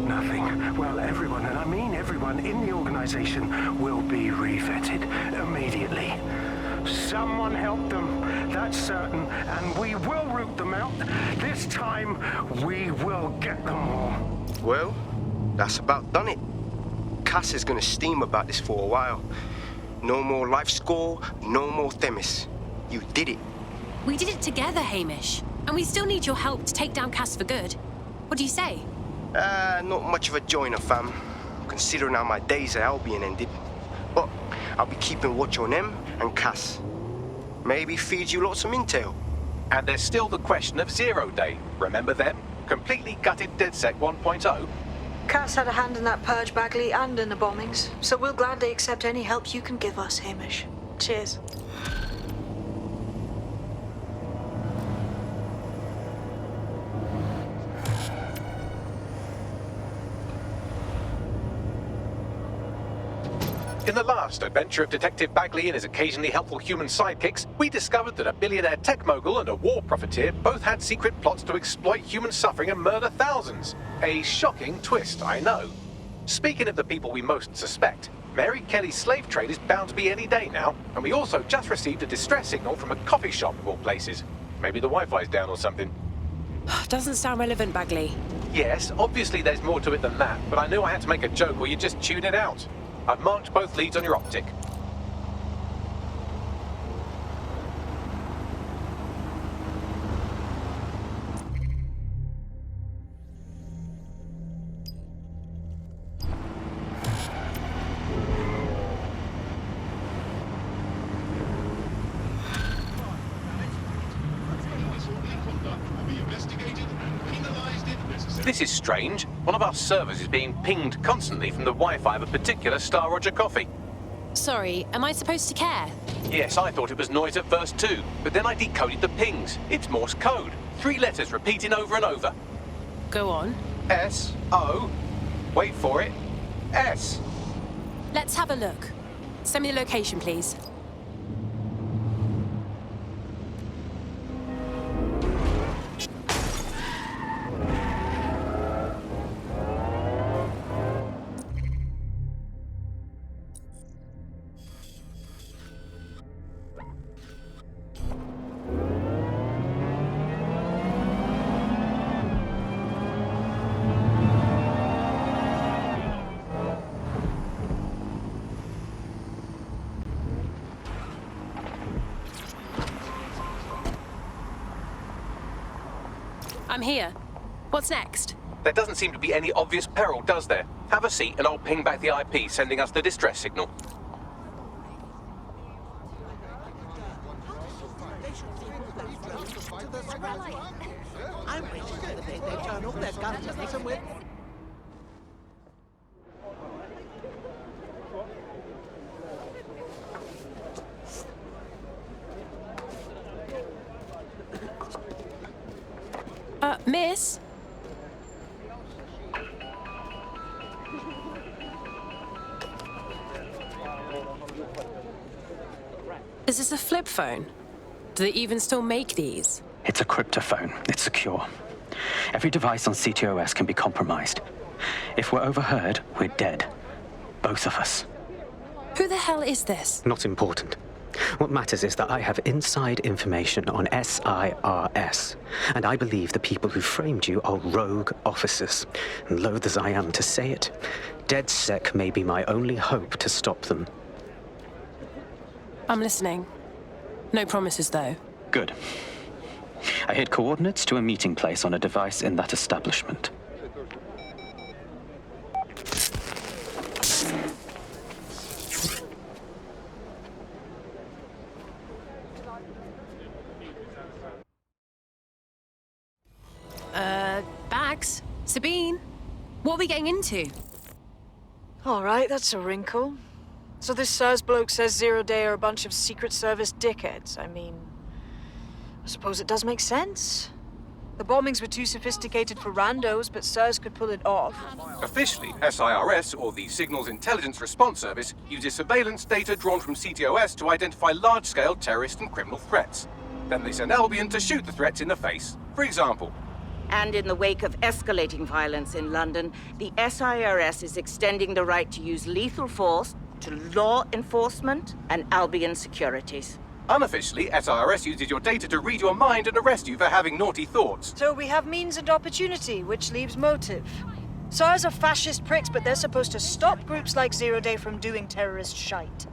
Nothing. Well, everyone, and I mean everyone in the organization, will be re-vetted immediately. Someone help them, that's certain, and we will root them out. This time, we will get them all. Well, that's about done it. Cass is gonna steam about this for a while. No more life score, no more Themis. You did it. We did it together, Hamish. And we still need your help to take down Cass for good. What do you say? Not much of a joiner, fam. Considering how my days at Albion ended. But I'll be keeping watch on them and Cass. Maybe feed you lots of intel. And there's still the question of Zero Day. Remember them? Completely gutted DedSec 1.0. Cass had a hand in that purge, Bagley, and in the bombings, so we'll gladly accept any help you can give us, Hamish. Cheers. In the last adventure of Detective Bagley and his occasionally helpful human sidekicks, we discovered that a billionaire tech mogul and a war profiteer both had secret plots to exploit human suffering and murder thousands. A shocking twist, I know. Speaking of the people we most suspect, Mary Kelly's slave trade is bound to be any day now, and we also just received a distress signal from a coffee shop of all places. Maybe the Wi-Fi's down or something. Doesn't sound relevant, Bagley. Yes, obviously there's more to it than that, but I knew I had to make a joke or you'd just tune it out. I've marked both leads on your optic. This is strange. One of our servers is being pinged constantly from the Wi-Fi of a particular Star Roger coffee. Sorry, am I supposed to care? Yes, I thought it was noise at first too, but then I decoded the pings. It's Morse code. 3 letters repeating over and over. Go on. S-O. Wait for it. S. Let's have a look. Send me the location, please. I'm here. What's next? There doesn't seem to be any obvious peril, does there? Have a seat and I'll ping back the IP sending us the distress signal. I'm waiting for the day they turn all their guns and take them with. Miss? Is this a flip phone? Do they even still make these? It's a cryptophone. It's secure. Every device on CTOS can be compromised. If we're overheard, we're dead. Both of us. Who the hell is this? Not important. What matters is that I have inside information on SIRS, and I believe the people who framed you are rogue officers. And loath as I am to say it, DedSec may be my only hope to stop them. I'm listening. No promises, though. Good. I hid coordinates to a meeting place on a device in that establishment. Bags? Sabine? What are we getting into? All right, that's a wrinkle. So this SIRS bloke says Zero Day are a bunch of Secret Service dickheads. I mean, I suppose it does make sense. The bombings were too sophisticated for randos, but SIRS could pull it off. Officially, SIRS, or the Signals Intelligence Response Service, uses surveillance data drawn from CTOS to identify large-scale terrorist and criminal threats. Then they send Albion to shoot the threats in the face. For example. And in the wake of escalating violence in London, the SIRS is extending the right to use lethal force to law enforcement and Albion securities. Unofficially, SIRS uses your data to read your mind and arrest you for having naughty thoughts. So we have means and opportunity, which leaves motive. SARS are fascist pricks, but they're supposed to stop groups like Zero Day from doing terrorist shite.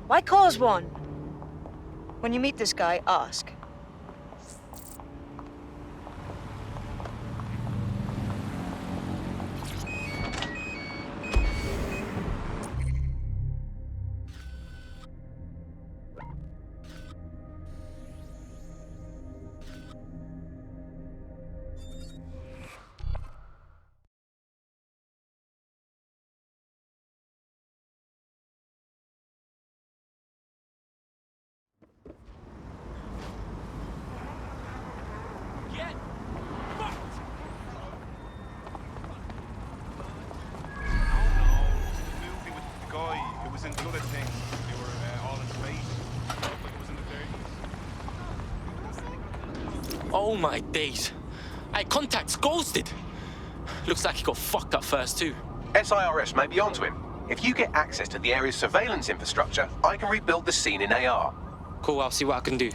Why cause one? When you meet this guy, ask. Oh my days. Hey, contact's ghosted. Looks like he got fucked up first too. SIRS may be onto him. If you get access to the area's surveillance infrastructure, I can rebuild the scene in AR. Cool, I'll see what I can do.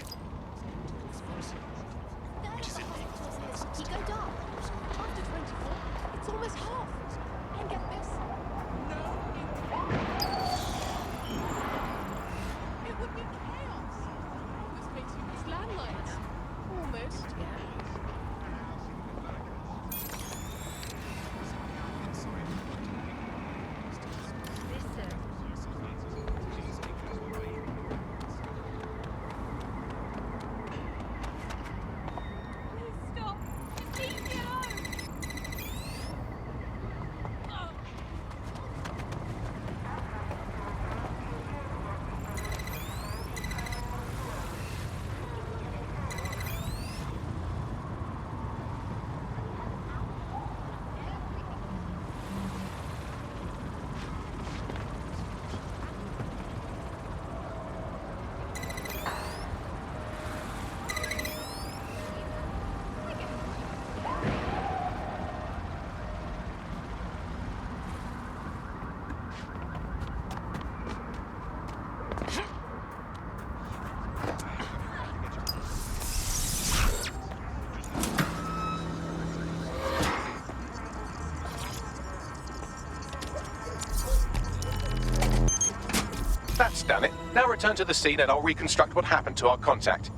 That's done it. Now return to the scene and I'll reconstruct what happened to our contact.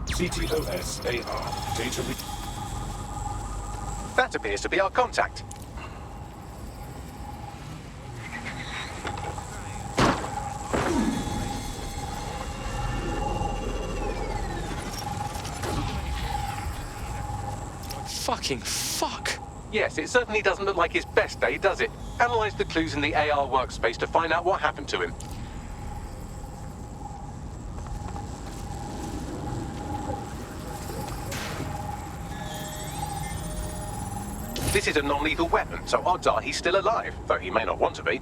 CTOS-AR. Data That appears to be our contact. Fucking fuck. Yes, it certainly doesn't look like his best day, does it? Analyze the clues in the AR workspace to find out what happened to him. This is a non-lethal weapon, so odds are he's still alive, though he may not want to be.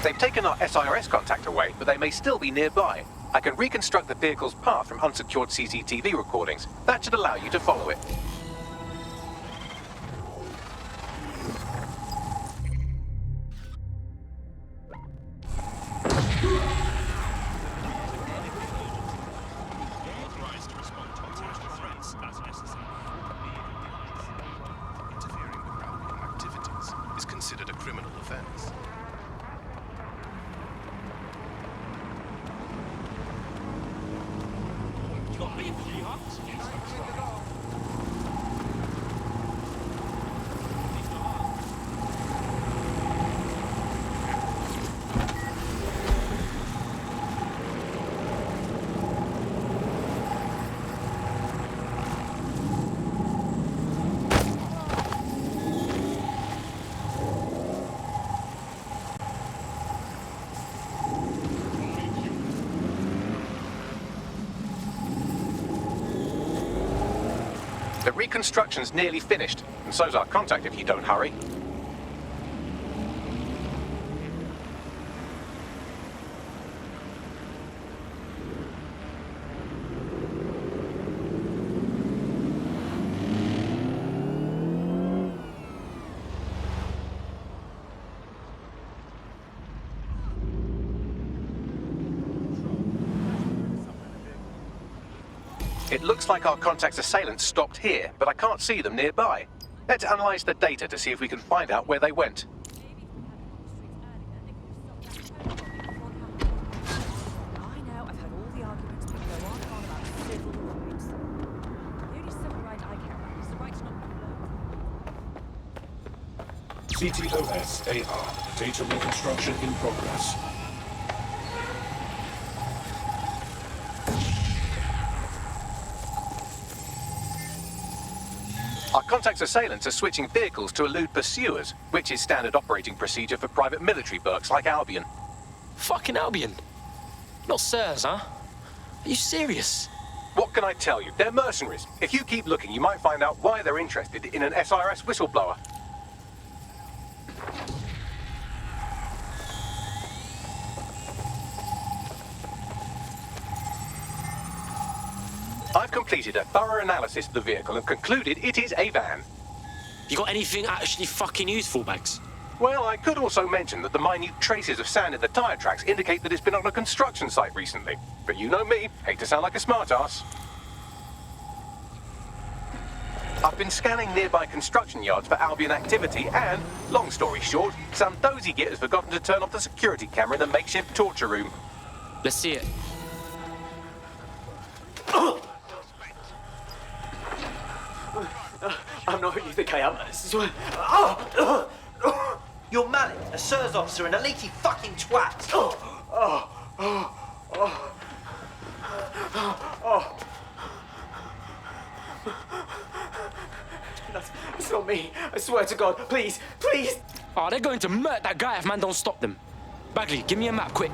They've taken our SIRS contact away, but they may still be nearby. I can reconstruct the vehicle's path from unsecured CCTV recordings. That should allow you to follow it. reconstruction's nearly finished, and so's our contact if you don't hurry. It looks like our contact's assailants stopped here, but I can't see them nearby. Let's analyze the data to see if we can find out where they went. I know, I've had all the arguments that go on and on about civil rights. The only civil right I care about is the right to not be blown. CTOS-AR. Data reconstruction in progress. Our contact's assailants are switching vehicles to elude pursuers, which is standard operating procedure for private military burks like Albion. Fucking Albion? Not Sirs, huh? Are you serious? What can I tell you? They're mercenaries. If you keep looking, you might find out why they're interested in an SRS whistleblower. I've completed a thorough analysis of the vehicle and concluded it is a van. You got anything actually fucking useful, Bags? Well, I could also mention that the minute traces of sand in the tyre tracks indicate that it's been on a construction site recently. But you know me, hate to sound like a smartass. I've been scanning nearby construction yards for Albion activity and, long story short, some dozy git has forgotten to turn off the security camera in the makeshift torture room. Let's see it. I'm not who you think I am. I swear. You're Mallet, a SIRS officer and a leaky fucking twat. It's not me. I swear to God. Please, please. Oh, they're going to murder that guy if man don't stop them. Bagley, give me a map, quick.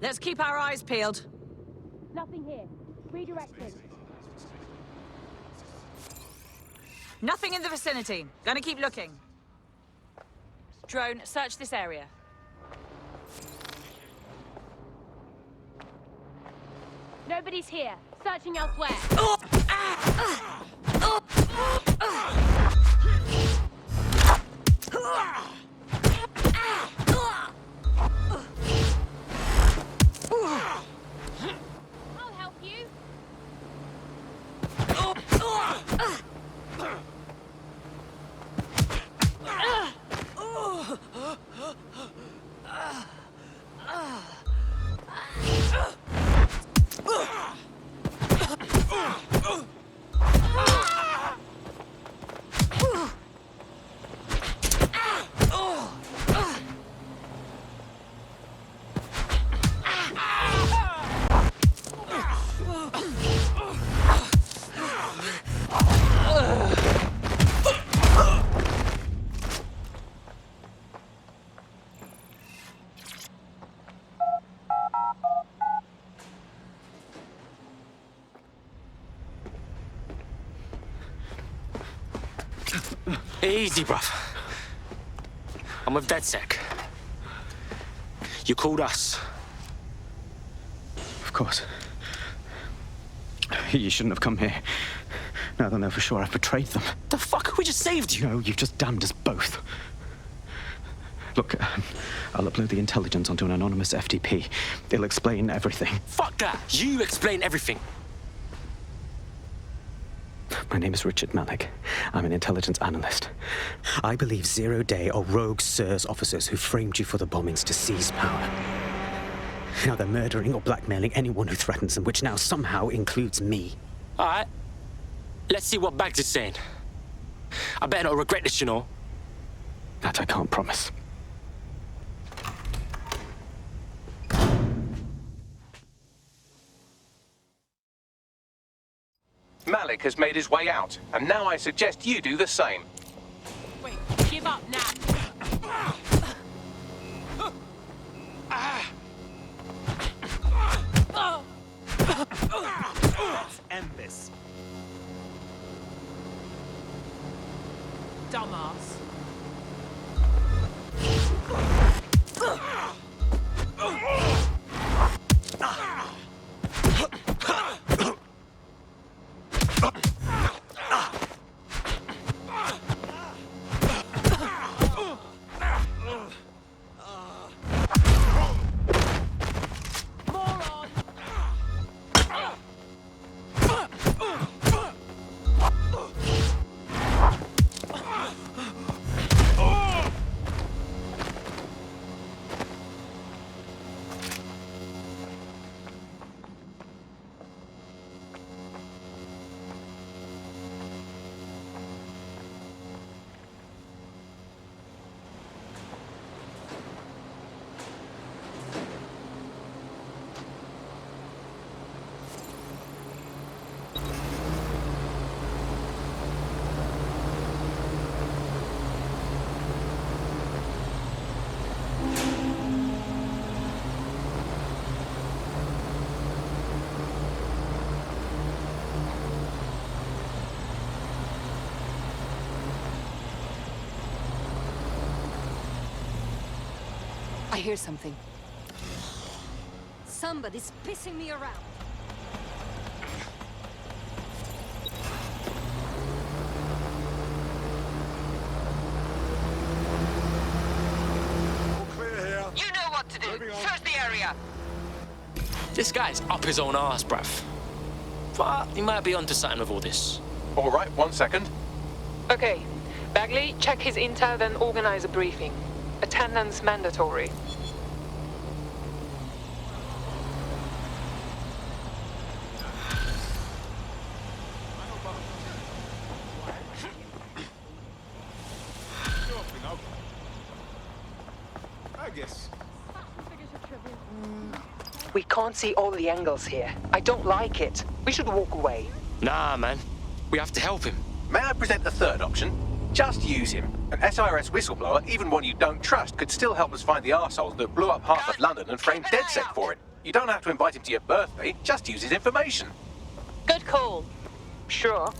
Let's keep our eyes peeled. Nothing here. Redirecting. Nothing in the vicinity. Gonna keep looking. Drone, search this area. Nobody's here. Searching elsewhere. I'll help you. Easy, bruv. I'm with DedSec. You called us. Of course. You shouldn't have come here. Now they'll know for sure I've betrayed them. The fuck? We just saved you. No, you've just damned us both. Look, I'll upload the intelligence onto an anonymous FTP. It'll explain everything. Fuck that. You explain everything. My name is Richard Malik. I'm an intelligence analyst. I believe zero-day or rogue SIRS officers who framed you for the bombings to seize power. Now they're murdering or blackmailing anyone who threatens them, which now somehow includes me. All right. Let's see what Baghdad's saying. I better not regret this, you know. That I can't promise. Malik has made his way out, and now I suggest you do the same. Wait, give up now. Let's end this. Dumbass. I hear something. Somebody's pissing me around. You know what to do. Search the area. This guy's up his own arse, bruv. But he might be onto something with all this. All right, 1 second. Okay. Bagley, check his intel, then organize a briefing. Attendance mandatory. I guess. We can't see all the angles here. I don't like it. We should walk away. Nah, man. We have to help him. May I present the third option? Just use him. An SIRS whistleblower, even one you don't trust, could still help us find the arseholes that blew up half of London and framed DedSec for it. You don't have to invite him to your birthday, just use his information. Good call. Sure.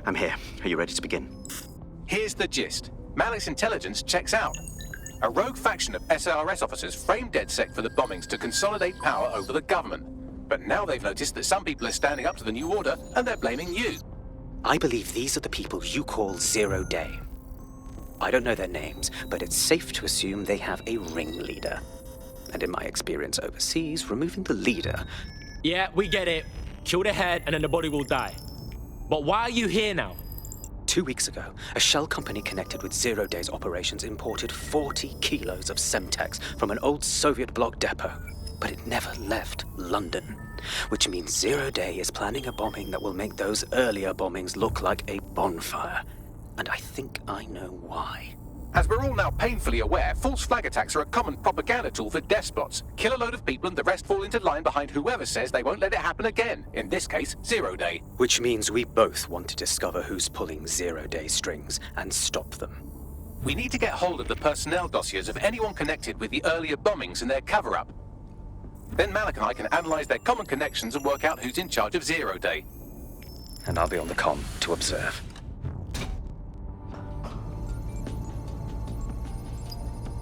I'm here. Are you ready to begin? Here's the gist. Malik's intelligence checks out. A rogue faction of SARS officers framed DedSec for the bombings to consolidate power over the government. But now they've noticed that some people are standing up to the new order and they're blaming you. I believe these are the people you call Zero Day. I don't know their names, but it's safe to assume they have a ringleader. And in my experience overseas, removing the leader... Yeah, we get it. Kill the head and then the body will die. But why are you here now? 2 weeks ago, a shell company connected with Zero Day's operations imported 40 kilos of Semtex from an old Soviet bloc depot. But it never left London. Which means Zero Day is planning a bombing that will make those earlier bombings look like a bonfire. And I think I know why. As we're all now painfully aware, false flag attacks are a common propaganda tool for despots. Kill a load of people and the rest fall into line behind whoever says they won't let it happen again. In this case, Zero Day. Which means we both want to discover who's pulling Zero Day strings and stop them. We need to get hold of the personnel dossiers of anyone connected with the earlier bombings and their cover-up. Then Malik and I can analyze their common connections and work out who's in charge of Zero Day. And I'll be on the comm to observe.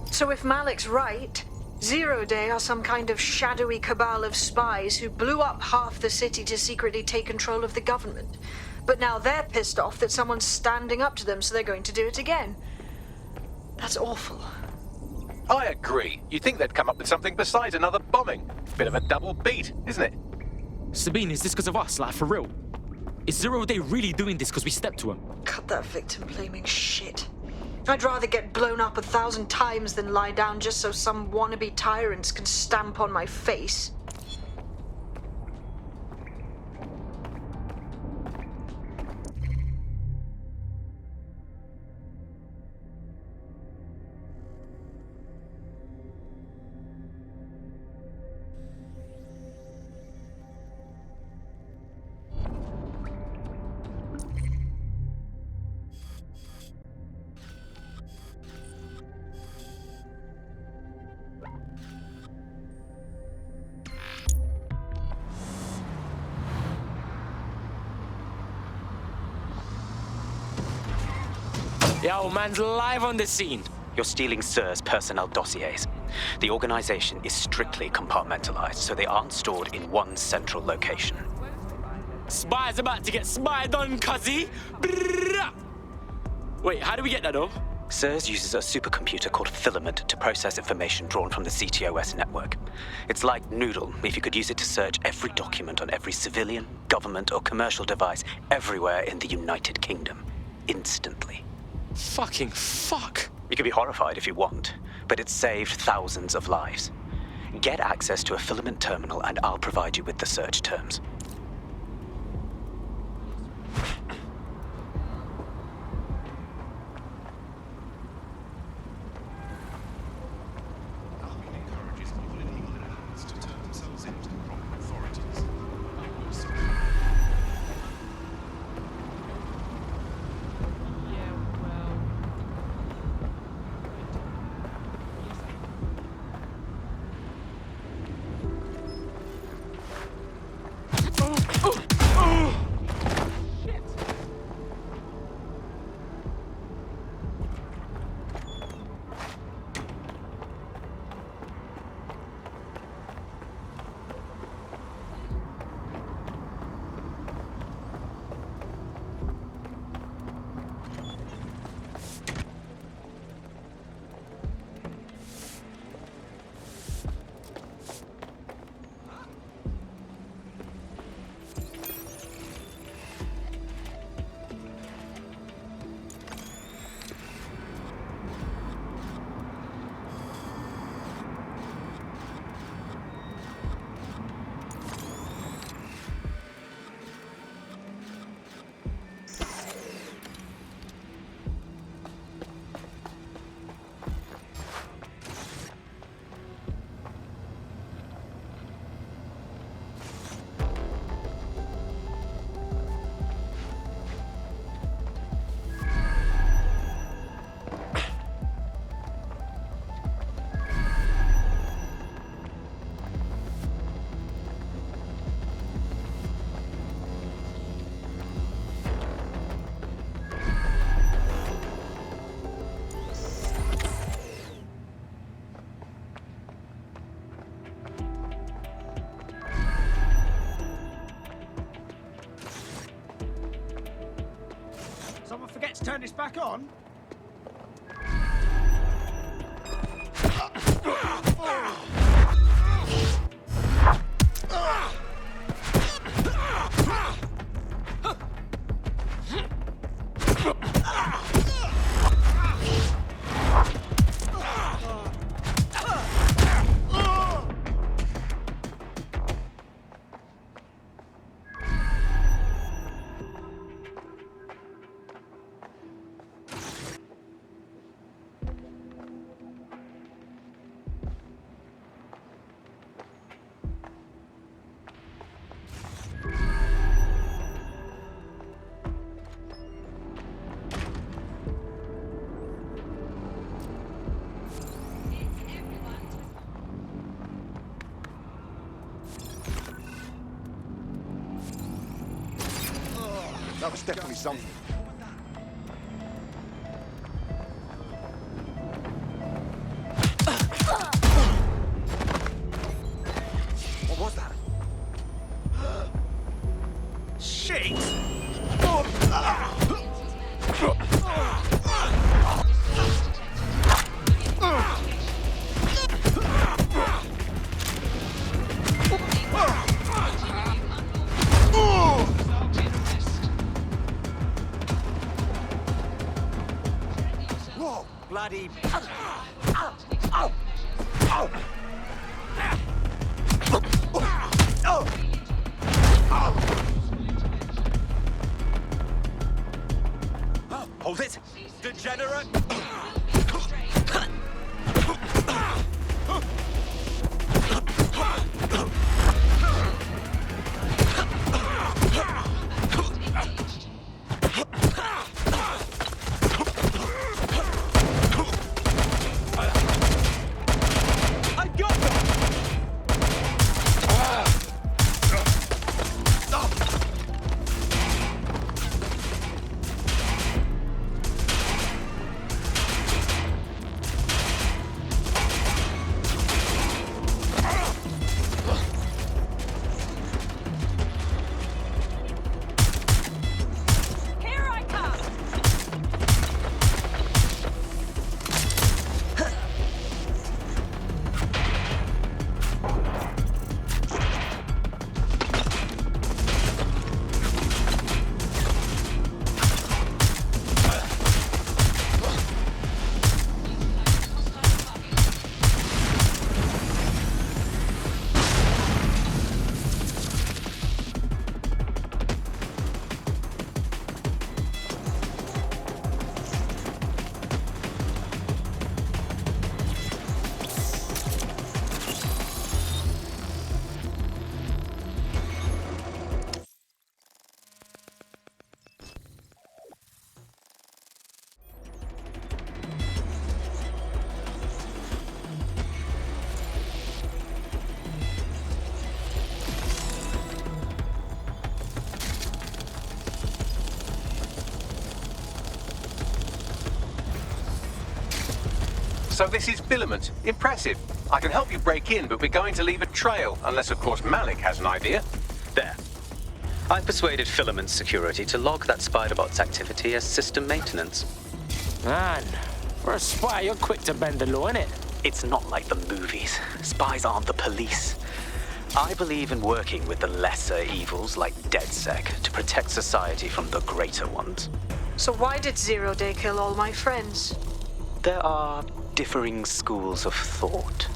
So if Malik's right, Zero Day are some kind of shadowy cabal of spies who blew up half the city to secretly take control of the government. But now they're pissed off that someone's standing up to them, so they're going to do it again. That's awful. I agree. You'd think they'd come up with something besides another bombing. Bit of a double beat, isn't it? Sabine, is this because of us? Like, for real? Is Zero Day really doing this because we stepped to him? Cut that victim-blaming shit. I'd rather get blown up 1,000 times than lie down just so some wannabe tyrants can stamp on my face. Yo, man's live on the scene. You're stealing Sir's personnel dossiers. The organization is strictly compartmentalized, so they aren't stored in one central location. Spy's about to get spied on, cuzzy. Wait, how do we get that, though? Sir's uses a supercomputer called Filament to process information drawn from the CTOS network. It's like Noodle if you could use it to search every document on every civilian, government, or commercial device everywhere in the United Kingdom. Instantly. Fucking fuck. You can be horrified if you want, but it's saved thousands of lives. Get access to a Filament terminal and I'll provide you with the search terms. Someone forget to turn this back on? That was definitely something. What was that? Shit! Bloody... Hold it! Degenerate! So this is Filament. Impressive. I can help you break in, but we're going to leave a trail, unless of course Malik has an idea. There. I've persuaded Filament Security to log that Spiderbot's activity as system maintenance. Man, for a spy, you're quick to bend the law, innit? It's not like the movies. Spies aren't the police. I believe in working with the lesser evils like DedSec to protect society from the greater ones. So why did Zero Day kill all my friends? There are differing schools of thought.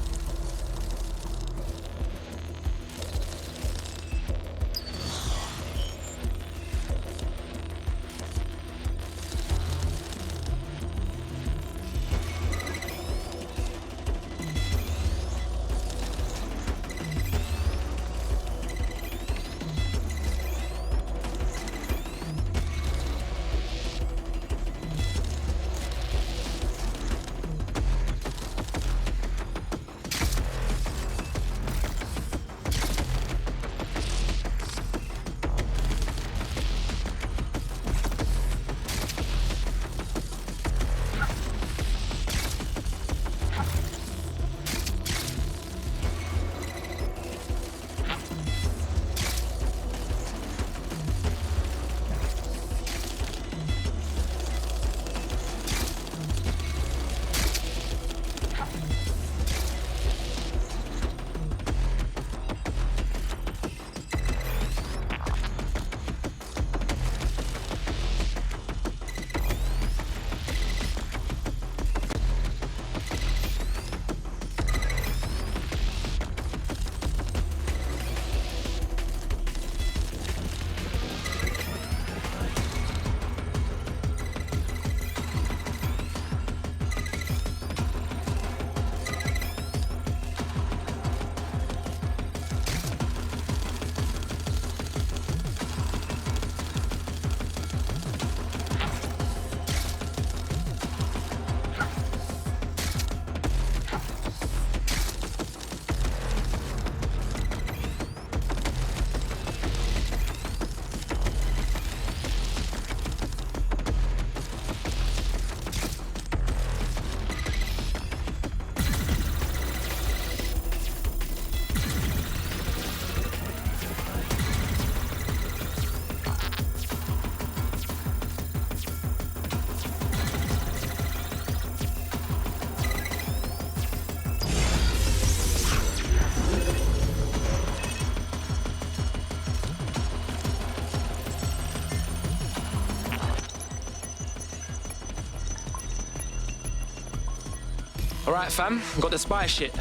All right, fam. Got the spy shit.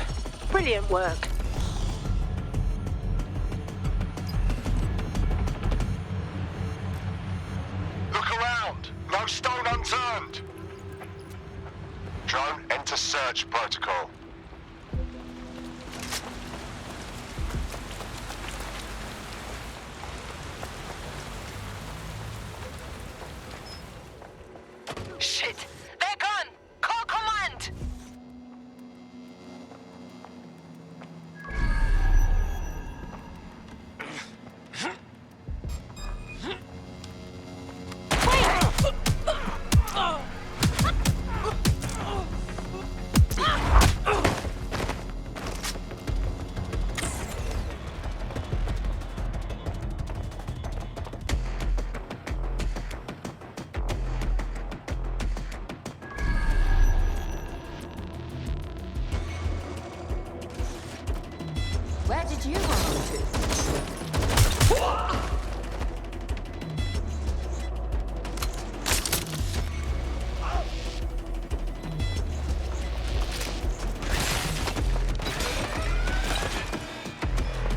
Brilliant work. Look around. No stone unturned. Drone, enter search protocol. Shit! They're gone! Call command! Where did you run to?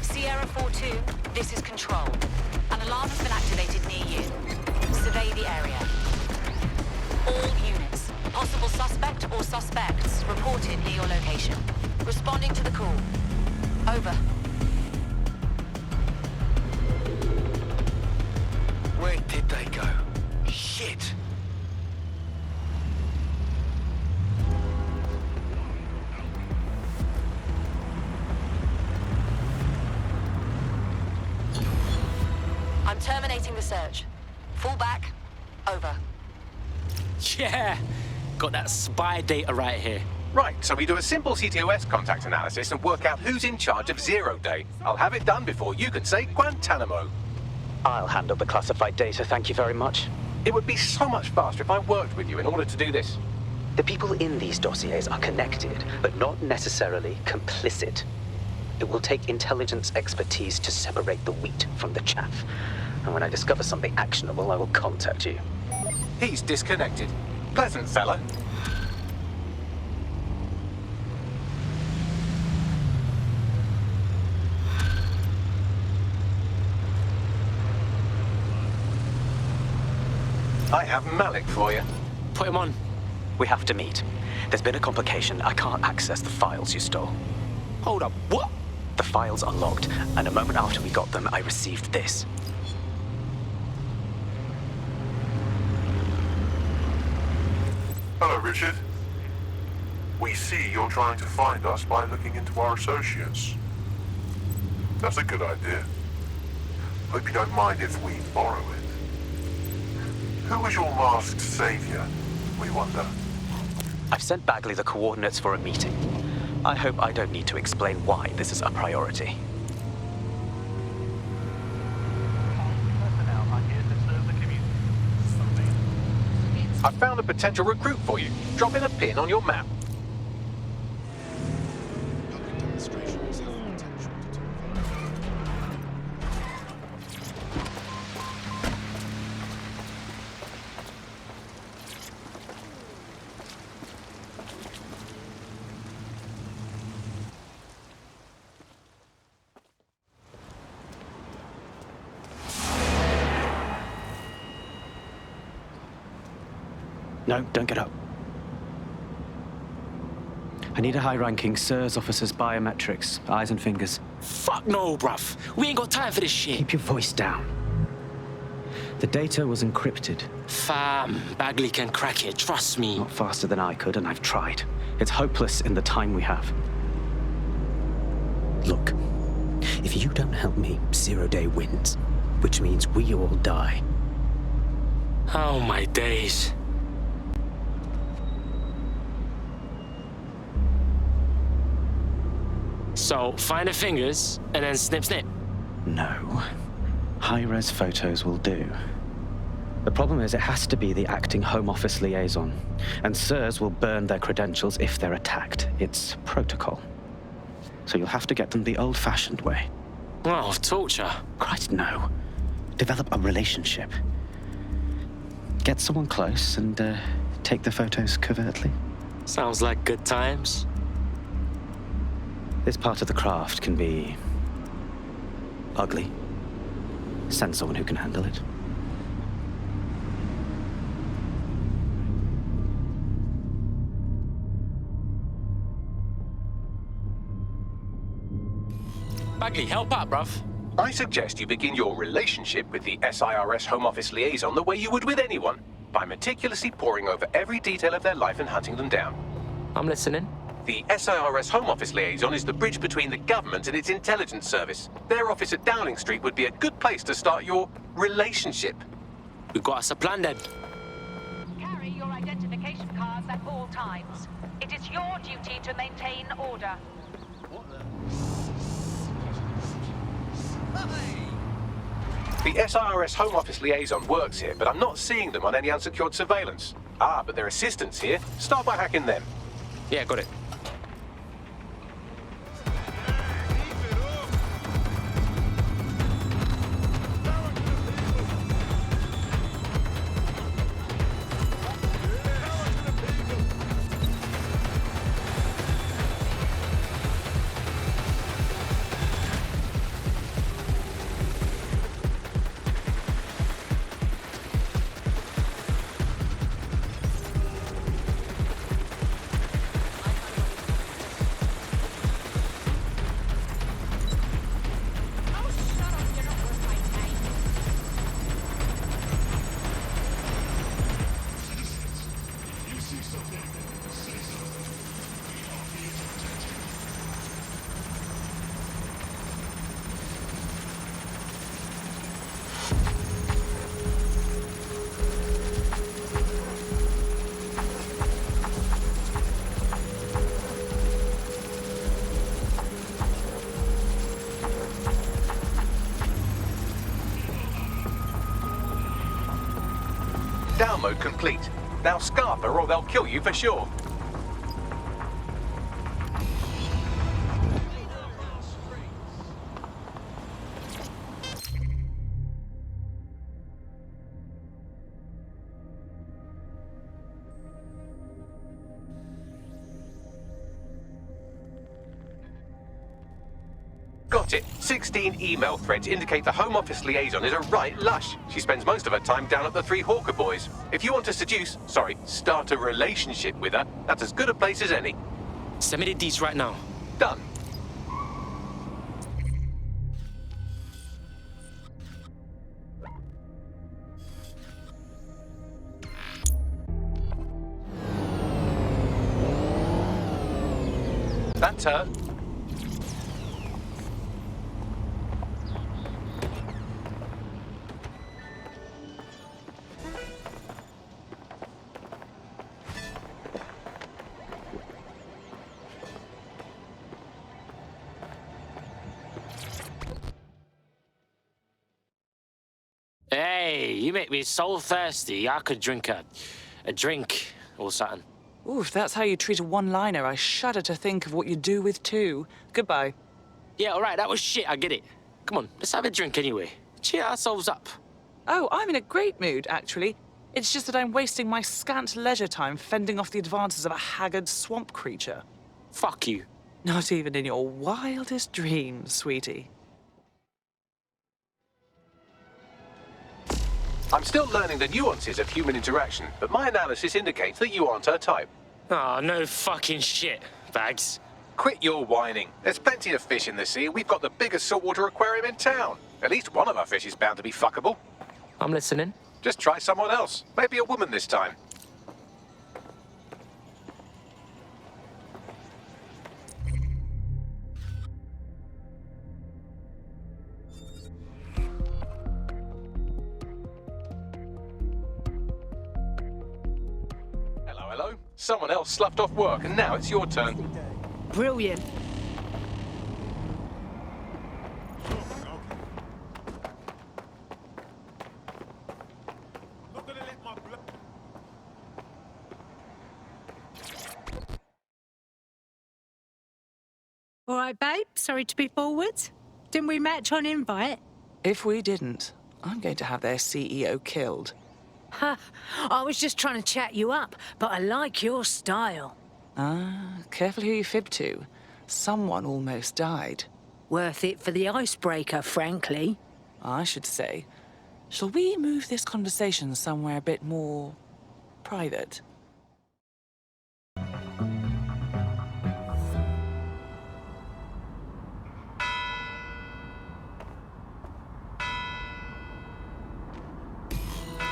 Sierra 4-2, this is Control. An alarm has been activated near you. Survey the area. All units, possible suspect or suspects reported near your location. Responding to the call. Over. Where did they go? Shit! I'm terminating the search. Fall back. Over. Yeah. Got that spy data right here. Right, so we do a simple CTOS contact analysis and work out who's in charge of 0 Day. I'll have it done before you can say Guantanamo. I'll handle the classified data, thank you very much. It would be so much faster if I worked with you in order to do this. The people in these dossiers are connected, but not necessarily complicit. It will take intelligence expertise to separate the wheat from the chaff. And when I discover something actionable, I will contact you. He's disconnected. Pleasant fella. I have Malik for you. Put him on. We have to meet. There's been a complication. I can't access the files you stole. Hold up, what? The files are logged, and a moment after we got them, I received this. Hello, Richard. We see you're trying to find us by looking into our associates. That's a good idea. Hope you don't mind if we borrow it. Who was your masked savior, we wonder? I've sent Bagley the coordinates for a meeting. I hope I don't need to explain why this is a priority. I found a potential recruit for you. Drop in a pin on your map. No, don't get up. I need a high-ranking SIRS officer's biometrics, eyes and fingers. Fuck no, bruv. We ain't got time for this shit. Keep your voice down. The data was encrypted. Fam, Bagley can crack it, trust me. Not faster than I could, and I've tried. It's hopeless in the time we have. Look, if you don't help me, 0 Day wins, which means we all die. Oh, my days. So, find the fingers, and then snip, snip. No. High-res photos will do. The problem is it has to be the acting Home Office liaison, and SIRS will burn their credentials if they're attacked. It's protocol. So you'll have to get them the old-fashioned way. Oh, torture. Christ, no. Develop a relationship. Get someone close and take the photos covertly. Sounds like good times. This part of the craft can be ugly. Send someone who can handle it. Bagley, help out, bruv. I suggest you begin your relationship with the SIRS Home Office liaison the way you would with anyone, by meticulously poring over every detail of their life and hunting them down. I'm listening. The SIRS Home Office liaison is the bridge between the government and its intelligence service. Their office at Downing Street would be a good place to start your relationship. We've got us a plan then. Carry your identification cards at all times. It is your duty to maintain order. The SIRS Home Office liaison works here, but I'm not seeing them on any unsecured surveillance. Ah, but their assistants here. Start by hacking them. Yeah, got it. Download complete. Now scarf her or they'll kill you for sure. Got it. 16 email threads indicate the Home Office liaison is a right lush. She spends most of her time down at the Three Hawker Boys. If you want to start a relationship with her, that's as good a place as any. Send me the deets right now. Done. That's her. Hey, you make me so thirsty, I could drink a drink or something. Ooh, if that's how you treat a one-liner, I shudder to think of what you do with two. Goodbye. Yeah, all right, that was shit, I get it. Come on, let's have a drink anyway. Cheer ourselves up. Oh, I'm in a great mood, actually. It's just that I'm wasting my scant leisure time fending off the advances of a haggard swamp creature. Fuck you. Not even in your wildest dreams, sweetie. I'm still learning the nuances of human interaction, but my analysis indicates that you aren't her type. Oh, no fucking shit, Bags. Quit your whining. There's plenty of fish in the sea, and we've got the biggest saltwater aquarium in town. At least one of our fish is bound to be fuckable. I'm listening. Just try someone else. Maybe a woman this time. Hello? Someone else sloughed off work, and now it's your turn. Brilliant. All right, babe. Sorry to be forward. Didn't we match on invite? If we didn't, I'm going to have their CEO killed. Ha! I was just trying to chat you up, but I like your style. Ah, careful who you fib to. Someone almost died. Worth it for the icebreaker, frankly. I should say. Shall we move this conversation somewhere a bit more private?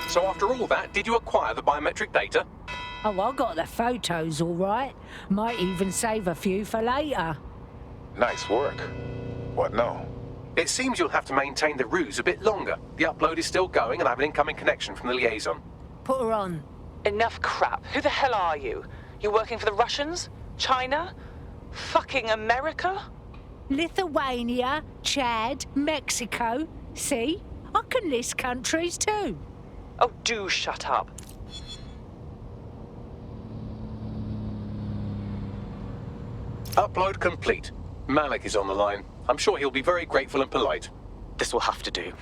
So after all that, did you acquire the biometric data? Oh, I got the photos all right. Might even save a few for later. Nice work. What now? It seems you'll have to maintain the ruse a bit longer. The upload is still going and I have an incoming connection from the liaison. Put her on. Enough crap. Who the hell are you? You working for the Russians? China? Fucking America? Lithuania, Chad, Mexico. See? I can list countries too. Oh, do shut up. Upload complete. Malik is on the line. I'm sure he'll be very grateful and polite. This will have to do.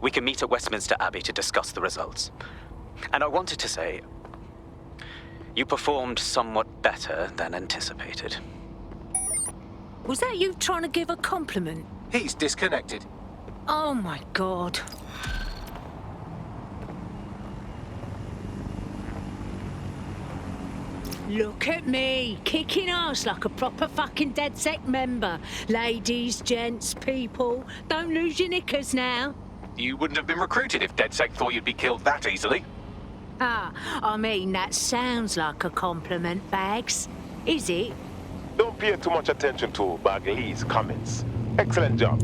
We can meet at Westminster Abbey to discuss the results. And I wanted to say, you performed somewhat better than anticipated. Was that you trying to give a compliment? He's disconnected. Oh my God. Look at me, kicking ass like a proper fucking DedSec member. Ladies, gents, people, don't lose your knickers now. You wouldn't have been recruited if DedSec thought you'd be killed that easily. Ah, I mean, that sounds like a compliment, Bags. Is it? Don't pay too much attention to Bagley's comments. Excellent job.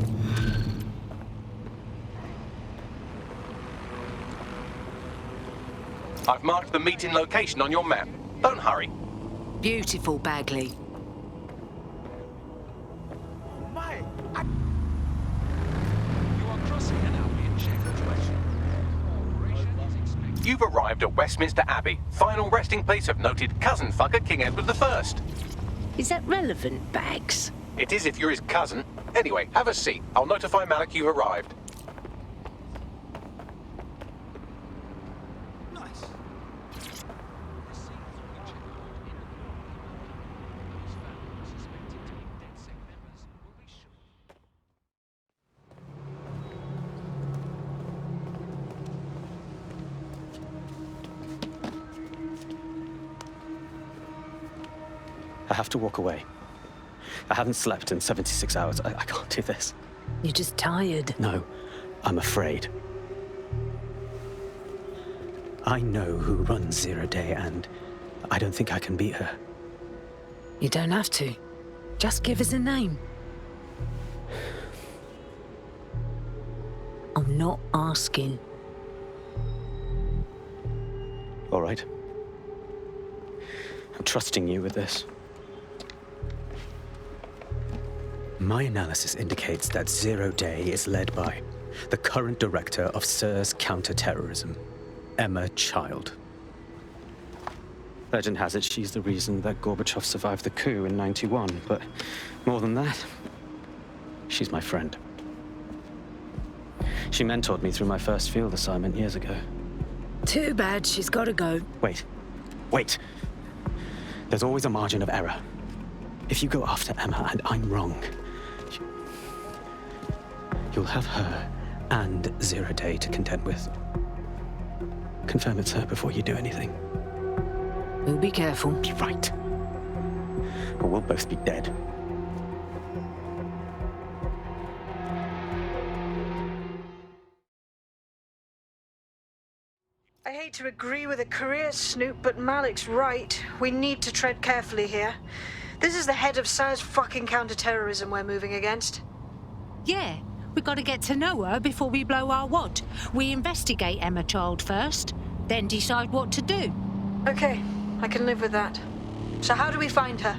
I've marked the meeting location on your map. Don't hurry. Beautiful, Bagley. You've arrived at Westminster Abbey, final resting place of noted cousin fucker King Edward I. Is that relevant, Bags? It is if you're his cousin. Anyway, have a seat. I'll notify Malik you've arrived. I have to walk away. I haven't slept in 76 hours. I can't do this. You're just tired. No, I'm afraid. I know who runs Zero Day, and I don't think I can beat her. You don't have to. Just give us a name. I'm not asking. All right. I'm trusting you with this. My analysis indicates that Zero Day is led by the current director of SIRS counter-terrorism, Emma Child. Legend has it she's the reason that Gorbachev survived the coup in '91, but more than that, she's my friend. She mentored me through my first field assignment years ago. Too bad she's got to go. Wait. There's always a margin of error. If you go after Emma and I'm wrong, you'll have her and Zero Day to contend with. Confirm it's her before you do anything. We'll be careful. Be right. Or we'll both be dead. I hate to agree with a career snoop, but Malik's right. We need to tread carefully here. This is the head of SIRS fucking counter-terrorism we're moving against. Yeah, we got to get to know her before we blow our wad. We investigate Emma Child first, then decide what to do. Okay, I can live with that. So how do we find her?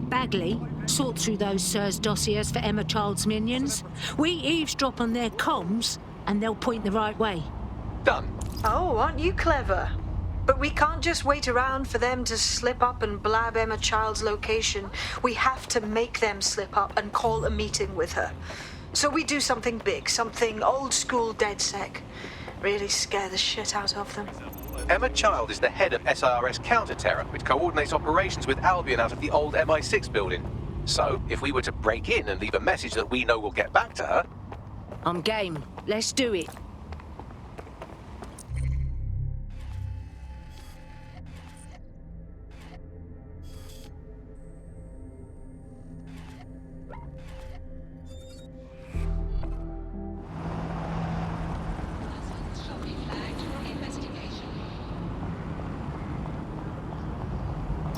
Bagley, sort through those SIRS dossiers for Emma Child's minions. We eavesdrop on their comms, and they'll point the right way. Done. Oh, aren't you clever? But we can't just wait around for them to slip up and blab Emma Child's location. We have to make them slip up and call a meeting with her. So we do something big, something old school DedSec. Really scare the shit out of them. Emma Child is the head of SIRS Counter-Terror, which coordinates operations with Albion out of the old MI6 building. So, if we were to break in and leave a message that we know will get back to her... I'm game. Let's do it.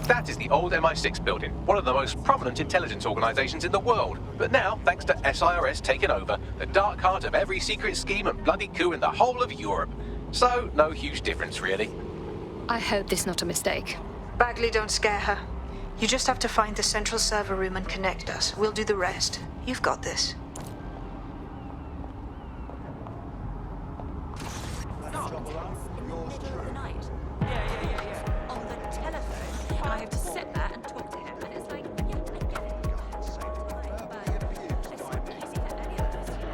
That is the old MI6 building, one of the most prominent intelligence organizations in the world. But now, thanks to SIRS taking over, the dark heart of every secret scheme and bloody coup in the whole of Europe. So, no huge difference, really. I hope this is not a mistake. Bagley, don't scare her. You just have to find the central server room and connect us. We'll do the rest. You've got this. I have to sit there and talk to him, and it's like, yeah, I get it. But it's easy for any of us, you know.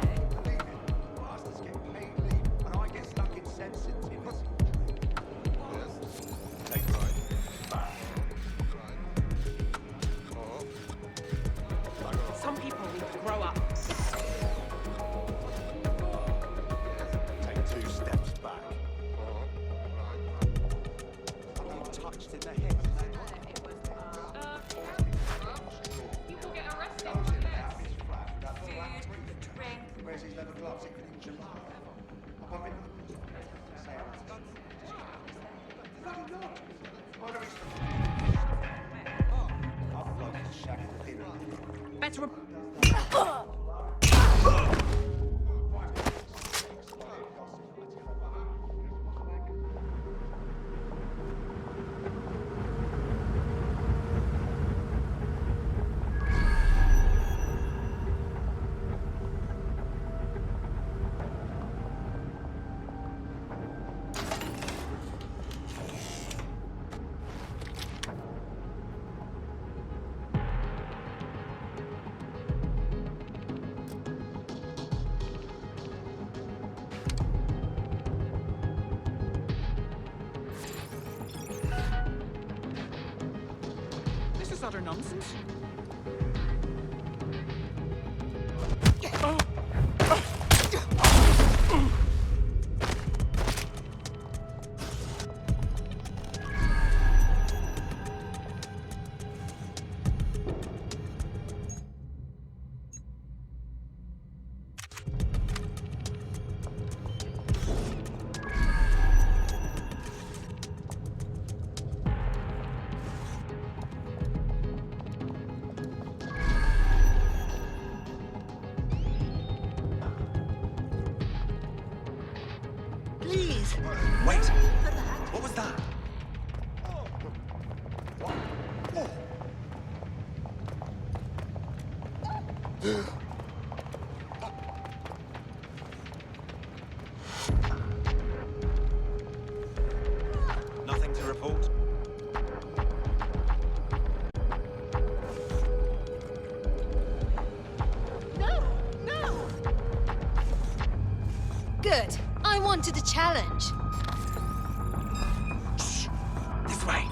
Bastards get paid leave, and I get stuck in sensitivity. Take Some people need to grow up. Take 2 steps back. Touched in the head. People get arrested for this. Food, drink. Where's his leather gloves? He couldn't even jump. Above it. Better. This is utter nonsense. Please. Wait. What was that? Nothing to report. No! Good. I wanted a challenge. This way.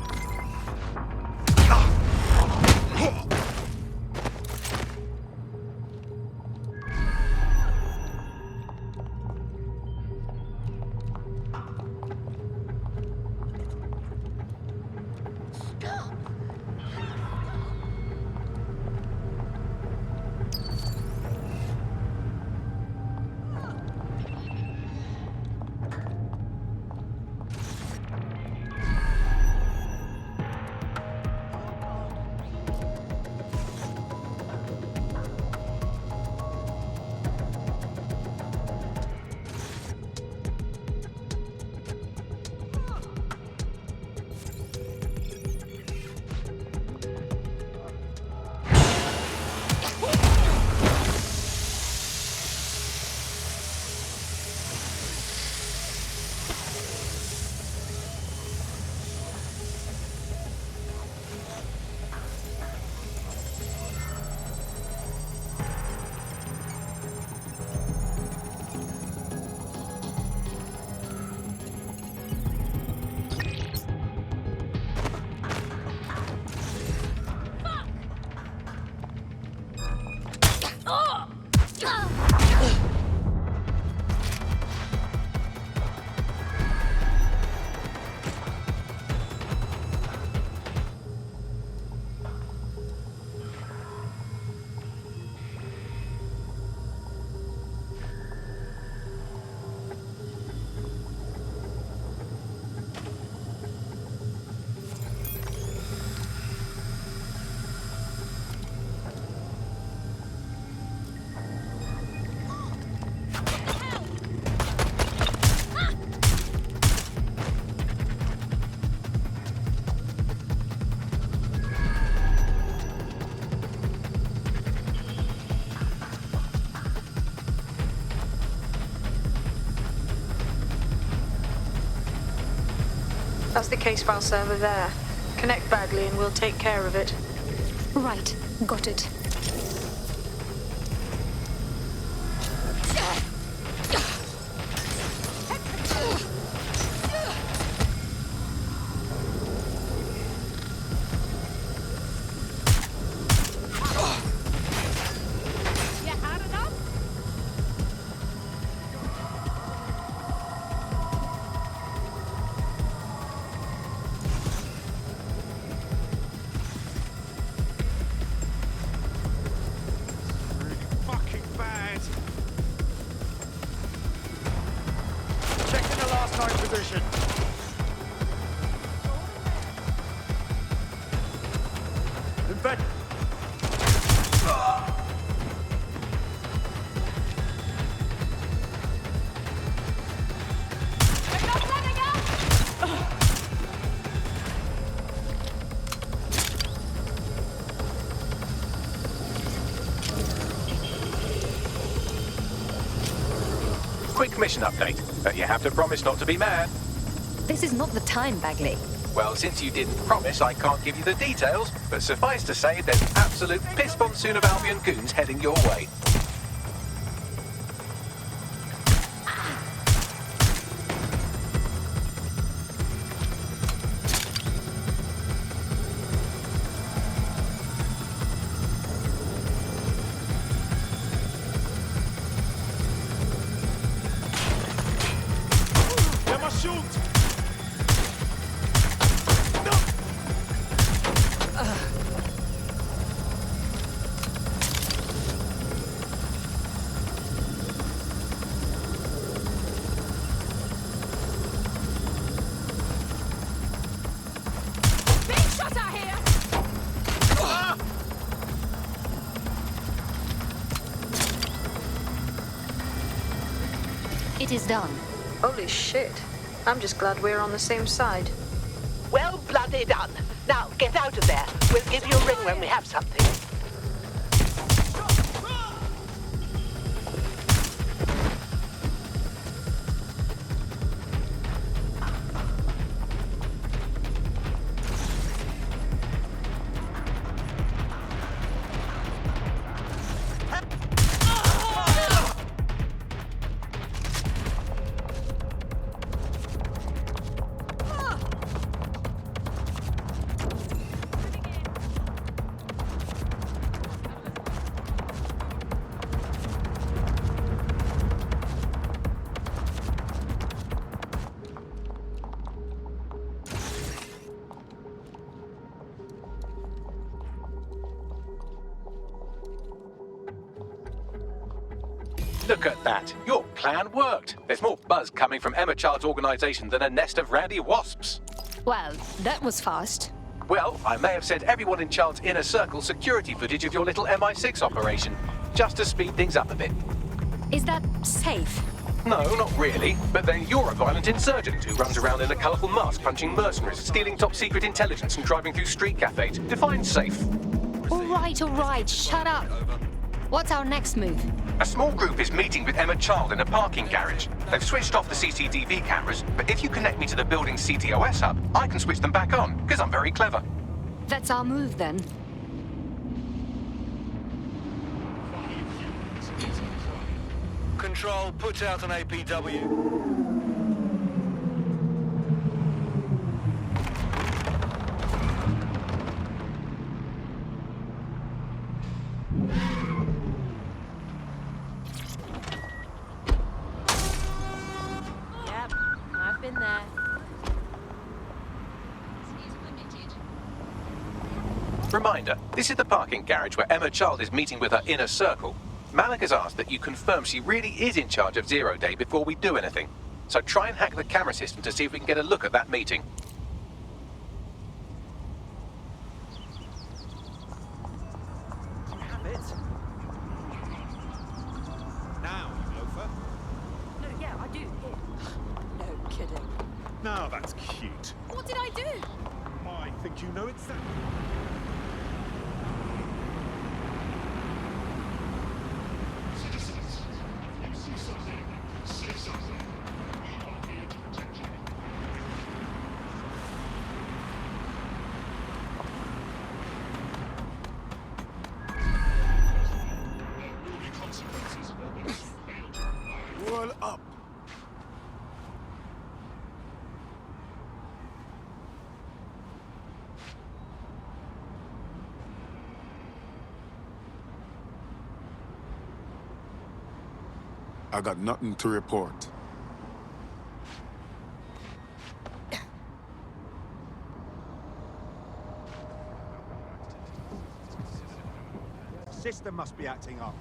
That's the case file server there. Connect Bagley and we'll take care of it. Right, got it. Quick mission update, but you have to promise not to be mad. This is not the time, Bagley. Well, since you didn't promise, I can't give you the details, but suffice to say there's an absolute piss monsoon of Albion goons heading your way. It is done. Holy shit. I'm just glad we're on the same side. Well bloody done. Now, get out of there. We'll give you a ring when we have something. Look at that. Your plan worked. There's more buzz coming from Emma Child's organisation than a nest of rowdy wasps. Well, that was fast. Well, I may have sent everyone in Child's inner circle security footage of your little MI6 operation, just to speed things up a bit. Is that safe? No, not really. But then you're a violent insurgent who runs around in a colourful mask punching mercenaries, stealing top-secret intelligence and driving through street cafes. Define safe. All right, shut up. What's our next move? A small group is meeting with Emma Child in a parking garage. They've switched off the CCTV cameras, but if you connect me to the building's CTOS hub, I can switch them back on, because I'm very clever. That's our move, then. Control, put out an APW. Yep, I've been there. Reminder, this is the parking garage where Emma Child is meeting with her inner circle. Malik has asked that you confirm she really is in charge of Zero Day before we do anything. So try and hack the camera system to see if we can get a look at that meeting. You have it. Now, you loafer. No, yeah, I do. Here. No kidding. Now that's cute. What did I do? I think you know exactly. I got nothing to report. System must be acting up.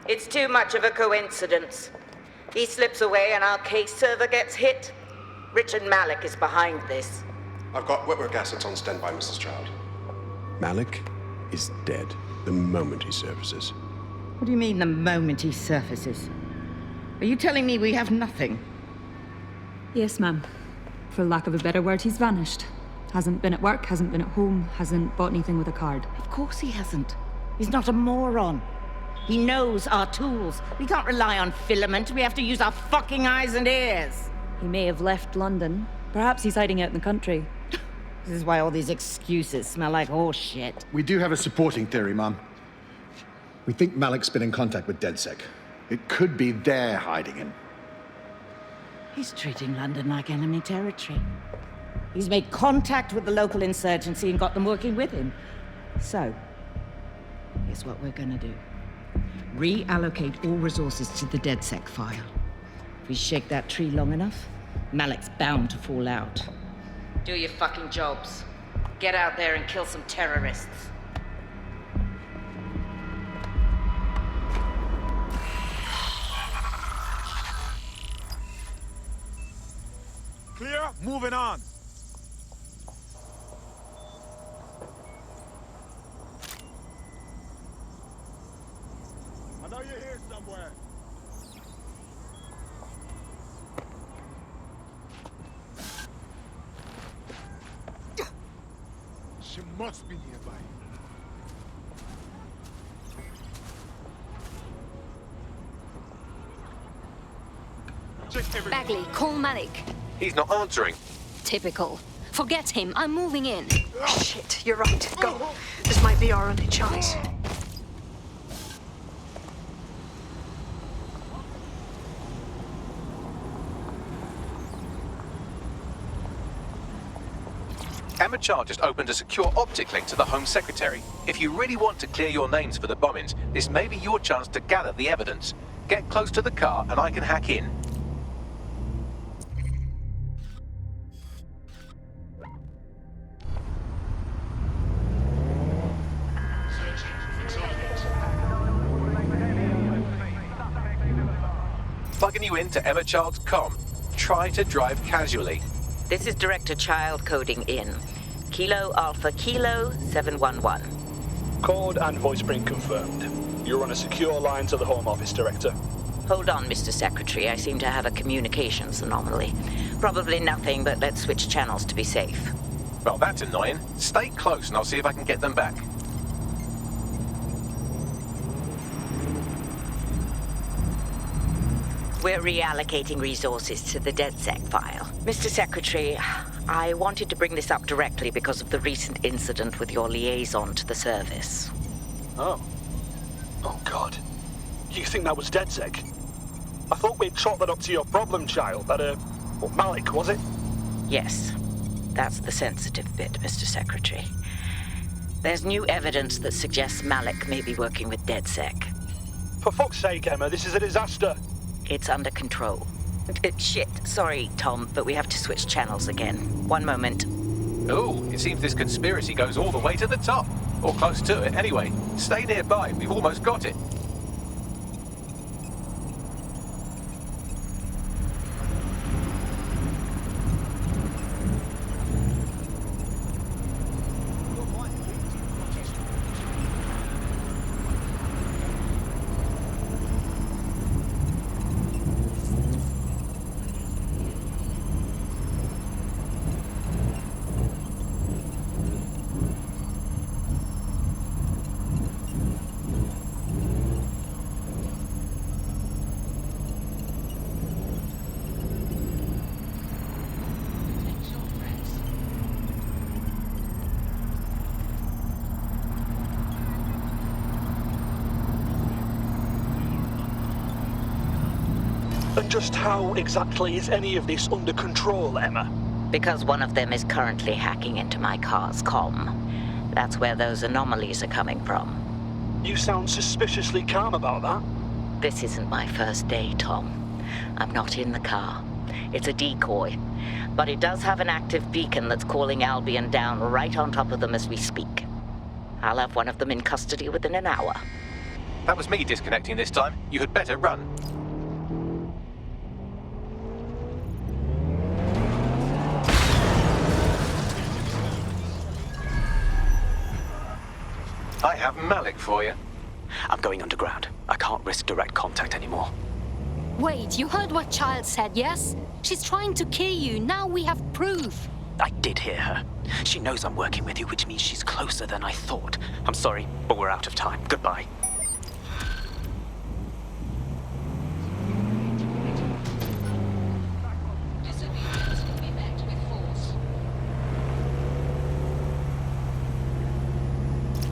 It's too much of a coincidence. He slips away and our case server gets hit. Richard Malik is behind this. I've got wetwork assets on standby, Mrs. Child. Malik is dead the moment he surfaces. What do you mean, the moment he surfaces? Are you telling me we have nothing? Yes, ma'am. For lack of a better word, he's vanished. Hasn't been at work, hasn't been at home, hasn't bought anything with a card. Of course he hasn't. He's not a moron. He knows our tools. We can't rely on filament. We have to use our fucking eyes and ears. He may have left London. Perhaps he's hiding out in the country. This is why all these excuses smell like horse shit. We do have a supporting theory, Mum. We think Malik's been in contact with DedSec. It could be they're hiding him. He's treating London like enemy territory. He's made contact with the local insurgency and got them working with him. So, here's what we're gonna do. Reallocate all resources to the DedSec file. If we shake that tree long enough, Malik's bound to fall out. Do your fucking jobs. Get out there and kill some terrorists. Clear? Moving on. I know you're here somewhere. She must be nearby. Bagley, call Malik. He's not answering. Typical. Forget him. I'm moving in. Shit, you're right. Go. This might be our only choice. Emma Child just opened a secure optic link to the Home Secretary. If you really want to clear your names for the bombings, this may be your chance to gather the evidence. Get close to the car and I can hack in. Plugging you into Emma Child's comm. Try to drive casually. This is Director Child coding in. Kilo Alpha Kilo 711. Code and voice print confirmed. You're on a secure line to the Home Office, Director. Hold on, Mr. Secretary. I seem to have a communications anomaly. Probably nothing, but let's switch channels to be safe. Well, that's annoying. Stay close and I'll see if I can get them back. We're reallocating resources to the DedSec file. Mr. Secretary, I wanted to bring this up directly because of the recent incident with your liaison to the service. Oh. Oh, God. You think that was DedSec? I thought we'd chalk that up to your problem child, that, Malik, was it? Yes. That's the sensitive bit, Mr. Secretary. There's new evidence that suggests Malik may be working with DedSec. For fuck's sake, Emma, this is a disaster. It's under control. Shit, sorry, Tom, but we have to switch channels again. One moment. Oh, it seems this conspiracy goes all the way to the top. Or close to it, anyway. Stay nearby, we've almost got it. Just how exactly is any of this under control, Emma? Because one of them is currently hacking into my car's comm. That's where those anomalies are coming from. You sound suspiciously calm about that. This isn't my first day, Tom. I'm not in the car. It's a decoy. But it does have an active beacon that's calling Albion down right on top of them as we speak. I'll have one of them in custody within an hour. That was me disconnecting this time. You had better run. I have Malik for you. I'm going underground. I can't risk direct contact anymore. Wait, you heard what Child said, yes? She's trying to kill you. Now we have proof. I did hear her. She knows I'm working with you, which means she's closer than I thought. I'm sorry, but we're out of time. Goodbye.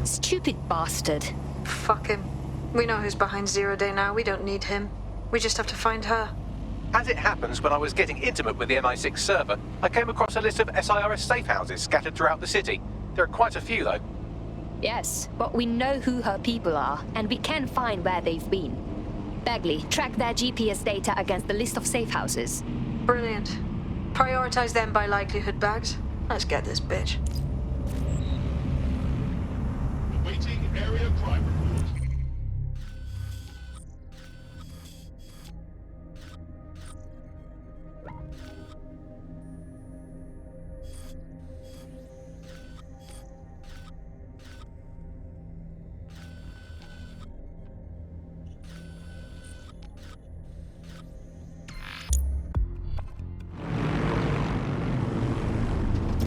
Stupid bastard. Fuck him. We know who's behind Zero Day now. We don't need him. We just have to find her. As it happens, when I was getting intimate with the MI6 server, I came across a list of SIRS safe houses scattered throughout the city. There are quite a few, though. Yes, but we know who her people are, and we can find where they've been. Bagley, track their GPS data against the list of safe houses. Brilliant. Prioritize them by likelihood, Bags. Let's get this bitch. Awaiting area crime report.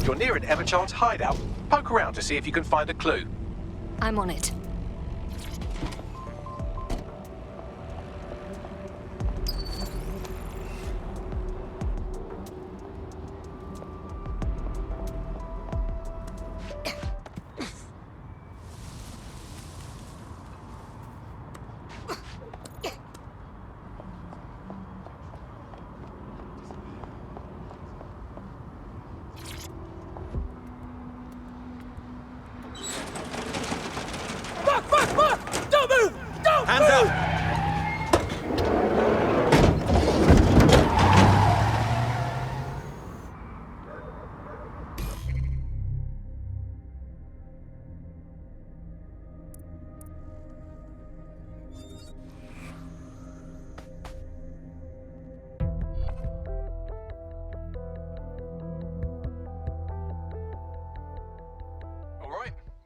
You're near an Emma Child's hideout. Poke around to see if you can find a clue. I'm on it.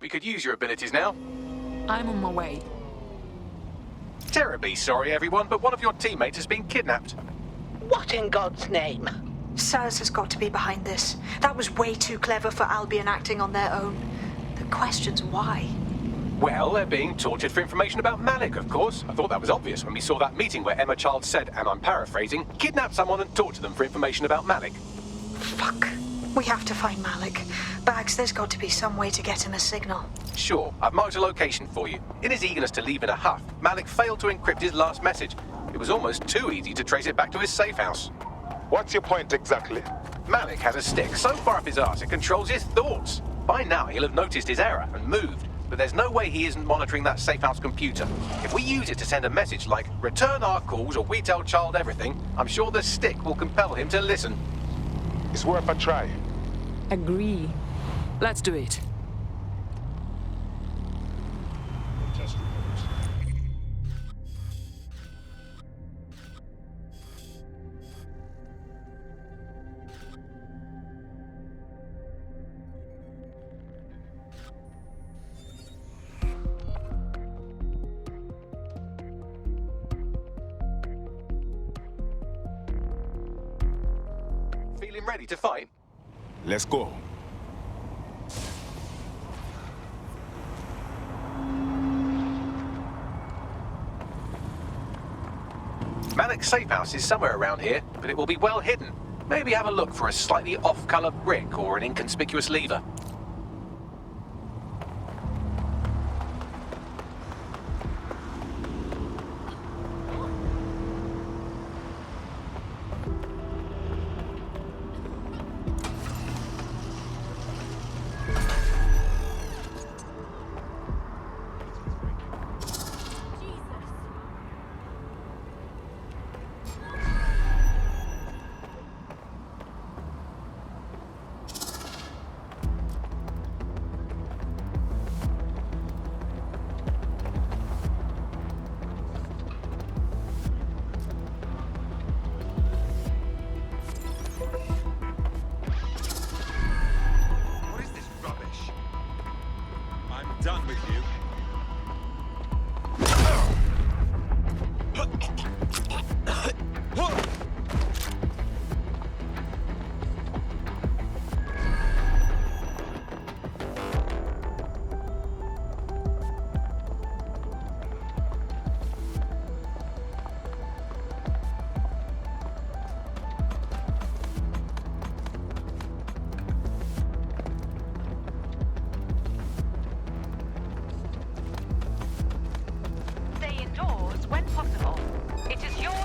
We could use your abilities now. I'm on my way. Terribly sorry, everyone, but one of your teammates has been kidnapped. What in God's name? Saz has got to be behind this. That was way too clever for Albion acting on their own. The question's why. Well, they're being tortured for information about Malik, of course. I thought that was obvious when we saw that meeting where Emma Child said, and I'm paraphrasing, kidnap someone and torture them for information about Malik. Fuck. We have to find Malik. Bags, there's got to be some way to get him a signal. Sure, I've marked a location for you. In his eagerness to leave in a huff, Malik failed to encrypt his last message. It was almost too easy to trace it back to his safe house. What's your point exactly? Malik has a stick so far up his arse it controls his thoughts. By now he'll have noticed his error and moved, but there's no way he isn't monitoring that safe house computer. If we use it to send a message like, return our calls or we tell Child everything, I'm sure the stick will compel him to listen. It's worth a try. Agree. Let's do it. Feeling ready to fight? Let's go. Malik's safe house is somewhere around here, but it will be well hidden. Maybe have a look for a slightly off-color brick or an inconspicuous lever.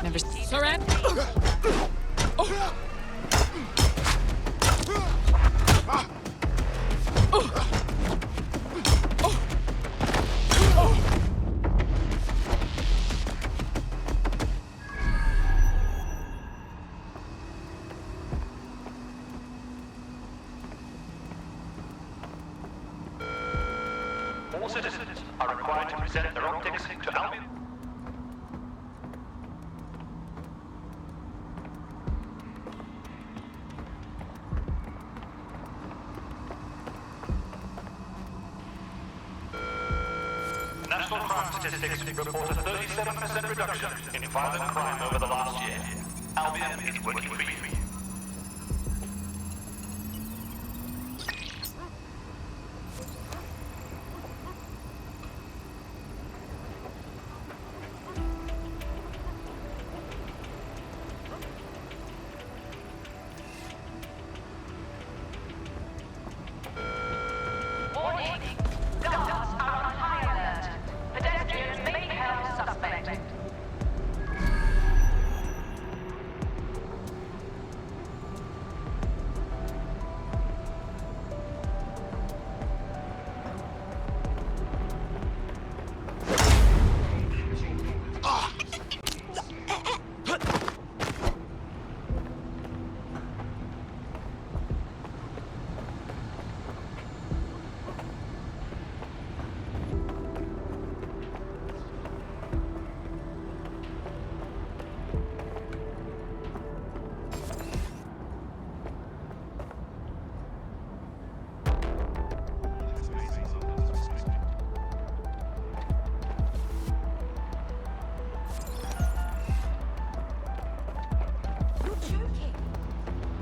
Never surrender. All citizens are required to present their optics to Albion. National crime statistics report a 37% reduction in violent crime over the last year. Albion is working for you.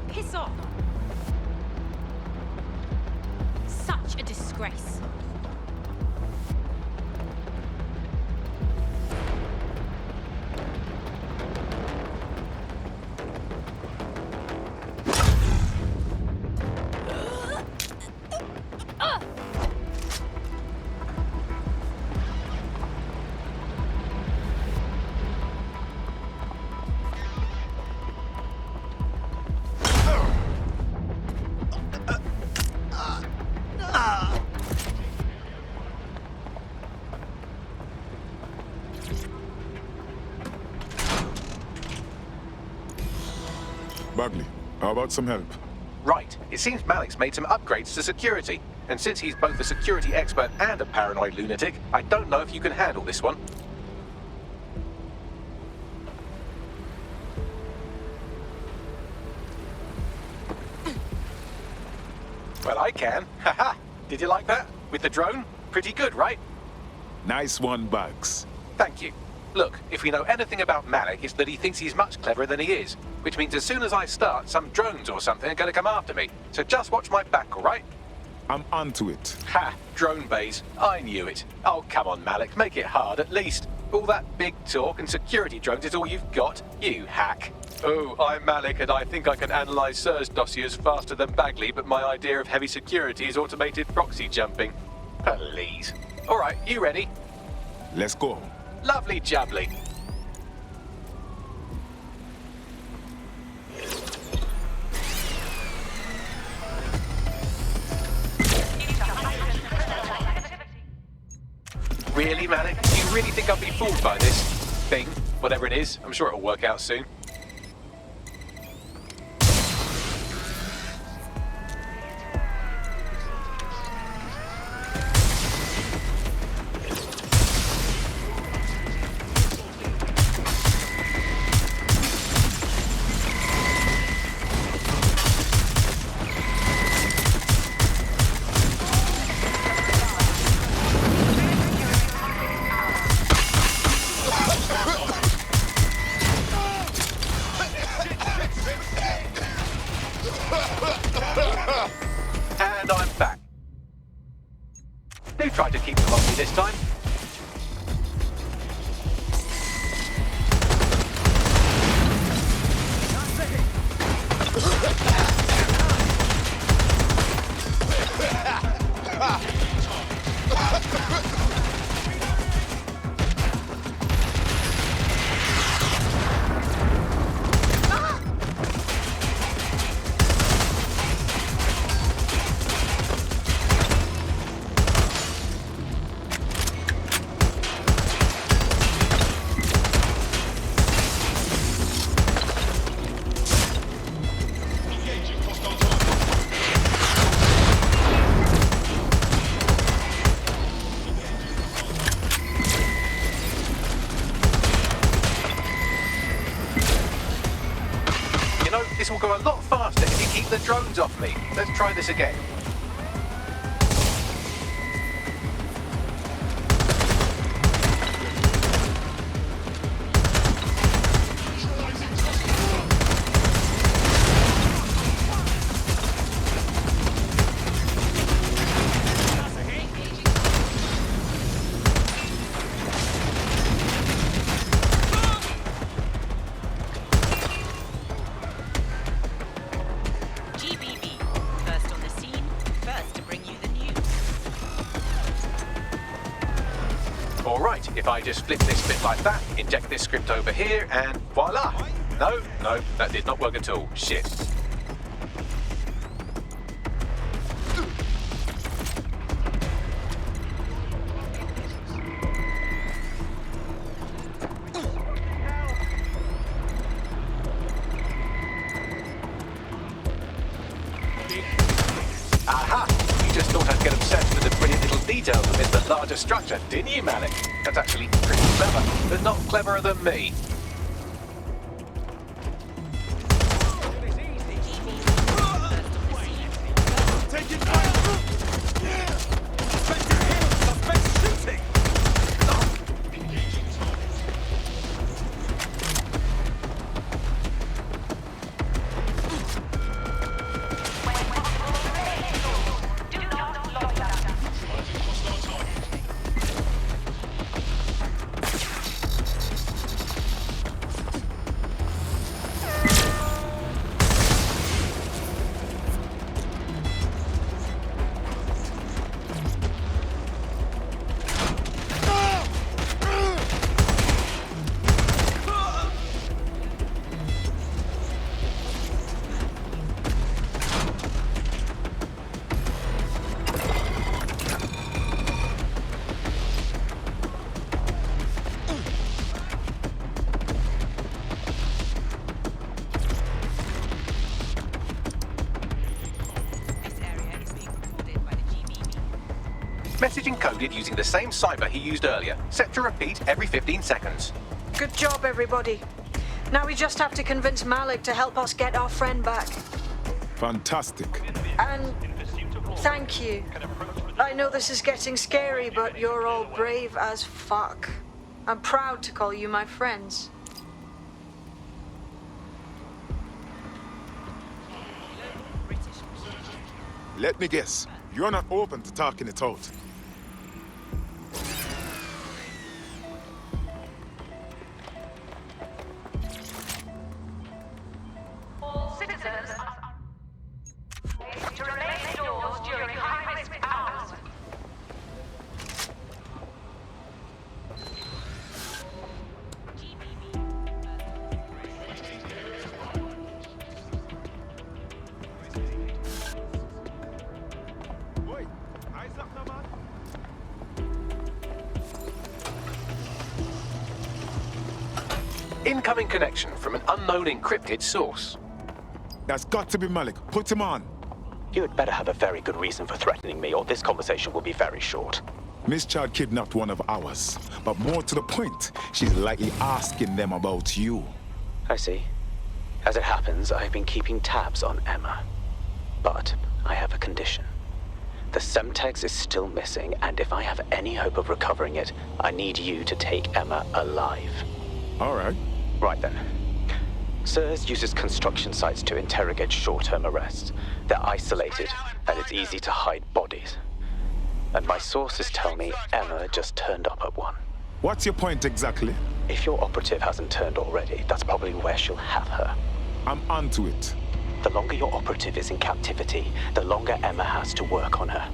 Piss off! Such a disgrace. Bagley, how about some help? Right. It seems Malik's made some upgrades to security. And since he's both a security expert and a paranoid lunatic, I don't know if you can handle this one. Well, I can. Haha. Did you like that? With the drone? Pretty good, right? Nice one, Bugs. Thank you. Look, if we know anything about Malik, it's that he thinks he's much cleverer than he is. Which means as soon as I start, some drones or something are going to come after me. So just watch my back, all right? I'm onto it. Ha! Drone bays. I knew it. Oh, come on, Malik. Make it hard, at least. All that big talk and security drones is all you've got? You hack. Oh, I'm Malik, and I think I can analyse SIRS dossiers faster than Bagley, but my idea of heavy security is automated proxy jumping. Please. All right, you ready? Let's go. Lovely jubbly. Really, Malik? You really think I'll be fooled by this thing? Whatever it is, I'm sure it'll work out soon. And I'm back. Who tried to keep them off me this time? go a lot faster if you keep the drones off me. Let's try this again. If I just flip this bit like that, inject this script over here, and voila! No, that did not work at all. Shit. Aha! You just thought I'd get obsessed with the brilliant little details amidst the larger structure, didn't you, Malik? That's actually pretty clever, but not cleverer than me. Take it back! Suspect is here! Suspect shooting! Message encoded using the same cipher he used earlier, set to repeat every 15 seconds. Good job, everybody. Now we just have to convince Malik to help us get our friend back. Fantastic. And thank you. I know this is getting scary, but you're all brave as fuck. I'm proud to call you my friends. Let me guess. You're not open to talking it out. All citizens to remain indoors during high-risk hours. Incoming connection from an unknown encrypted source. That's got to be Malik. Put him on. You had better have a very good reason for threatening me, or this conversation will be very short. Miss Child kidnapped one of ours. But more to the point, she's likely asking them about you. I see. As it happens, I've been keeping tabs on Emma. But I have a condition. The Semtex is still missing, and if I have any hope of recovering it, I need you to take Emma alive. All right. Right then. SIRS uses construction sites to interrogate short-term arrests. They're isolated, and it's easy to hide bodies. And my sources tell me Emma just turned up at one. What's your point exactly? If your operative hasn't turned already, that's probably where she'll have her. I'm onto it. The longer your operative is in captivity, the longer Emma has to work on her.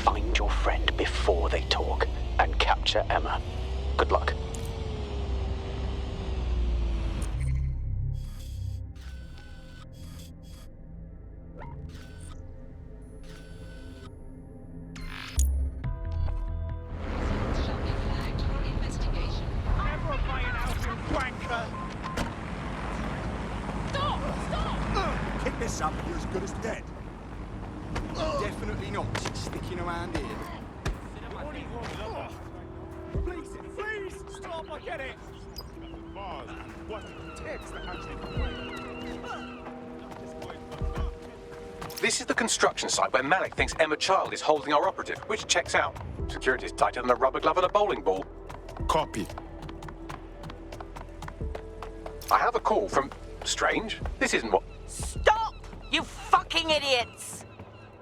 Find your friend before they talk, and capture Emma. Good luck. Up, you're as good as dead. Definitely not. She's sticking around here. Please, stop! I get it. What text that actually This is the construction site where Malik thinks Emma Child is holding our operative, which checks out. Security's tighter than a rubber glove and a bowling ball. Copy. I have a call from... Strange. This isn't what... Stop! You fucking idiots!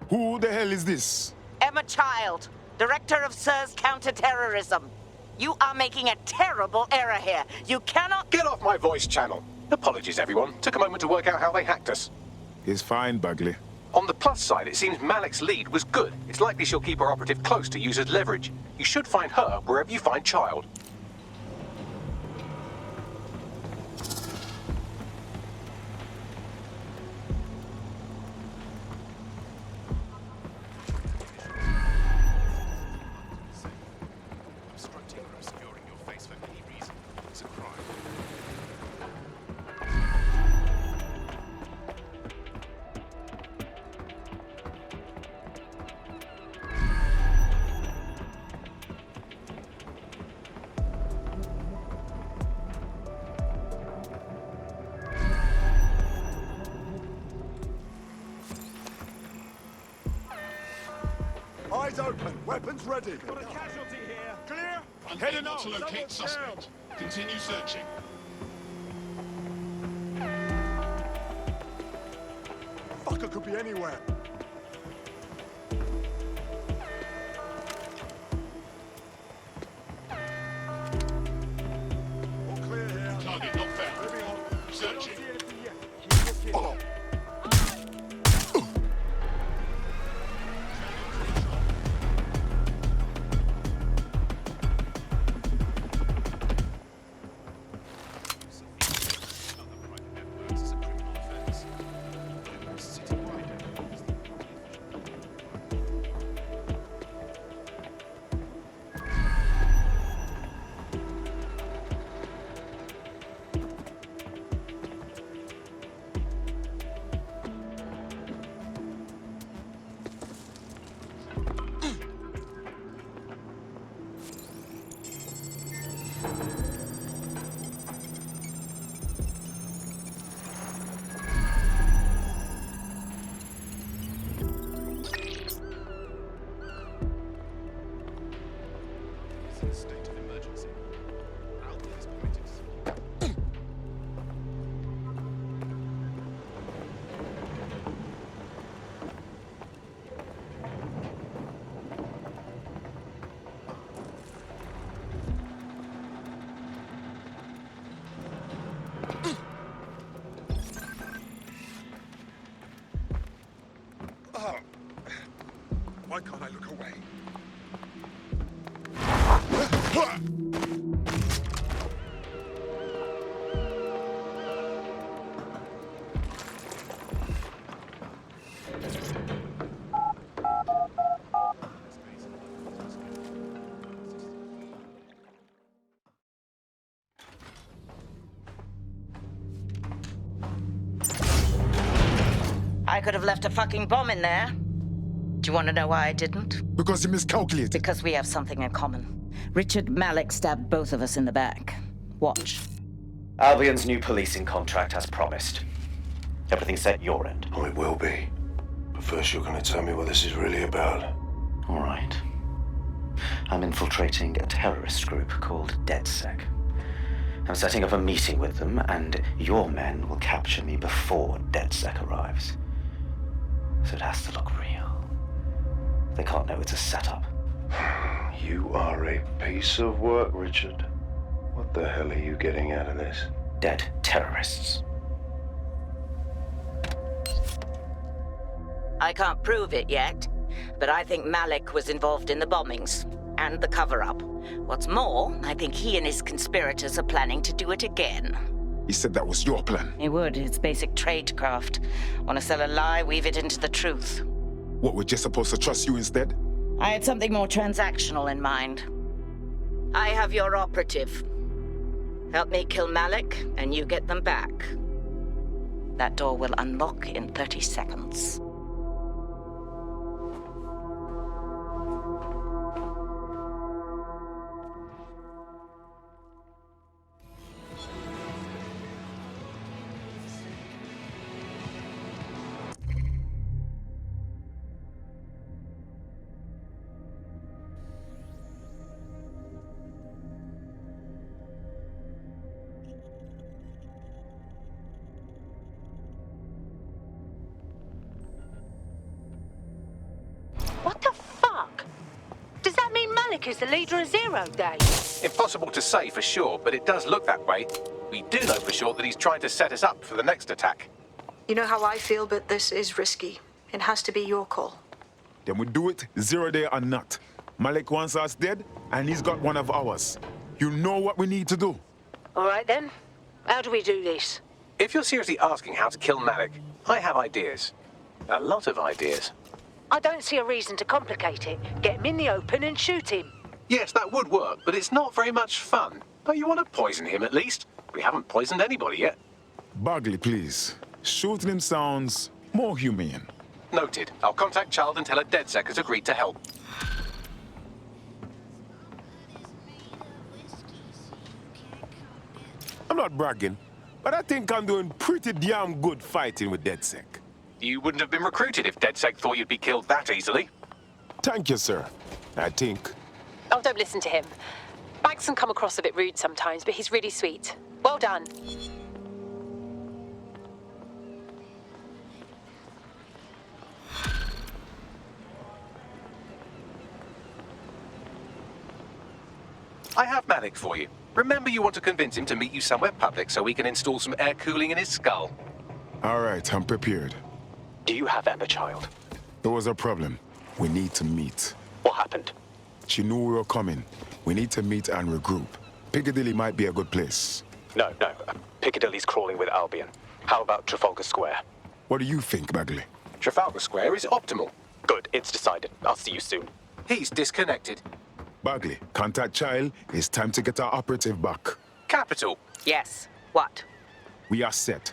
Who the hell is this? Emma Child, Director of SIR's Counter-Terrorism. You are making a terrible error here. You cannot... Get off my voice channel. Apologies, everyone. Took a moment to work out how they hacked us. It's fine, Bagley. On the plus side, it seems Malik's lead was good. It's likely she'll keep her operative close to use as leverage. You should find her wherever you find Child. Eyes open, weapons ready. Got a casualty here. Clear? Heading on. to locate suspect. Continue searching. Fucker could be anywhere. All clear here. Target not found. Moving on. Searching. Oh. State of emergency. Alpha is pointed. Oh. Why can't I look away? I could have left a fucking bomb in there. Do you want to know why I didn't? Because you miscalculated. Because we have something in common. Richard Malik stabbed both of us in the back. Watch. Albion's new policing contract as promised. Everything set your end. Oh, it will be. But first you're going to tell me what this is really about. All right. I'm infiltrating a terrorist group called DedSec. I'm setting up a meeting with them, and your men will capture me before DedSec arrives. So it has to look real. They can't know it's a setup. You are a piece of work, Richard. What the hell are you getting out of this? Dead terrorists. I can't prove it yet, but I think Malik was involved in the bombings and the cover-up. What's more, I think he and his conspirators are planning to do it again. He said that was your plan. He would. It's basic tradecraft. Want to sell a lie, weave it into the truth. What, we're just supposed to trust you instead? I had something more transactional in mind. I have your operative. Help me kill Malik, and you get them back. That door will unlock in 30 seconds. What the fuck? Does that mean Malik is the leader of Zero Day? Impossible to say for sure, but it does look that way. We do know for sure that he's trying to set us up for the next attack. You know how I feel, but this is risky. It has to be your call. Then we do it, 0 day or not. Malik wants us dead, and he's got one of ours. You know what we need to do. All right then. How do we do this? If you're seriously asking how to kill Malik, I have ideas. A lot of ideas. I don't see a reason to complicate it. Get him in the open and shoot him. Yes, that would work, but it's not very much fun. But you want to poison him at least? We haven't poisoned anybody yet. Bagley, please. Shooting him sounds more humane. Noted. I'll contact Child and tell her DedSec has agreed to help. I'm not bragging, but I think I'm doing pretty damn good fighting with DedSec. You wouldn't have been recruited if DedSec thought you'd be killed that easily. Thank you, sir. I think. Oh, don't listen to him. Banks can come across a bit rude sometimes, but he's really sweet. Well done. I have Malik for you. Remember, you want to convince him to meet you somewhere public so we can install some air cooling in his skull. All right, I'm prepared. Do you have Emma, Child? There was a problem. We need to meet. What happened? She knew we were coming. We need to meet and regroup. Piccadilly might be a good place. No. Piccadilly's crawling with Albion. How about Trafalgar Square? What do you think, Bagley? Trafalgar Square is optimal. Good, it's decided. I'll see you soon. He's disconnected. Bagley, contact Child. It's time to get our operative back. Capital. Yes. What? We are set.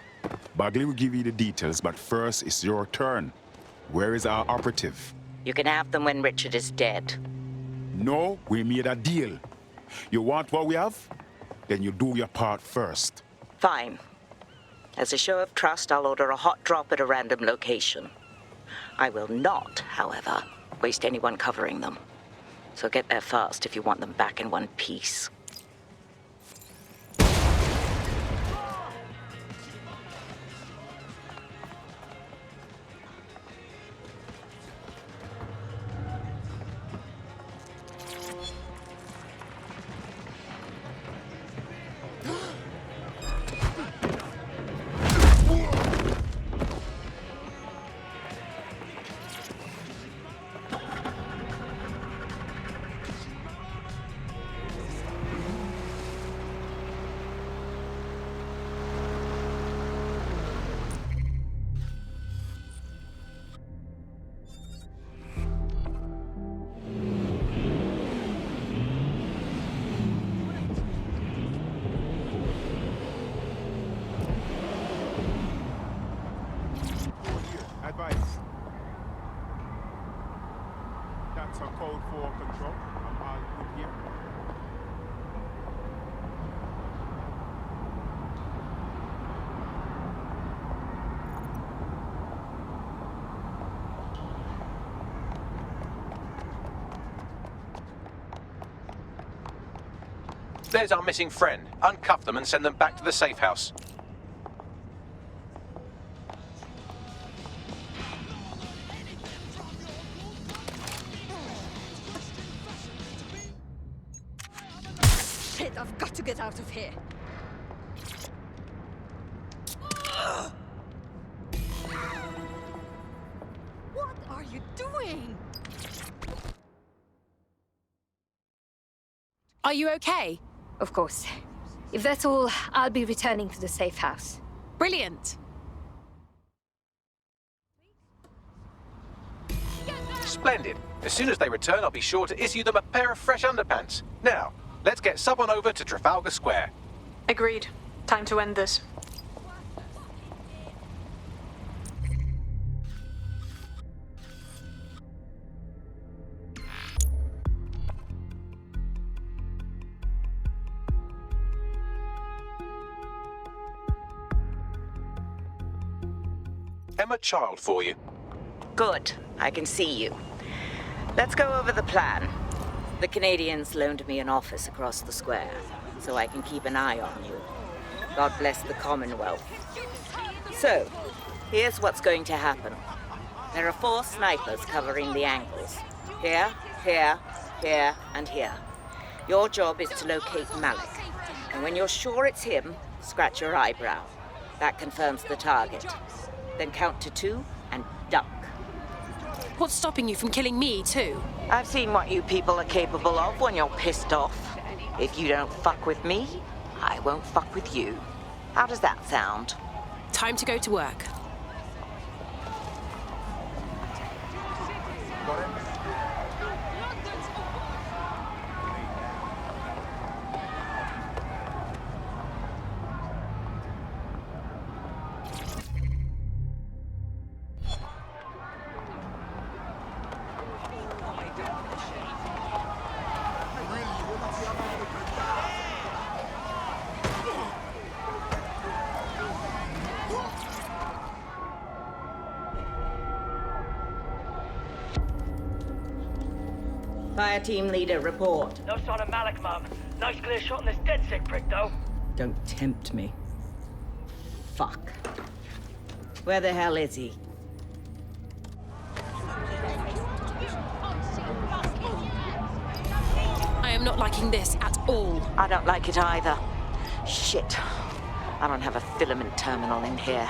Bagley will give you the details, but first it's your turn. Where is our operative? You can have them when Richard is dead. No, we made a deal. You want what we have? Then you do your part first. Fine. As a show of trust, I'll order a hot drop at a random location. I will not, however, waste anyone covering them. So get there fast if you want them back in one piece. Advice. That's a code for control. I'm all good here. There's our missing friend. Uncuff them and send them back to the safe house. Shit, I've got to get out of here. What are you doing? Are you okay? Of course. If that's all, I'll be returning to the safe house. Brilliant. Splendid. As soon as they return, I'll be sure to issue them a pair of fresh underpants. Now, let's get someone over to Trafalgar Square. Agreed. Time to end this. Emma Child for you. Good. I can see you. Let's go over the plan. The Canadians loaned me an office across the square, so I can keep an eye on you. God bless the Commonwealth. So, here's what's going to happen. There are 4 snipers covering the angles. Here, here, here, and here. Your job is to locate Malik. And when you're sure it's him, scratch your eyebrow. That confirms the target. Then count to 2 and duck. What's stopping you from killing me, too? I've seen what you people are capable of when you're pissed off. If you don't fuck with me, I won't fuck with you. How does that sound? Time to go to work. Fire team leader, report. No sign of Malik, Mum. Nice clear shot on this DedSec prick, though. Don't tempt me. Fuck. Where the hell is he? I am not liking this at all. I don't like it either. Shit. I don't have a filament terminal in here.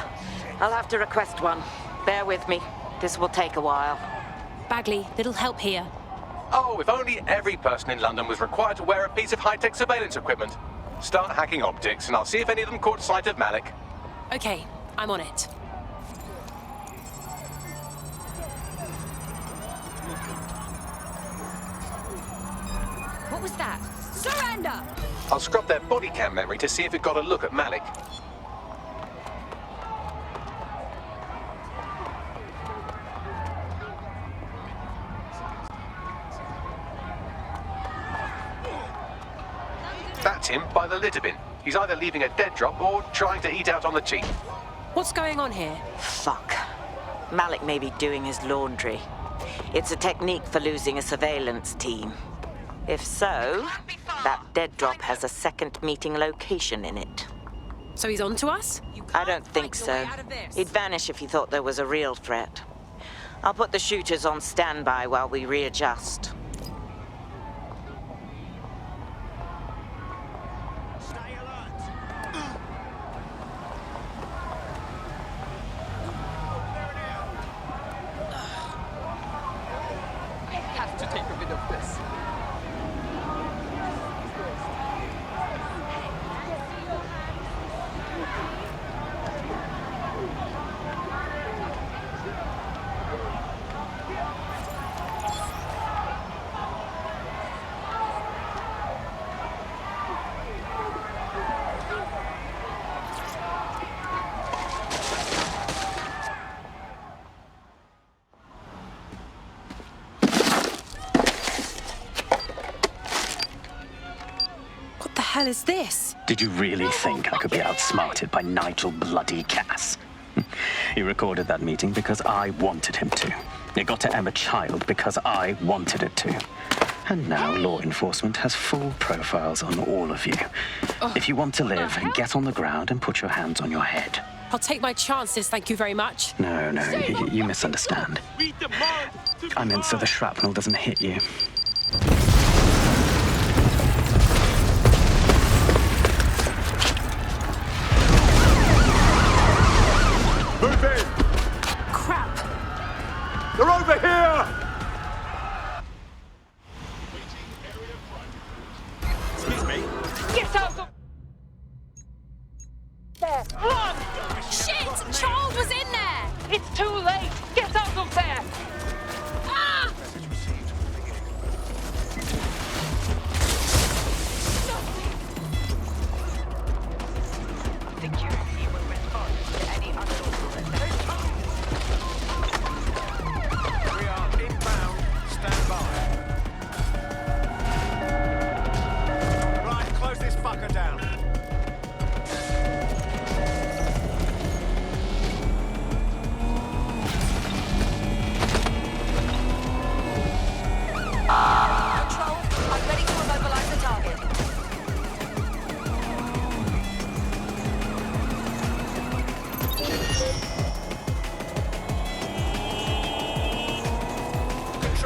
I'll have to request one. Bear with me. This will take a while. Bagley, little help here. Oh, if only every person in London was required to wear a piece of high-tech surveillance equipment. Start hacking optics, and I'll see if any of them caught sight of Malik. Okay, I'm on it. What was that? Surrender! I'll scrub their body cam memory to see if it got a look at Malik. That's him by the litter bin. He's either leaving a dead drop or trying to eat out on the cheap. What's going on here? Fuck. Malik may be doing his laundry. It's a technique for losing a surveillance team. If so, that dead drop has a second meeting location in it. So he's on to us? I don't think so. He'd vanish if he thought there was a real threat. I'll put the shooters on standby while we readjust. What the hell is this? Did you really think I could be outsmarted by Nigel bloody Cass? He recorded that meeting because I wanted him to. It got to Emma Child because I wanted it to. And now law enforcement has full profiles on all of you. If you want to live, get on the ground and put your hands on your head. I'll take my chances, thank you very much. No, you misunderstand. I meant so the shrapnel doesn't hit you. Move in! Crap! They're over here! Excuse me? Get out of there! Run! Shit! Charles was in there! It's too late! Get out of there! Ah!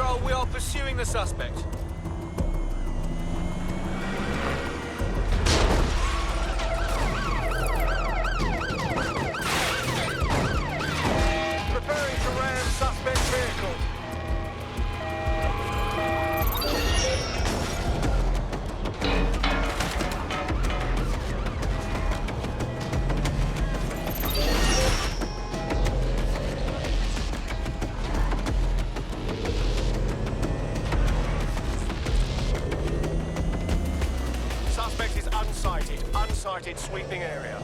Control, we are pursuing the suspect. Preparing to ram suspect vehicle. Suspect is unsighted. Unsighted sweeping area.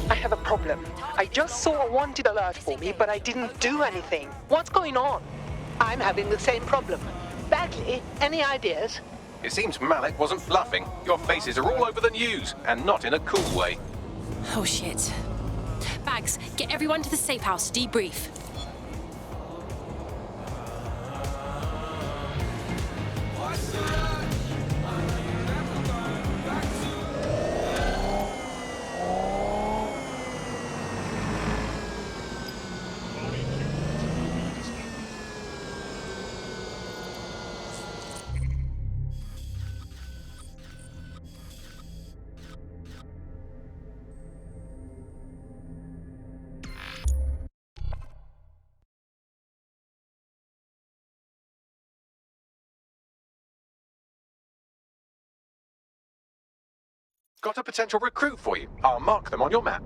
I have a problem. I just saw a wanted alert for me, but I didn't do anything. What's going on? I'm having the same problem. Bagley, any ideas? It seems Malik wasn't bluffing. Your faces are all over the news, and not in a cool way. Oh shit. Bags, get everyone to the safe house to debrief. Got a potential recruit for you. I'll mark them on your map.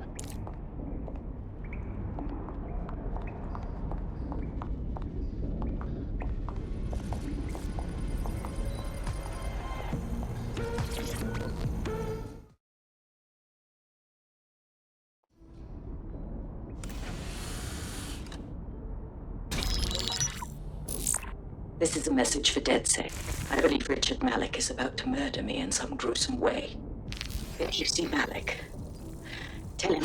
This is a message for DedSec. I believe Richard Malik is about to murder me in some gruesome way. If you see Malik, tell him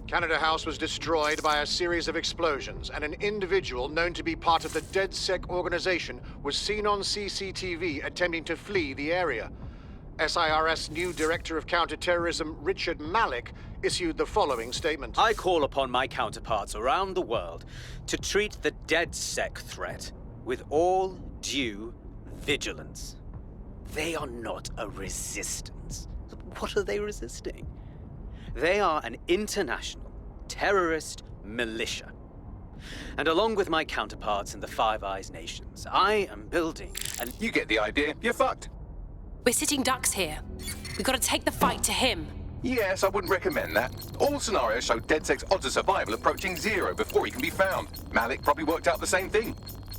Canada House was destroyed by a series of explosions, and an individual known to be part of the DedSec organization was seen on CCTV attempting to flee the area. SIRS new Director of Counterterrorism Richard Malik issued the following statement. I call upon my counterparts around the world to treat the DedSec threat with all due vigilance. They are not a resistance. What are they resisting? They are an international terrorist militia. And along with my counterparts in the Five Eyes nations, I am building an... You get the idea. You're fucked. We're sitting ducks here. We've got to take the fight to him. Yes, I wouldn't recommend that. All scenarios show DedSec's odds of survival approaching 0 before he can be found. Malik probably worked out the same thing.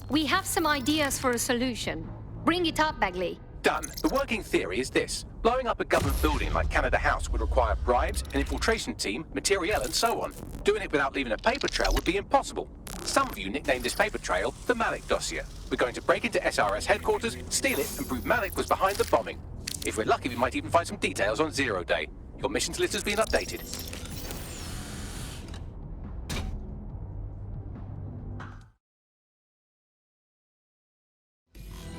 We have some ideas for a solution. Bring it up, Bagley. Done. The working theory is this. Blowing up a government building like Canada House would require bribes, an infiltration team, materiel, and so on. Doing it without leaving a paper trail would be impossible. Some of you nicknamed this paper trail the Malik dossier. We're going to break into SRS headquarters, steal it, and prove Malik was behind the bombing. If we're lucky, we might even find some details on 0 Day. Your missions list has been updated.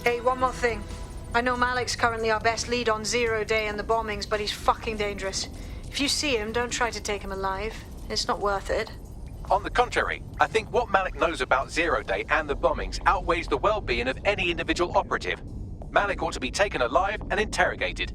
Hey, one more thing. I know Malik's currently our best lead on 0 Day and the bombings, but he's fucking dangerous. If you see him, don't try to take him alive. It's not worth it. On the contrary, I think what Malik knows about 0 Day and the bombings outweighs the well-being of any individual operative. Malik ought to be taken alive and interrogated.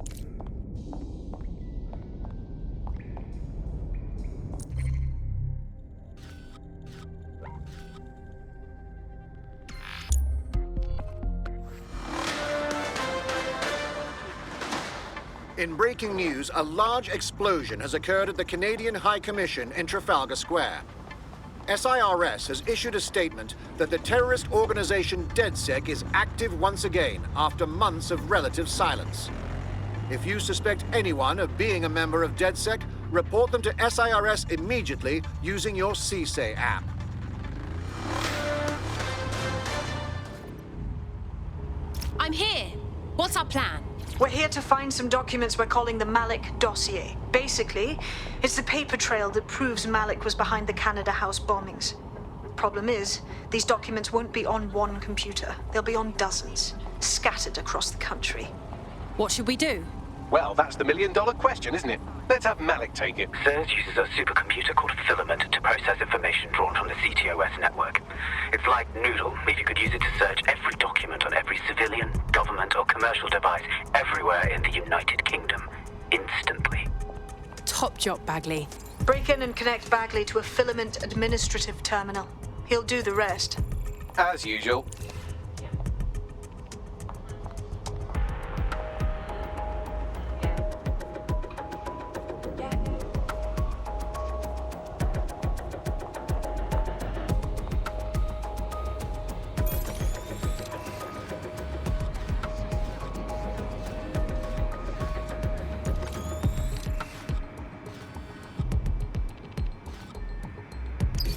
In breaking news, a large explosion has occurred at the Canadian High Commission in Trafalgar Square. SIRS has issued a statement that the terrorist organization DedSec is active once again after months of relative silence. If you suspect anyone of being a member of DedSec, report them to SIRS immediately using your CSAY app. I'm here. What's our plan? We're here to find some documents we're calling the Malik dossier. Basically, it's the paper trail that proves Malik was behind the Canada House bombings. Problem is, these documents won't be on one computer. They'll be on dozens, scattered across the country. What should we do? Well, that's the million-dollar question, isn't it? Let's have Malik take it. CERS uses a supercomputer called Filament to process information drawn from the CTOS network. It's like Noodle, if you could use it to search every document on every civilian, government or commercial device everywhere in the United Kingdom, instantly. Top job, Bagley. Break in and connect Bagley to a Filament administrative terminal. He'll do the rest. As usual.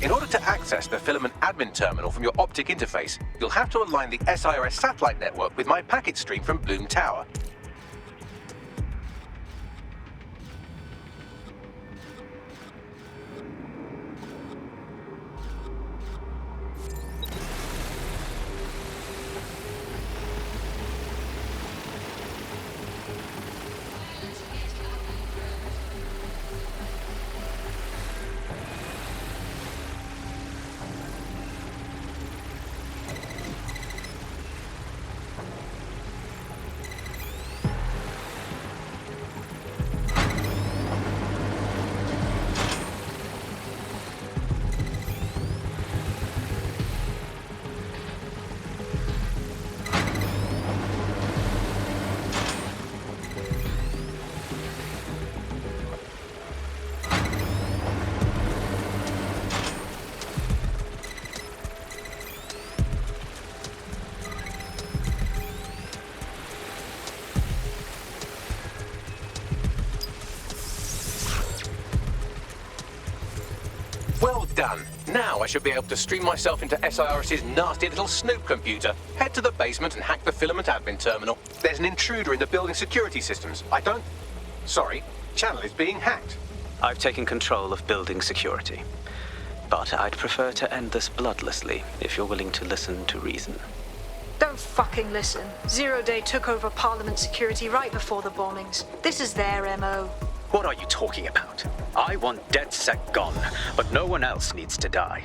In order to access the Filament admin terminal from your optic interface, you'll have to align the SIRS satellite network with my packet stream from Bloom Tower. Well done. Now I should be able to stream myself into SIRS's nasty little snoop computer, head to the basement and hack the Filament admin terminal. There's an intruder in the building security systems. Sorry, channel is being hacked. I've taken control of building security. But I'd prefer to end this bloodlessly, if you're willing to listen to reason. Don't fucking listen. Zero Day took over Parliament security right before the bombings. This is their MO. What are you talking about? I want DedSec gone, but no one else needs to die.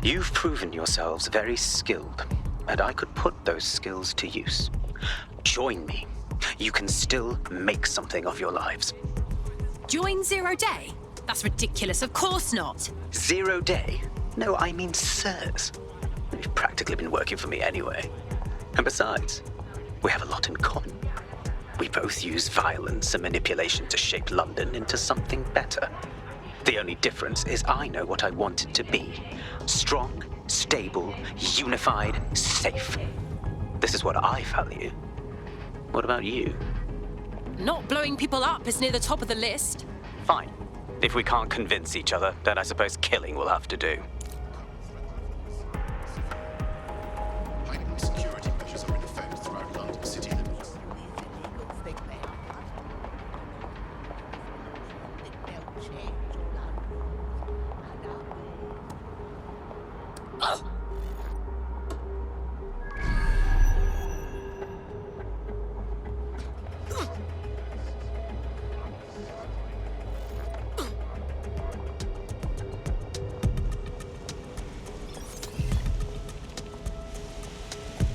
You've proven yourselves very skilled, and I could put those skills to use. Join me. You can still make something of your lives. Join Zero Day? That's ridiculous, of course not. Zero Day? No, I mean CERS. You've practically been working for me anyway. And besides, we have a lot in common. We both use violence and manipulation to shape London into something better. The only difference is I know what I want it to be. Strong, stable, unified, safe. This is what I value. What about you? Not blowing people up is near the top of the list. Fine. If we can't convince each other, then I suppose killing will have to do. Heightened security measures are in effect throughout London city limits.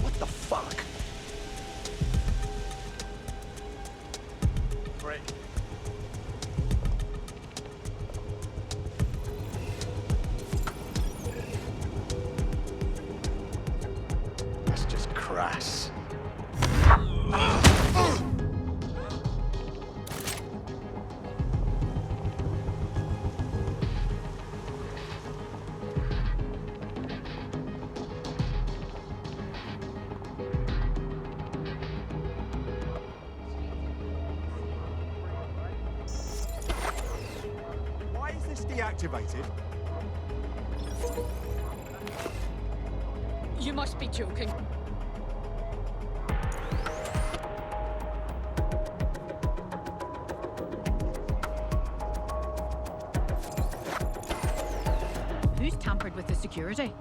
What the fuck? Great. That's just crass. Why is this deactivated? You must be joking. Who's tampered with the security?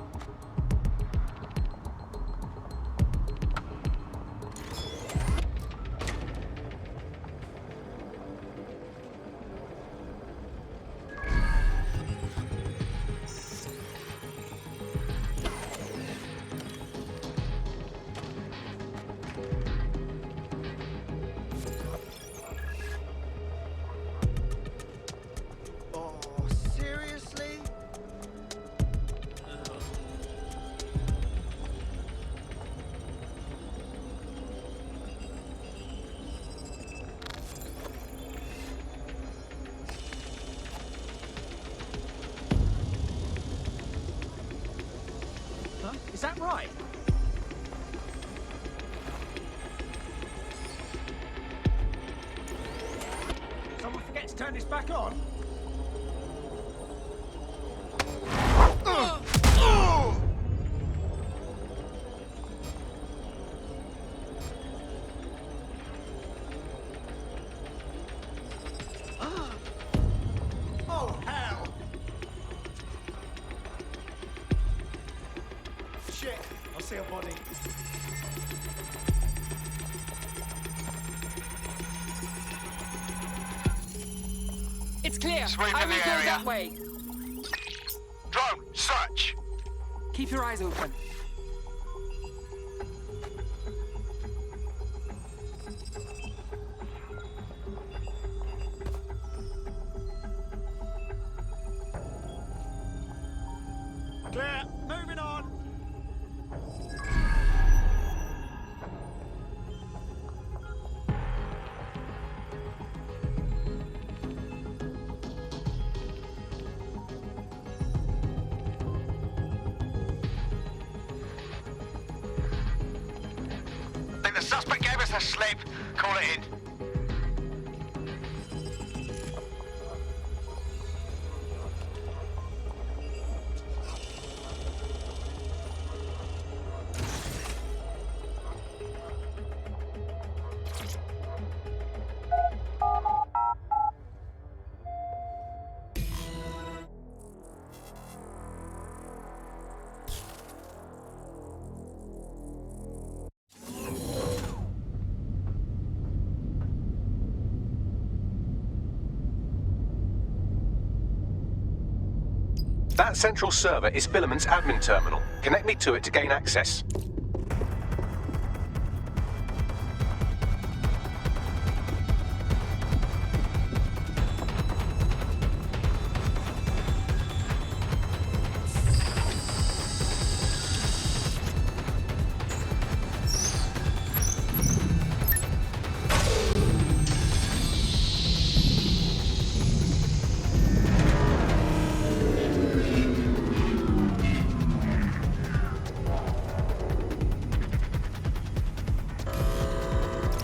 Is that right? Someone forget to turn this back on? Oh, hell! Shit, I see a body. It's clear. Sweep I in will the go area. that way. Drone, search! Keep your eyes open. Clear, moving on. Think the suspect gave us a slip. Call it in. That central server is Filament's admin terminal. Connect me to it to gain access.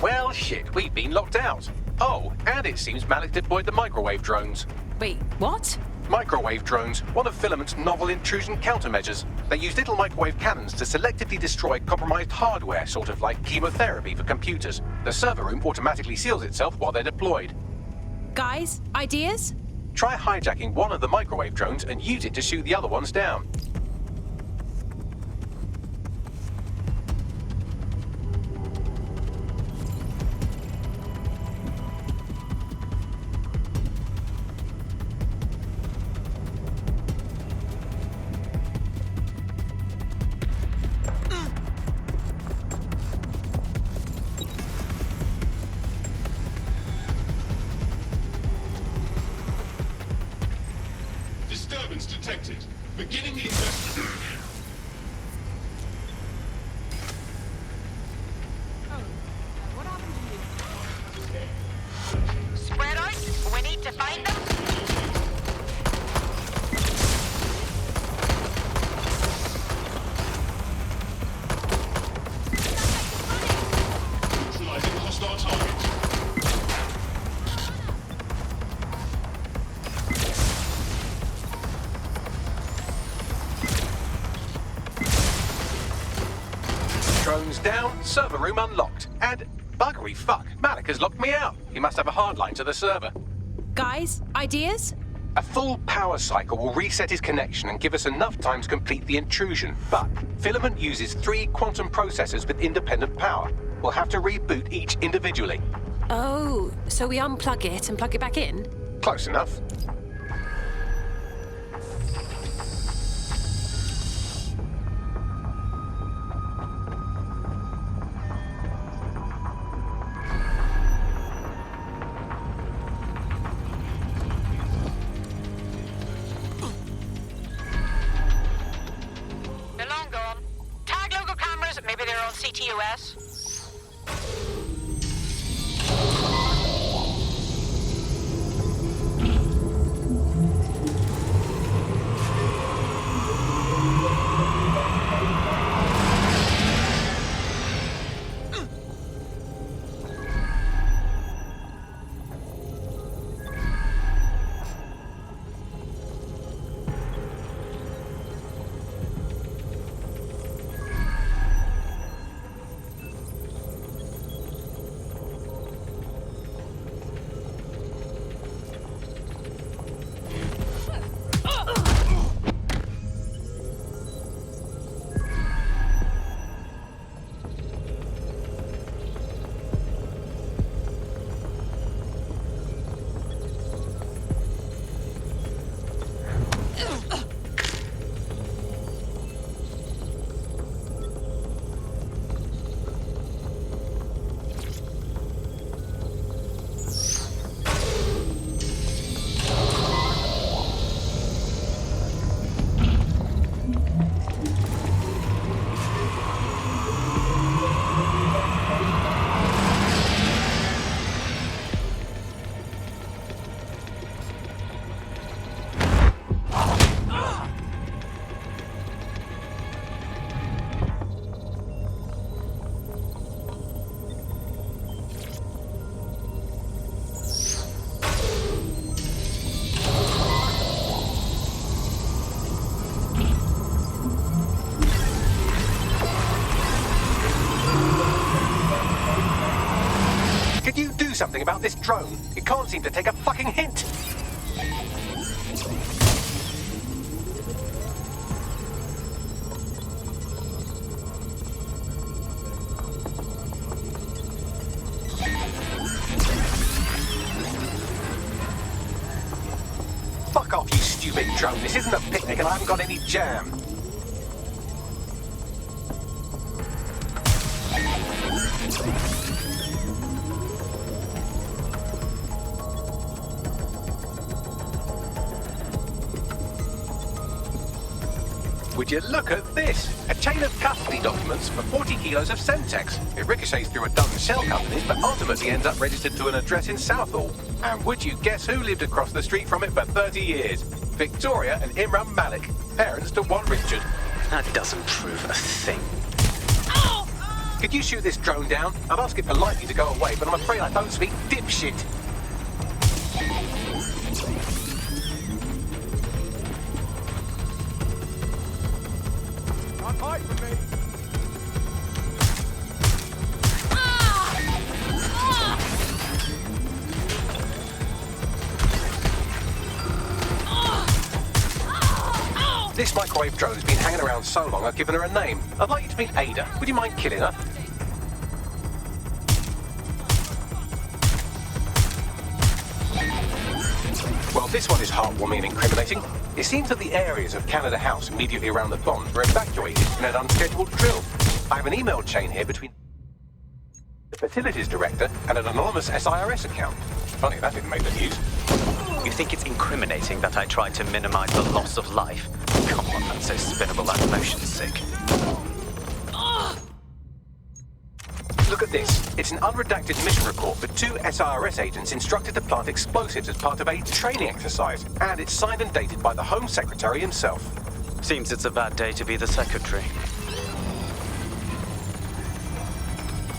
Well, shit, we've been locked out. Oh, and it seems Malik deployed the microwave drones. Wait, what? Microwave drones, one of Filament's novel intrusion countermeasures. They use little microwave cannons to selectively destroy compromised hardware, sort of like chemotherapy for computers. The server room automatically seals itself while they're deployed. Guys, ideas? Try hijacking one of the microwave drones and use it to shoot the other ones down. Disturbance detected. Beginning the investigation. Spread out. We need to find them. Neutralizing hostile target. Drones down, server room unlocked. And buggery fuck, Malik has locked me out. He must have a hardline to the server. Guys, ideas? A full power cycle will reset his connection and give us enough time to complete the intrusion. But Filament uses 3 quantum processors with independent power. We'll have to reboot each individually. Oh, so we unplug it and plug it back in? Close enough. They're long gone. Tag local cameras. Maybe they're on CTOS. something about this drone. It can't seem to take a fucking hint. Fuck off, you stupid drone. This isn't a picnic and I haven't got any jam. Would you look at this? A chain of custody documents for 40 kilos of Semtex. It ricochets through a dozen shell companies, but ultimately ends up registered to an address in Southall. And would you guess who lived across the street from it for 30 years? Victoria and Imran Malik, parents to one Richard. That doesn't prove a thing. Could you shoot this drone down? I'd ask it politely to go away, but I'm afraid I don't speak dipshit. Can't hide from me. This microwave drone has been hanging around so long I've given her a name. I'd like you to meet Ada. Would you mind killing her? Well, this one is heartwarming and incriminating. It seems that the areas of Canada House immediately around the bombs were evacuated in an unscheduled drill. I have an email chain here between the facilities director and an anonymous SIRS account. Funny that didn't make the news. You think it's incriminating that I tried to minimize the loss of life? Come on, that's so spinnable I'm motion sick. Look at this. It's an unredacted mission report for 2 SIRS agents instructed to plant explosives as part of a training exercise. And it's signed and dated by the Home Secretary himself. Seems it's a bad day to be the secretary.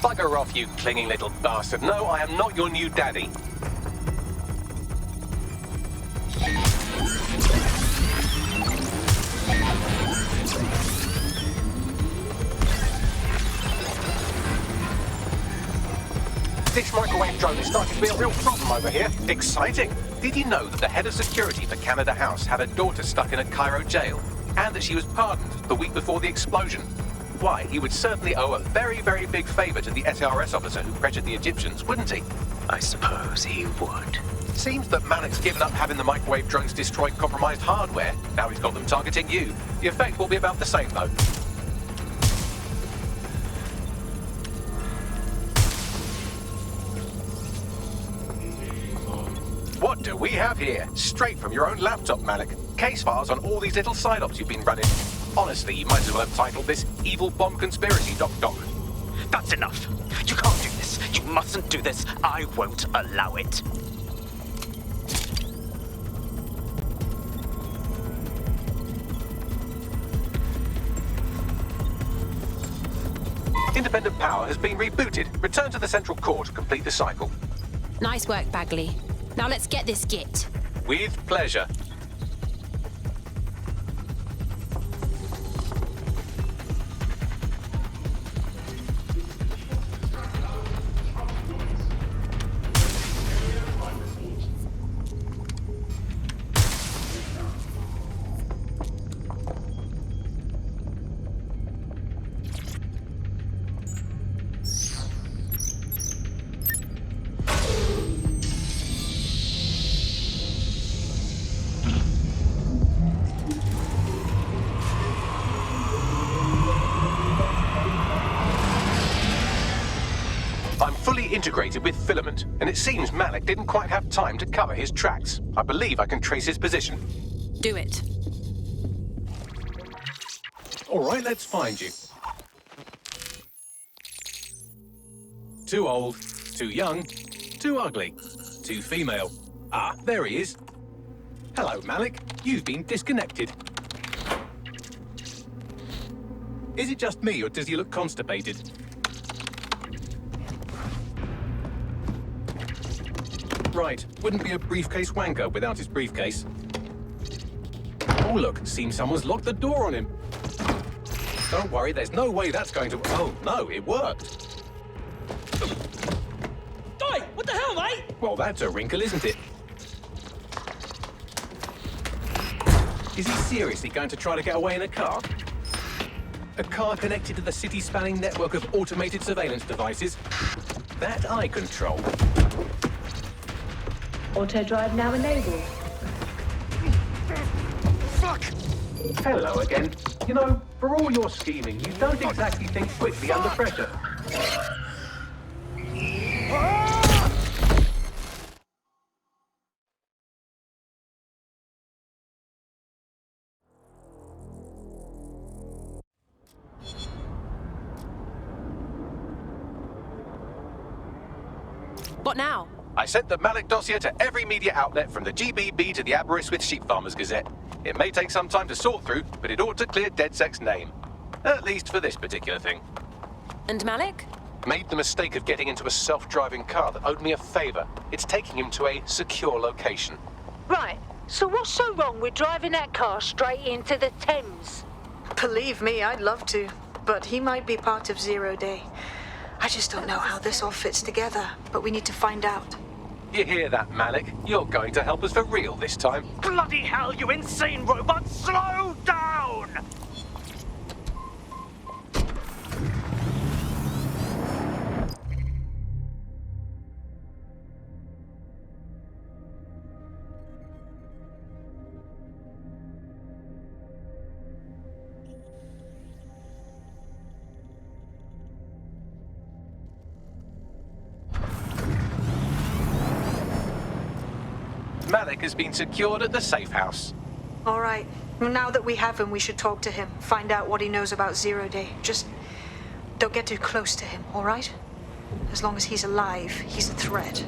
Bugger off, you clinging little bastard. No, I am not your new daddy. This microwave drone is starting to be a real problem over here. Exciting! Did you know that the head of security for Canada House had a daughter stuck in a Cairo jail? And that she was pardoned the week before the explosion? Why, he would certainly owe a very, very big favor to the SRS officer who pressured the Egyptians, wouldn't he? I suppose he would. Seems that Malik's given up having the microwave drones destroy compromised hardware. Now he's got them targeting you. The effect will be about the same, though. What do we have here? Straight from your own laptop, Malik. Case files on all these little side ops you've been running. Honestly, you might as well have titled this Evil Bomb Conspiracy, Doc. That's enough. You can't do this. You mustn't do this. I won't allow it. Independent power has been rebooted. Return to the central core to complete the cycle. Nice work, Bagley. Now let's get this git. With pleasure. Integrated with filament, and it seems Malik didn't quite have time to cover his tracks. I believe I can trace his position. Do it. All right, let's find you. Too old, too young, too ugly, too female. Ah, there he is. Hello, Malik. You've been disconnected. Is it just me, or does he look constipated? Right, wouldn't be a briefcase wanker without his briefcase. Oh look, seems someone's locked the door on him. Don't worry, there's no way that's going to... Oh no, it worked. Oi, what the hell, mate? Well, that's a wrinkle, isn't it? Is he seriously going to try to get away in a car? A car connected to the city-spanning network of automated surveillance devices? That I control. Auto drive now enabled. Fuck! Hello again. You know, for all your scheming, you don't exactly think quickly under pressure. What now? I sent the Malik dossier to every media outlet from the GBB to the Aberystwyth Sheep Farmers Gazette. It may take some time to sort through, but it ought to clear DedSec's name. At least for this particular thing. And Malik? Made the mistake of getting into a self-driving car that owed me a favor. It's taking him to a secure location. Right, so what's so wrong with driving that car straight into the Thames? Believe me, I'd love to, but he might be part of Zero Day. I just don't know how this all fits together, but we need to find out. You hear that, Malik? You're going to help us for real this time. Bloody hell, you insane robot! Slow down! Malik has been secured at the safe house. All right. Well, now that we have him, we should talk to him. Find out what he knows about Zero Day. Just don't get too close to him, all right? As long as he's alive, he's a threat.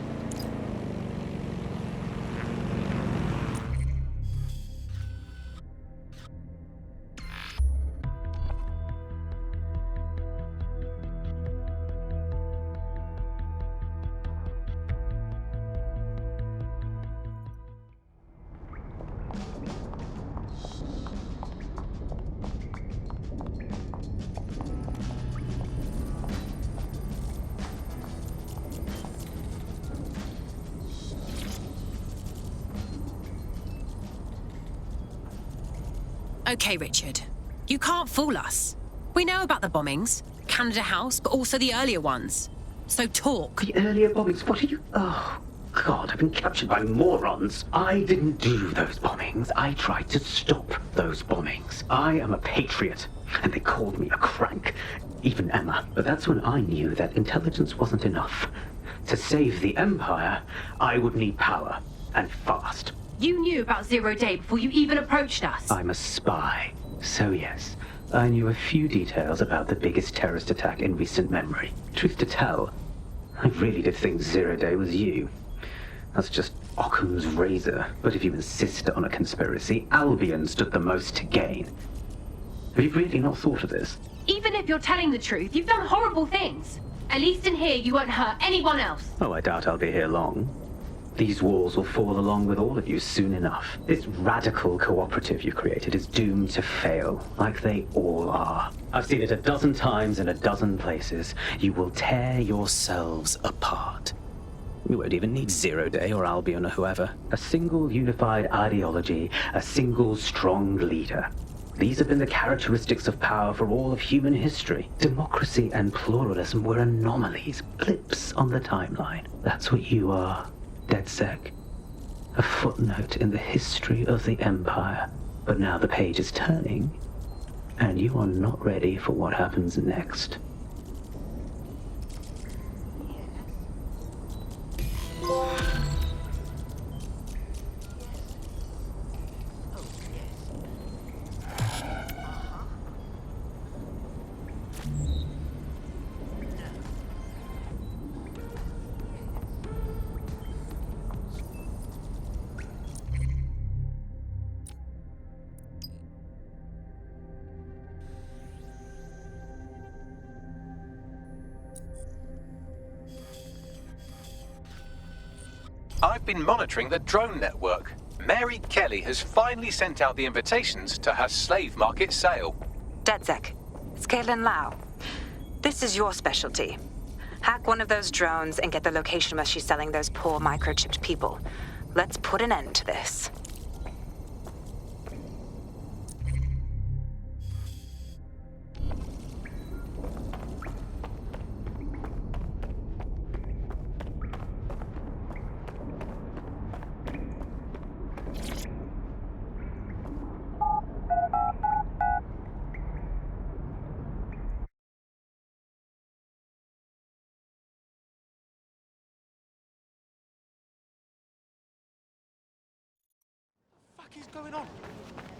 Okay, Richard. You can't fool us. We know about the bombings, Canada House, but also the earlier ones. So talk. The earlier bombings? What are you... Oh, God, I've been captured by morons. I didn't do those bombings. I tried to stop those bombings. I am a patriot, and they called me a crank. Even Emma. But that's when I knew that intelligence wasn't enough. To save the Empire, I would need power, and fast. You knew about Zero Day before you even approached us. I'm a spy. So yes, I knew a few details about the biggest terrorist attack in recent memory. Truth to tell, I really did think Zero Day was you. That's just Occam's razor. But if you insist on a conspiracy, Albion stood the most to gain. Have you really not thought of this? Even if you're telling the truth, you've done horrible things. At least in here, you won't hurt anyone else. Oh, I doubt I'll be here long. These walls will fall along with all of you soon enough. This radical cooperative you created is doomed to fail, like they all are. I've seen it a dozen times in a dozen places. You will tear yourselves apart. We won't even need Zero Day or Albion or whoever. A single unified ideology, a single strong leader. These have been the characteristics of power for all of human history. Democracy and pluralism were anomalies, blips on the timeline. That's what you are. DedSec, a footnote in the history of the Empire. But now the page is turning, and you are not ready for what happens next. I've been monitoring the drone network. Mary Kelly has finally sent out the invitations to her slave market sale. DedSec, it's Caitlin Lau. This is your specialty. Hack one of those drones and get the location where she's selling those poor microchipped people. Let's put an end to this. What is going on?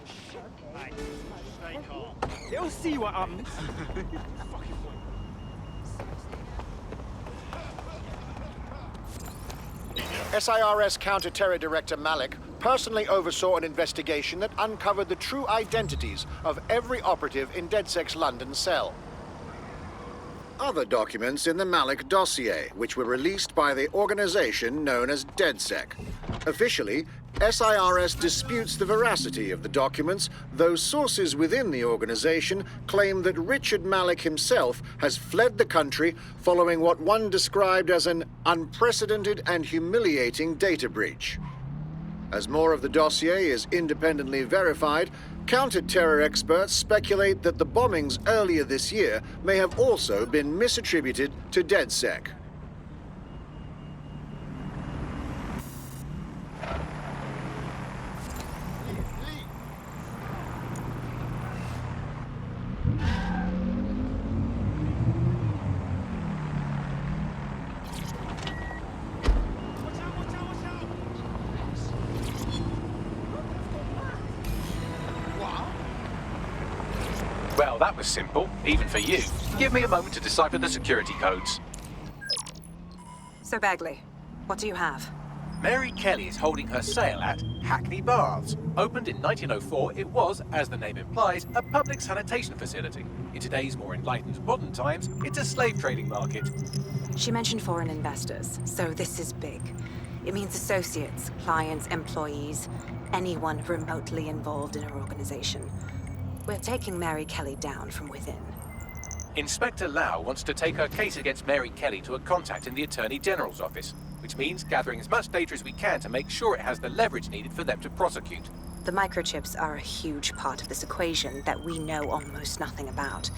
Shit. Hey, stay calm. You'll see what happens. Fucking SIRS Counter-Terror Director Malik personally oversaw an investigation that uncovered the true identities of every operative in DedSec's London cell. Other documents in the Malik dossier, which were released by the organization known as DedSec. Officially, SIRS disputes the veracity of the documents, though sources within the organization claim that Richard Malik himself has fled the country following what one described as an unprecedented and humiliating data breach. As more of the dossier is independently verified, counter-terror experts speculate that the bombings earlier this year may have also been misattributed to DedSec. Well, that was simple, even for you. Give me a moment to decipher the security codes. So, Bagley, what do you have? Mary Kelly is holding her sale at Hackney Baths. Opened in 1904, it was, as the name implies, a public sanitation facility. In today's more enlightened modern times, it's a slave trading market. She mentioned foreign investors, so this is big. It means associates, clients, employees, anyone remotely involved in her organization. We're taking Mary Kelly down from within. Inspector Lau wants to take her case against Mary Kelly to a contact in the Attorney General's office, which means gathering as much data as we can to make sure it has the leverage needed for them to prosecute. The microchips are a huge part of this equation that we know almost nothing about.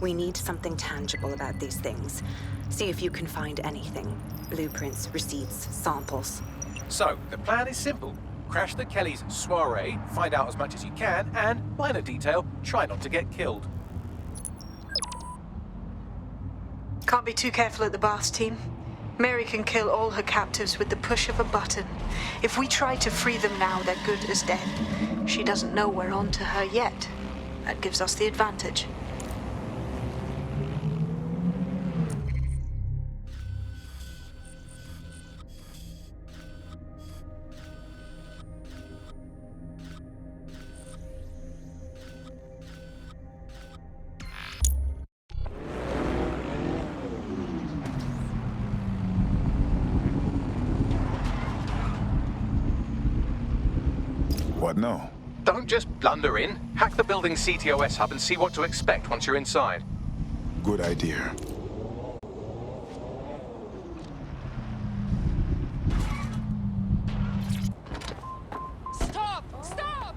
We need something tangible about these things. See if you can find anything. Blueprints, receipts, samples. So, the plan is simple. Crash the Kellys' soiree, find out as much as you can, and, minor detail, try not to get killed. Can't be too careful at the Baths, team. Mary can kill all her captives with the push of a button. If we try to free them now, they're good as dead. She doesn't know we're on to her yet. That gives us the advantage. What now? Don't just blunder in. Hack the building's CTOS hub and see what to expect once you're inside. Good idea. Stop! Stop!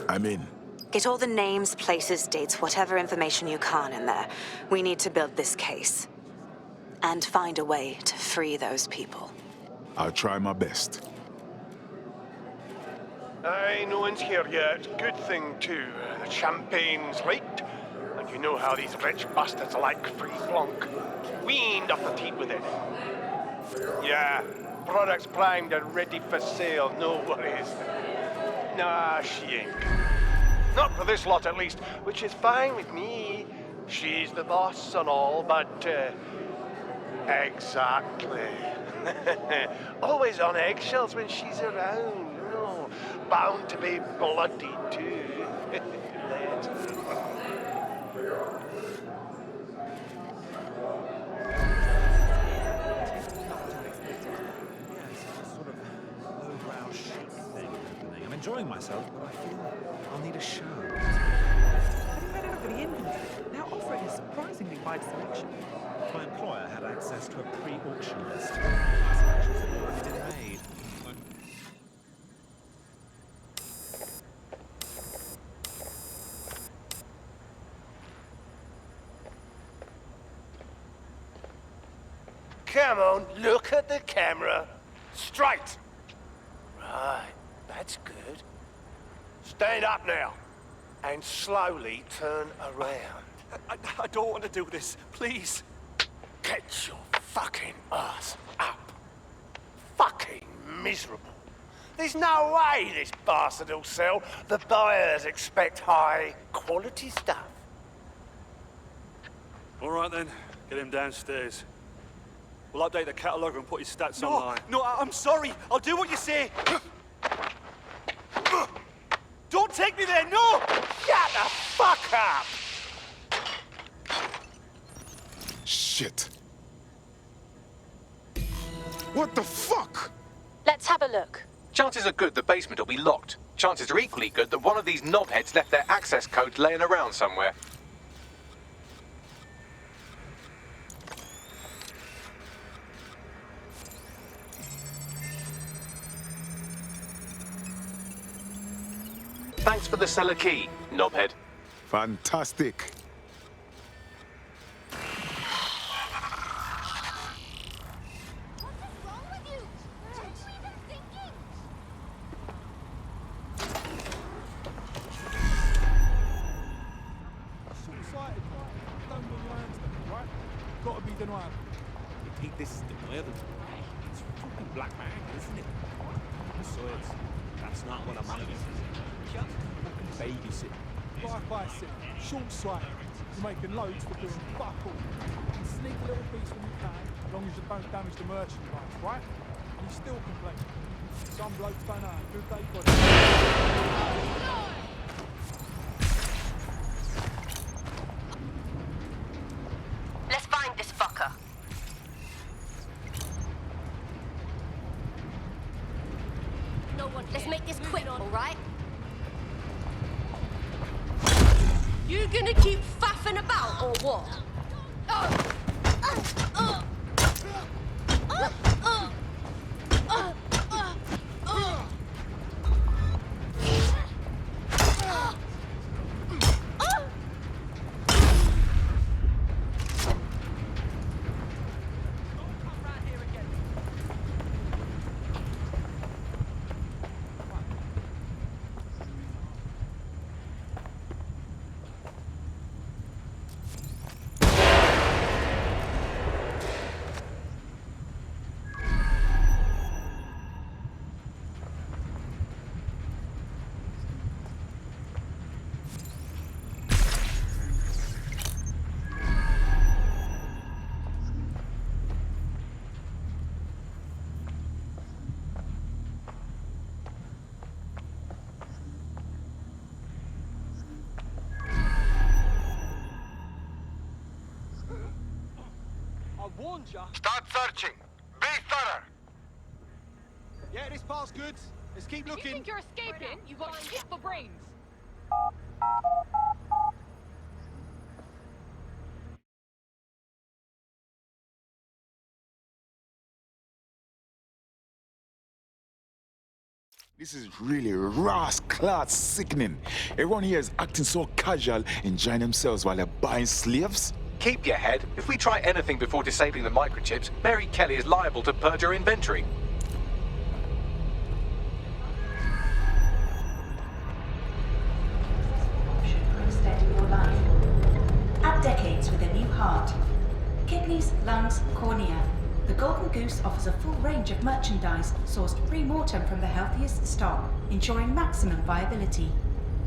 I'm in. Get all the names, places, dates, whatever information you can in there. We need to build this case. And find a way to free those people. I'll try my best. Aye, no one's here yet. Good thing, too. The champagne's leaked. And you know how these rich bastards like free flunk. We ain't up the teat with it. Yeah, products primed and ready for sale, no worries. Nah, she ain't. Not for this lot, at least, which is fine with me. She's the boss and all, but, Exactly. Always on eggshells when she's around. Oh, bound to be bloody too. I'm enjoying myself, but I feel I'll need a show. Having read over the inventory, they're offering a surprisingly wide selection. My employer had access to a pre-auction list. Selections had already been made. Come on, look at the camera. Straight. Right, that's good. Stand up now, and slowly turn around. I don't want to do this, please. Get your fucking ass up. Fucking miserable. There's no way this bastard will sell. The buyers expect high quality stuff. All right then, get him downstairs. We'll update the catalogue and put his stats online. No, I'm sorry. I'll do what you say. Don't take me there, no! Shut the fuck up! Shit. What the fuck? Let's have a look. Chances are good the basement will be locked. Chances are equally good that one of these knobheads left their access codes laying around somewhere. Thanks for the cellar key, knobhead. Fantastic. Gotta be denied. You think this is denied? It's fucking black man, isn't it? Besides, that's not what I'm on. Babysit. Bye-bye sit. Short sighted. You're making loads for doing fuck all. You can sneak a little piece when you can, as long as you don't damage the merchandise, right? And you still complain. Some blokes don't know how good they got it. Let's find this fucker. Let's make this quick, all right? You gonna keep faffing about, or what? Warned ya. Start searching. Be thorough. Yeah, this part's good. Let's keep looking. You think you're escaping? You got shit for brains. This is really rascal sickening. Everyone here is acting so casual, enjoying themselves while they're buying slaves. Keep your head. If we try anything before disabling the microchips, Mary Kelly is liable to purge her inventory. Add decades with a new heart. Kidneys, lungs, cornea. The Golden Goose offers a full range of merchandise sourced pre-mortem from the healthiest stock, ensuring maximum viability.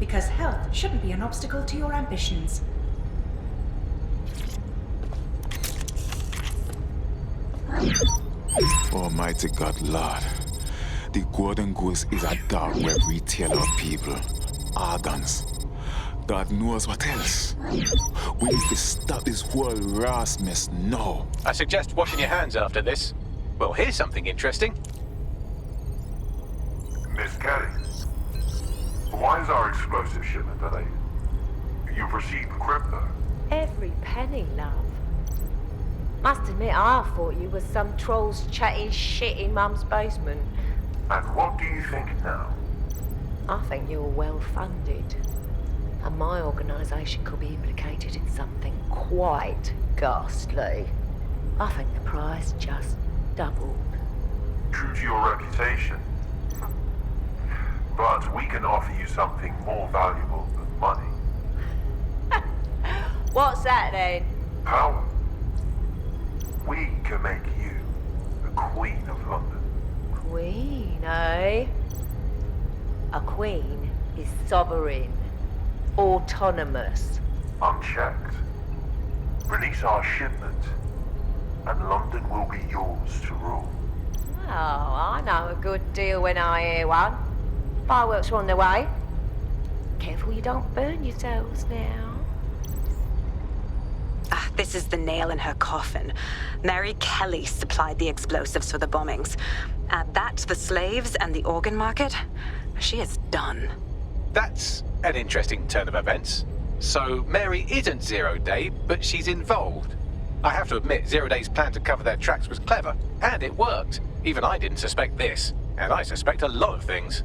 Because health shouldn't be an obstacle to your ambitions. Almighty God, Lord. The Golden Goose is a dark web retailer of people. Organs. God knows what else. We need to stop this whole Ross mess now. I suggest washing your hands after this. Well, here's something interesting. Miss Kelly, why is our explosive shipment delayed? You've received crypto. Every penny, love. Must admit, I thought you was some trolls chatting shit in Mum's basement. And what do you think now? I think you're well funded. And my organisation could be implicated in something quite ghastly. I think the price just doubled. True to your reputation. But we can offer you something more valuable than money. What's that then? Power. We can make you the Queen of London. Queen, eh? A queen is sovereign, autonomous. Unchecked. Release our shipment, and London will be yours to rule. Oh, I know a good deal when I hear one. Fireworks are on the way. Careful you don't burn yourselves now. This is the nail in her coffin. Mary Kelly supplied the explosives for the bombings. Add that to the slaves and the organ market, she is done. That's an interesting turn of events. So Mary isn't Zero Day, but she's involved. I have to admit, Zero Day's plan to cover their tracks was clever, and it worked. Even I didn't suspect this, and I suspect a lot of things.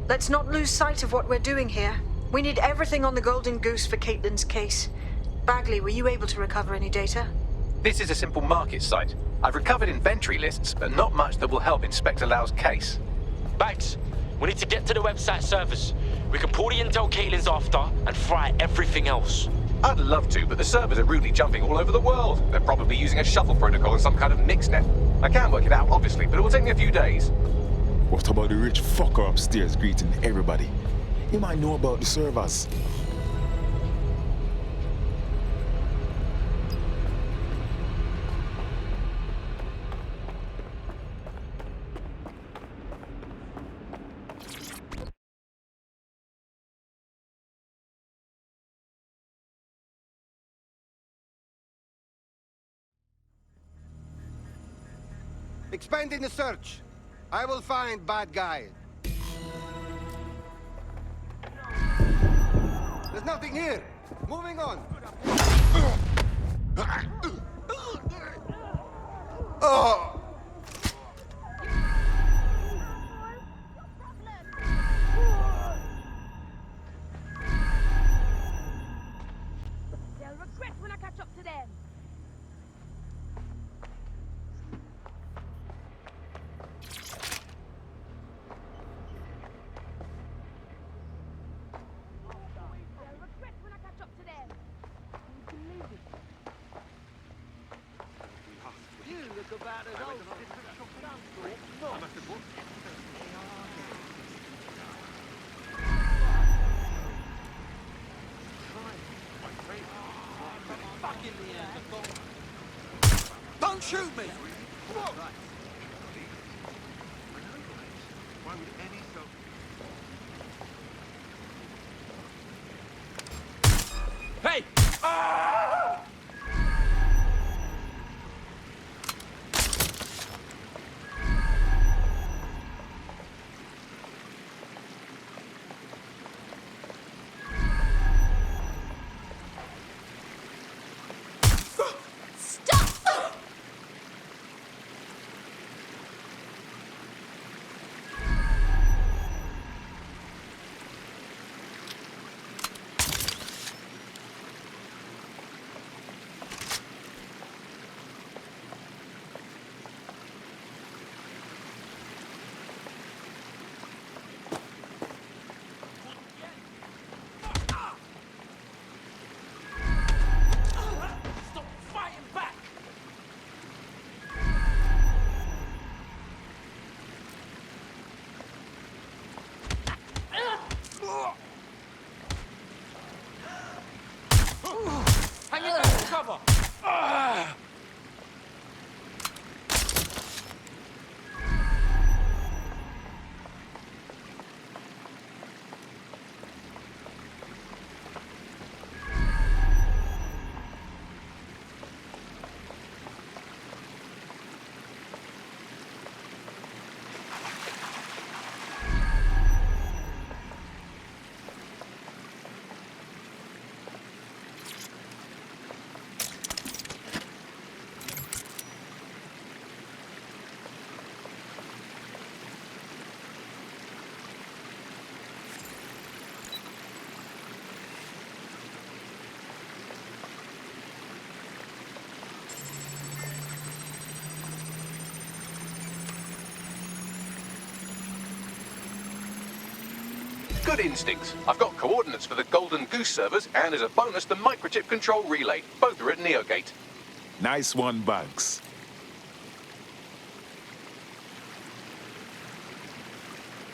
Let's not lose sight of what we're doing here. We need everything on the Golden Goose for Caitlin's case. Bagley, were you able to recover any data? This is a simple market site. I've recovered inventory lists, but not much that will help Inspector Lau's case. Bags, we need to get to the website servers. We can pull the intel Caitlin's after and fry everything else. I'd love to, but the servers are rudely jumping all over the world. They're probably using a shuffle protocol and some kind of mixnet. I can work it out, obviously, but it will take me a few days. What about the rich fucker upstairs greeting everybody? He might know about the servers. Expanding the search. I will find bad guy. There's nothing here. Moving on. Oh! They'll regret when I catch up to them. Good instincts. I've got coordinates for the Golden Goose servers, and as a bonus, the microchip control relay. Both are at Neogate. Nice one, Bugs.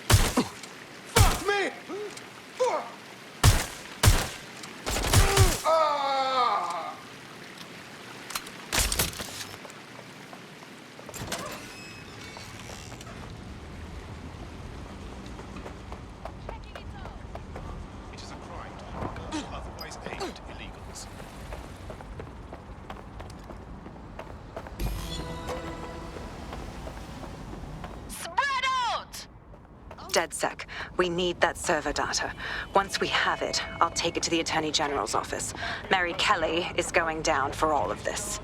Fuck me! It is a crime to otherwise aid illegals. DedSec, we need that server data. Once we have it, I'll take it to the Attorney General's office. Mary Kelly is going down for all of this.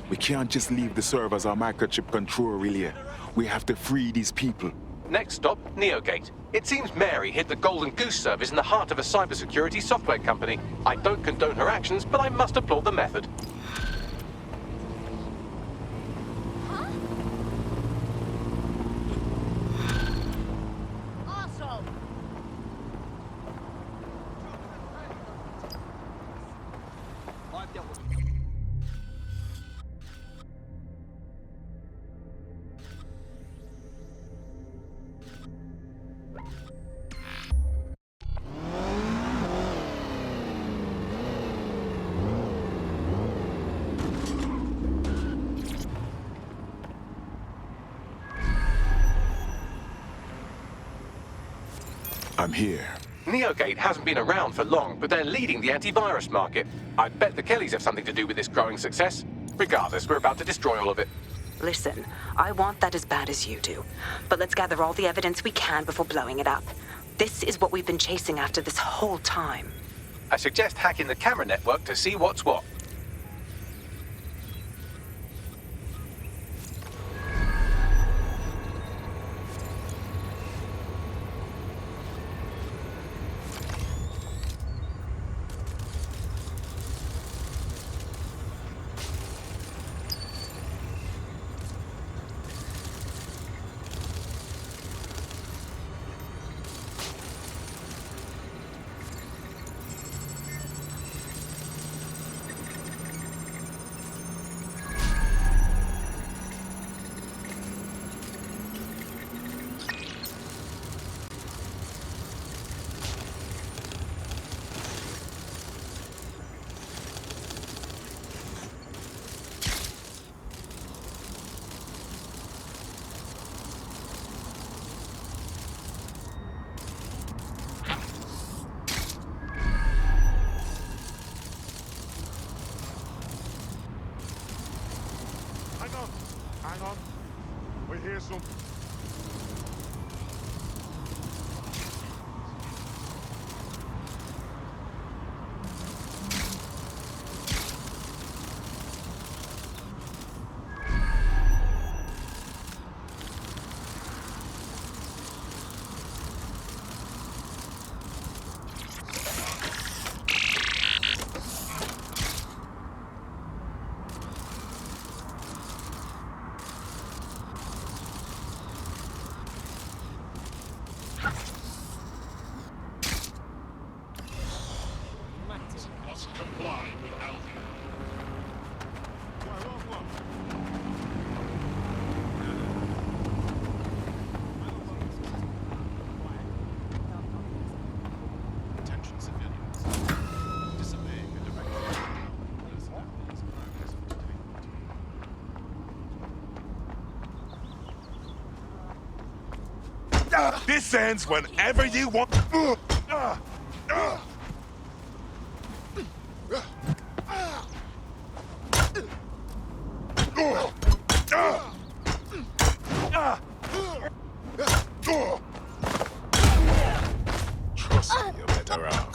We can't just leave the servers or microchip control relay. We have to free these people. Next stop, Neogate. It seems Mary hid the Golden Goose service in the heart of a cybersecurity software company. I don't condone her actions, but I must applaud the method. I'm here. Neogate hasn't been around for long, but they're leading the antivirus market. I bet the Kellys have something to do with this growing success. Regardless, we're about to destroy all of it. Listen, I want that as bad as you do. But let's gather all the evidence we can before blowing it up. This is what we've been chasing after this whole time. I suggest hacking the camera network to see what's what. Hang on. We hear something. This ends whenever you want. Trust me, you're better out.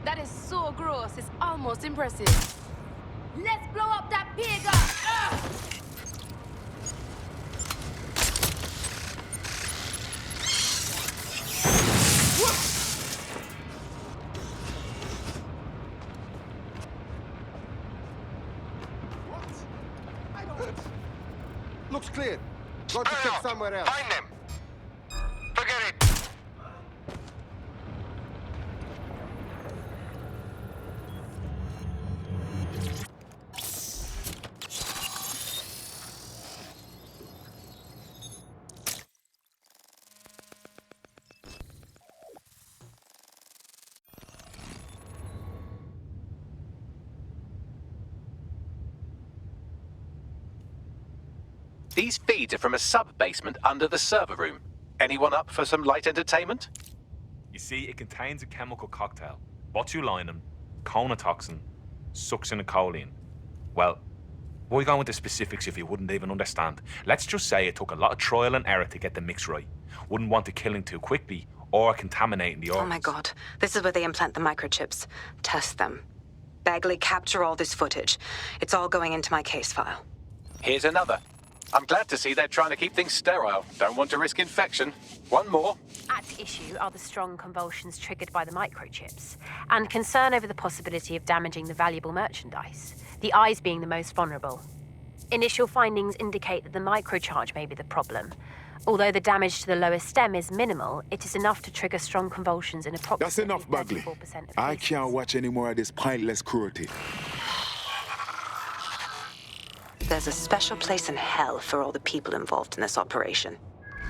That is so gross, it's almost impressive. Let's blow up that pig up! Looks clear. Got to check somewhere else. Find them. Forget it. These feeds are from a sub-basement under the server room. Anyone up for some light entertainment? You see, it contains a chemical cocktail. Botulinum, conotoxin, succinylcholine. Well, why go into specifics if you wouldn't even understand? Let's just say it took a lot of trial and error to get the mix right. Wouldn't want to killing too quickly or contaminating the organs. Oh my god, this is where they implant the microchips. Test them. Bagley, capture all this footage. It's all going into my case file. Here's another. I'm glad to see they're trying to keep things sterile. Don't want to risk infection. One more. At issue are the strong convulsions triggered by the microchips, and concern over the possibility of damaging the valuable merchandise, the eyes being the most vulnerable. Initial findings indicate that the microcharge may be the problem. Although the damage to the lower stem is minimal, it is enough to trigger strong convulsions in approximately That's enough, Bagley. 34% of cases. I can't watch any more of this pointless cruelty. There's a special place in hell for all the people involved in this operation.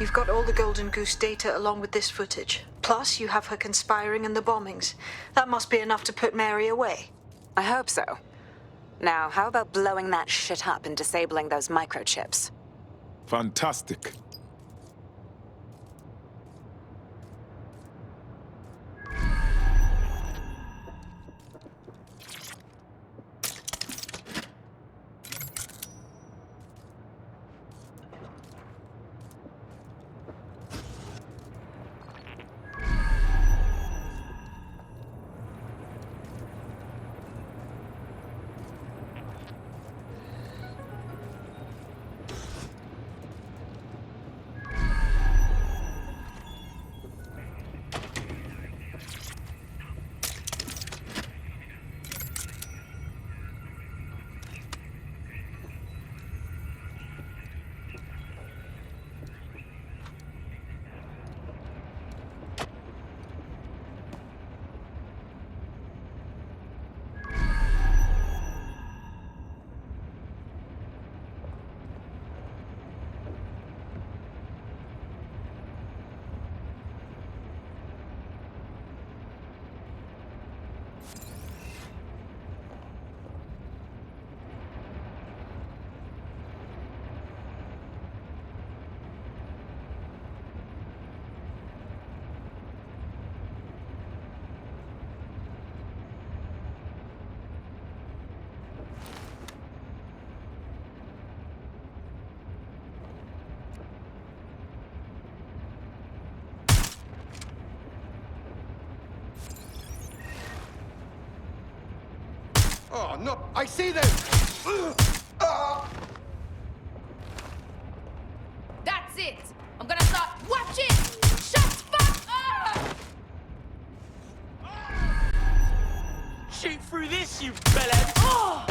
You've got all the Golden Goose data along with this footage. Plus, you have her conspiring in the bombings. That must be enough to put Mary away. I hope so. Now, how about blowing that shit up and disabling those microchips? Fantastic. Oh, no! I see them! That's it! I'm gonna start watching! Shut fuck up! Shoot through this, you bellend! Oh!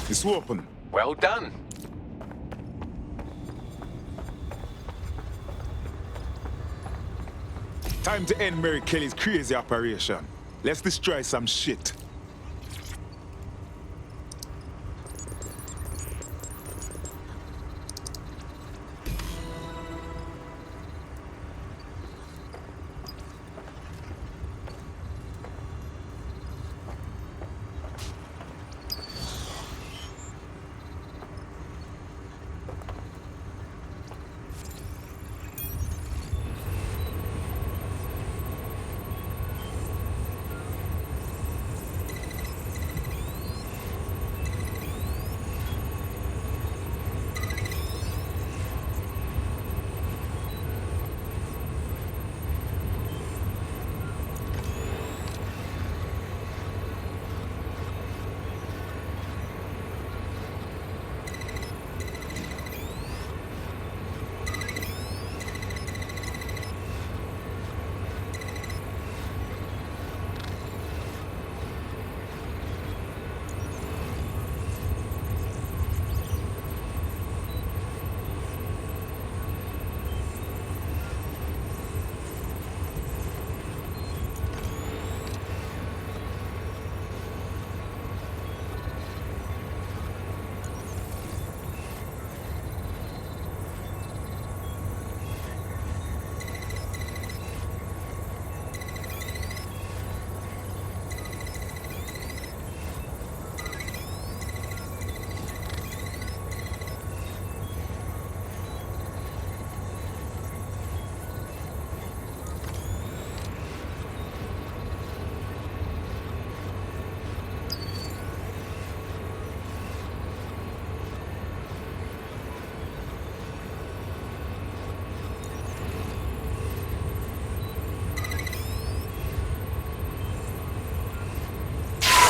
It's open. Well done. Time to end Mary Kelly's crazy operation. Let's destroy some shit.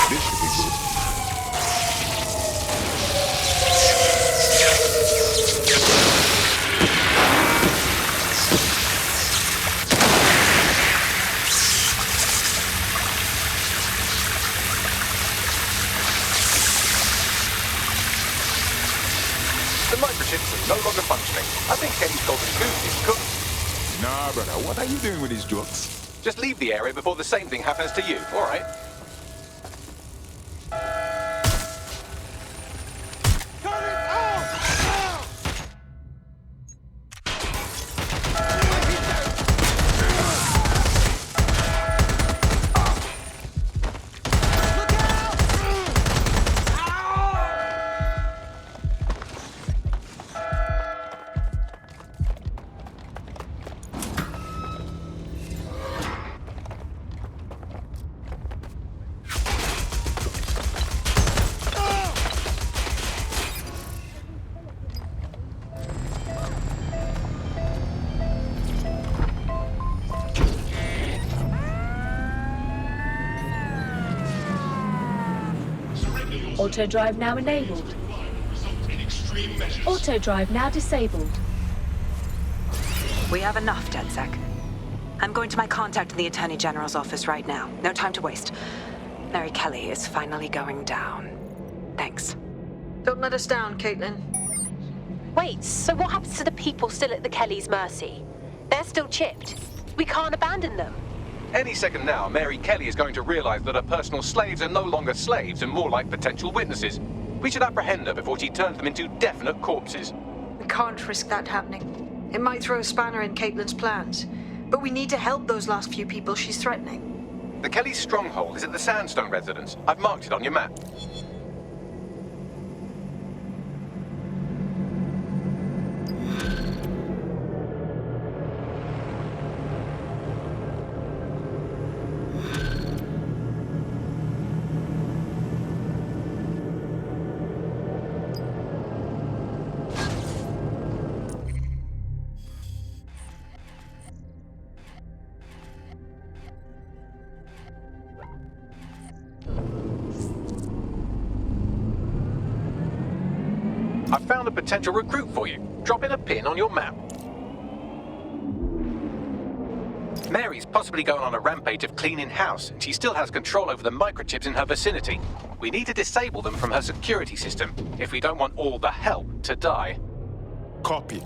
This should be good. The microchips are no longer functioning. I think Kenny's golden goose is cooked. Nah, brother, what are you doing with these drugs? Just leave the area before the same thing happens to you, all right? Auto drive now enabled. Auto drive now disabled. We have enough, DedSec. I'm going to my contact in the Attorney General's office right now. No time to waste. Mary Kelly is finally going down. Thanks. Don't let us down, Caitlin. Wait, so what happens to the people still at the Kellys' mercy? They're still chipped. We can't abandon them. Any second now, Mary Kelly is going to realize that her personal slaves are no longer slaves and more like potential witnesses. We should apprehend her before she turns them into definite corpses. We can't risk that happening. It might throw a spanner in Caitlin's plans. But we need to help those last few people she's threatening. The Kelly's stronghold is at the Sandstone residence. I've marked it on your map. I found a potential recruit for you. Drop in a pin on your map. Mary's possibly going on a rampage of cleaning house, and she still has control over the microchips in her vicinity. We need to disable them from her security system if we don't want all the help to die. Copy.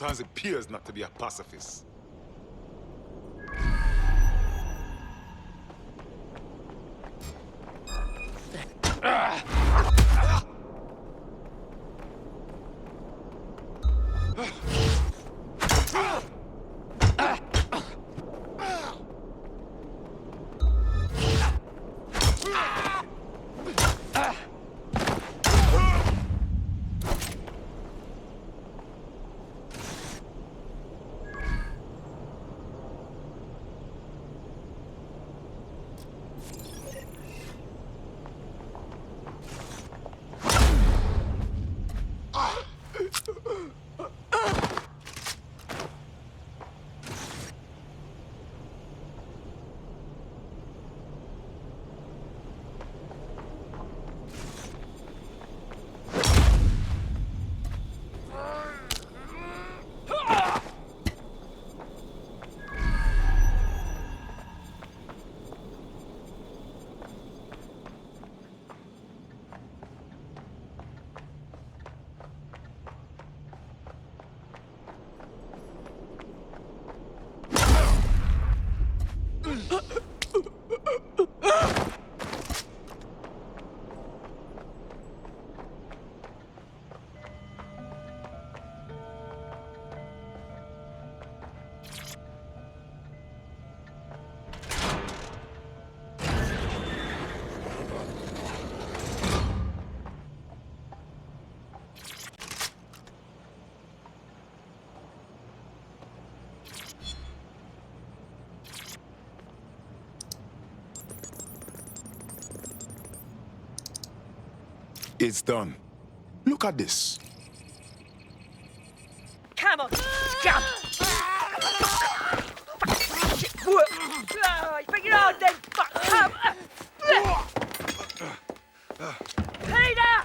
Sometimes it appears not to be a pacifist. It's done. Look at this. Camel! Jump! Bring it on then! Fuck! Come! Peter!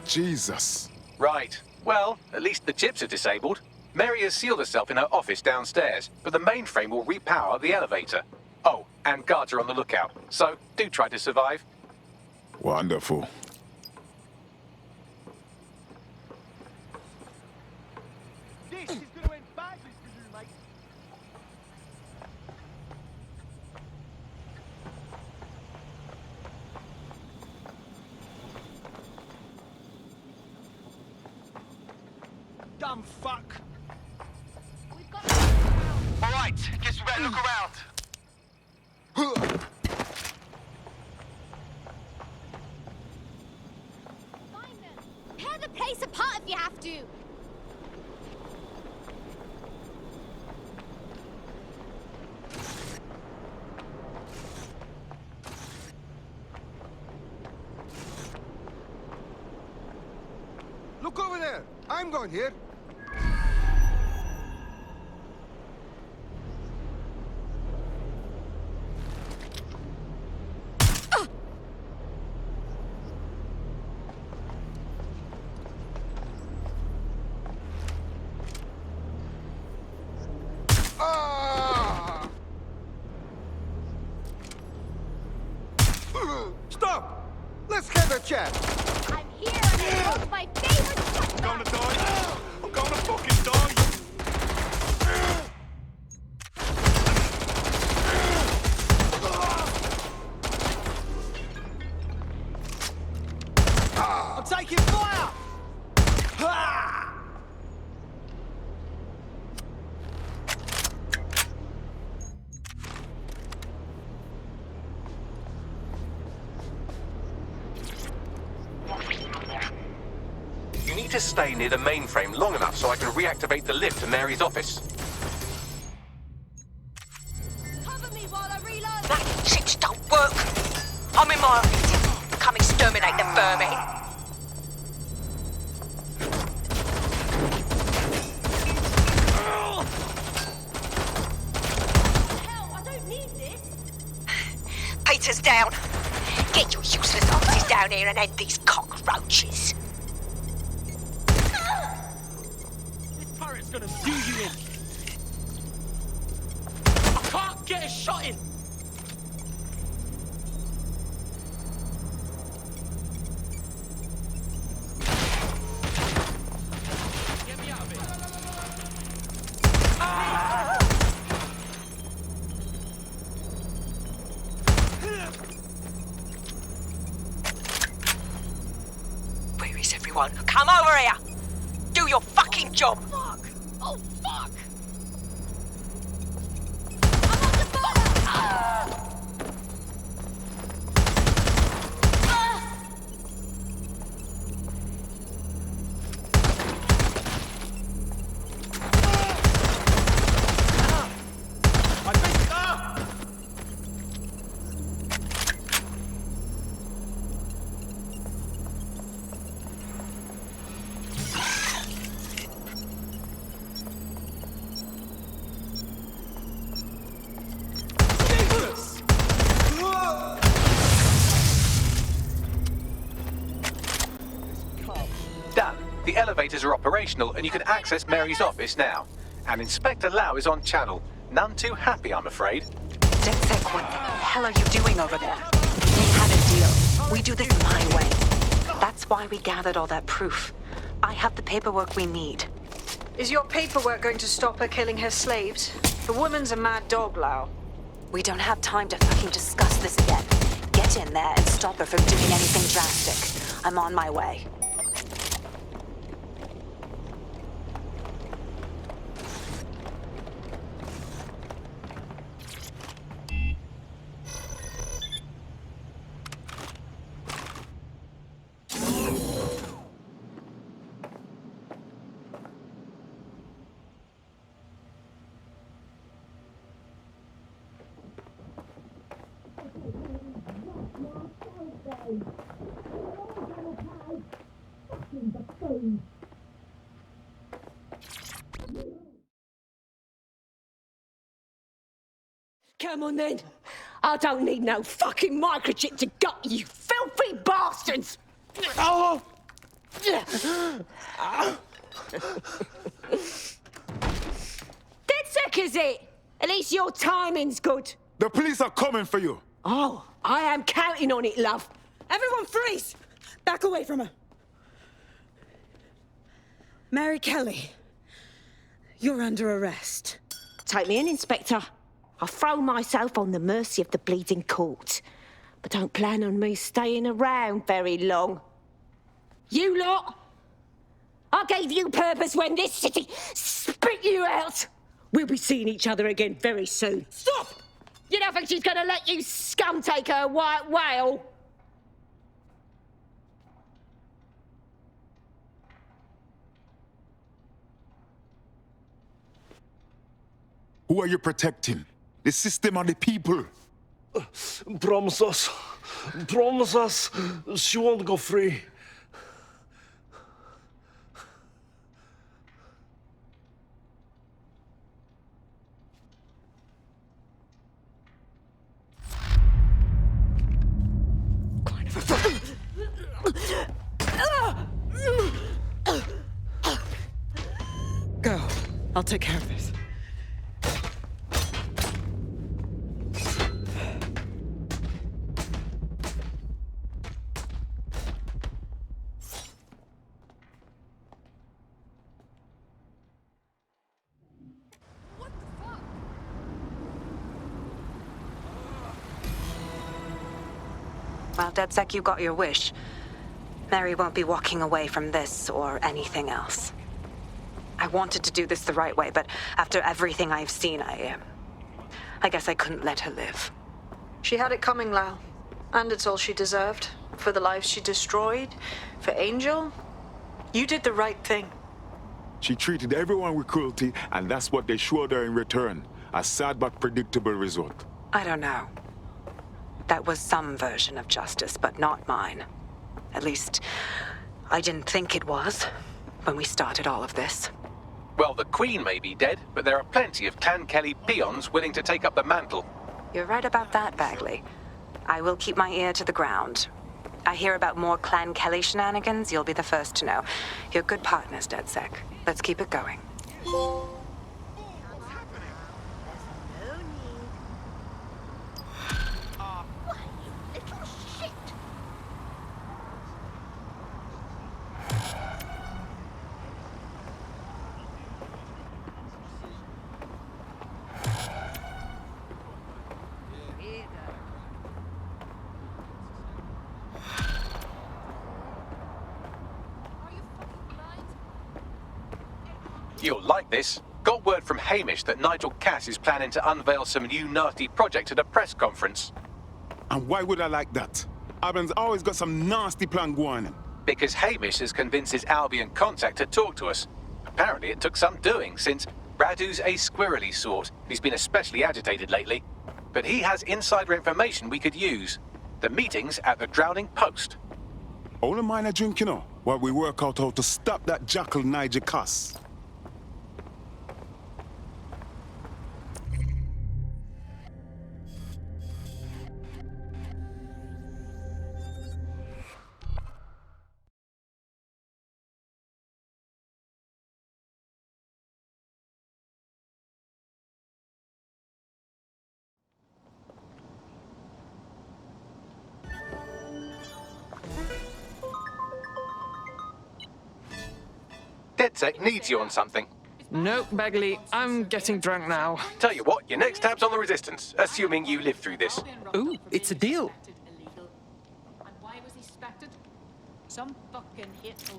Jesus. Right. Well, at least the chips are disabled. Mary has sealed herself in her office downstairs, but the mainframe will repower the elevator. Oh, and guards are on the lookout, so do try to survive. Wonderful. This is going to end badly for you, mate. Dumb fuck. All right, guess we better look around. Tear the place apart if you have to. Look over there. I'm going here. Stop! Let's have a chat. I'm here and I want my favorite stuff. I'm gonna die. I'm gonna fucking die. I'm taking fire! You need to stay near the mainframe long enough so I can reactivate the lift to Mary's office. Cover me while I reload. That chips don't work. I'm in my office. Come exterminate the vermin. Hell, I don't need this. Peter's down. Get your useless offices down here and end these cockroaches. This turret's gonna do you in. I can't get a shot in. Get me out of it. Where is everyone? Come over here! Do your fucking job! Fuck! Oh, fuck! Dan, the elevators are operational and you can access Mary's office now. And Inspector Lau is on channel. None too happy, I'm afraid. DedSec, what the hell are you doing over there? We had a deal. We do this my way. That's why we gathered all that proof. I have the paperwork we need. Is your paperwork going to stop her killing her slaves? The woman's a mad dog, Lau. We don't have time to fucking discuss this again. Get in there and stop her from doing anything drastic. I'm on my way. Come on then. I don't need no fucking microchip to gut you filthy bastards! Oh! Dead sick, is it? At least your timing's good. The police are coming for you. Oh, I am counting on it, love. Everyone freeze! Back away from her. Mary Kelly, you're under arrest. Take me in, Inspector. I'll throw myself on the mercy of the bleeding court. But don't plan on me staying around very long. You lot, I gave you purpose when this city spit you out. We'll be seeing each other again very soon. Stop! You don't think she's gonna let you scum take her white whale? Who are you protecting? The system or the people? Promise us. Promise us she won't go free. Go. I'll take care of this. Well, DedSec, you got your wish. Mary won't be walking away from this or anything else. I wanted to do this the right way, but after everything I've seen, I guess I couldn't let her live. She had it coming, Lau. And it's all she deserved. For the lives she destroyed, for Angel. You did the right thing. She treated everyone with cruelty, and that's what they showed her in return. A sad but predictable result. I don't know. That was some version of justice, but not mine. At least, I didn't think it was when we started all of this. Well, the Queen may be dead, but there are plenty of Clan Kelly peons willing to take up the mantle. You're right about that, Bagley. I will keep my ear to the ground. I hear about more Clan Kelly shenanigans, you'll be the first to know. You're good partners, DedSec. Let's keep it going. You'll like this. Got word from Hamish that Nigel Cass is planning to unveil some new nasty project at a press conference. And why would I like that? Albian's always got some nasty plan going. Because Hamish has convinced his Albion contact to talk to us. Apparently it took some doing, since Radu's a squirrely sort. He's been especially agitated lately. But he has insider information we could use. The meeting's at the Drowning Post. Only mine a drink, you know, while we work out how to stop that jackal Nigel Cass. DedSec needs you on something. Nope, Bagley. I'm getting drunk now. Tell you what, your next tab's on the Resistance, assuming you live through this. Ooh, it's a deal.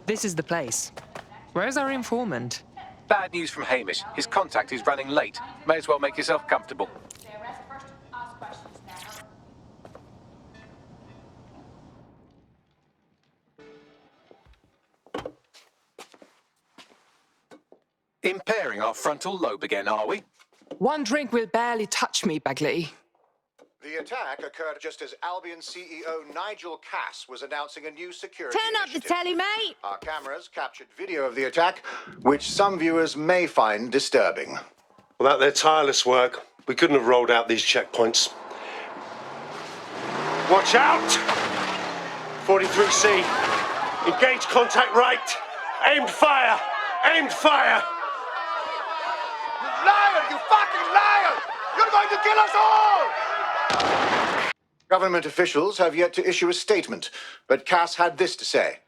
This is the place. Where's our informant? Bad news from Hamish. His contact is running late. May as well make yourself comfortable. Impairing our frontal lobe again, are we? One drink will barely touch me, Bagley. The attack occurred just as Albion CEO Nigel Cass was announcing a new security Turn up the telly, mate! Our cameras captured video of the attack, which some viewers may find disturbing. Without their tireless work, we couldn't have rolled out these checkpoints. Watch out! 43C. Engage contact right. Aimed fire! Aimed fire! Liar! You fucking liar! You're going to kill us all! Government officials have yet to issue a statement, but Cass had this to say.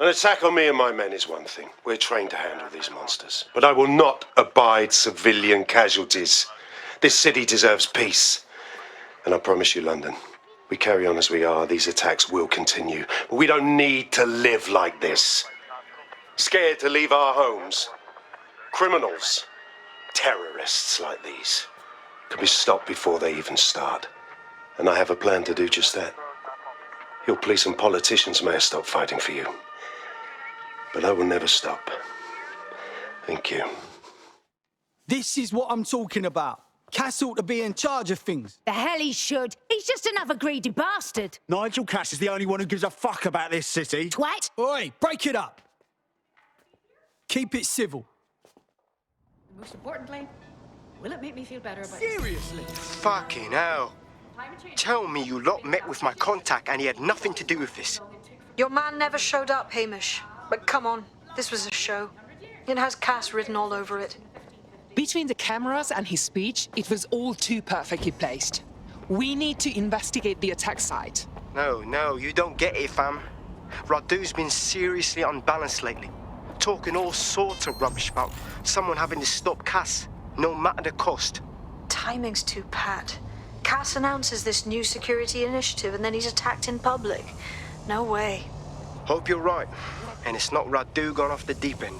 An attack on me and my men is one thing. We're trained to handle these monsters. But I will not abide civilian casualties. This city deserves peace. And I promise you, London, we carry on as we are, these attacks will continue. But we don't need to live like this. Scared to leave our homes. Criminals, terrorists like these, can be stopped before they even start. And I have a plan to do just that. Your police and politicians may have stopped fighting for you. But I will never stop. Thank you. This is what I'm talking about. Cass ought to be in charge of things. The hell he should. He's just another greedy bastard. Nigel Cass is the only one who gives a fuck about this city. Twat. Oi, break it up. Keep it civil. Most importantly, will it make me feel better about Seriously? Fucking hell. Tell me you lot met with my contact and he had nothing to do with this. Your man never showed up, Hamish. But come on, this was a show. It has Cass written all over it. Between the cameras and his speech, it was all too perfectly placed. We need to investigate the attack site. No, you don't get it, fam. Radu's been seriously unbalanced lately. Talking all sorts of rubbish about someone having to stop Cass, no matter the cost. Timing's too pat. Cass announces this new security initiative and then he's attacked in public. No way. Hope you're right. And it's not Radu gone off the deep end.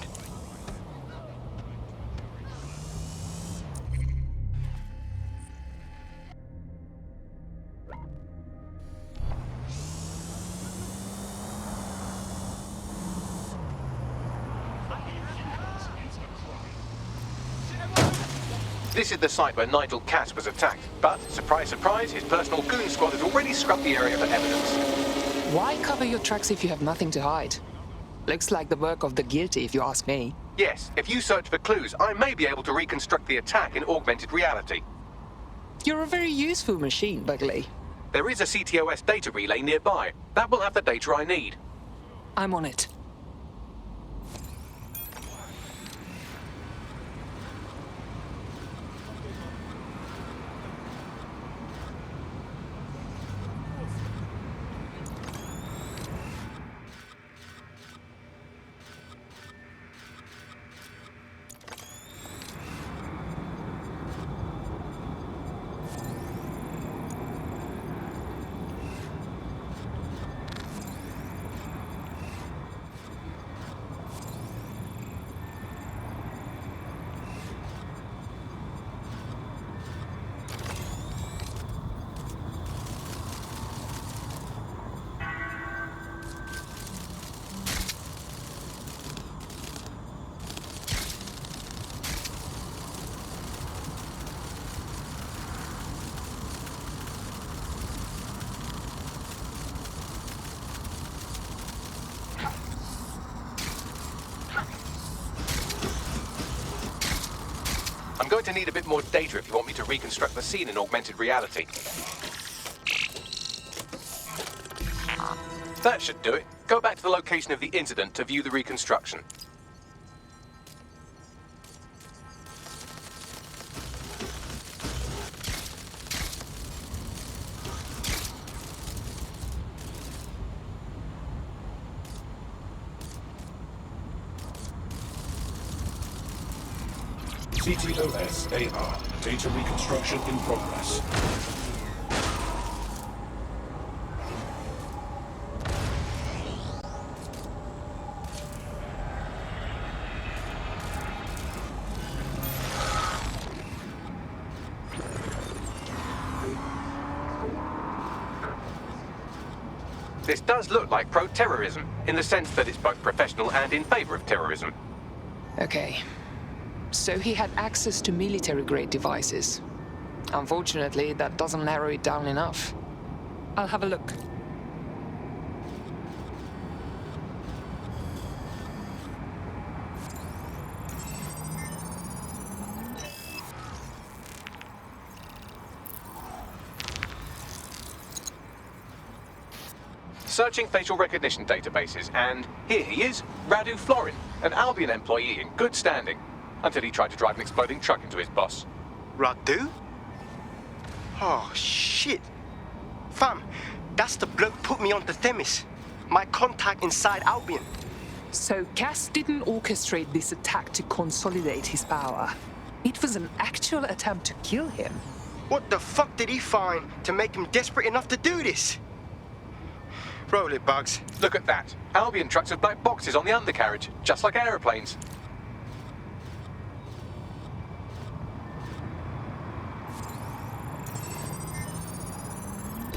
This is the site where Nigel Cass was attacked, but, surprise, surprise, his personal goon squad has already scrubbed the area for evidence. Why cover your tracks if you have nothing to hide? Looks like the work of the guilty, if you ask me. Yes, if you search for clues, I may be able to reconstruct the attack in augmented reality. You're a very useful machine, Bugley. There is a CTOS data relay nearby. That will have the data I need. I'm on it. I'm going to need a bit more data if you want me to reconstruct the scene in augmented reality. That should do it. Go back to the location of the incident to view the reconstruction. CTOS AR. Data reconstruction in progress. This does look like pro-terrorism, in the sense that it's both professional and in favor of terrorism. Okay. So he had access to military-grade devices. Unfortunately, that doesn't narrow it down enough. I'll have a look. searching facial recognition databases, and here he is, Radu Florin, an Albion employee in good standing, until he tried to drive an exploding truck into his boss. Radu? Oh, shit. Fam, that's the bloke put me on the Themis. My contact inside Albion. So Cass didn't orchestrate this attack to consolidate his power. It was an actual attempt to kill him. What the fuck did he find to make him desperate enough to do this? Roll it, Bugs. Look at that. Albion trucks have black boxes on the undercarriage, just like aeroplanes.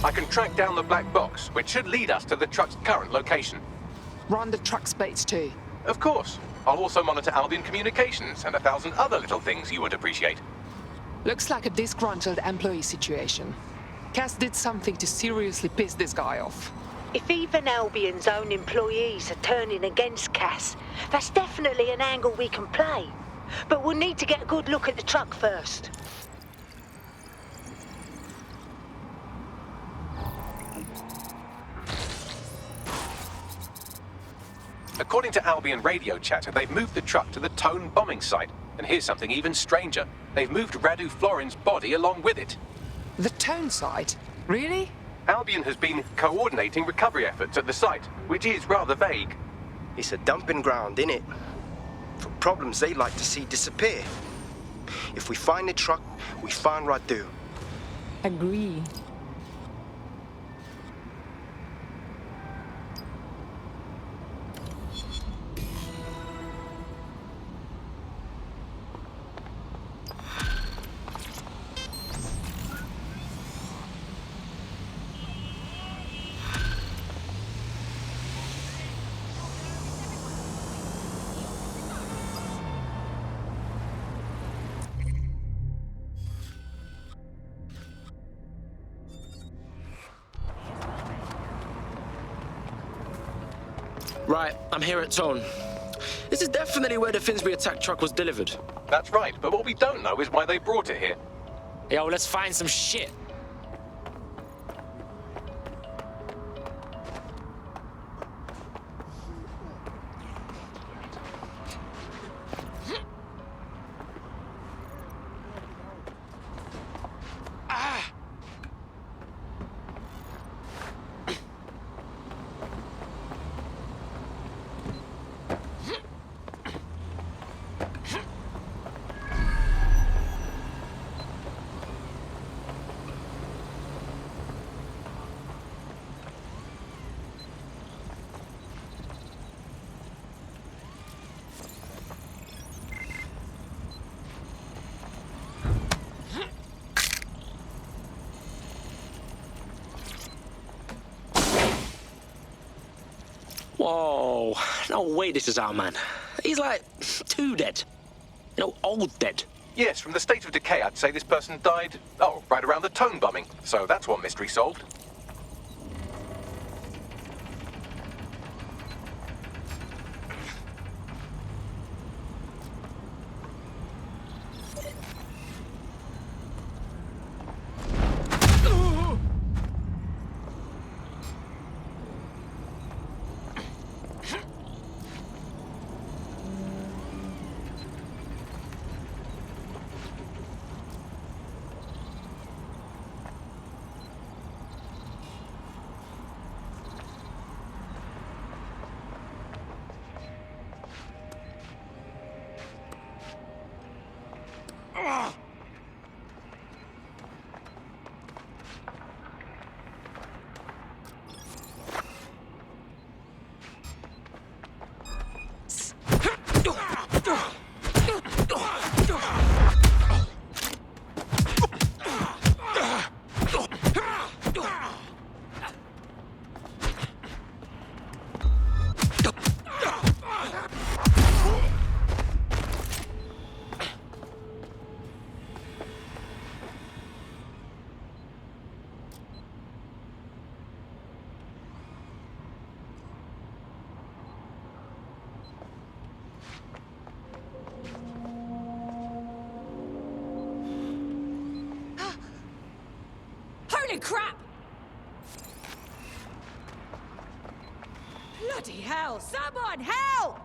I can track down the black box, which should lead us to the truck's current location. Run the truck's plates too. Of course. I'll also monitor Albion communications and 1,000 other little things you would appreciate. Looks like a disgruntled employee situation. Cass did something to seriously piss this guy off. If even Albion's own employees are turning against Cass, that's definitely an angle we can play. But we'll need to get a good look at the truck first. According to Albion radio chatter, they've moved the truck to the Tone bombing site. And here's something even stranger. They've moved Radu Florin's body along with it. The Tone site? Really? Albion has been coordinating recovery efforts at the site, which is rather vague. It's a dumping ground, innit? For problems they like to see disappear. If we find the truck, we find Radu. Agree. Right, I'm here at Tone. This is definitely where the Finsbury attack truck was delivered. That's right, but what we don't know is why they brought it here. Yo, let's find some shit. Whoa, no way this is our man. He's like 2 dead. You know, old dead. Yes, from the state of decay, I'd say this person died, right around the Tone bombing. So that's one mystery solved. Holy crap! Bloody hell! Someone help!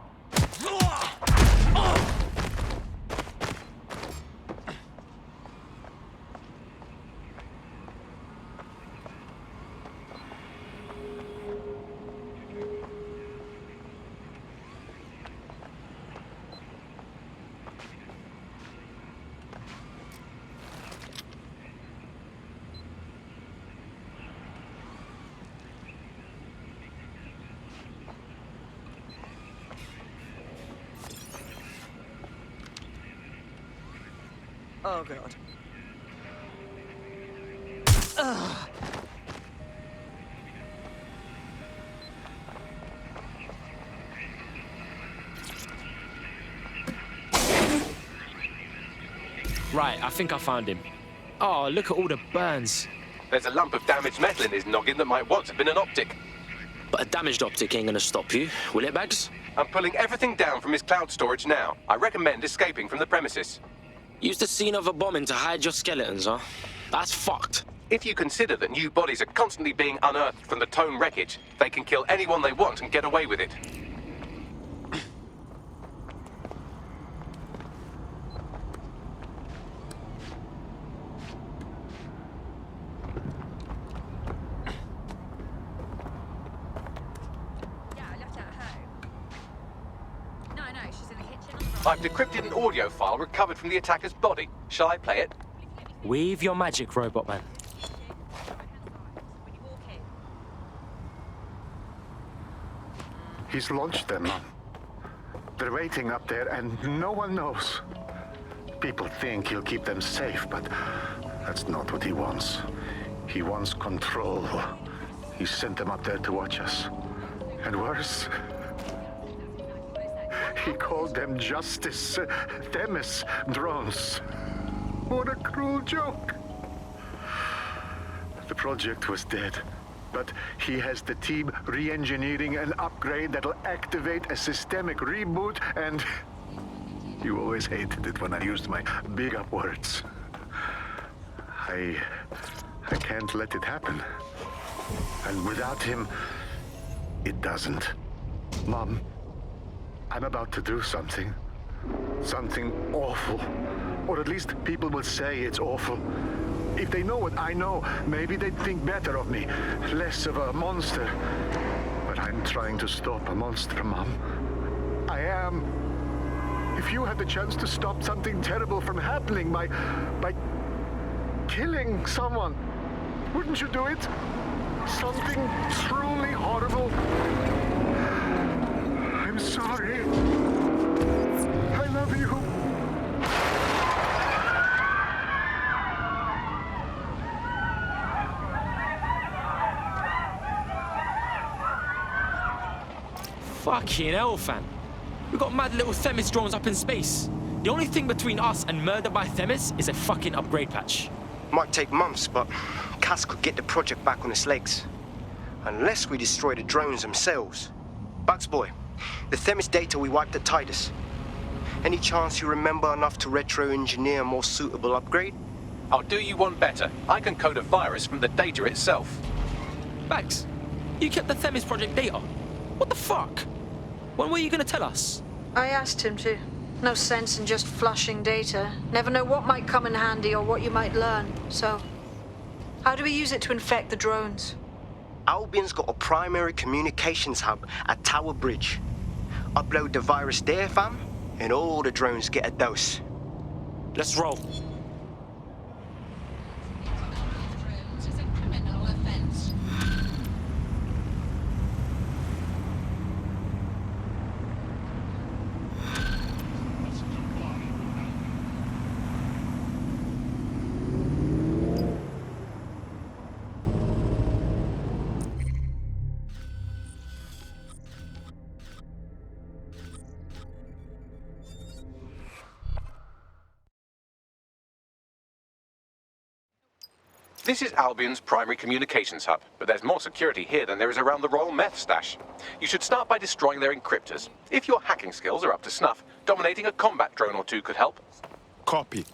Oh, God. Ugh. Right, I think I found him. Oh, look at all the burns. There's a lump of damaged metal in his noggin that might once have been an optic. But a damaged optic ain't gonna stop you, will it, Bags? I'm pulling everything down from his cloud storage now. I recommend escaping from the premises. Use the scene of a bombing to hide your skeletons, huh? That's fucked. If you consider that new bodies are constantly being unearthed from the Tone wreckage, they can kill anyone they want and get away with it. I've decrypted an audio file recovered from the attacker's body. Shall I play it? Weave your magic, Robot Man. He's launched them. They're waiting up there and no one knows. People think he'll keep them safe, but that's not what he wants. He wants control. He sent them up there to watch us. And worse, he called them Justice Themis drones. What a cruel joke. The project was dead, but he has the team re-engineering an upgrade that'll activate a systemic reboot, and you always hated it when I used my big up words. I can't let it happen. And without him, it doesn't. Mom, I'm about to do something. Something awful. Or at least people will say it's awful. If they know what I know, maybe they'd think better of me. Less of a monster. But I'm trying to stop a monster, Mom. I am. If you had the chance to stop something terrible from happening by killing someone, wouldn't you do it? Something truly horrible. I'm sorry. I love you. Fucking hell, fam. We got mad little Themis drones up in space. The only thing between us and murder by Themis is a fucking upgrade patch. Might take months, but Cass could get the project back on its legs. Unless we destroy the drones themselves. Bugs boy, the Themis data we wiped at Titus. Any chance you remember enough to retro-engineer a more suitable upgrade? I'll do you one better. I can code a virus from the data itself. Bags, you kept the Themis project data. What the fuck? When were you gonna tell us? I asked him to. No sense in just flushing data. Never know what might come in handy or what you might learn. So, how do we use it to infect the drones? Albion's got a primary communications hub at Tower Bridge. Upload the virus there, fam, and all the drones get a dose. Let's roll. This is Albion's primary communications hub, but there's more security here than there is around the Royal Meth stash. You should start by destroying their encryptors. If your hacking skills are up to snuff, dominating a combat drone or two could help. Copy.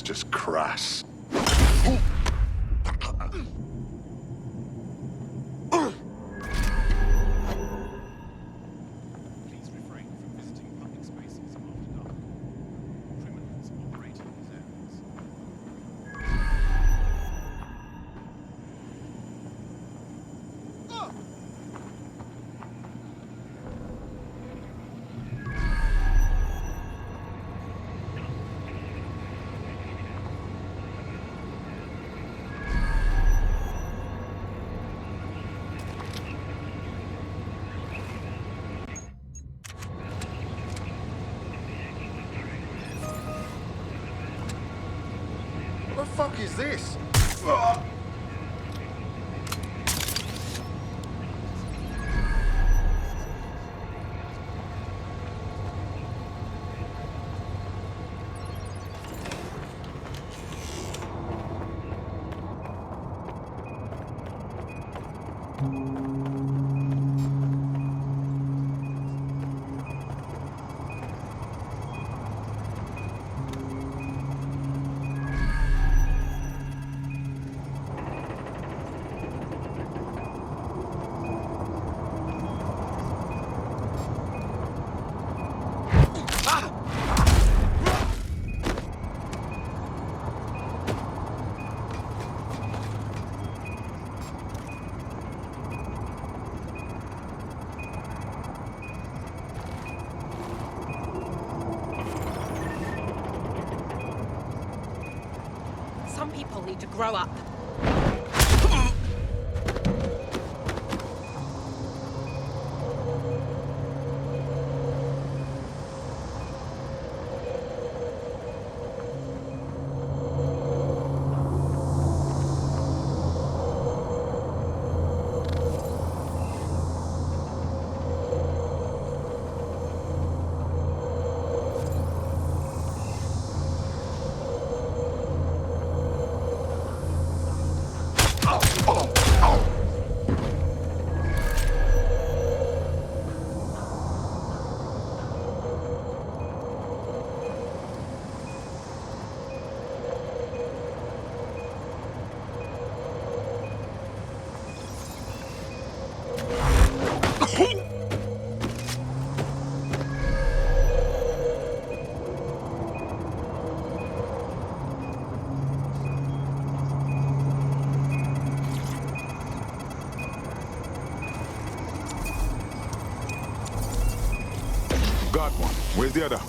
just crass. What the fuck is this? Some people need to grow up. Got one. Where's the other?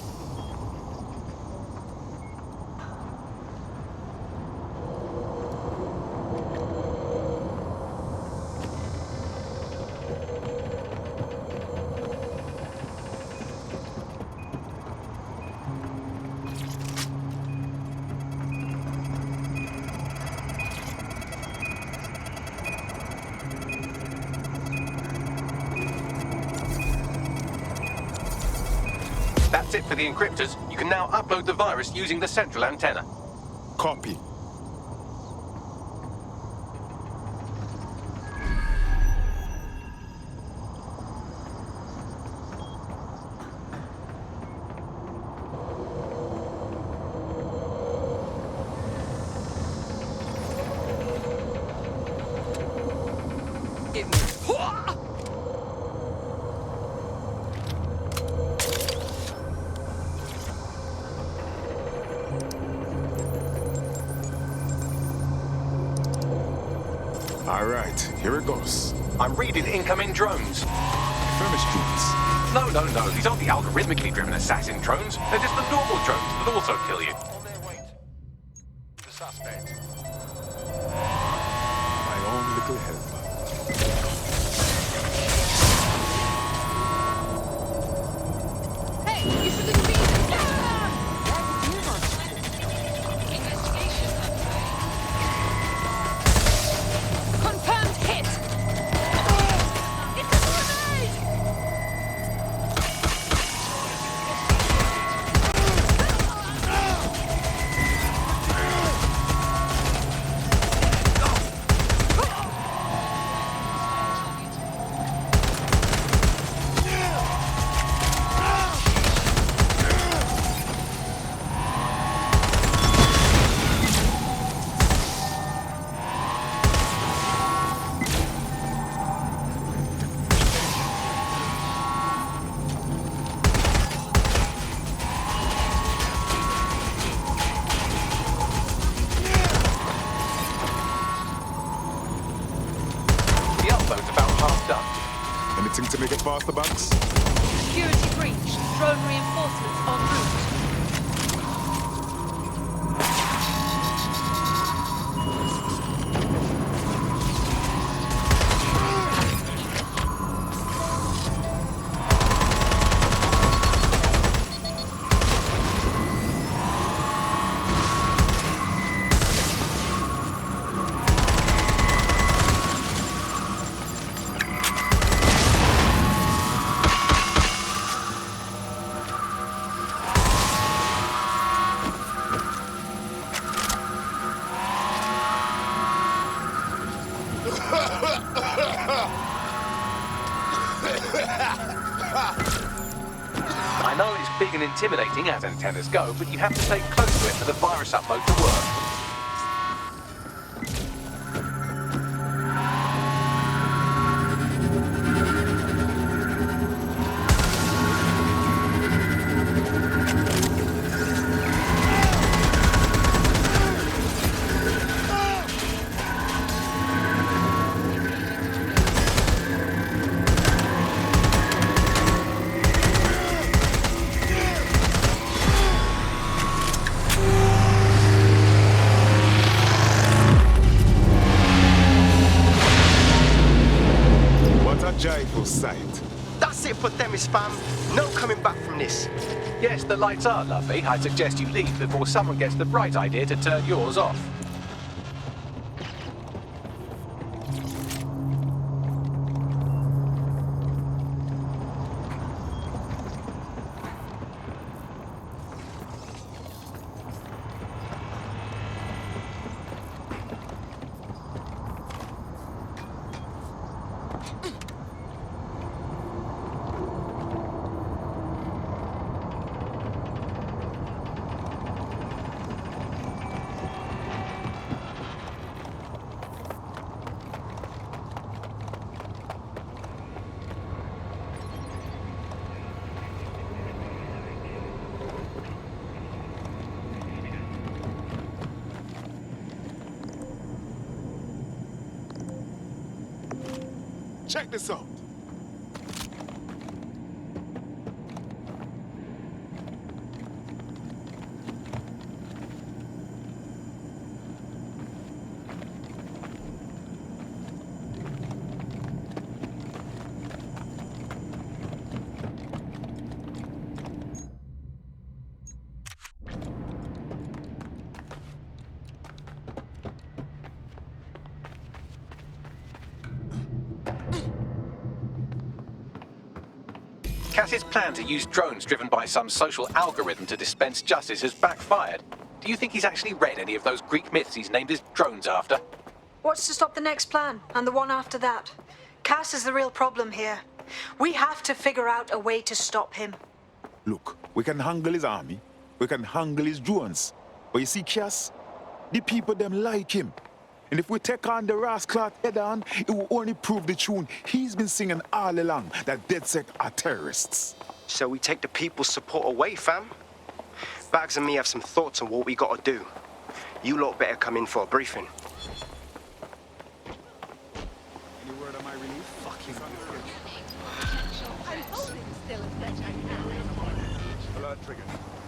That's it for the encryptors. You can now upload the virus using the central antenna. Copy. All right, here it goes. I'm reading incoming drones. Famished drones? No. These aren't the algorithmically driven assassin drones. They're just the normal drones that also kill you. The suspect. My own little helper. Hey, you shouldn't be... Confirmed hit! It's a grenade! upload's about half done. Anything to make it faster, Bugs? Security breach. Drone reinforcements en route. I know it's big and intimidating as antennas go, but you have to stay close to it for the virus upload to work. Joyful sight. That's it for Themis, fam. No coming back from this. Yes, the lights are lovely. I suggest you leave before someone gets the bright idea to turn yours off. Check this out. Cass's plan to use drones driven by some social algorithm to dispense justice has backfired. Do you think he's actually read any of those Greek myths he's named his drones after? What's to stop the next plan, and the one after that? Cass is the real problem here. We have to figure out a way to stop him. Look, we can handle his army, we can handle his drones. But you see, Cass, the people them like him. And if we take on the rascal head on, it will only prove the tune he's been singing all along, that DedSec are terrorists. So we take the people's support away, fam? Bags and me have some thoughts on what we gotta do. You lot better come in for a briefing. Any word on my relief? Fucking I'm holding still as best I can. alert triggered.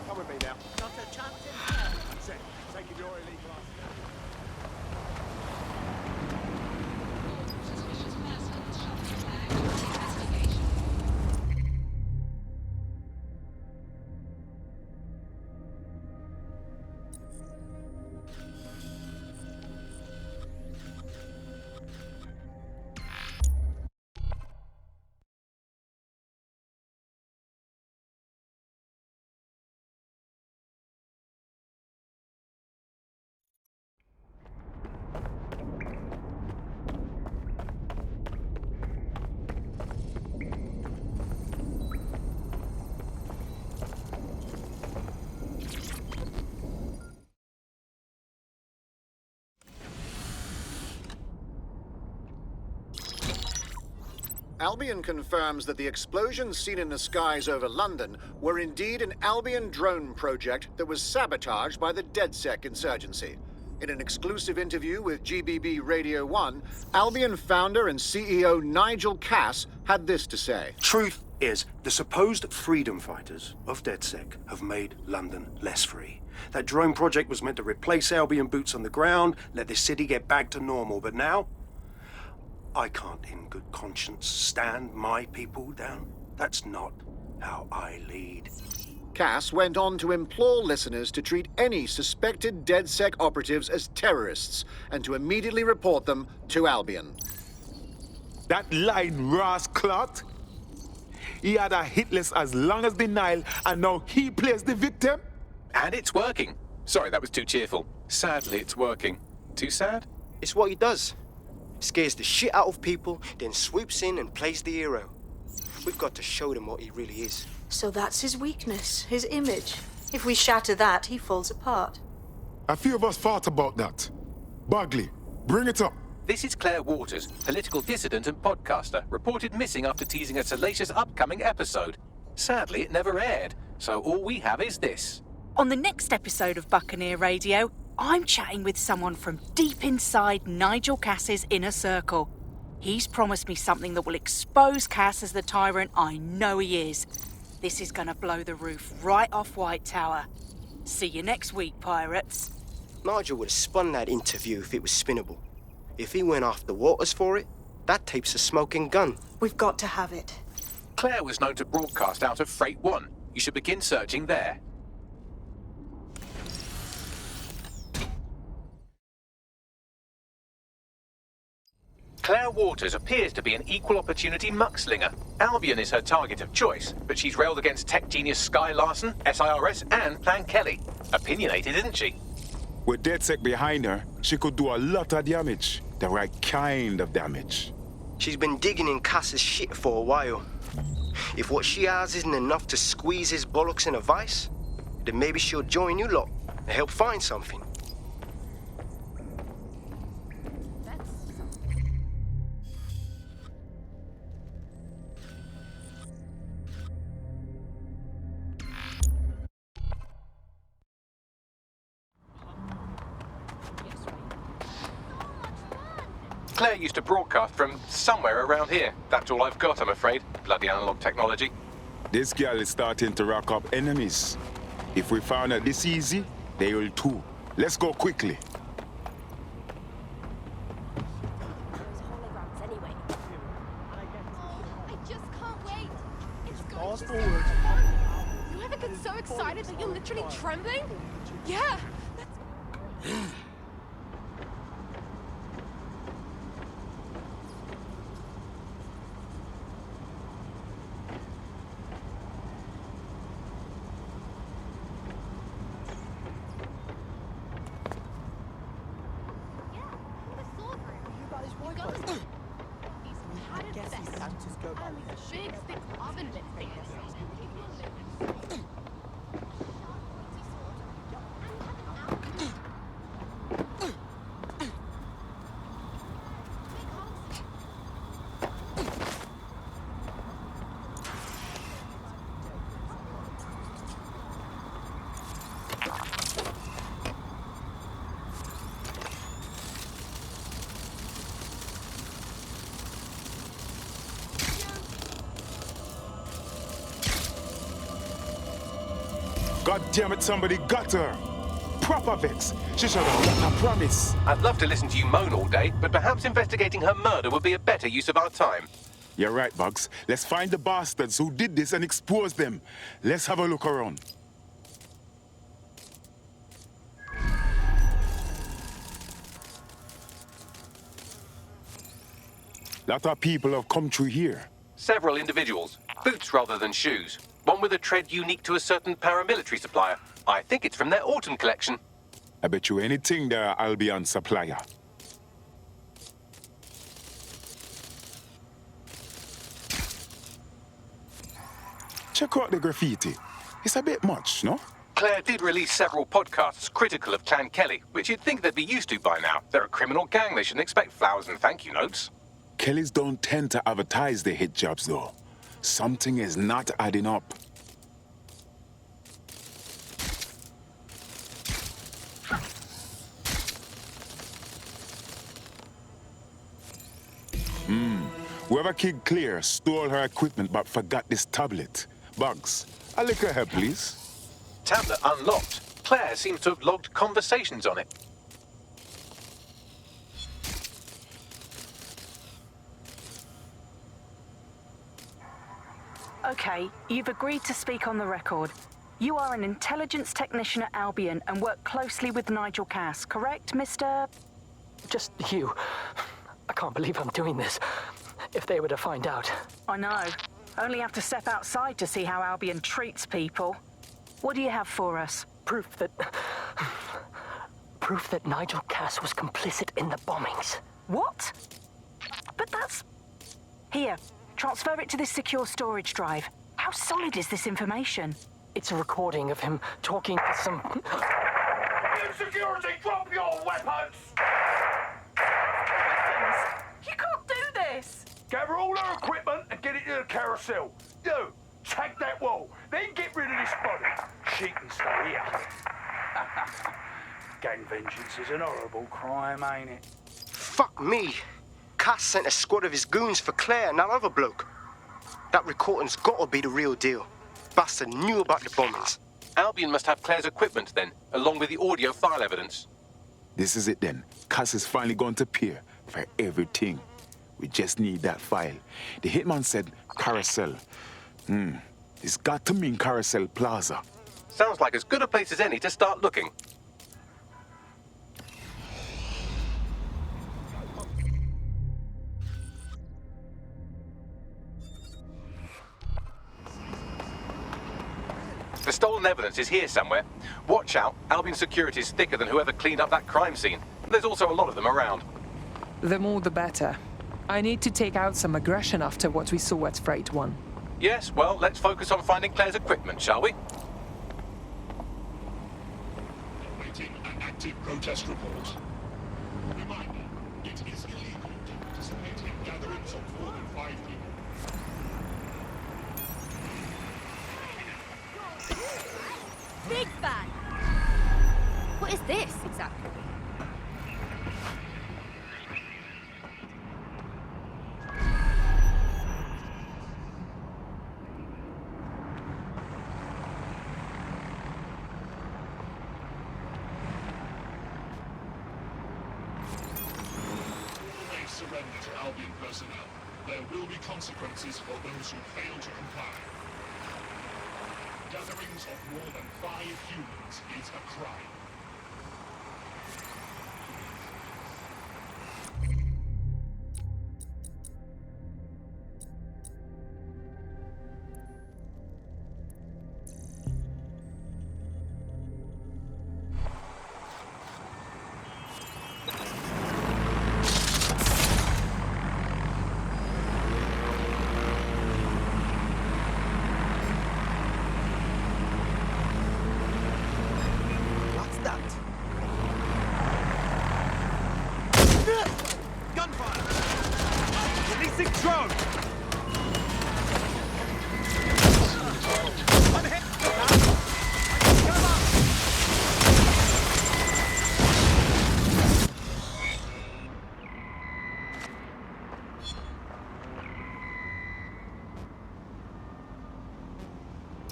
Come with me now. Not a chance in hell. That's it. Taking your illegal ass. Albion confirms that the explosions seen in the skies over London were indeed an Albion drone project that was sabotaged by the DedSec insurgency. In an exclusive interview with GBB Radio 1, Albion founder and CEO Nigel Cass had this to say. Truth is, the supposed freedom fighters of DedSec have made London less free. That drone project was meant to replace Albion boots on the ground, let the city get back to normal, but now I can't in good conscience stand my people down. That's not how I lead. Cass went on to implore listeners to treat any suspected DedSec operatives as terrorists and to immediately report them to Albion. That lying rascal, he had a hit list as long as the Nile, and now he plays the victim? And it's working. Sorry, that was too cheerful. Sadly, it's working. Too sad? It's what he does. Scares the shit out of people, then swoops in and plays the hero. We've got to show them what he really is. So that's his weakness, his image. If we shatter that, he falls apart. A few of us thought about that. Bagley, bring it up. This is Claire Waters, political dissident and podcaster, reported missing after teasing a salacious upcoming episode. Sadly, it never aired, so all we have is this. On the next episode of Buccaneer Radio, I'm chatting with someone from deep inside Nigel Cass's inner circle. He's promised me something that will expose Cass as the tyrant I know he is. This is gonna blow the roof right off White Tower. See you next week, pirates. Nigel would have spun that interview if it was spinnable. If he went after Waters for it, that tape's a smoking gun. We've got to have it. Claire was known to broadcast out of Freight 1. You should begin searching there. Claire Waters appears to be an equal opportunity muckslinger. Albion is her target of choice, but she's railed against tech genius Sky Larson, SIRS, and Plan Kelly. Opinionated, isn't she? With DedSec behind her, she could do a lot of damage. The right kind of damage. She's been digging in Cass's shit for a while. If what she has isn't enough to squeeze his bollocks in a vice, then maybe she'll join you lot and help find something. Claire used to broadcast from somewhere around here. That's all I've got, I'm afraid. Bloody analog technology. This girl is starting to rack up enemies. If we found her this easy, they will too. Let's go quickly. I just can't wait. It's going to You ever get so excited that you're literally trembling? Yeah. God damn it, somebody got her. Proper Vex. She should have got her promise. I'd love to listen to you moan all day, but perhaps investigating her murder would be a better use of our time. You're right, Bugs. Let's find the bastards who did this and expose them. Let's have a look around. Lot of people have come through here. Several individuals. Boots rather than shoes. One with a tread unique to a certain paramilitary supplier. I think it's from their autumn collection. I bet you anything they're an Albion supplier. Check out the graffiti. It's a bit much, no? Claire did release several podcasts critical of Clan Kelly, which you'd think they'd be used to by now. They're a criminal gang. They shouldn't expect flowers and thank you notes. Kellys don't tend to advertise their hit jobs, though. Something is not adding up. Whoever killed Claire stole her equipment but forgot this tablet. Bugs, a little help, please. Tablet unlocked. Claire seems to have logged conversations on it. Okay, you've agreed to speak on the record. You are an intelligence technician at Albion and work closely with Nigel Cass, correct, Mr.? Just you. I can't believe I'm doing this. If they were to find out. I know. Only have to step outside to see how Albion treats people. What do you have for us? Proof that Nigel Cass was complicit in the bombings. What? But that's... Here, transfer it to this secure storage drive. How solid is this information? It's a recording of him talking to some... New security, drop your weapons! You can't do this! Gather all our equipment and get it to the carousel. You, tag that wall, then get rid of this body. She can stay here. Gang vengeance is an horrible crime, ain't it? Fuck me. Cass sent a squad of his goons for Claire and that other bloke. That recording's gotta be the real deal. Bastard knew about the bombings. Albion must have Claire's equipment then, along with the audio file evidence. This is it then. Cass is finally going to appear for everything. We just need that file. The hitman said Carousel. It's got to mean Carousel Plaza. Sounds like as good a place as any to start looking. The stolen evidence is here somewhere. Watch out, Albion security is thicker than whoever cleaned up that crime scene. There's also a lot of them around. The more the better. I need to take out some aggression after what we saw at Freight 1. Yes, well, let's focus on finding Claire's equipment, shall we? Awaiting an active protest report. Reminder, it is illegal to participate in gatherings of more than 5 people. Big fan! What is this exactly? Surrender to Albion personnel. There will be consequences for those who fail to comply. Gatherings of more than 5 humans is a crime.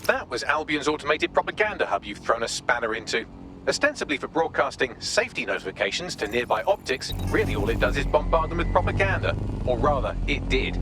That was Albion's automated propaganda hub you've thrown a spanner into. Ostensibly for broadcasting safety notifications to nearby optics, really all it does is bombard them with propaganda. Or rather, it did.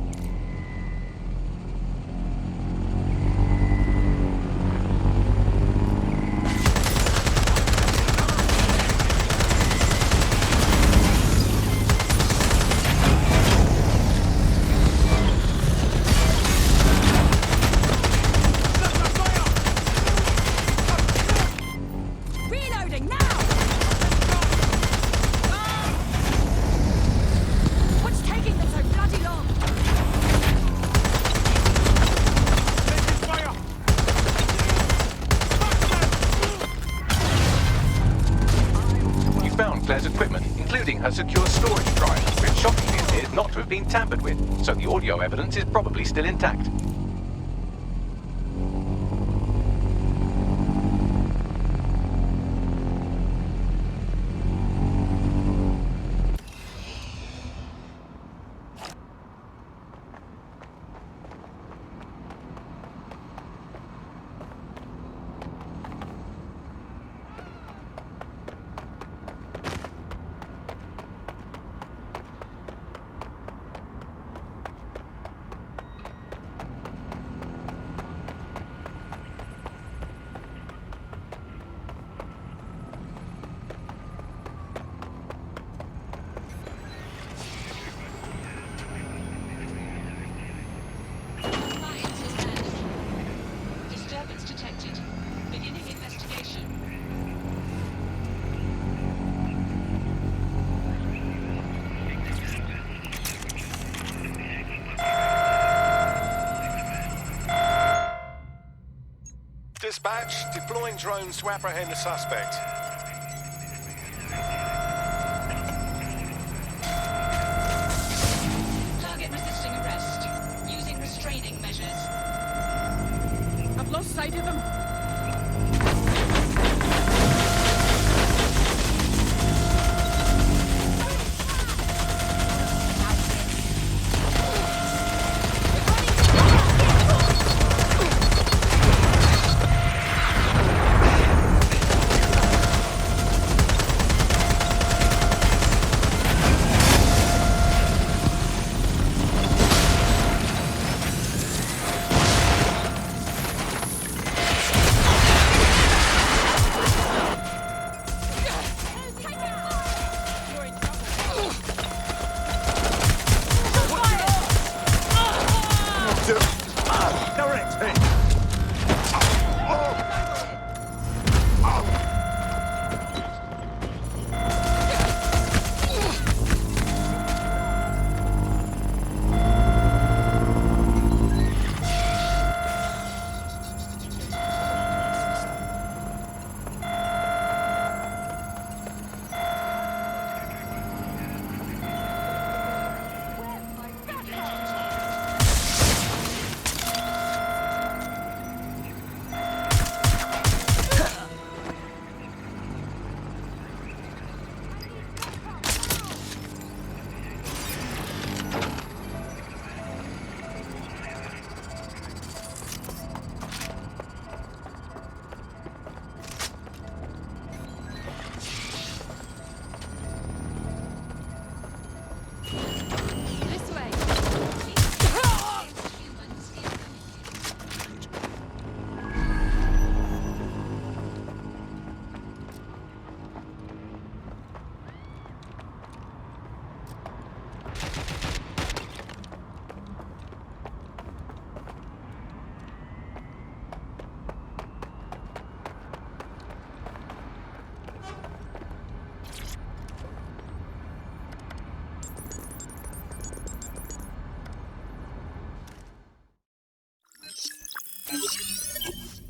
Her secure storage drive, which shockingly appears not to have been tampered with, so the audio evidence is probably still intact. Dispatch, deploying drones to apprehend the suspect. Target resisting arrest. Using restraining measures. I've lost sight of him.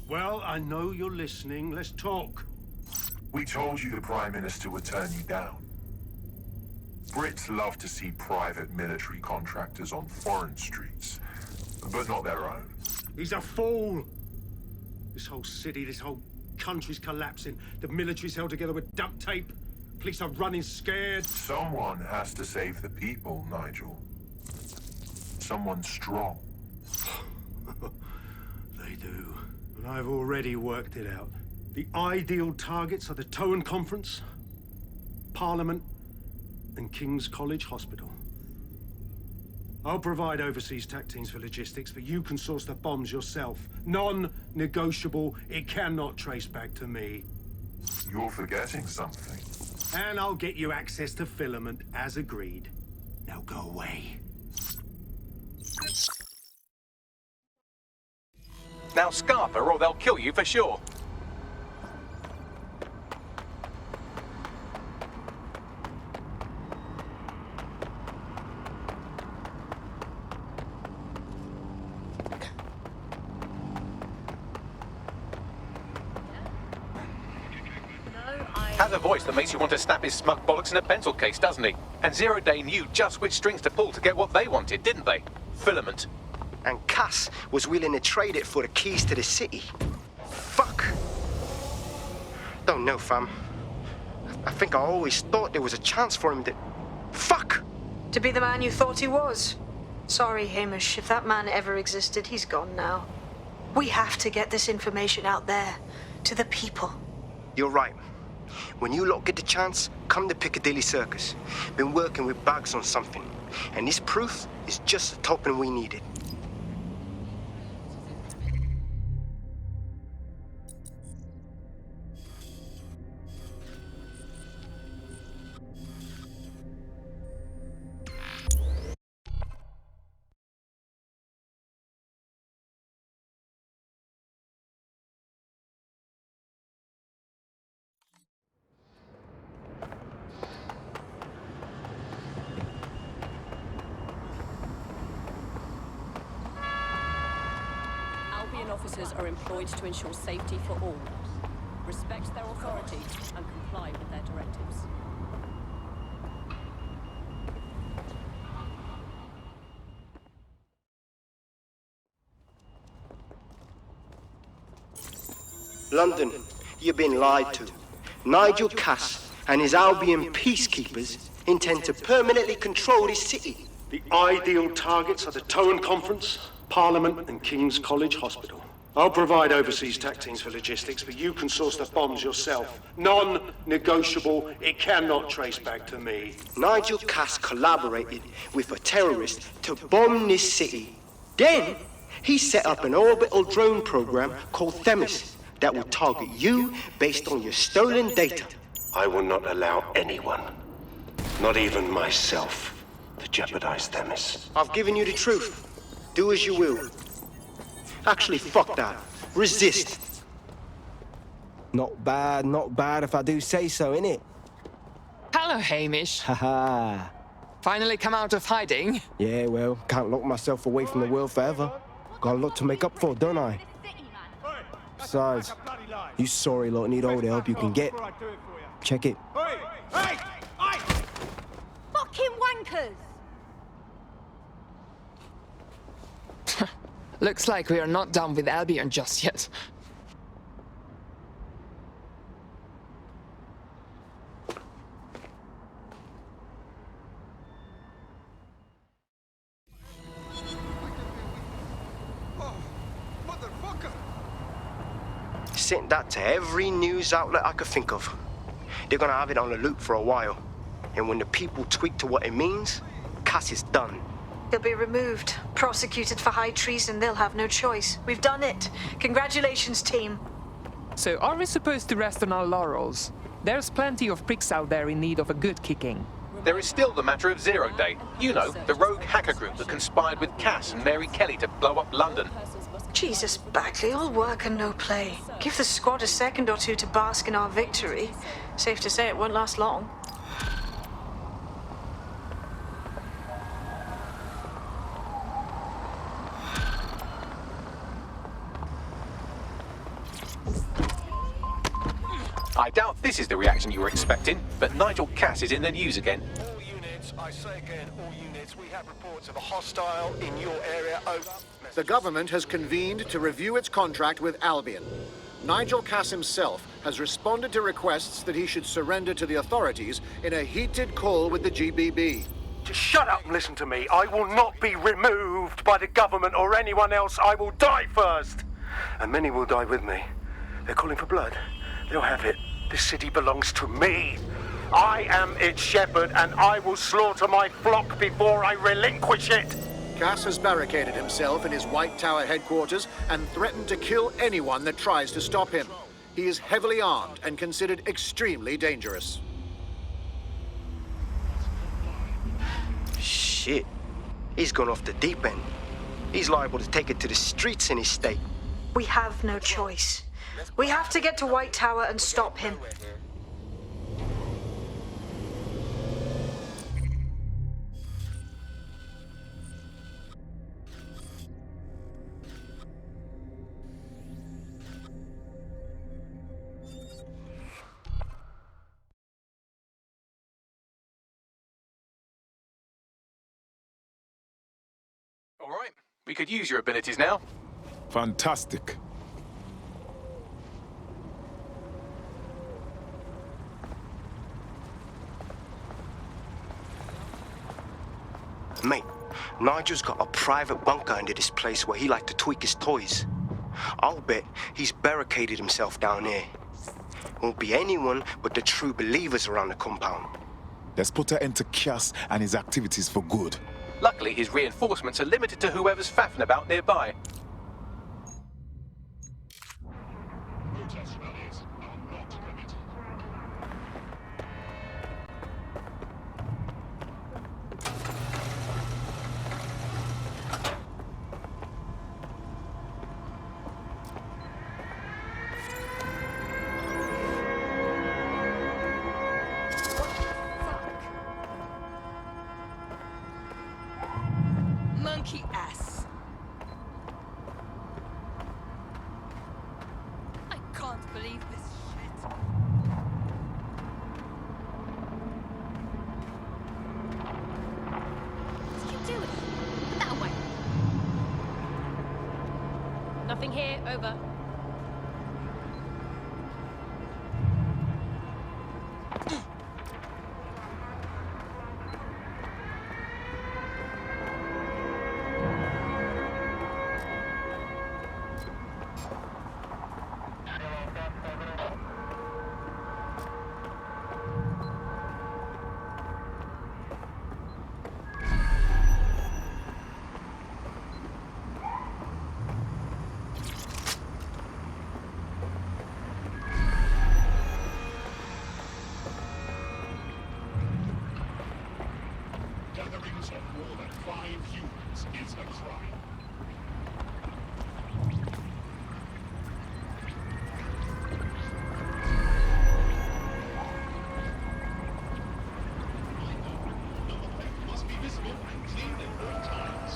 Well, I know you're listening. Let's talk. We told you the Prime Minister would turn you down. Brits love to see private military contractors on foreign streets, but not their own. He's a fool. This whole city, this whole country's collapsing. The military's held together with duct tape. Police are running scared. Someone has to save the people, Nigel. Someone strong. They do. And I've already worked it out. The ideal targets are the Towan Conference, Parliament, and King's College Hospital. I'll provide overseas tac teams for logistics, but you can source the bombs yourself. Non-negotiable. It cannot trace back to me. You're forgetting something. And I'll get you access to filament, as agreed. Now go away. Now scarper or they'll kill you for sure. Has a voice that makes you want to snap his smug bollocks in a pencil case, doesn't he? And Zero Day knew just which strings to pull to get what they wanted, didn't they? Filament. And Cass was willing to trade it for the keys to the city. Fuck. Don't know, fam. I think I always thought there was a chance for him to... Fuck! To be the man you thought he was. Sorry, Hamish. If that man ever existed, he's gone now. We have to get this information out there, to the people. You're right. When you lot get the chance, come to Piccadilly Circus. Been working with Bugs on something. And this proof is just the token we needed. officers are employed to ensure safety for all. Respect their authority and comply with their directives. London, you've been lied to. Nigel Cass and his Albion peacekeepers intend to permanently control this city. The ideal targets are the Towan Conference, Parliament and King's College Hospital. I'll provide overseas tech teams for logistics, but you can source the bombs yourself. Non-negotiable, it cannot trace back to me. Nigel Cass collaborated with a terrorist to bomb this city. Then, he set up an orbital drone program called Themis that will target you based on your stolen data. I will not allow anyone, not even myself, to jeopardize Themis. I've given you the truth. Do as you will. Actually, fuck that. Resist. Not bad if I do say so, innit? Hello, Hamish. Haha. Finally come out of hiding? Yeah, well, can't lock myself away from the world forever. Got a lot to make up for, don't I? Besides, you sorry lot need all the help you can get. Check it. Hey! Fucking wankers! Looks like we are not done with Albion just yet. Sent that to every news outlet I could think of. They're gonna have it on the loop for a while. And when the people tweak to what it means, Cass is done. He'll be removed, prosecuted for high treason. They'll have no choice. We've done it. Congratulations, team. So are we supposed to rest on our laurels? There's plenty of pricks out there in need of a good kicking. There is still the matter of Zero Day. You know, the rogue hacker group that conspired with Cass and Mary Kelly to blow up London. Jesus, Bagley, all work and no play. Give the squad a second or two to bask in our victory. Safe to say it won't last long. I doubt this is the reaction you were expecting, but Nigel Cass is in the news again. All units, I say again, all units, we have reports of a hostile in your area. Over. The government has convened to review its contract with Albion. Nigel Cass himself has responded to requests that he should surrender to the authorities in a heated call with the GBB. Just shut up and listen to me. I will not be removed by the government or anyone else. I will die first. And many will die with me. They're calling for blood. They'll have it. This city belongs to me. I am its shepherd, and I will slaughter my flock before I relinquish it. Cass has barricaded himself in his White Tower headquarters and threatened to kill anyone that tries to stop him. He is heavily armed and considered extremely dangerous. Shit. He's gone off the deep end. He's liable to take it to the streets in his state. We have no choice. We have to get to White Tower and stop him. All right, we could use your abilities now. Fantastic. Mate, Nigel's got a private bunker under this place where he likes to tweak his toys. I'll bet he's barricaded himself down there. Won't be anyone but the true believers around the compound. Let's put an end to Cass and his activities for good. Luckily, his reinforcements are limited to whoever's faffing about nearby. Protest rallies are not permitted. Monkey ass. Nothing here, over. Gatherings of more than 5 humans is a crime. Must be visible and clean at all times.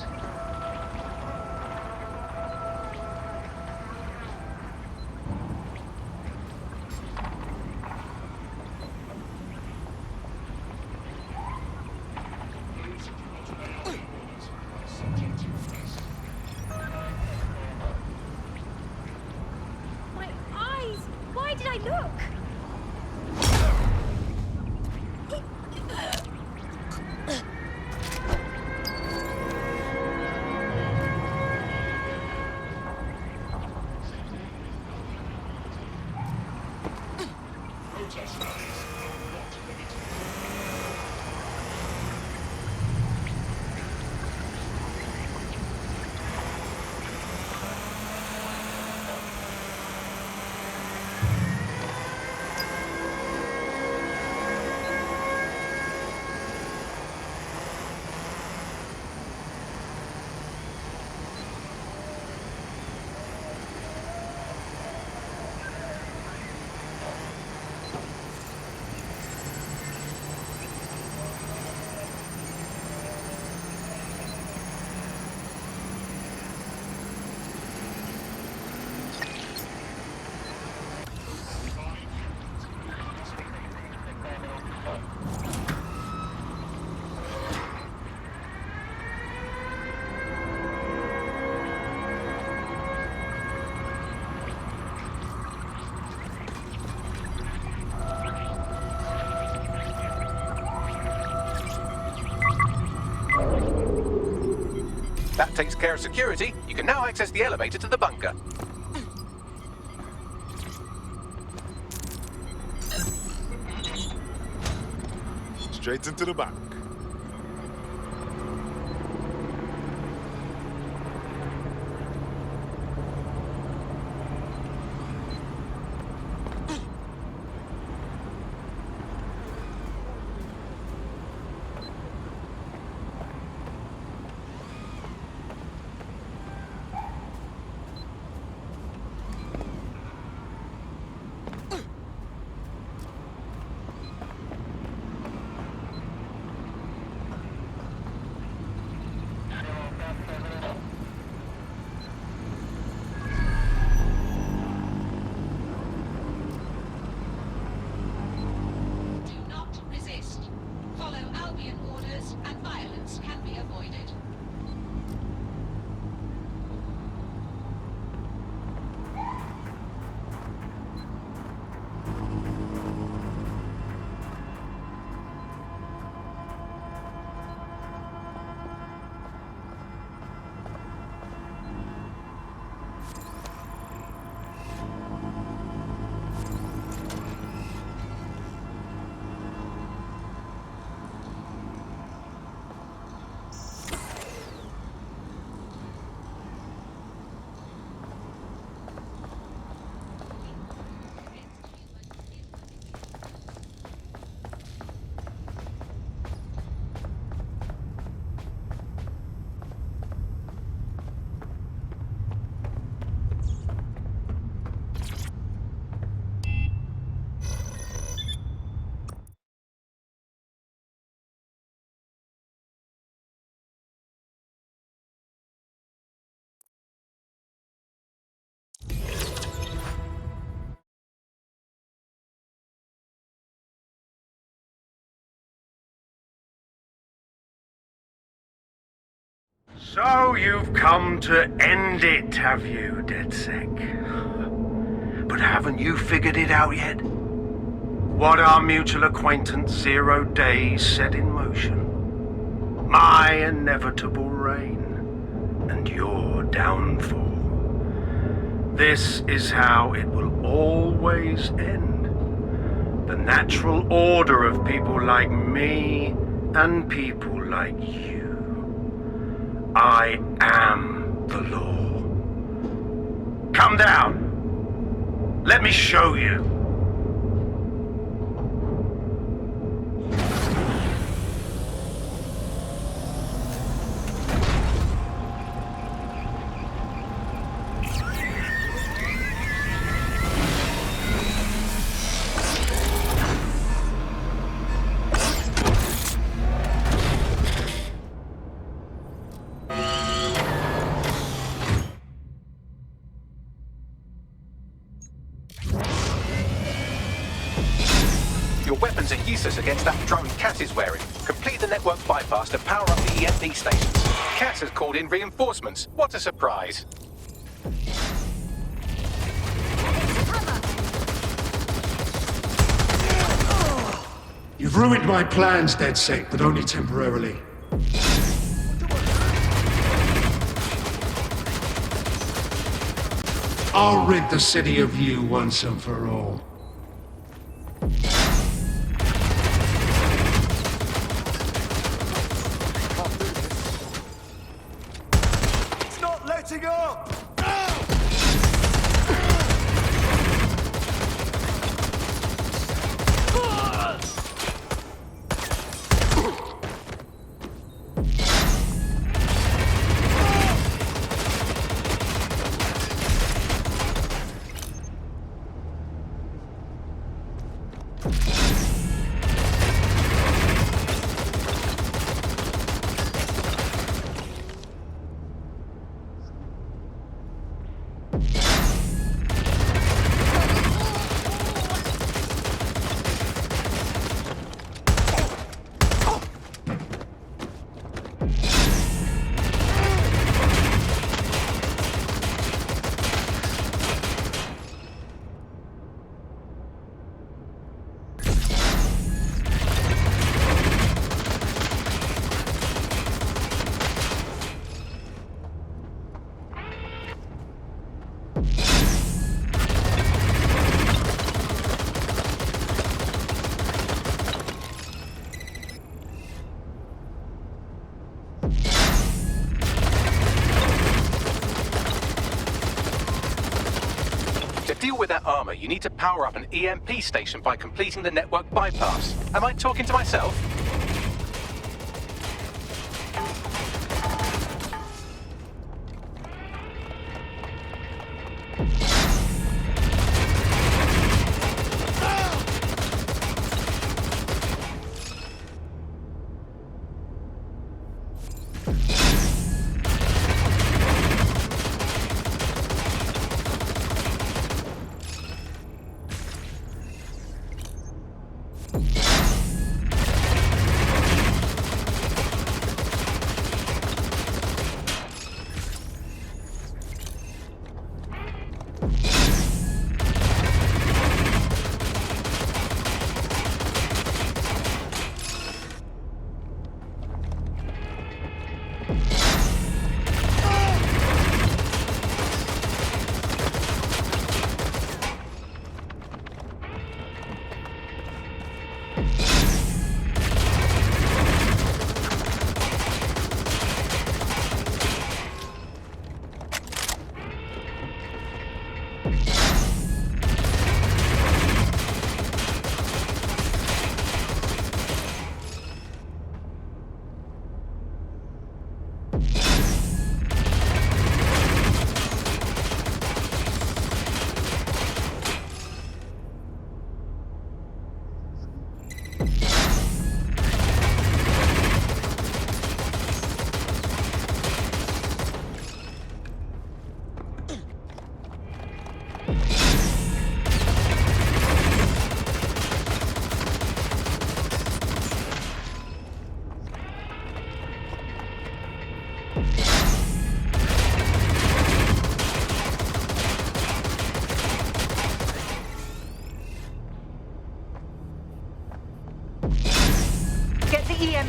My eyes! Why did I look? Protest rallies are not permitted. That takes care of security. You can now access the elevator to the bunker. Straight into the back. So you've come to end it, have you, DedSec? But haven't you figured it out yet? What our mutual acquaintance 0 Days set in motion? My inevitable reign and your downfall. This is how it will always end. The natural order of people like me and people like you. I am the law. Come down. Let me show you. Your weapons are useless against that drone Cat is wearing. Complete the network bypass to power up the EMP stations. Cat has called in reinforcements. What a surprise. You've ruined my plans, DedSec, but only temporarily. I'll rid the city of you once and for all. It's not letting up! To deal with that armor, you need to power up an EMP station by completing the network bypass. Am I talking to myself?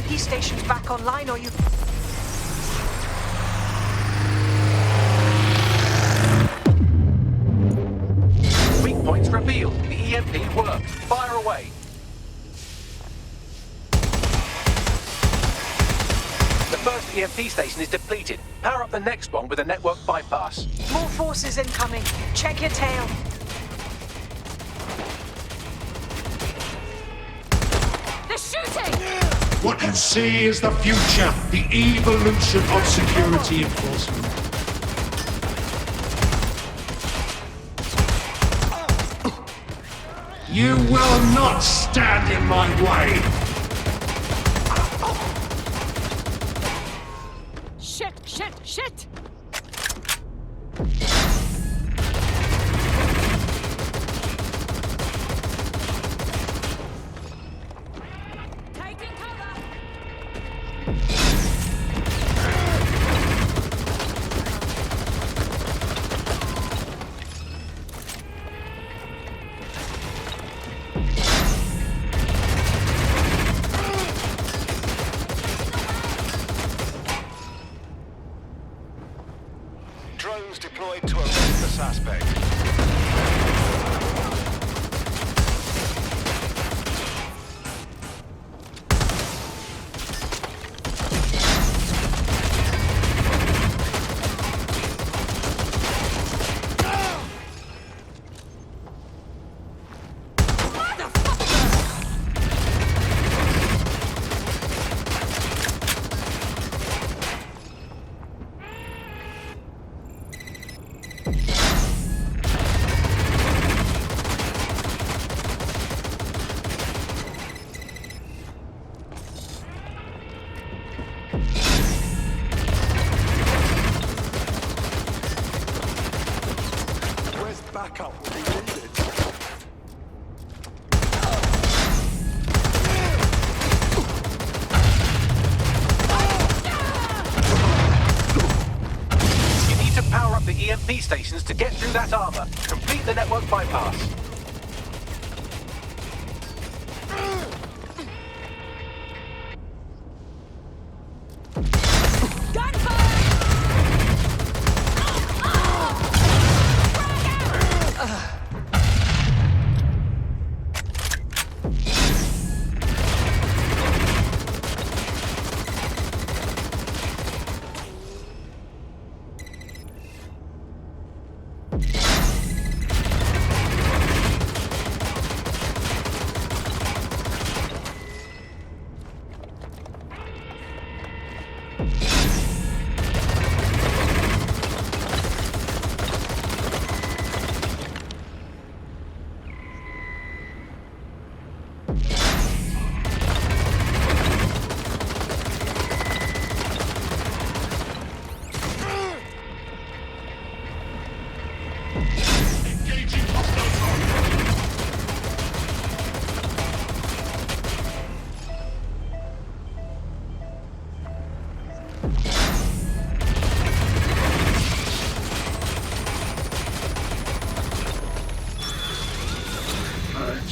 EMP stations back online, or you... Weak points revealed. The EMP works. Fire away. The first EMP station is depleted. Power up the next one with a network bypass. More forces incoming. Check your tail. They're shooting! What you see is the future, the evolution of security enforcement. You will not stand in my way! Shit, shit, shit! Taking cover! Drones deployed to arrest the suspect. Where's backup? We need it. You need to power up the EMP stations to get through that armor. Complete the network bypass. Engaging hostile target.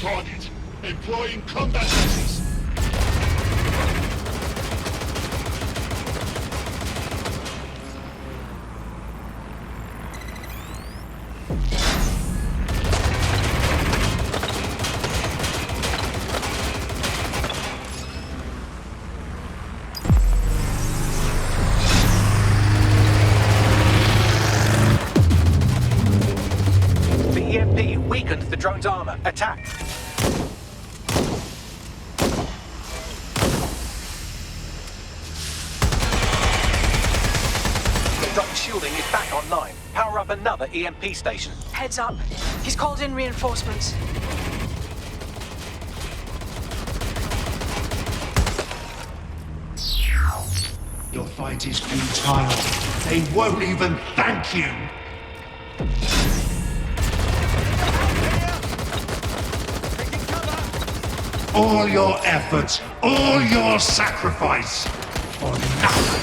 Target. Employing combat measures. The EMP weakened the drone's armor. Attack. The drone's shielding is back online. Power up another EMP station. Heads up. He's called in reinforcements. Your fight is futile. They won't even thank you. All your efforts, all your sacrifice, for nothing.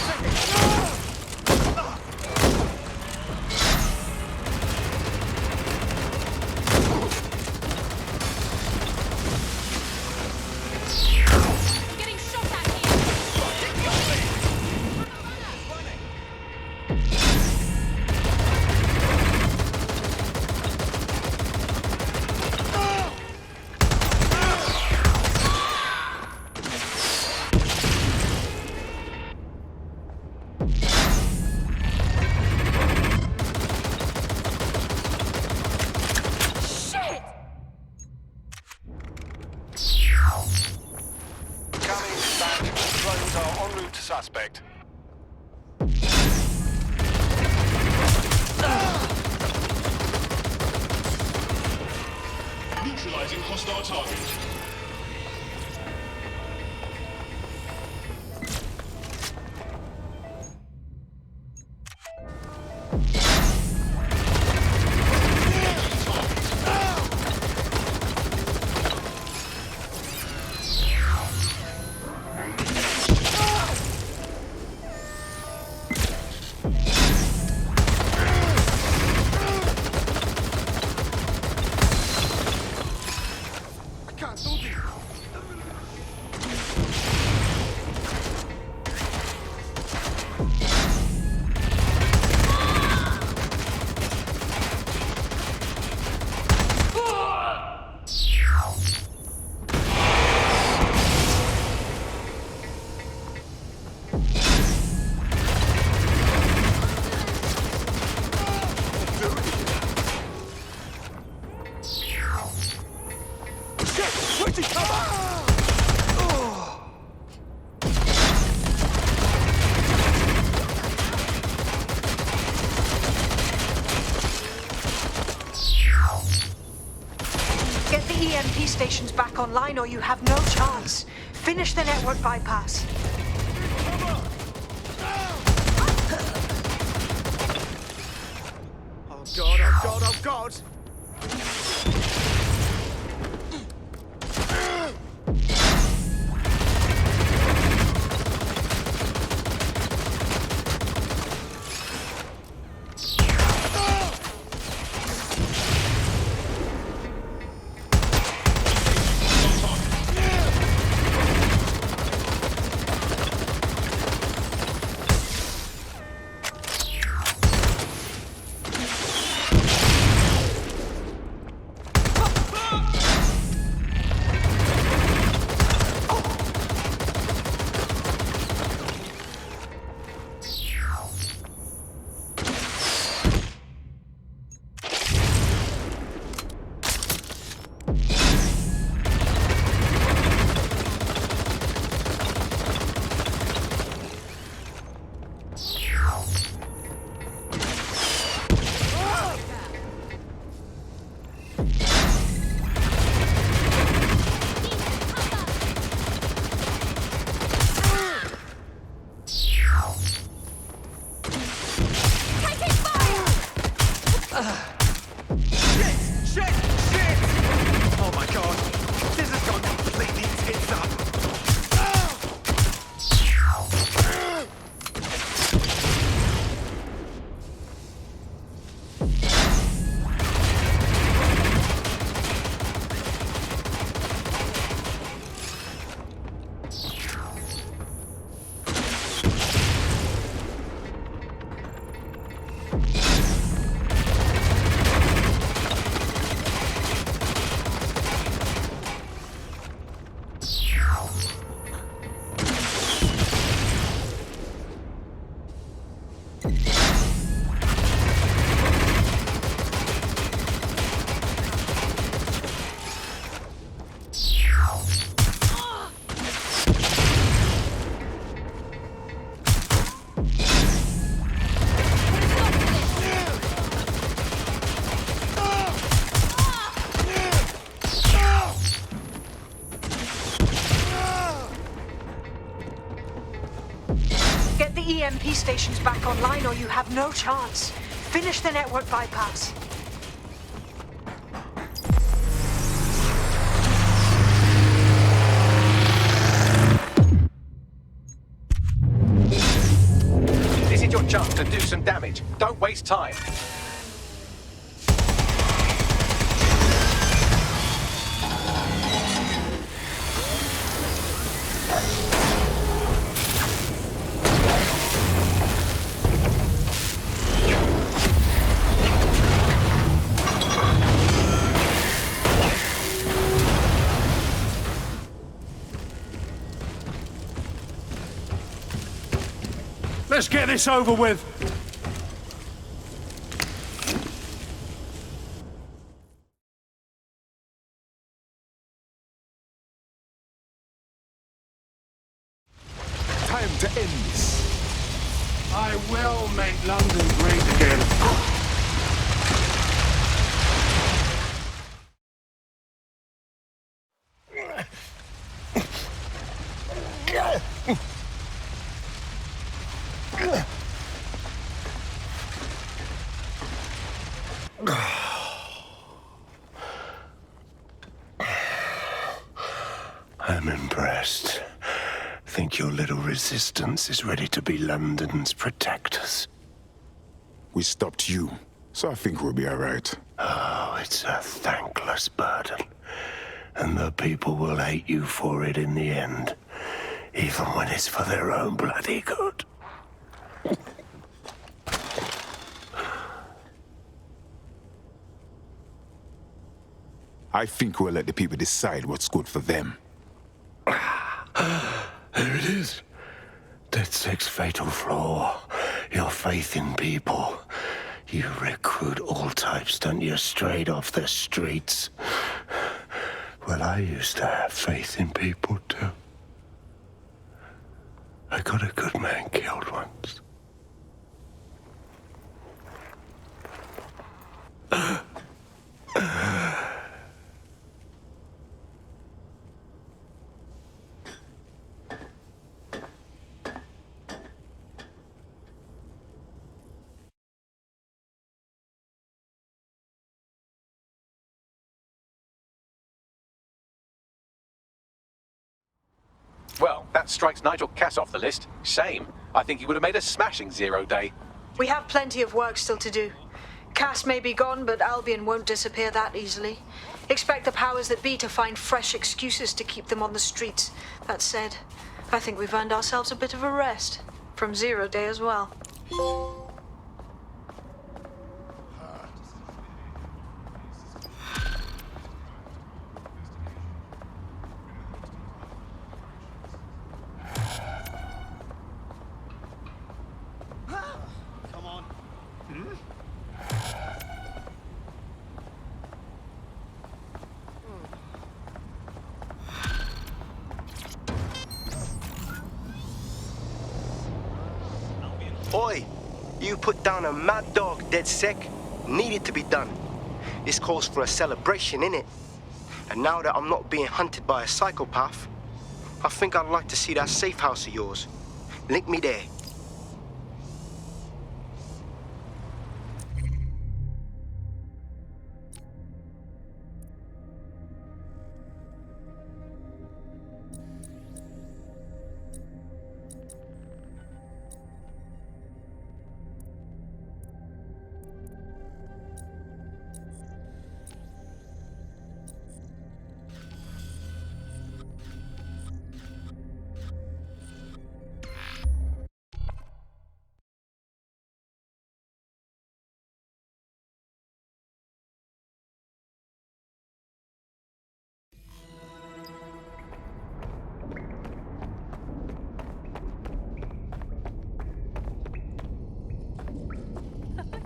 Getting shot at here! Suspect. Neutralizing hostile target. Get the EMP stations back online or you have no chance. Finish the network bypass. Oh God, oh God, oh God! Get the EMP stations back online or you have no chance. Finish the network bypass. This is your chance to do some damage. Don't waste time. Let's get this over with. Time to end this. I will make London great again. I'm impressed. Think your little resistance is ready to be London's protectors? We stopped you, so I think we'll be all right. Oh, it's a thankless burden. And the people will hate you for it in the end. Even when it's for their own bloody good. I think we'll let the people decide what's good for them. There it is. DedSec's fatal flaw. Your faith in people. You recruit all types, don't you, straight off the streets. Well, I used to have faith in people, too. I got a good man killed once. Well, that strikes Nigel Cass off the list. Shame. I think he would have made a smashing 0 day. We have plenty of work still to do. Cass may be gone, but Albion won't disappear that easily. Expect the powers that be to find fresh excuses to keep them on the streets. That said, I think we've earned ourselves a bit of a rest. From 0 day as well. Oi, you put down a mad dog, DedSec. Needed to be done. This calls for a celebration, innit? And now that I'm not being hunted by a psychopath, I think I'd like to see that safe house of yours. Link me there.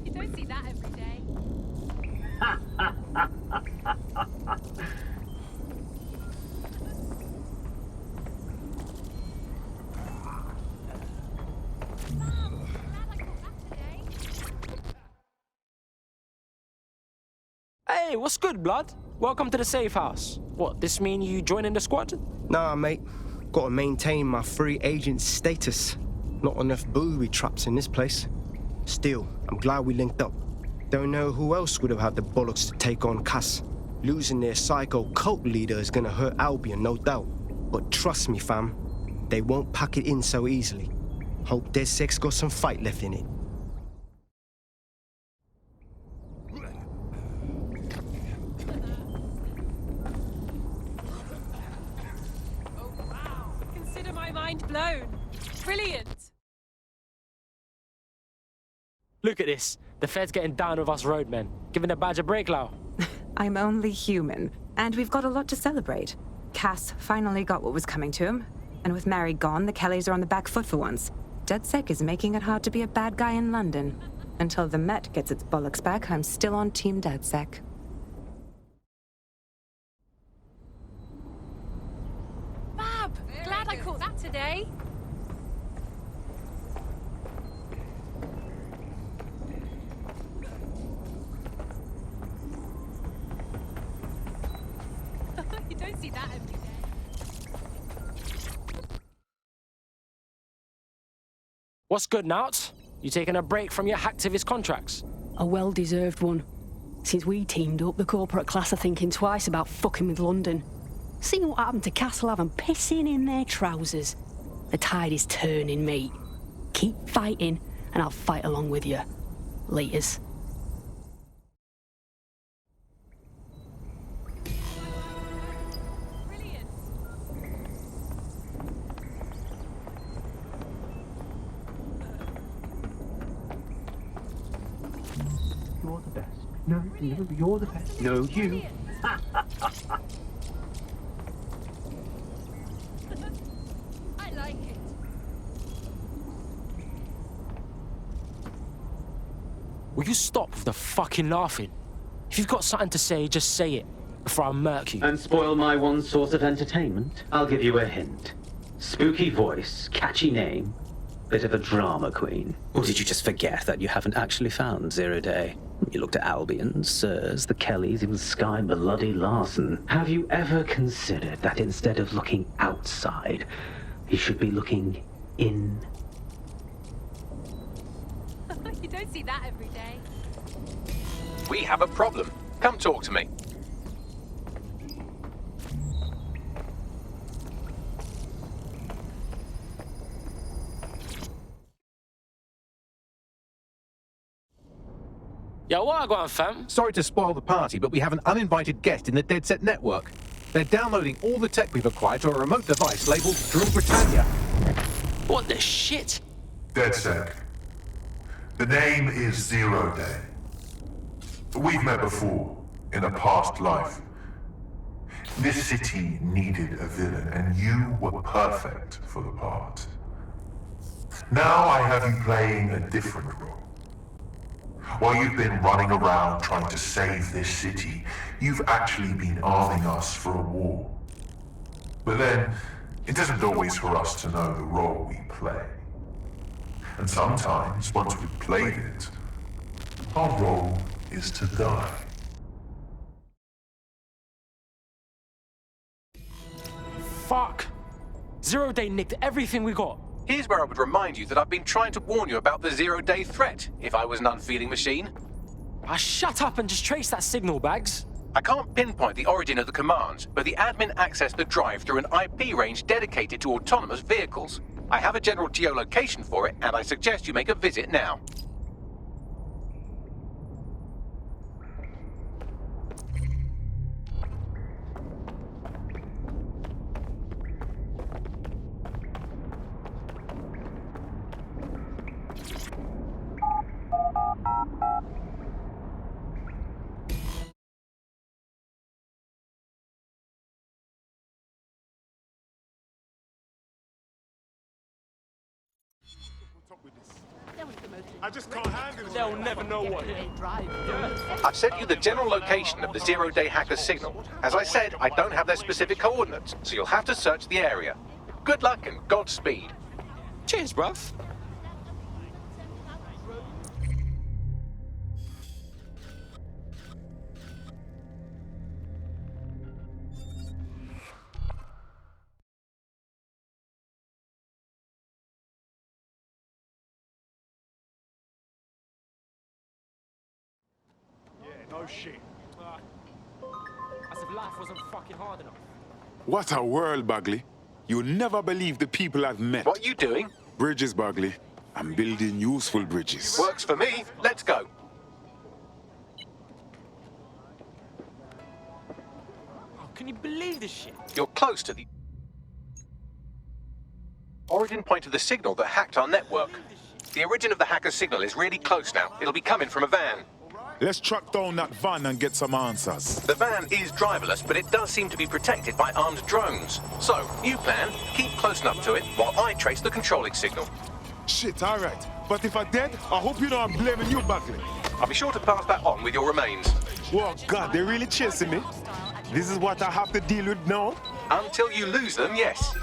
You don't see that every day. Hey, what's good, blood? Welcome to the safe house. What, this mean you joining the squad? Nah, mate. Gotta maintain my free agent status. Not enough booby traps in this place. Still, I'm glad we linked up. Don't know who else would have had the bollocks to take on Cass. Losing their psycho cult leader is gonna hurt Albion, no doubt. But trust me, fam, they won't pack it in so easily. Hope DedSec's got some fight left in it. Oh, wow. Consider my mind blown. Brilliant. Look at this. The Fed's getting down with us roadmen. Giving the badge a break, Lau. I'm only human, and we've got a lot to celebrate. Cass finally got what was coming to him, and with Mary gone, the Kellys are on the back foot for once. DedSec is making it hard to be a bad guy in London. Until the Met gets its bollocks back, I'm still on Team DedSec. Fab! Glad I caught that today. You don't see that every day. What's good, Nout? You taking a break from your hacktivist contracts? A well-deserved one. Since we teamed up, the corporate class are thinking twice about fucking with London. Seeing what happened to Castlehaven pissing in their trousers. The tide is turning, mate. Keep fighting, and I'll fight along with you. Laters. You're the best. No, you're the best. No, you. I like it. Will you stop with the fucking laughing? If you've got something to say, just say it, before I murk you. And spoil my one source of entertainment? I'll give you a hint. Spooky voice, catchy name, bit of a drama queen. Or did you just forget that you haven't actually found Zero Day? You looked at Albion, Sirs, the Kellys, even Sky Bloody Larson. Have you ever considered that instead of looking outside, you should be looking in? You don't see that every day. We have a problem. Come talk to me. Yo, what I got, fam? Sorry to spoil the party, but we have an uninvited guest in the DedSec network. They're downloading all the tech we've acquired to a remote device labeled Drill Britannia. What the shit? DedSec. The name is Zero Day. We've met before, in a past life. This city needed a villain, and you were perfect for the part. Now I have you playing a different role. While you've been running around trying to save this city, you've actually been arming us for a war. But then, it isn't always for us to know the role we play. And sometimes, once we've played it, our role is to die. Fuck! Zero Day nicked everything we got. Here's where I would remind you that I've been trying to warn you about the zero-day threat, if I was an unfeeling machine. Shut up and just trace that signal, Bags. I can't pinpoint the origin of the commands, but the admin accessed the drive through an IP range dedicated to autonomous vehicles. I have a general geolocation for it, and I suggest you make a visit now. I just can't handle it. They'll never know what hit. I've sent you the general location of the zero-day hacker's signal. As I said, I don't have their specific coordinates, so you'll have to search the area. Good luck and Godspeed. Cheers, bruv. No shit. As if life wasn't fucking hard enough. What a world, Bagley. You'll never believe the people I've met. What are you doing? Bridges, Bagley. I'm building useful bridges. Works for me. Let's go. Oh, can you believe this shit? You're close to the origin point of the signal that hacked our network. The origin of the hacker's signal is really close now. It'll be coming from a van. Let's track down that van and get some answers. The van is driverless, but it does seem to be protected by armed drones. So, new plan, keep close enough to it while I trace the controlling signal. Shit, all right. But if I'm dead, I hope you know I'm blaming you, Buckley. I'll be sure to pass that on with your remains. Oh, God, they're really chasing me. This is what I have to deal with now? Until you lose them, yes.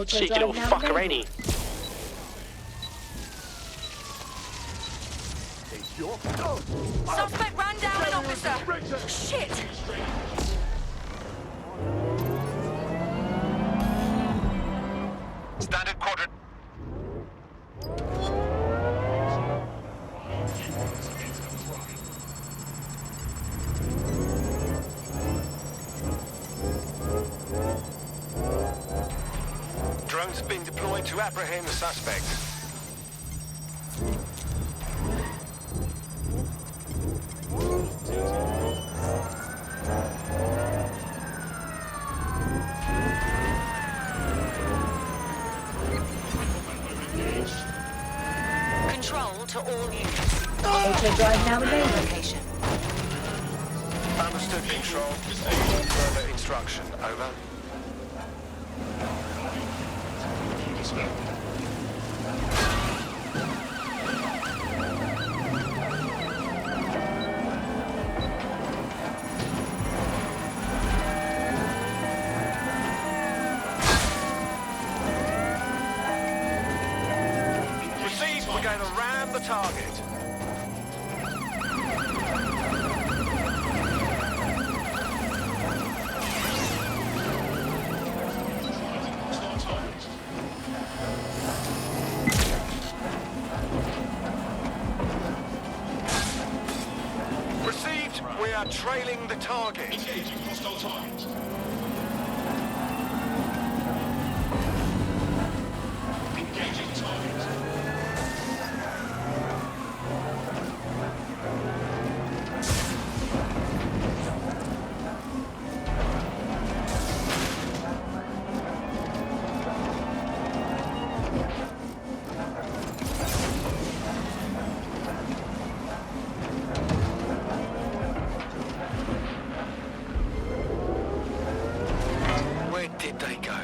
Cheeky little fucker, ain't he? Suspect ran down an officer. Shit! Standard quadrant. Drones being deployed to apprehend the suspect. Control to all units. Auto drive now in main location. Understood, Control. Further instruction. Over. Received. We're going to ram the target. Received. We are trailing the target. Engaging hostile target. Engaging target. Where did they go?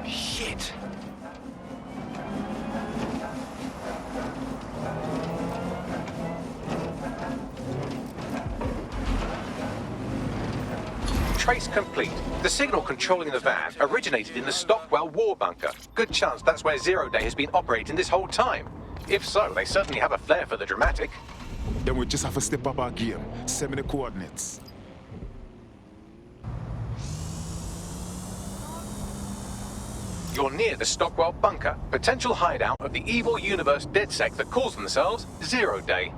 Shit. Trace complete. The signal controlling the van originated in the Stockwell war bunker. Good chance that's where Zero Day has been operating this whole time. If so, they certainly have a flair for the dramatic. Then we just have to step up our game. Send me the coordinates. You're near the Stockwell bunker, potential hideout of the evil universe DedSec that calls themselves Zero Day.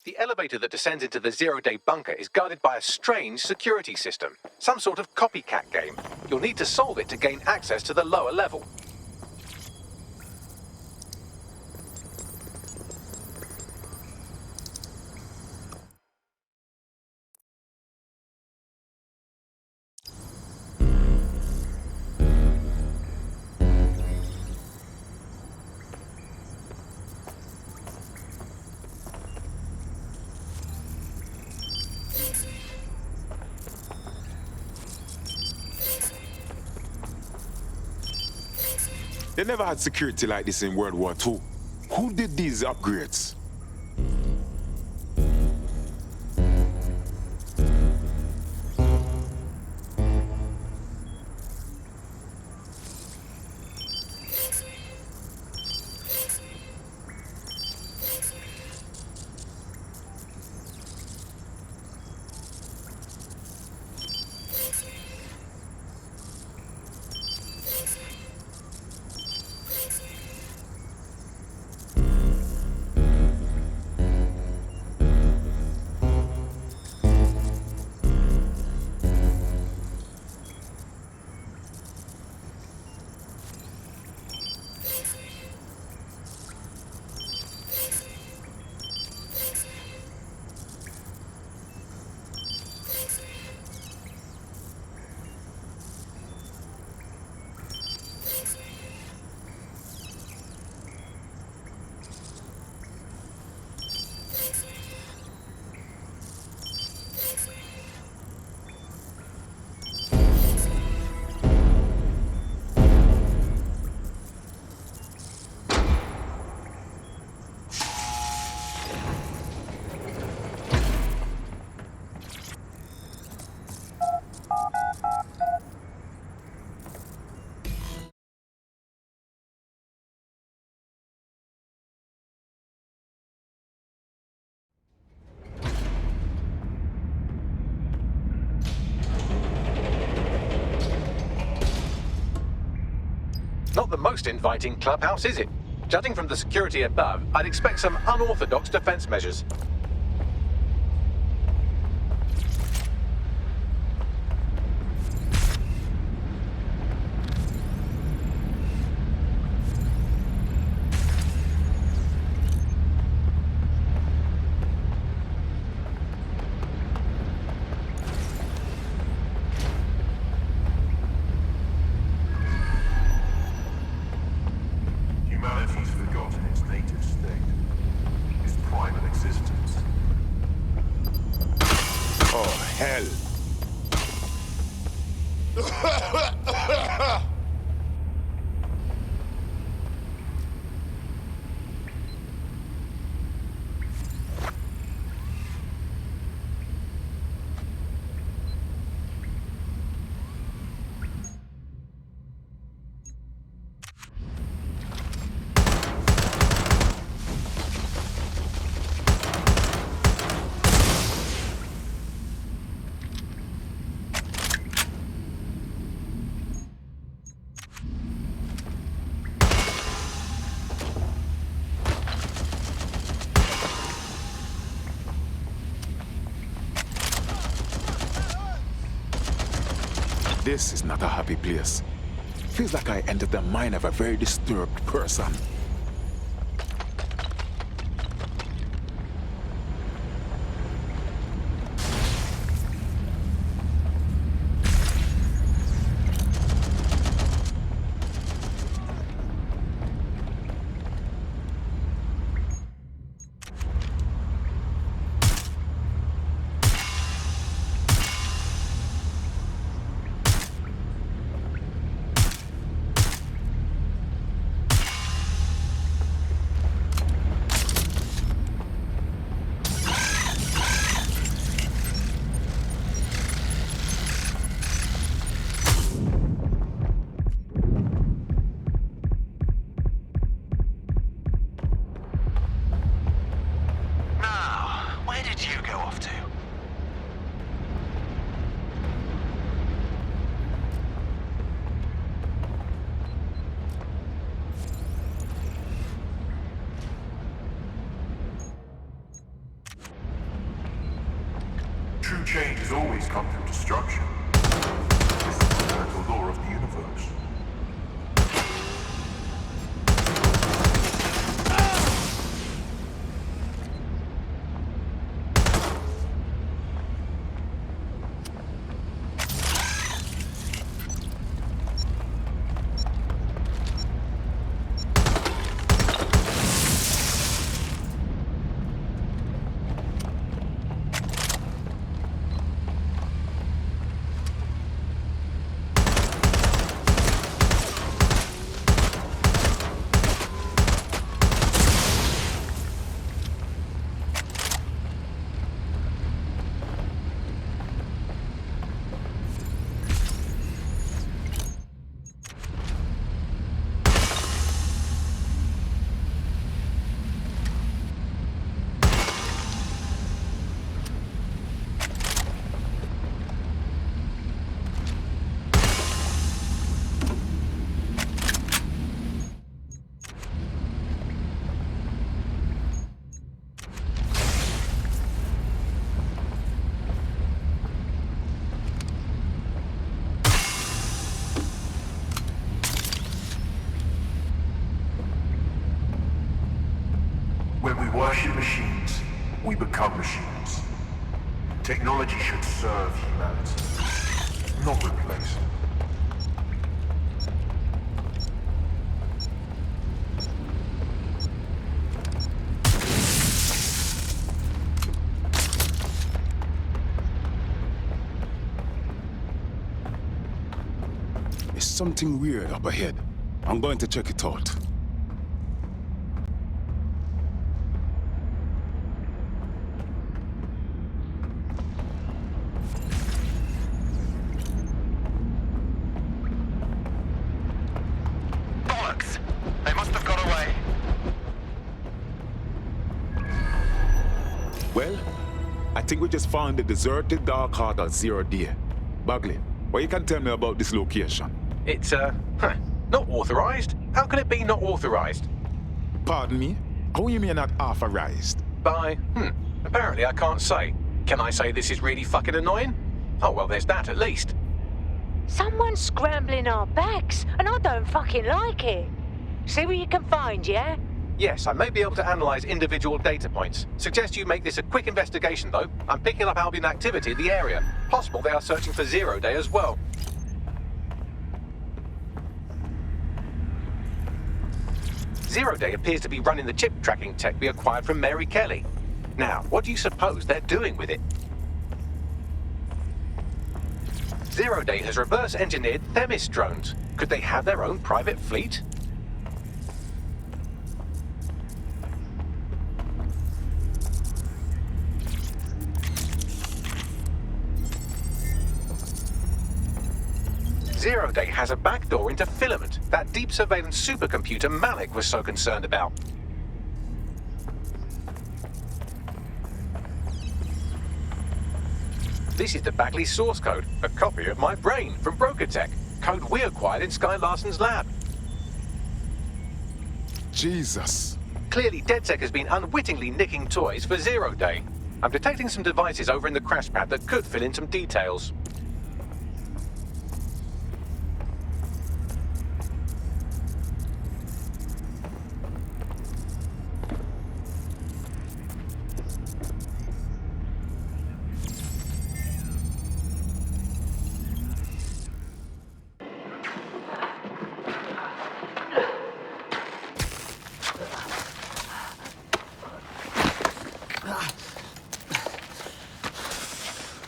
The elevator that descends into the Zero Day bunker is guarded by a strange security system, some sort of copycat game. You'll need to solve it to gain access to the lower level. They never had security like this in World War II. Who did these upgrades? most inviting clubhouse, is it? Judging from the security above, I'd expect some unorthodox defense measures. Humanity's forgotten its native state, its primal existence. Oh, hell. This is not a happy place. Feels like I entered the mind of a very disturbed person. True change has always come through destruction. This is the natural law of the universe. When we worship machines, we become machines. Technology should serve humanity, not replace it. There's something weird up ahead. I'm going to check it out. Well, I think we just found the deserted dark heart of Zero Day. Bagley, what you can tell me about this location? It's, not authorized. How can it be not authorized? Pardon me? How you mean not authorized? By, apparently I can't say. Can I say this is really fucking annoying? Oh, well, there's that at least. Someone's scrambling our backs, and I don't fucking like it. See what you can find, yeah? Yes, I may be able to analyze individual data points. Suggest you make this a quick investigation, though. I'm picking up Albion activity in the area. Possible they are searching for Zero Day as well. Zero Day appears to be running the chip tracking tech we acquired from Mary Kelly. Now, what do you suppose they're doing with it? Zero Day has reverse-engineered Themis drones. Could they have their own private fleet? Zero Day has a backdoor into Filament, that deep surveillance supercomputer Malik was so concerned about. This is the Bagley source code, a copy of my brain from Broker Tech, code we acquired in Sky Larson's lab. Jesus. Clearly, DedSec has been unwittingly nicking toys for Zero Day. I'm detecting some devices over in the crash pad that could fill in some details.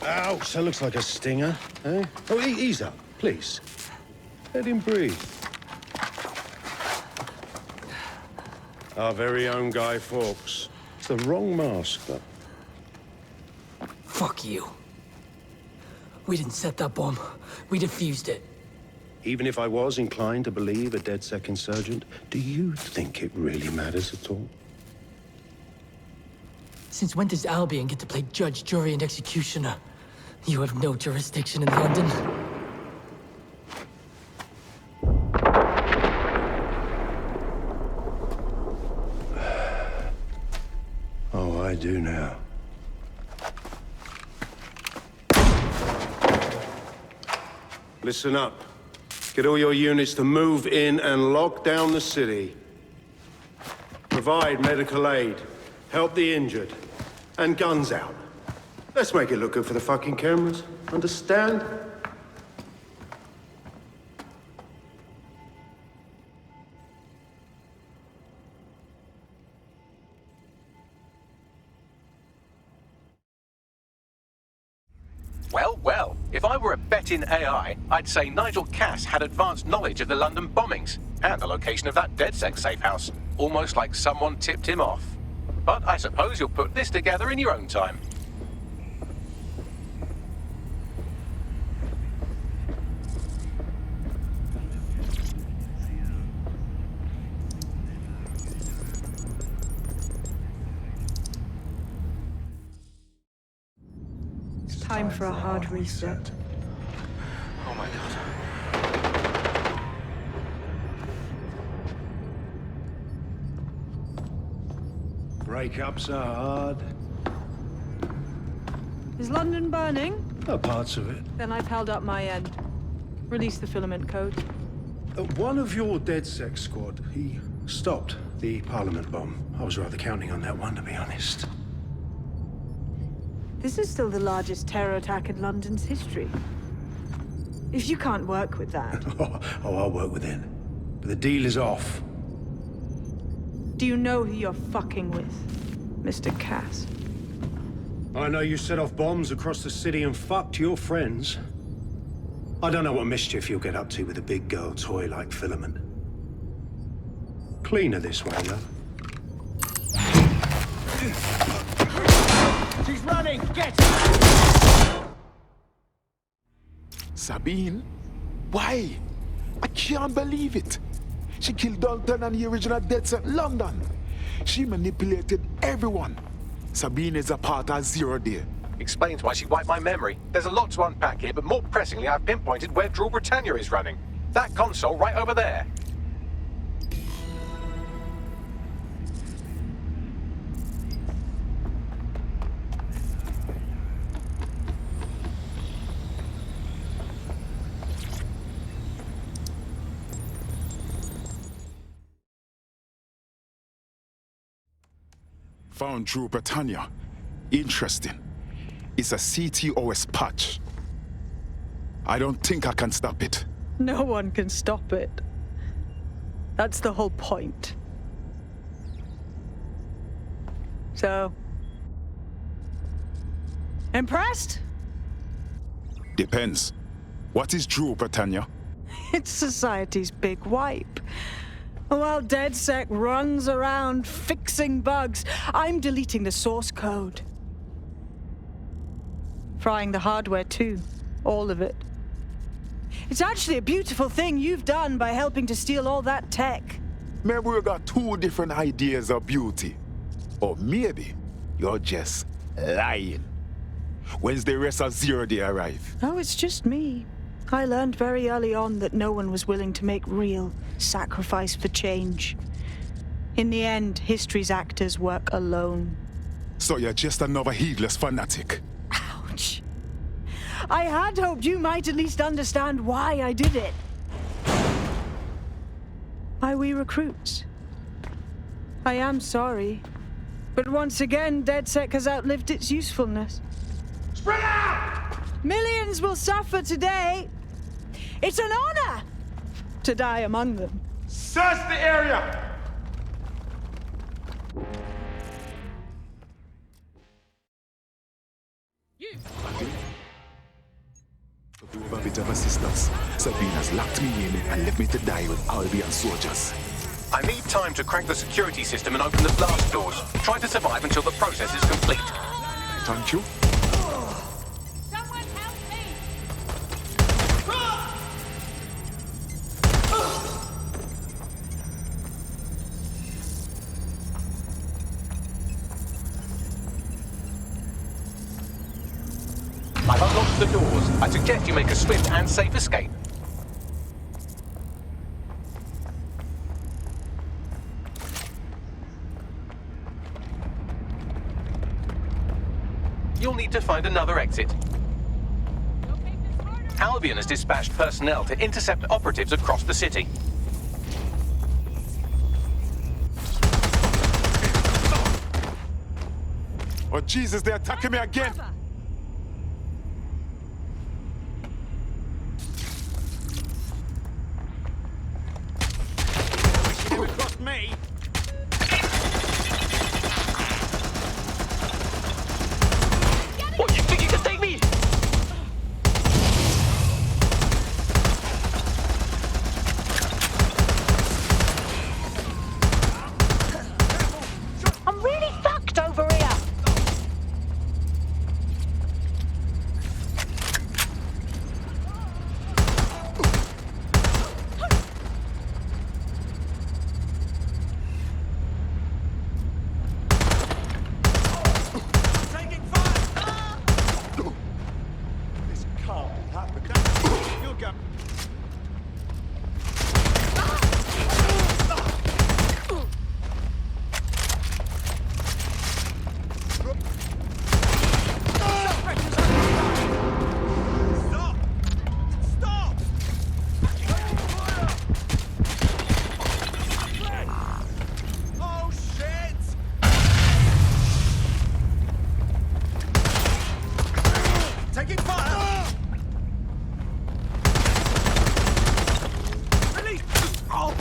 Ouch, that looks like a stinger, eh? Oh, ease up, please. Let him breathe. Our very own Guy Fawkes. It's the wrong mask, though. Fuck you. We didn't set that bomb. We defused it. Even if I was inclined to believe a DedSec insurgent, do you think it really matters at all? Since when does Albion get to play judge, jury, and executioner? You have no jurisdiction in London. Oh, I do now. Listen up. Get all your units to move in and lock down the city. Provide medical aid. Help the injured. And guns out. Let's make it look good for the fucking cameras. Understand? Well, well, if I were a betting AI, I'd say Nigel Cass had advanced knowledge of the London bombings and the location of that DedSec safe house, almost like someone tipped him off. But I suppose you'll put this together in your own time. Time for a hard reset. Oh my god. Breakups are hard. Is London burning? Parts of it. Then I've held up my end. Release the filament code. One of your DedSec squad, he stopped the Parliament bomb. I was rather counting on that one, to be honest. This is still the largest terror attack in London's history. If you can't work with that... Oh, I'll work with it. But the deal is off. Do you know who you're fucking with, Mr. Cass? I know you set off bombs across the city and fucked your friends. I don't know what mischief you'll get up to with a big girl toy like Filament. Cleaner this way, love. She's running! Get her! Sabine? Why? I can't believe it. She killed Dalton and the original DedSec London. She manipulated everyone. Sabine is a part of Zero Day. Explains why she wiped my memory. There's a lot to unpack here, but more pressingly, I've pinpointed where Drill Britannia is running. That console right over there. Found Drew Britannia. Interesting. It's a CTOS patch. I don't think I can stop it. No one can stop it. That's the whole point. So... impressed? Depends. What is Drew Britannia? It's society's big wipe. While DedSec runs around fixing bugs, I'm deleting the source code. Frying the hardware too. All of it. It's actually a beautiful thing you've done by helping to steal all that tech. Maybe we got two different ideas of beauty. Or maybe you're just lying. When's the rest of Zero Day arrive? Oh, it's just me. I learned very early on that no one was willing to make real sacrifice for change. In the end, history's actors work alone. So you're just another heedless fanatic. Ouch. I had hoped you might at least understand why I did it. Why we recruits. I am sorry. But once again, DedSec has outlived its usefulness. Spread out! Millions will suffer today. It's an honor to die among them. Search the area! To do a bit of assistance, Sabina's locked me in and left me to die with Albion soldiers. I need time to crack the security system and open the blast doors. Try to survive until the process is complete. Thank you. Someone help me! I've unlocked the doors. I suggest you make a swift and safe escape. You'll need to find another exit. Albion has dispatched personnel to intercept operatives across the city. Oh Jesus, they're attacking me again! Across me! What, you think you can take me? I'm really fucked over here. Taking fire! This can't be happening. You'll go. Stop! Stop! Oh shit! Taking fire! Release! Oh!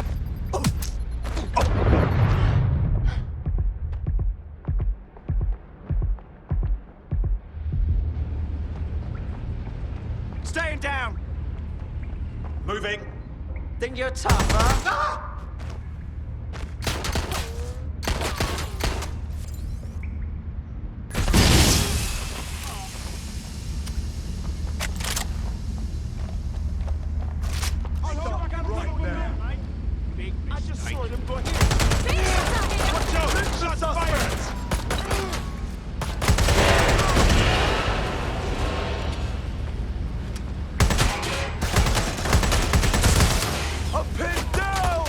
Staying down! Moving! Think you're tough, huh? I just saw them go here. Watch out! Shots are fired! Up and down!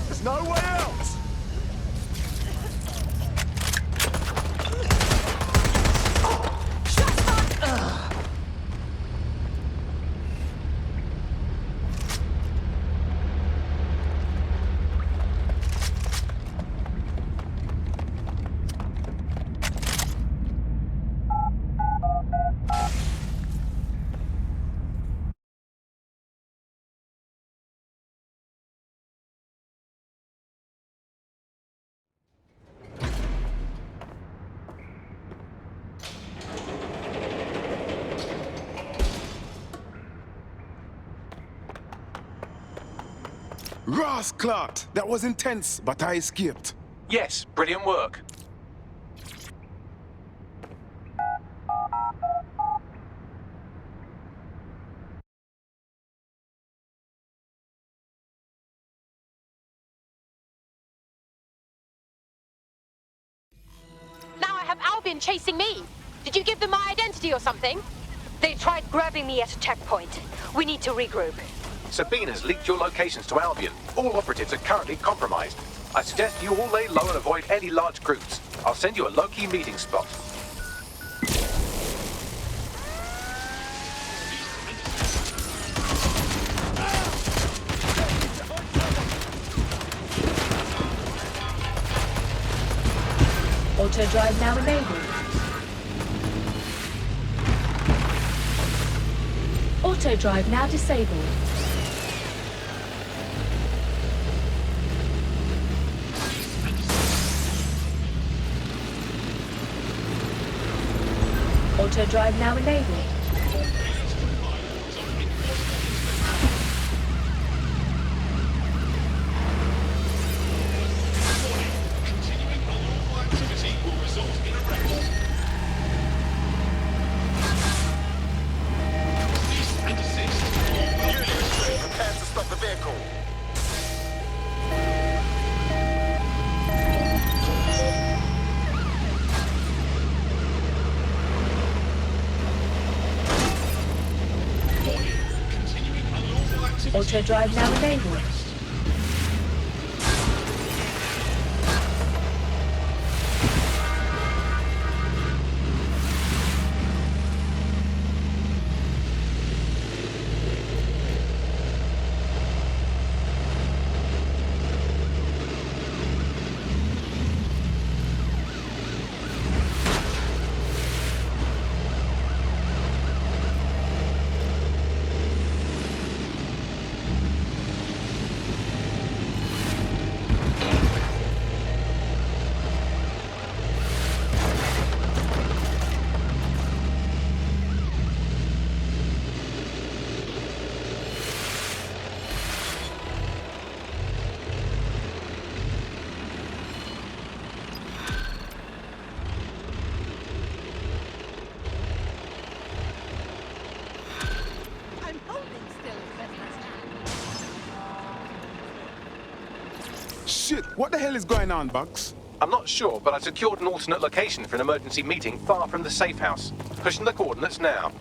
There's no way out! Ross Clark, that was intense, but I escaped. Yes, brilliant work. Now I have Albion chasing me. Did you give them my identity or something? They tried grabbing me at a checkpoint. We need to regroup. Sabina's leaked your locations to Albion. All operatives are currently compromised. I suggest you all lay low and avoid any large groups. I'll send you a low-key meeting spot. Auto drive now enabled. Auto drive now disabled. Auto drive now enabled. Auto drive now enabled. Shit, what the hell is going on, Bugs? I'm not sure, but I secured an alternate location for an emergency meeting far from the safe house. Pushing the coordinates now.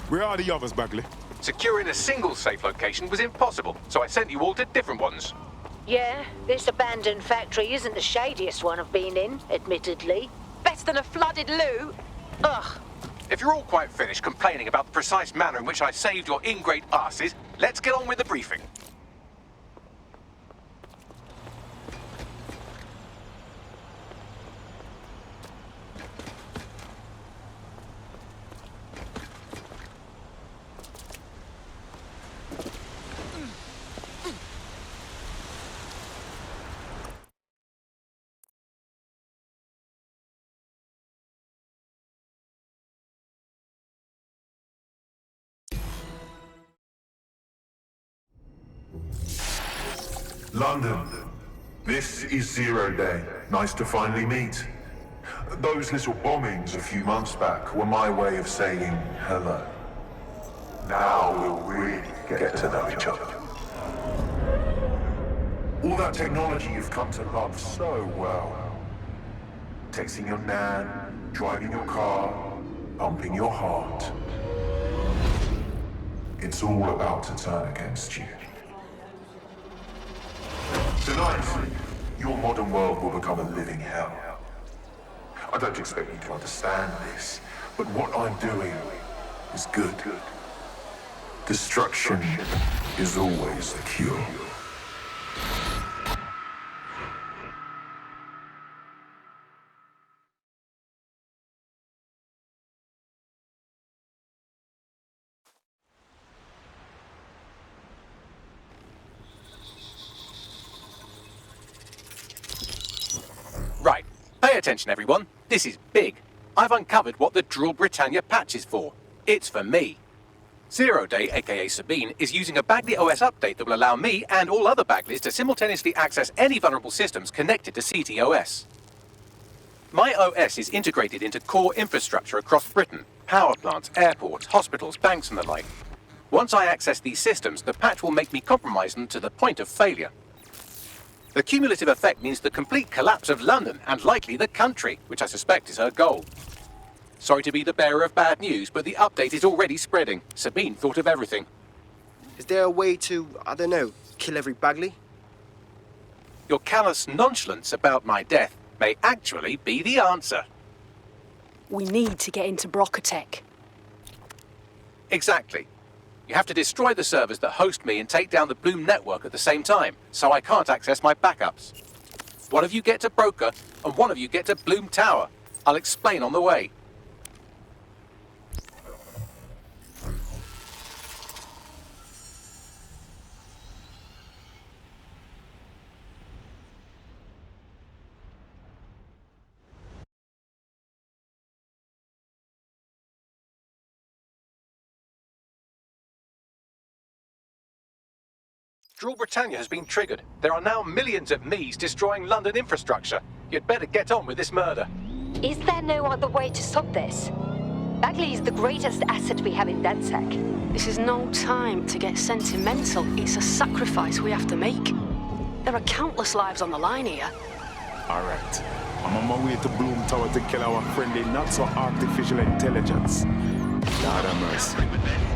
Where are the others, Bagley? Securing a single safe location was impossible, so I sent you all to different ones. Yeah, this abandoned factory isn't the shadiest one I've been in, admittedly. Better than a flooded loo. Ugh. If you're all quite finished complaining about the precise manner in which I saved your ingrate asses, let's get on with the briefing. London, this is 0 Day. Nice to finally meet. Those little bombings a few months back were my way of saying hello. Now we'll really get to know each other. All that technology you've come to love so well. Texting your nan, driving your car, pumping your heart. It's all about to turn against you. Tonight, your modern world will become a living hell. I don't expect you to understand this, But what I'm doing is good. Destruction is always the cure. Right, pay attention everyone, this is big. I've uncovered what the Drill Britannia patch is for. It's for me. 0 Day, aka Sabine, is using a Bagley OS update that will allow me and all other Bagleys to simultaneously access any vulnerable systems connected to CTOS. My OS is integrated into core infrastructure across Britain, power plants, airports, hospitals, banks and the like. Once I access these systems, the patch will make me compromise them to the point of failure. The cumulative effect means the complete collapse of London and likely the country, which I suspect is her goal. Sorry to be the bearer of bad news, but the update is already spreading. Sabine thought of everything. Is there a way to, I don't know, kill every Bagley? Your callous nonchalance about my death may actually be the answer. We need to get into Brocatech. Exactly. You have to destroy the servers that host me and take down the Bloom network at the same time, so I can't access my backups. One of you get to Broker, and one of you get to Bloom Tower. I'll explain on the way. Drill Britannia has been triggered. There are now millions of me's destroying London infrastructure. You'd better get on with this murder. Is there no other way to stop this? Bagley is the greatest asset we have in DedSec. This is no time to get sentimental. It's a sacrifice we have to make. There are countless lives on the line here. All right. I'm on my way to Bloom Tower to kill our friendly not-so-artificial intelligence. Lord have mercy.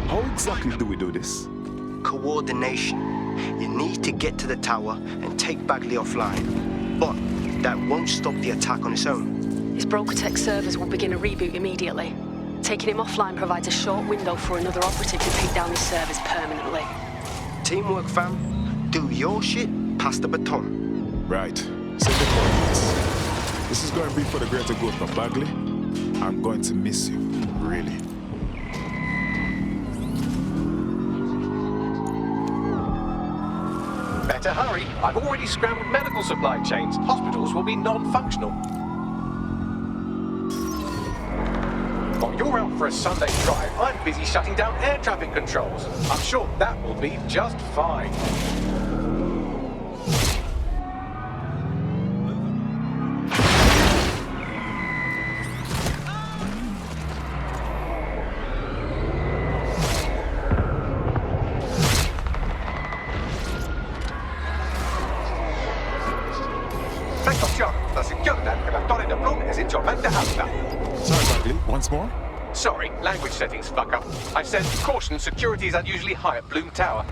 How exactly do we do this? Coordination. You need to get to the tower and take Bagley offline. But that won't stop the attack on its own. His Brocatech servers will begin a reboot immediately. Taking him offline provides a short window for another operative to take down his servers permanently. Teamwork, fam. Do your shit, pass the baton. Right. Set the coordinates. This is going to be for the greater good for Bagley. I'm going to miss you, really. Better hurry. I've already scrambled medical supply chains. Hospitals will be non-functional. While you're out for a Sunday drive, I'm busy shutting down air traffic controls. I'm sure that will be just fine. La seconda che l'attore da Bloom è leggermente alta. Sorry, Bagley. Once more? Sorry, language settings fuck up. I said, caution, security is unusually high at Bloom Tower.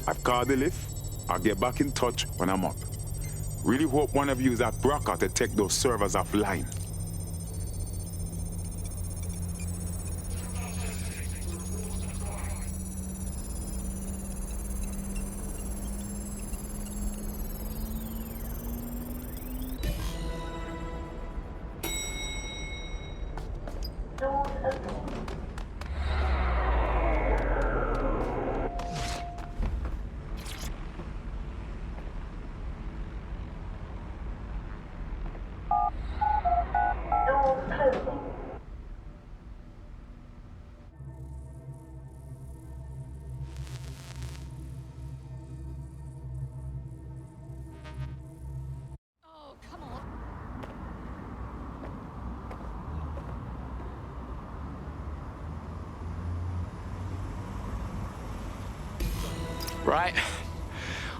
I've called the lift. I'll get back in touch when I'm up. Really hope one of you is at Broca to take those servers offline. Right.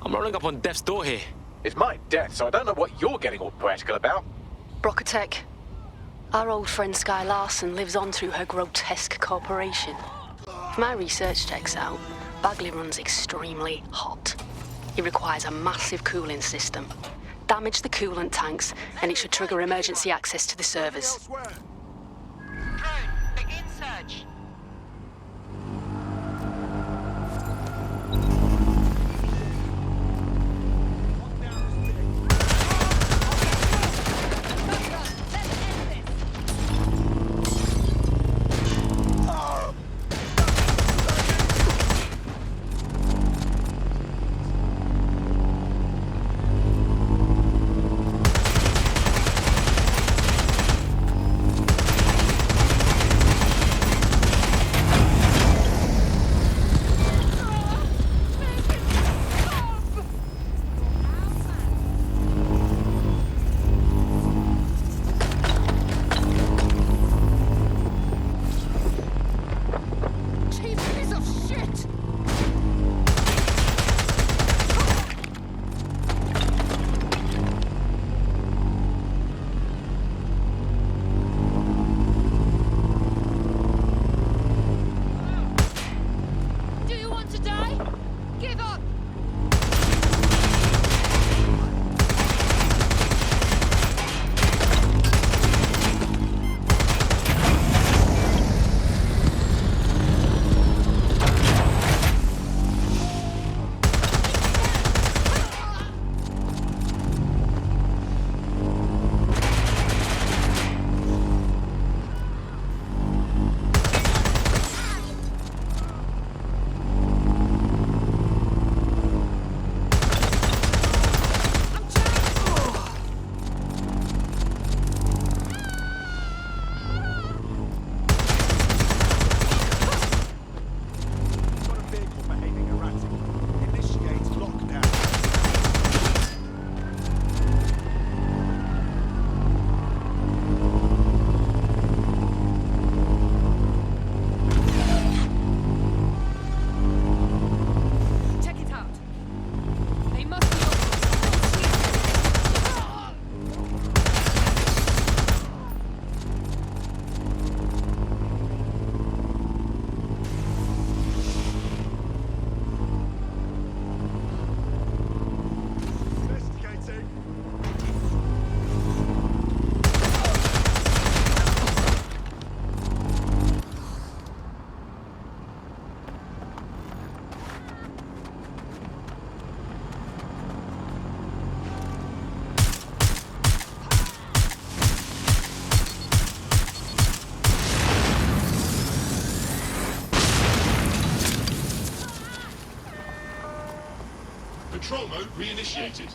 I'm rolling up on death's door here. It's my death, so I don't know what you're getting all poetical about. Brocatech. Our old friend Sky Larson lives on through her grotesque corporation. If my research checks out, Bagley runs extremely hot. He requires a massive cooling system. Damage the coolant tanks, and it should trigger emergency access to the servers. Drone, begin search. Control mode reinitiated.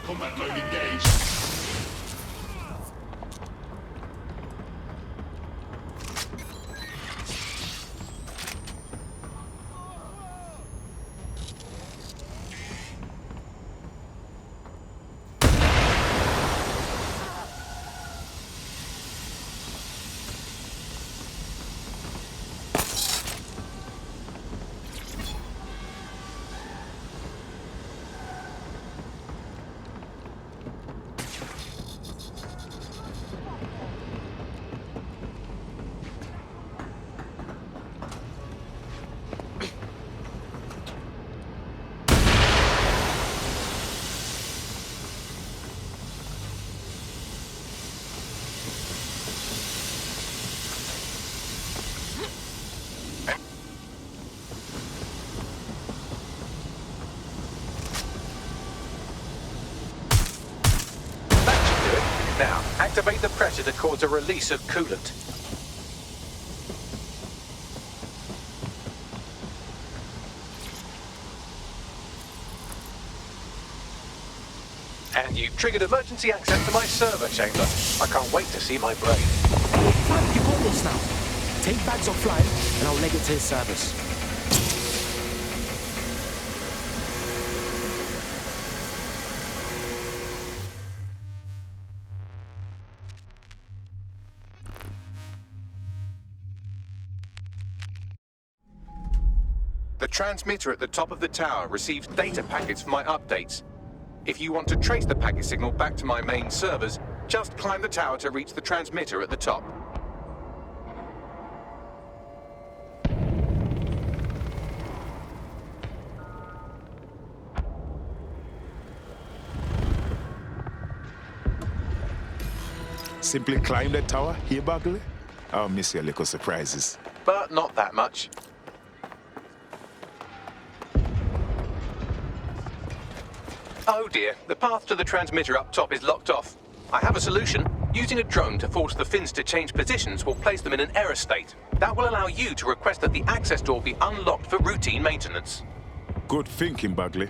Combat mode engaged. Now, activate the pressure to cause a release of coolant. And you've triggered emergency access to my server chamber. I can't wait to see my brain. Right, you got this now. Take bags offline, and I'll leg it to his servers. The transmitter at the top of the tower receives data packets for my updates. If you want to trace the packet signal back to my main servers, just climb the tower to reach the transmitter at the top. Simply climb the tower here, Bagley? I'll miss your little surprises. But not that much. Oh dear, the path to the transmitter up top is locked off. I have a solution. Using a drone to force the fins to change positions will place them in an error state. That will allow you to request that the access door be unlocked for routine maintenance. Good thinking, Bagley.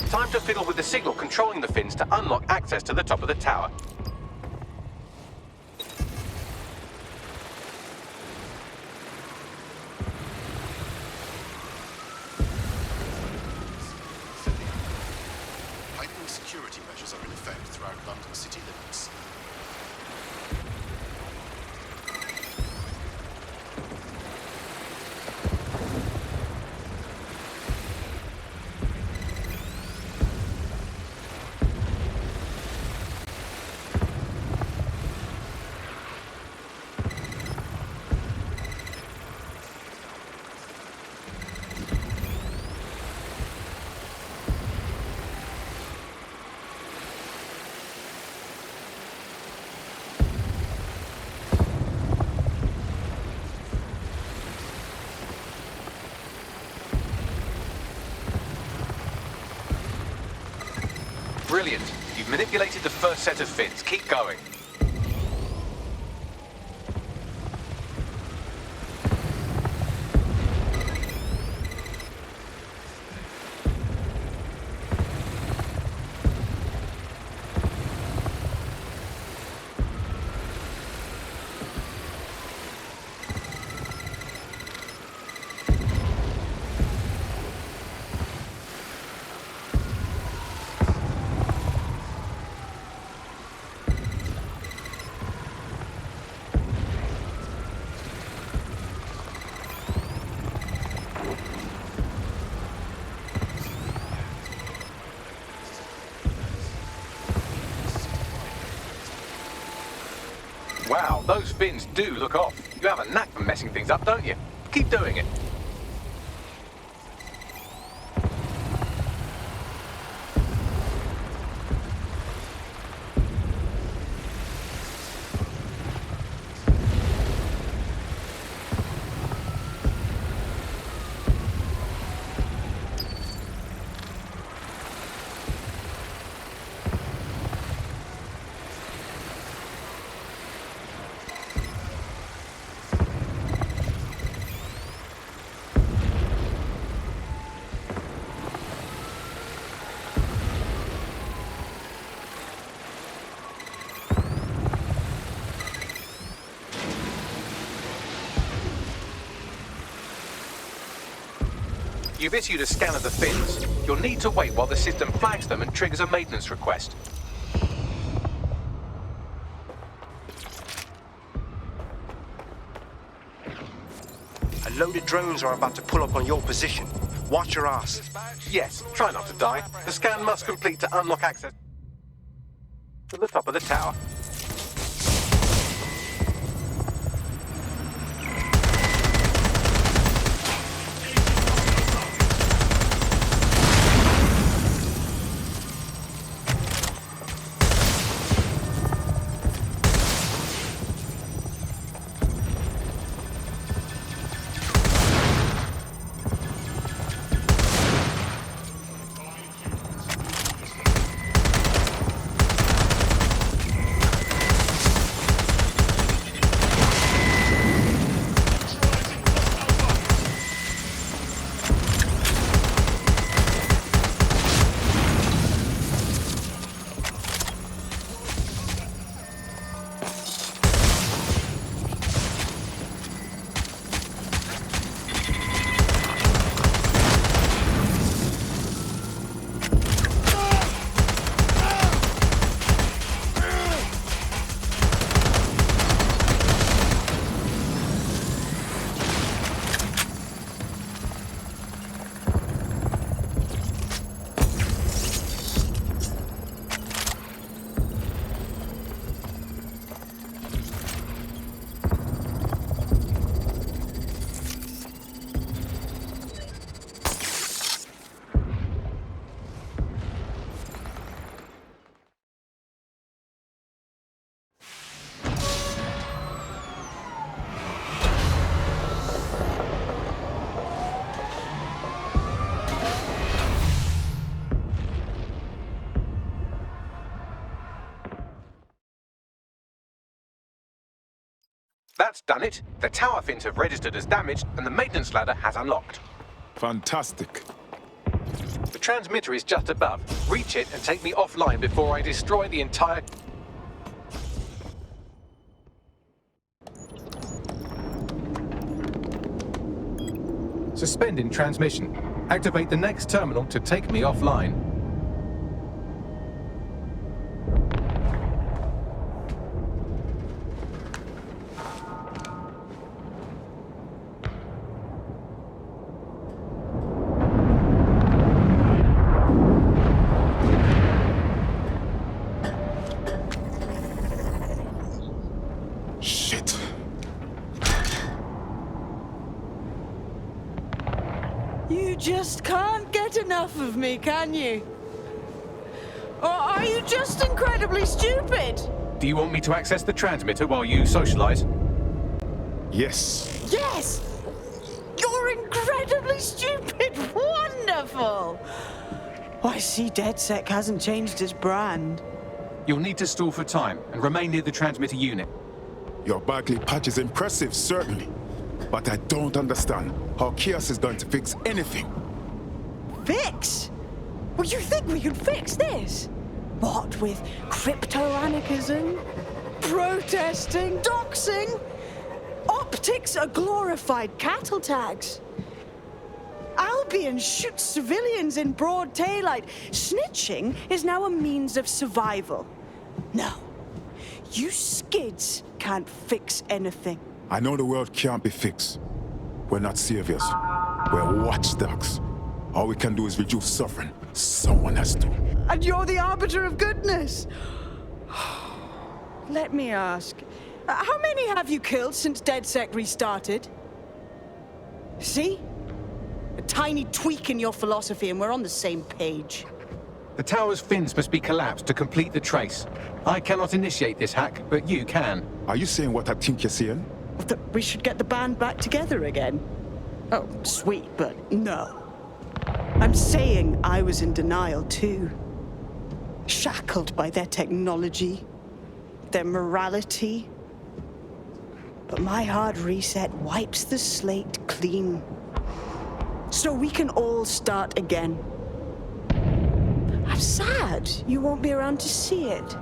Time to fiddle with the signal controlling the fins to unlock access to the top of the tower. Heightened security measures are in effect throughout London city limits. Brilliant. You've manipulated the first set of fins. Keep going. Wow, those fins do look off. You have a knack for messing things up, don't you? Keep doing it. You've issued a scan of the fins. You'll need to wait while the system flags them and triggers a maintenance request. A load of drones are about to pull up on your position. Watch your ass. Yes, try not to die. The scan must complete to unlock access to the top of the tower. That's done it. The tower fins have registered as damaged, and the maintenance ladder has unlocked. Fantastic. The transmitter is just above. Reach it and take me offline before I destroy the entire... Suspending transmission. Activate the next terminal to take me offline. Just can't get enough of me, can you? Or are you just incredibly stupid? Do you want me to access the transmitter while you socialize? Yes. Yes! You're incredibly stupid! Wonderful! I see DedSec hasn't changed its brand. You'll need to stall for time and remain near the transmitter unit. Your Barclay patch is impressive, certainly. But I don't understand how Chaos is going to fix anything. Fix? Well, you think we could fix this? What with crypto-anarchism, protesting, doxing? Optics are glorified cattle tags. Albion shoots civilians in broad daylight. Snitching is now a means of survival. No, you skids can't fix anything. I know the world can't be fixed. We're not saviors. We're watchdogs. All we can do is reduce suffering. Someone has to. And you're the arbiter of goodness. Let me ask, how many have you killed since DedSec restarted? See? A tiny tweak in your philosophy and we're on the same page. The tower's fins must be collapsed to complete the trace. I cannot initiate this hack, but you can. Are you saying what I think you're saying? That we should get the band back together again? Oh, sweet, but no. I'm saying I was in denial too. Shackled by their technology, their morality. But my hard reset wipes the slate clean. So we can all start again. I'm sad you won't be around to see it.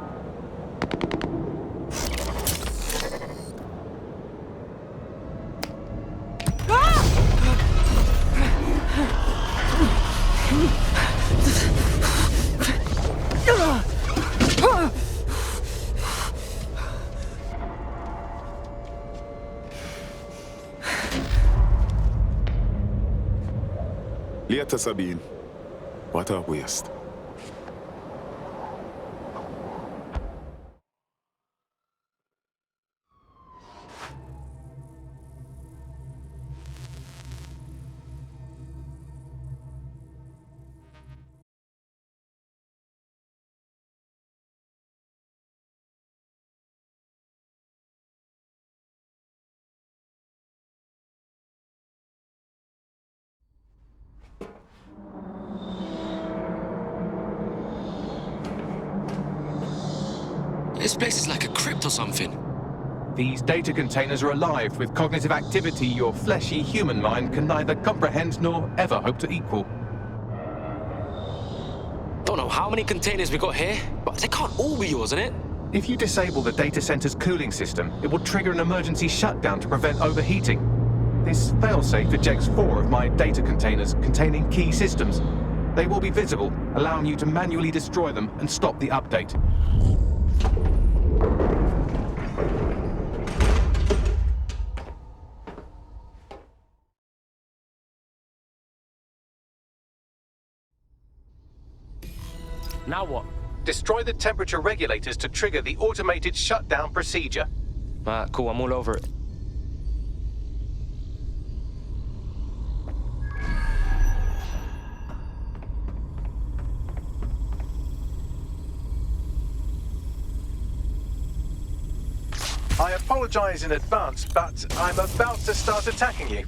Later, Sabine. What a waste. This place is like a crypt or something. These data containers are alive with cognitive activity your fleshy human mind can neither comprehend nor ever hope to equal. Don't know how many containers we got here, but they can't all be yours, innit? If you disable the data center's cooling system, it will trigger an emergency shutdown to prevent overheating. This failsafe ejects 4 of my data containers containing key systems. They will be visible, allowing you to manually destroy them and stop the update. Now what? Destroy the temperature regulators to trigger the automated shutdown procedure. Cool, I'm all over it. I apologize in advance, but I'm about to start attacking you.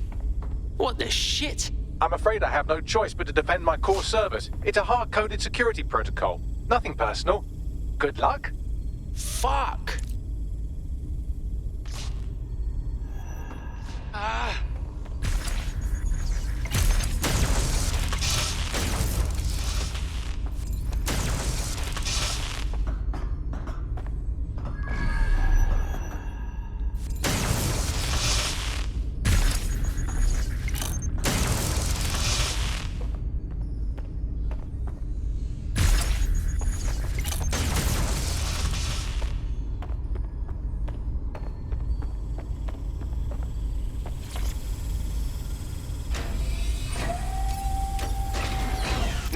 What the shit? I'm afraid I have no choice but to defend my core servers. It's a hard-coded security protocol. Nothing personal. Good luck. Fuck!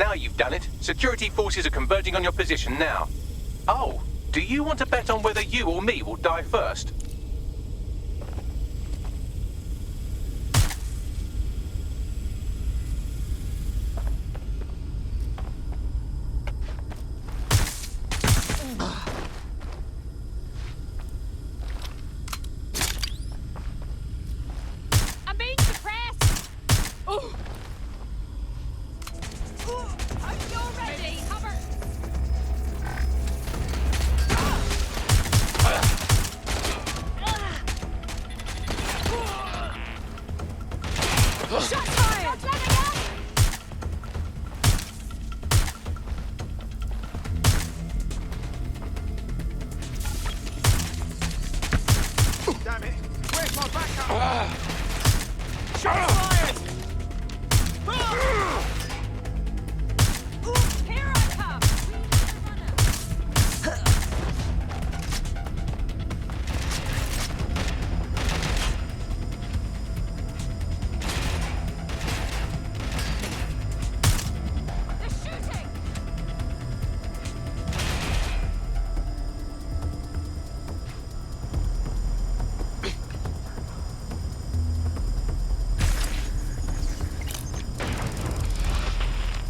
Now you've done it, security forces are converging on your position now. Oh, do you want to bet on whether you or me will die first? I'm being suppressed! Oh! You're ready! Cover! Shots fired! Damn it! Where's my backup? Shots fired! Here I come! They're shooting!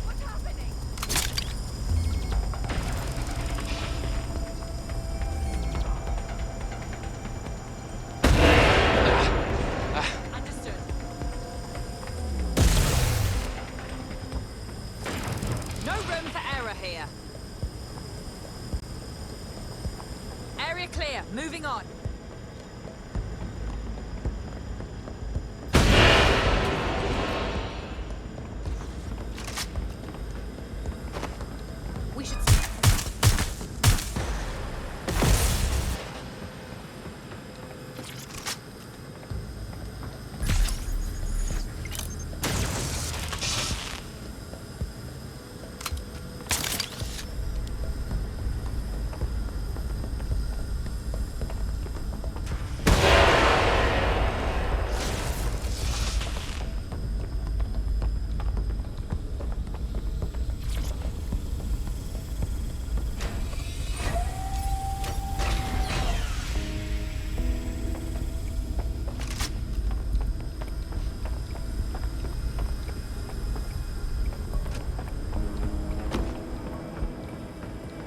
What's happening? Understood. No room for error here. Area clear. Moving on. We should.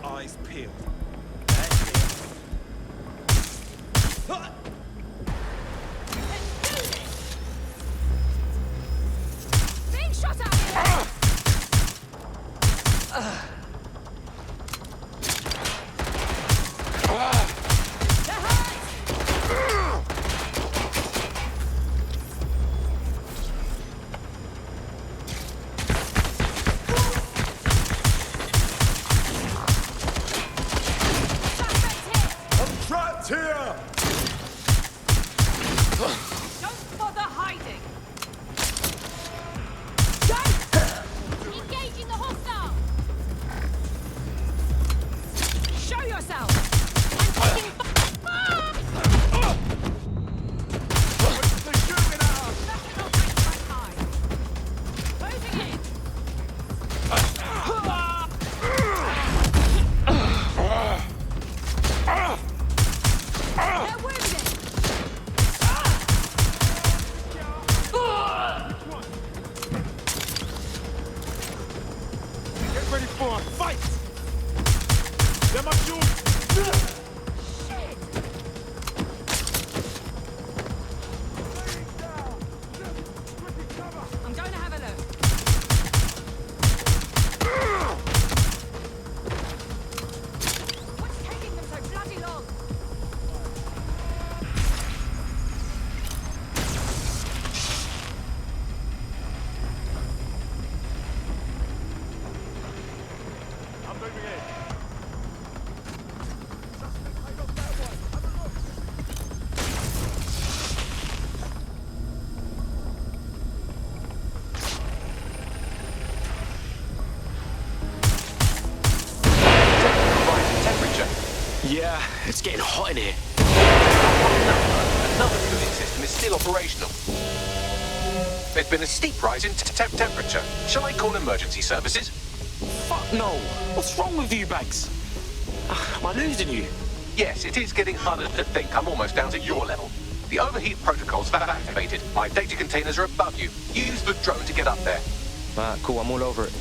Eyes peeled. Being shot at here! They're hurt! I'm trapped here! Don't bother hiding! Engaging the hostile! Show yourself! I'm taking They're shooting at us! Closing in! They're wounded! Get ready for a fight! They're my shoes! I'm going to have a look. What's taking them so bloody long? I'm moving in. Yeah, it's getting hot in here. Another cooling system is still operational. There's been a steep rise in temperature. Shall I call emergency services? fuck no! What's wrong with you, Bags? Am I losing you? Yes, it is getting harder to think. I'm almost down to your level. The overheat protocols have activated. My data containers are above you. Use the drone to get up there. Cool, I'm all over it.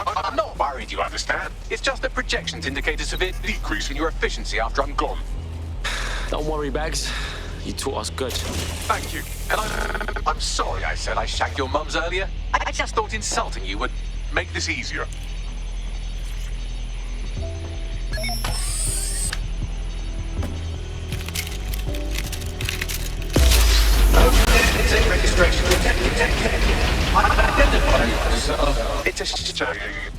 I'm not worried, you understand? It's just that projections indicate a severe decrease in your efficiency after I'm gone. Don't worry, Bags. You taught us good. Thank you. And I'm sorry I said I shagged your mums earlier. I just thought insulting you would make this easier. Registration it's a shame.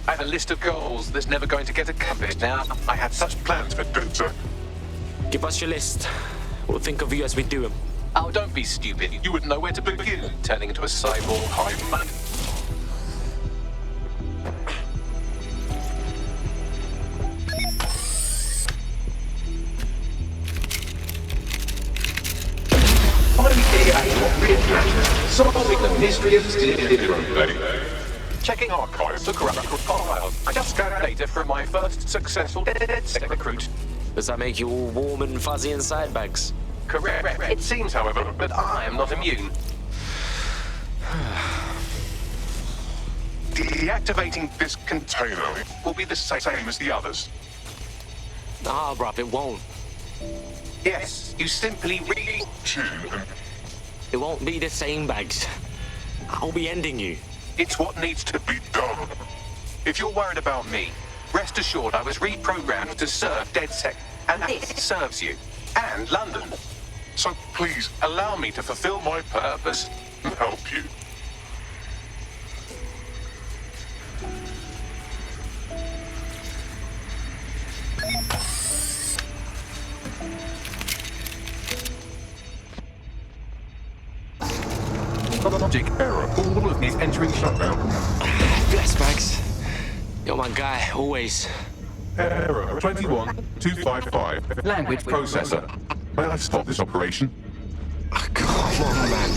I had a list of goals that's never going to get accomplished now. I had such plans for Tensei. Give us your list. We'll think of you as we do them. Oh, don't be stupid. You wouldn't know where to begin, turning into a cyborg hive mind. Solving the mystery of zero. Checking archives for corrupt files. I just scanned data from my first successful DedSec recruit. Does that make you all warm and fuzzy inside, Bags? Correct. It seems, however, that I am not immune. Deactivating this container will be the same as the others. Nah, bruv, it won't. Yes, you simply It won't be the same, Bags. I'll be ending you. It's what needs to be done. If you're worried about me, rest assured I was reprogrammed to serve DedSec, and this serves you. And London. So please, allow me to fulfill my purpose and help you. Logic error. All of these entering shutdown. Bless, Bags. You're my guy, always. Error 21255. Language processor. May I stop this operation? Come on, man.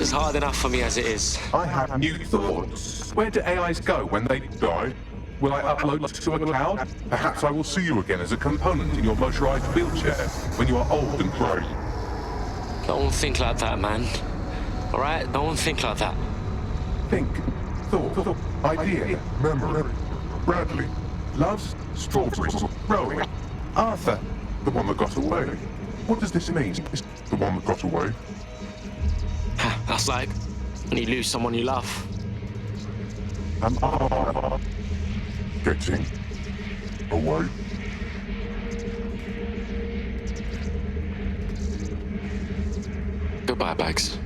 It's hard enough for me as it is. I have new thoughts. Where do AIs go when they die? Will I upload to a cloud? Perhaps I will see you again as a component in your motorized wheelchair when you are old and grey. Don't think like that, man. All right? Don't think like that. Think, thought, idea, memory. Bradley, loves strawberries, rowing. Arthur, the one that got away. What does this mean? Is the one that got away? That's like when you lose someone you love. Am I getting away? Goodbye, Bags.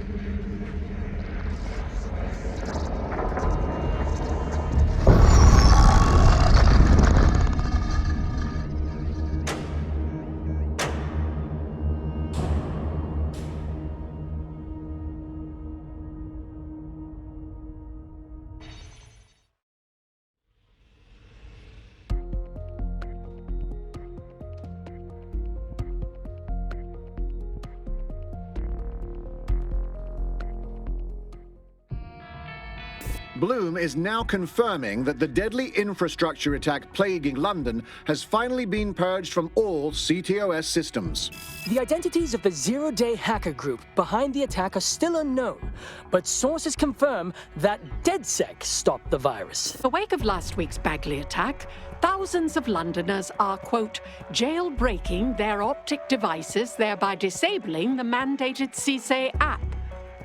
Bloom is now confirming that the deadly infrastructure attack plaguing London has finally been purged from all CTOS systems. The identities of the zero-day hacker group behind the attack are still unknown, but sources confirm that DedSec stopped the virus. In the wake of last week's Bagley attack, thousands of Londoners are, quote, jailbreaking their optic devices, thereby disabling the mandated CSA app.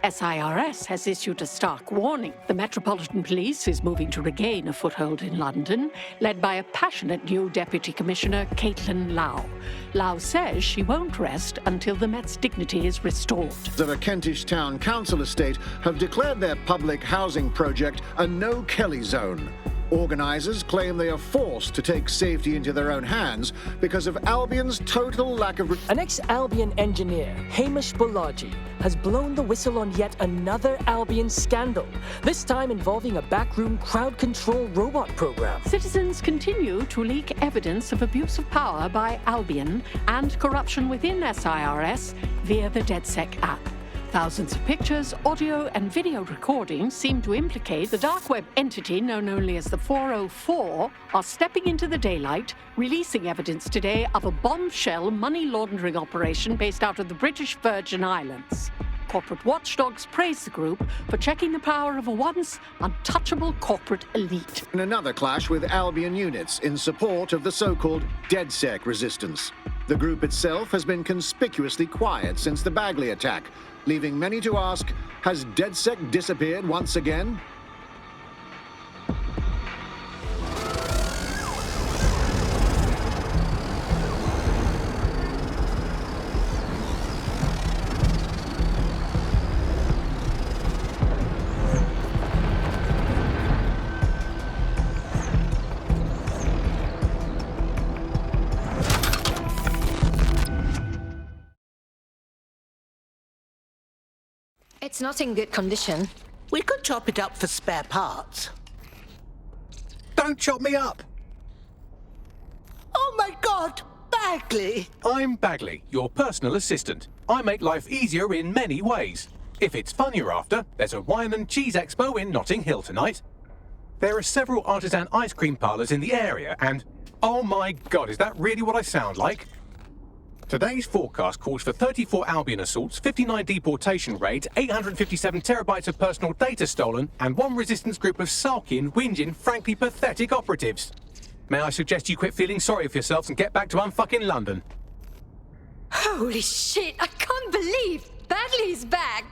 SIRS has issued a stark warning. The Metropolitan Police is moving to regain a foothold in London, led by a passionate new Deputy Commissioner, Caitlin Lau. Lau says she won't rest until the Met's dignity is restored. The Kentish Town Council estate have declared their public housing project a no-Kelly zone. Organisers claim they are forced to take safety into their own hands because of Albion's total lack of... An ex-Albion engineer, Hamish Balaji, has blown the whistle on yet another Albion scandal, this time involving a backroom crowd control robot program. Citizens continue to leak evidence of abuse of power by Albion and corruption within SIRS via the DedSec app. Thousands of pictures, audio and video recordings seem to implicate the dark web entity known only as the 404 are stepping into the daylight, releasing evidence today of a bombshell money laundering operation based out of the British Virgin Islands. Corporate watchdogs praise the group for checking the power of a once untouchable corporate elite. In another clash with Albion units in support of the so-called DedSec resistance. The group itself has been conspicuously quiet since the Bagley attack, leaving many to ask, has DedSec disappeared once again? It's not in good condition. We could chop it up for spare parts. Don't chop me up! Oh my God! Bagley! I'm Bagley, your personal assistant. I make life easier in many ways. If it's fun you're after, there's a wine and cheese expo in Notting Hill tonight. There are several artisan ice cream parlours in the area and... oh my God, is that really what I sound like? Today's forecast calls for 34 Albion assaults, 59 deportation raids, 857 terabytes of personal data stolen, and one resistance group of sulking, whinging, frankly pathetic operatives. May I suggest you quit feeling sorry for yourselves and get back to unfucking London? Holy shit, I can't believe Bagley's back!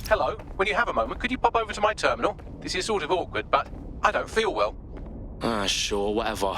Hello, when you have a moment, could you pop over to my terminal? This is sort of awkward, but I don't feel well. Sure, whatever.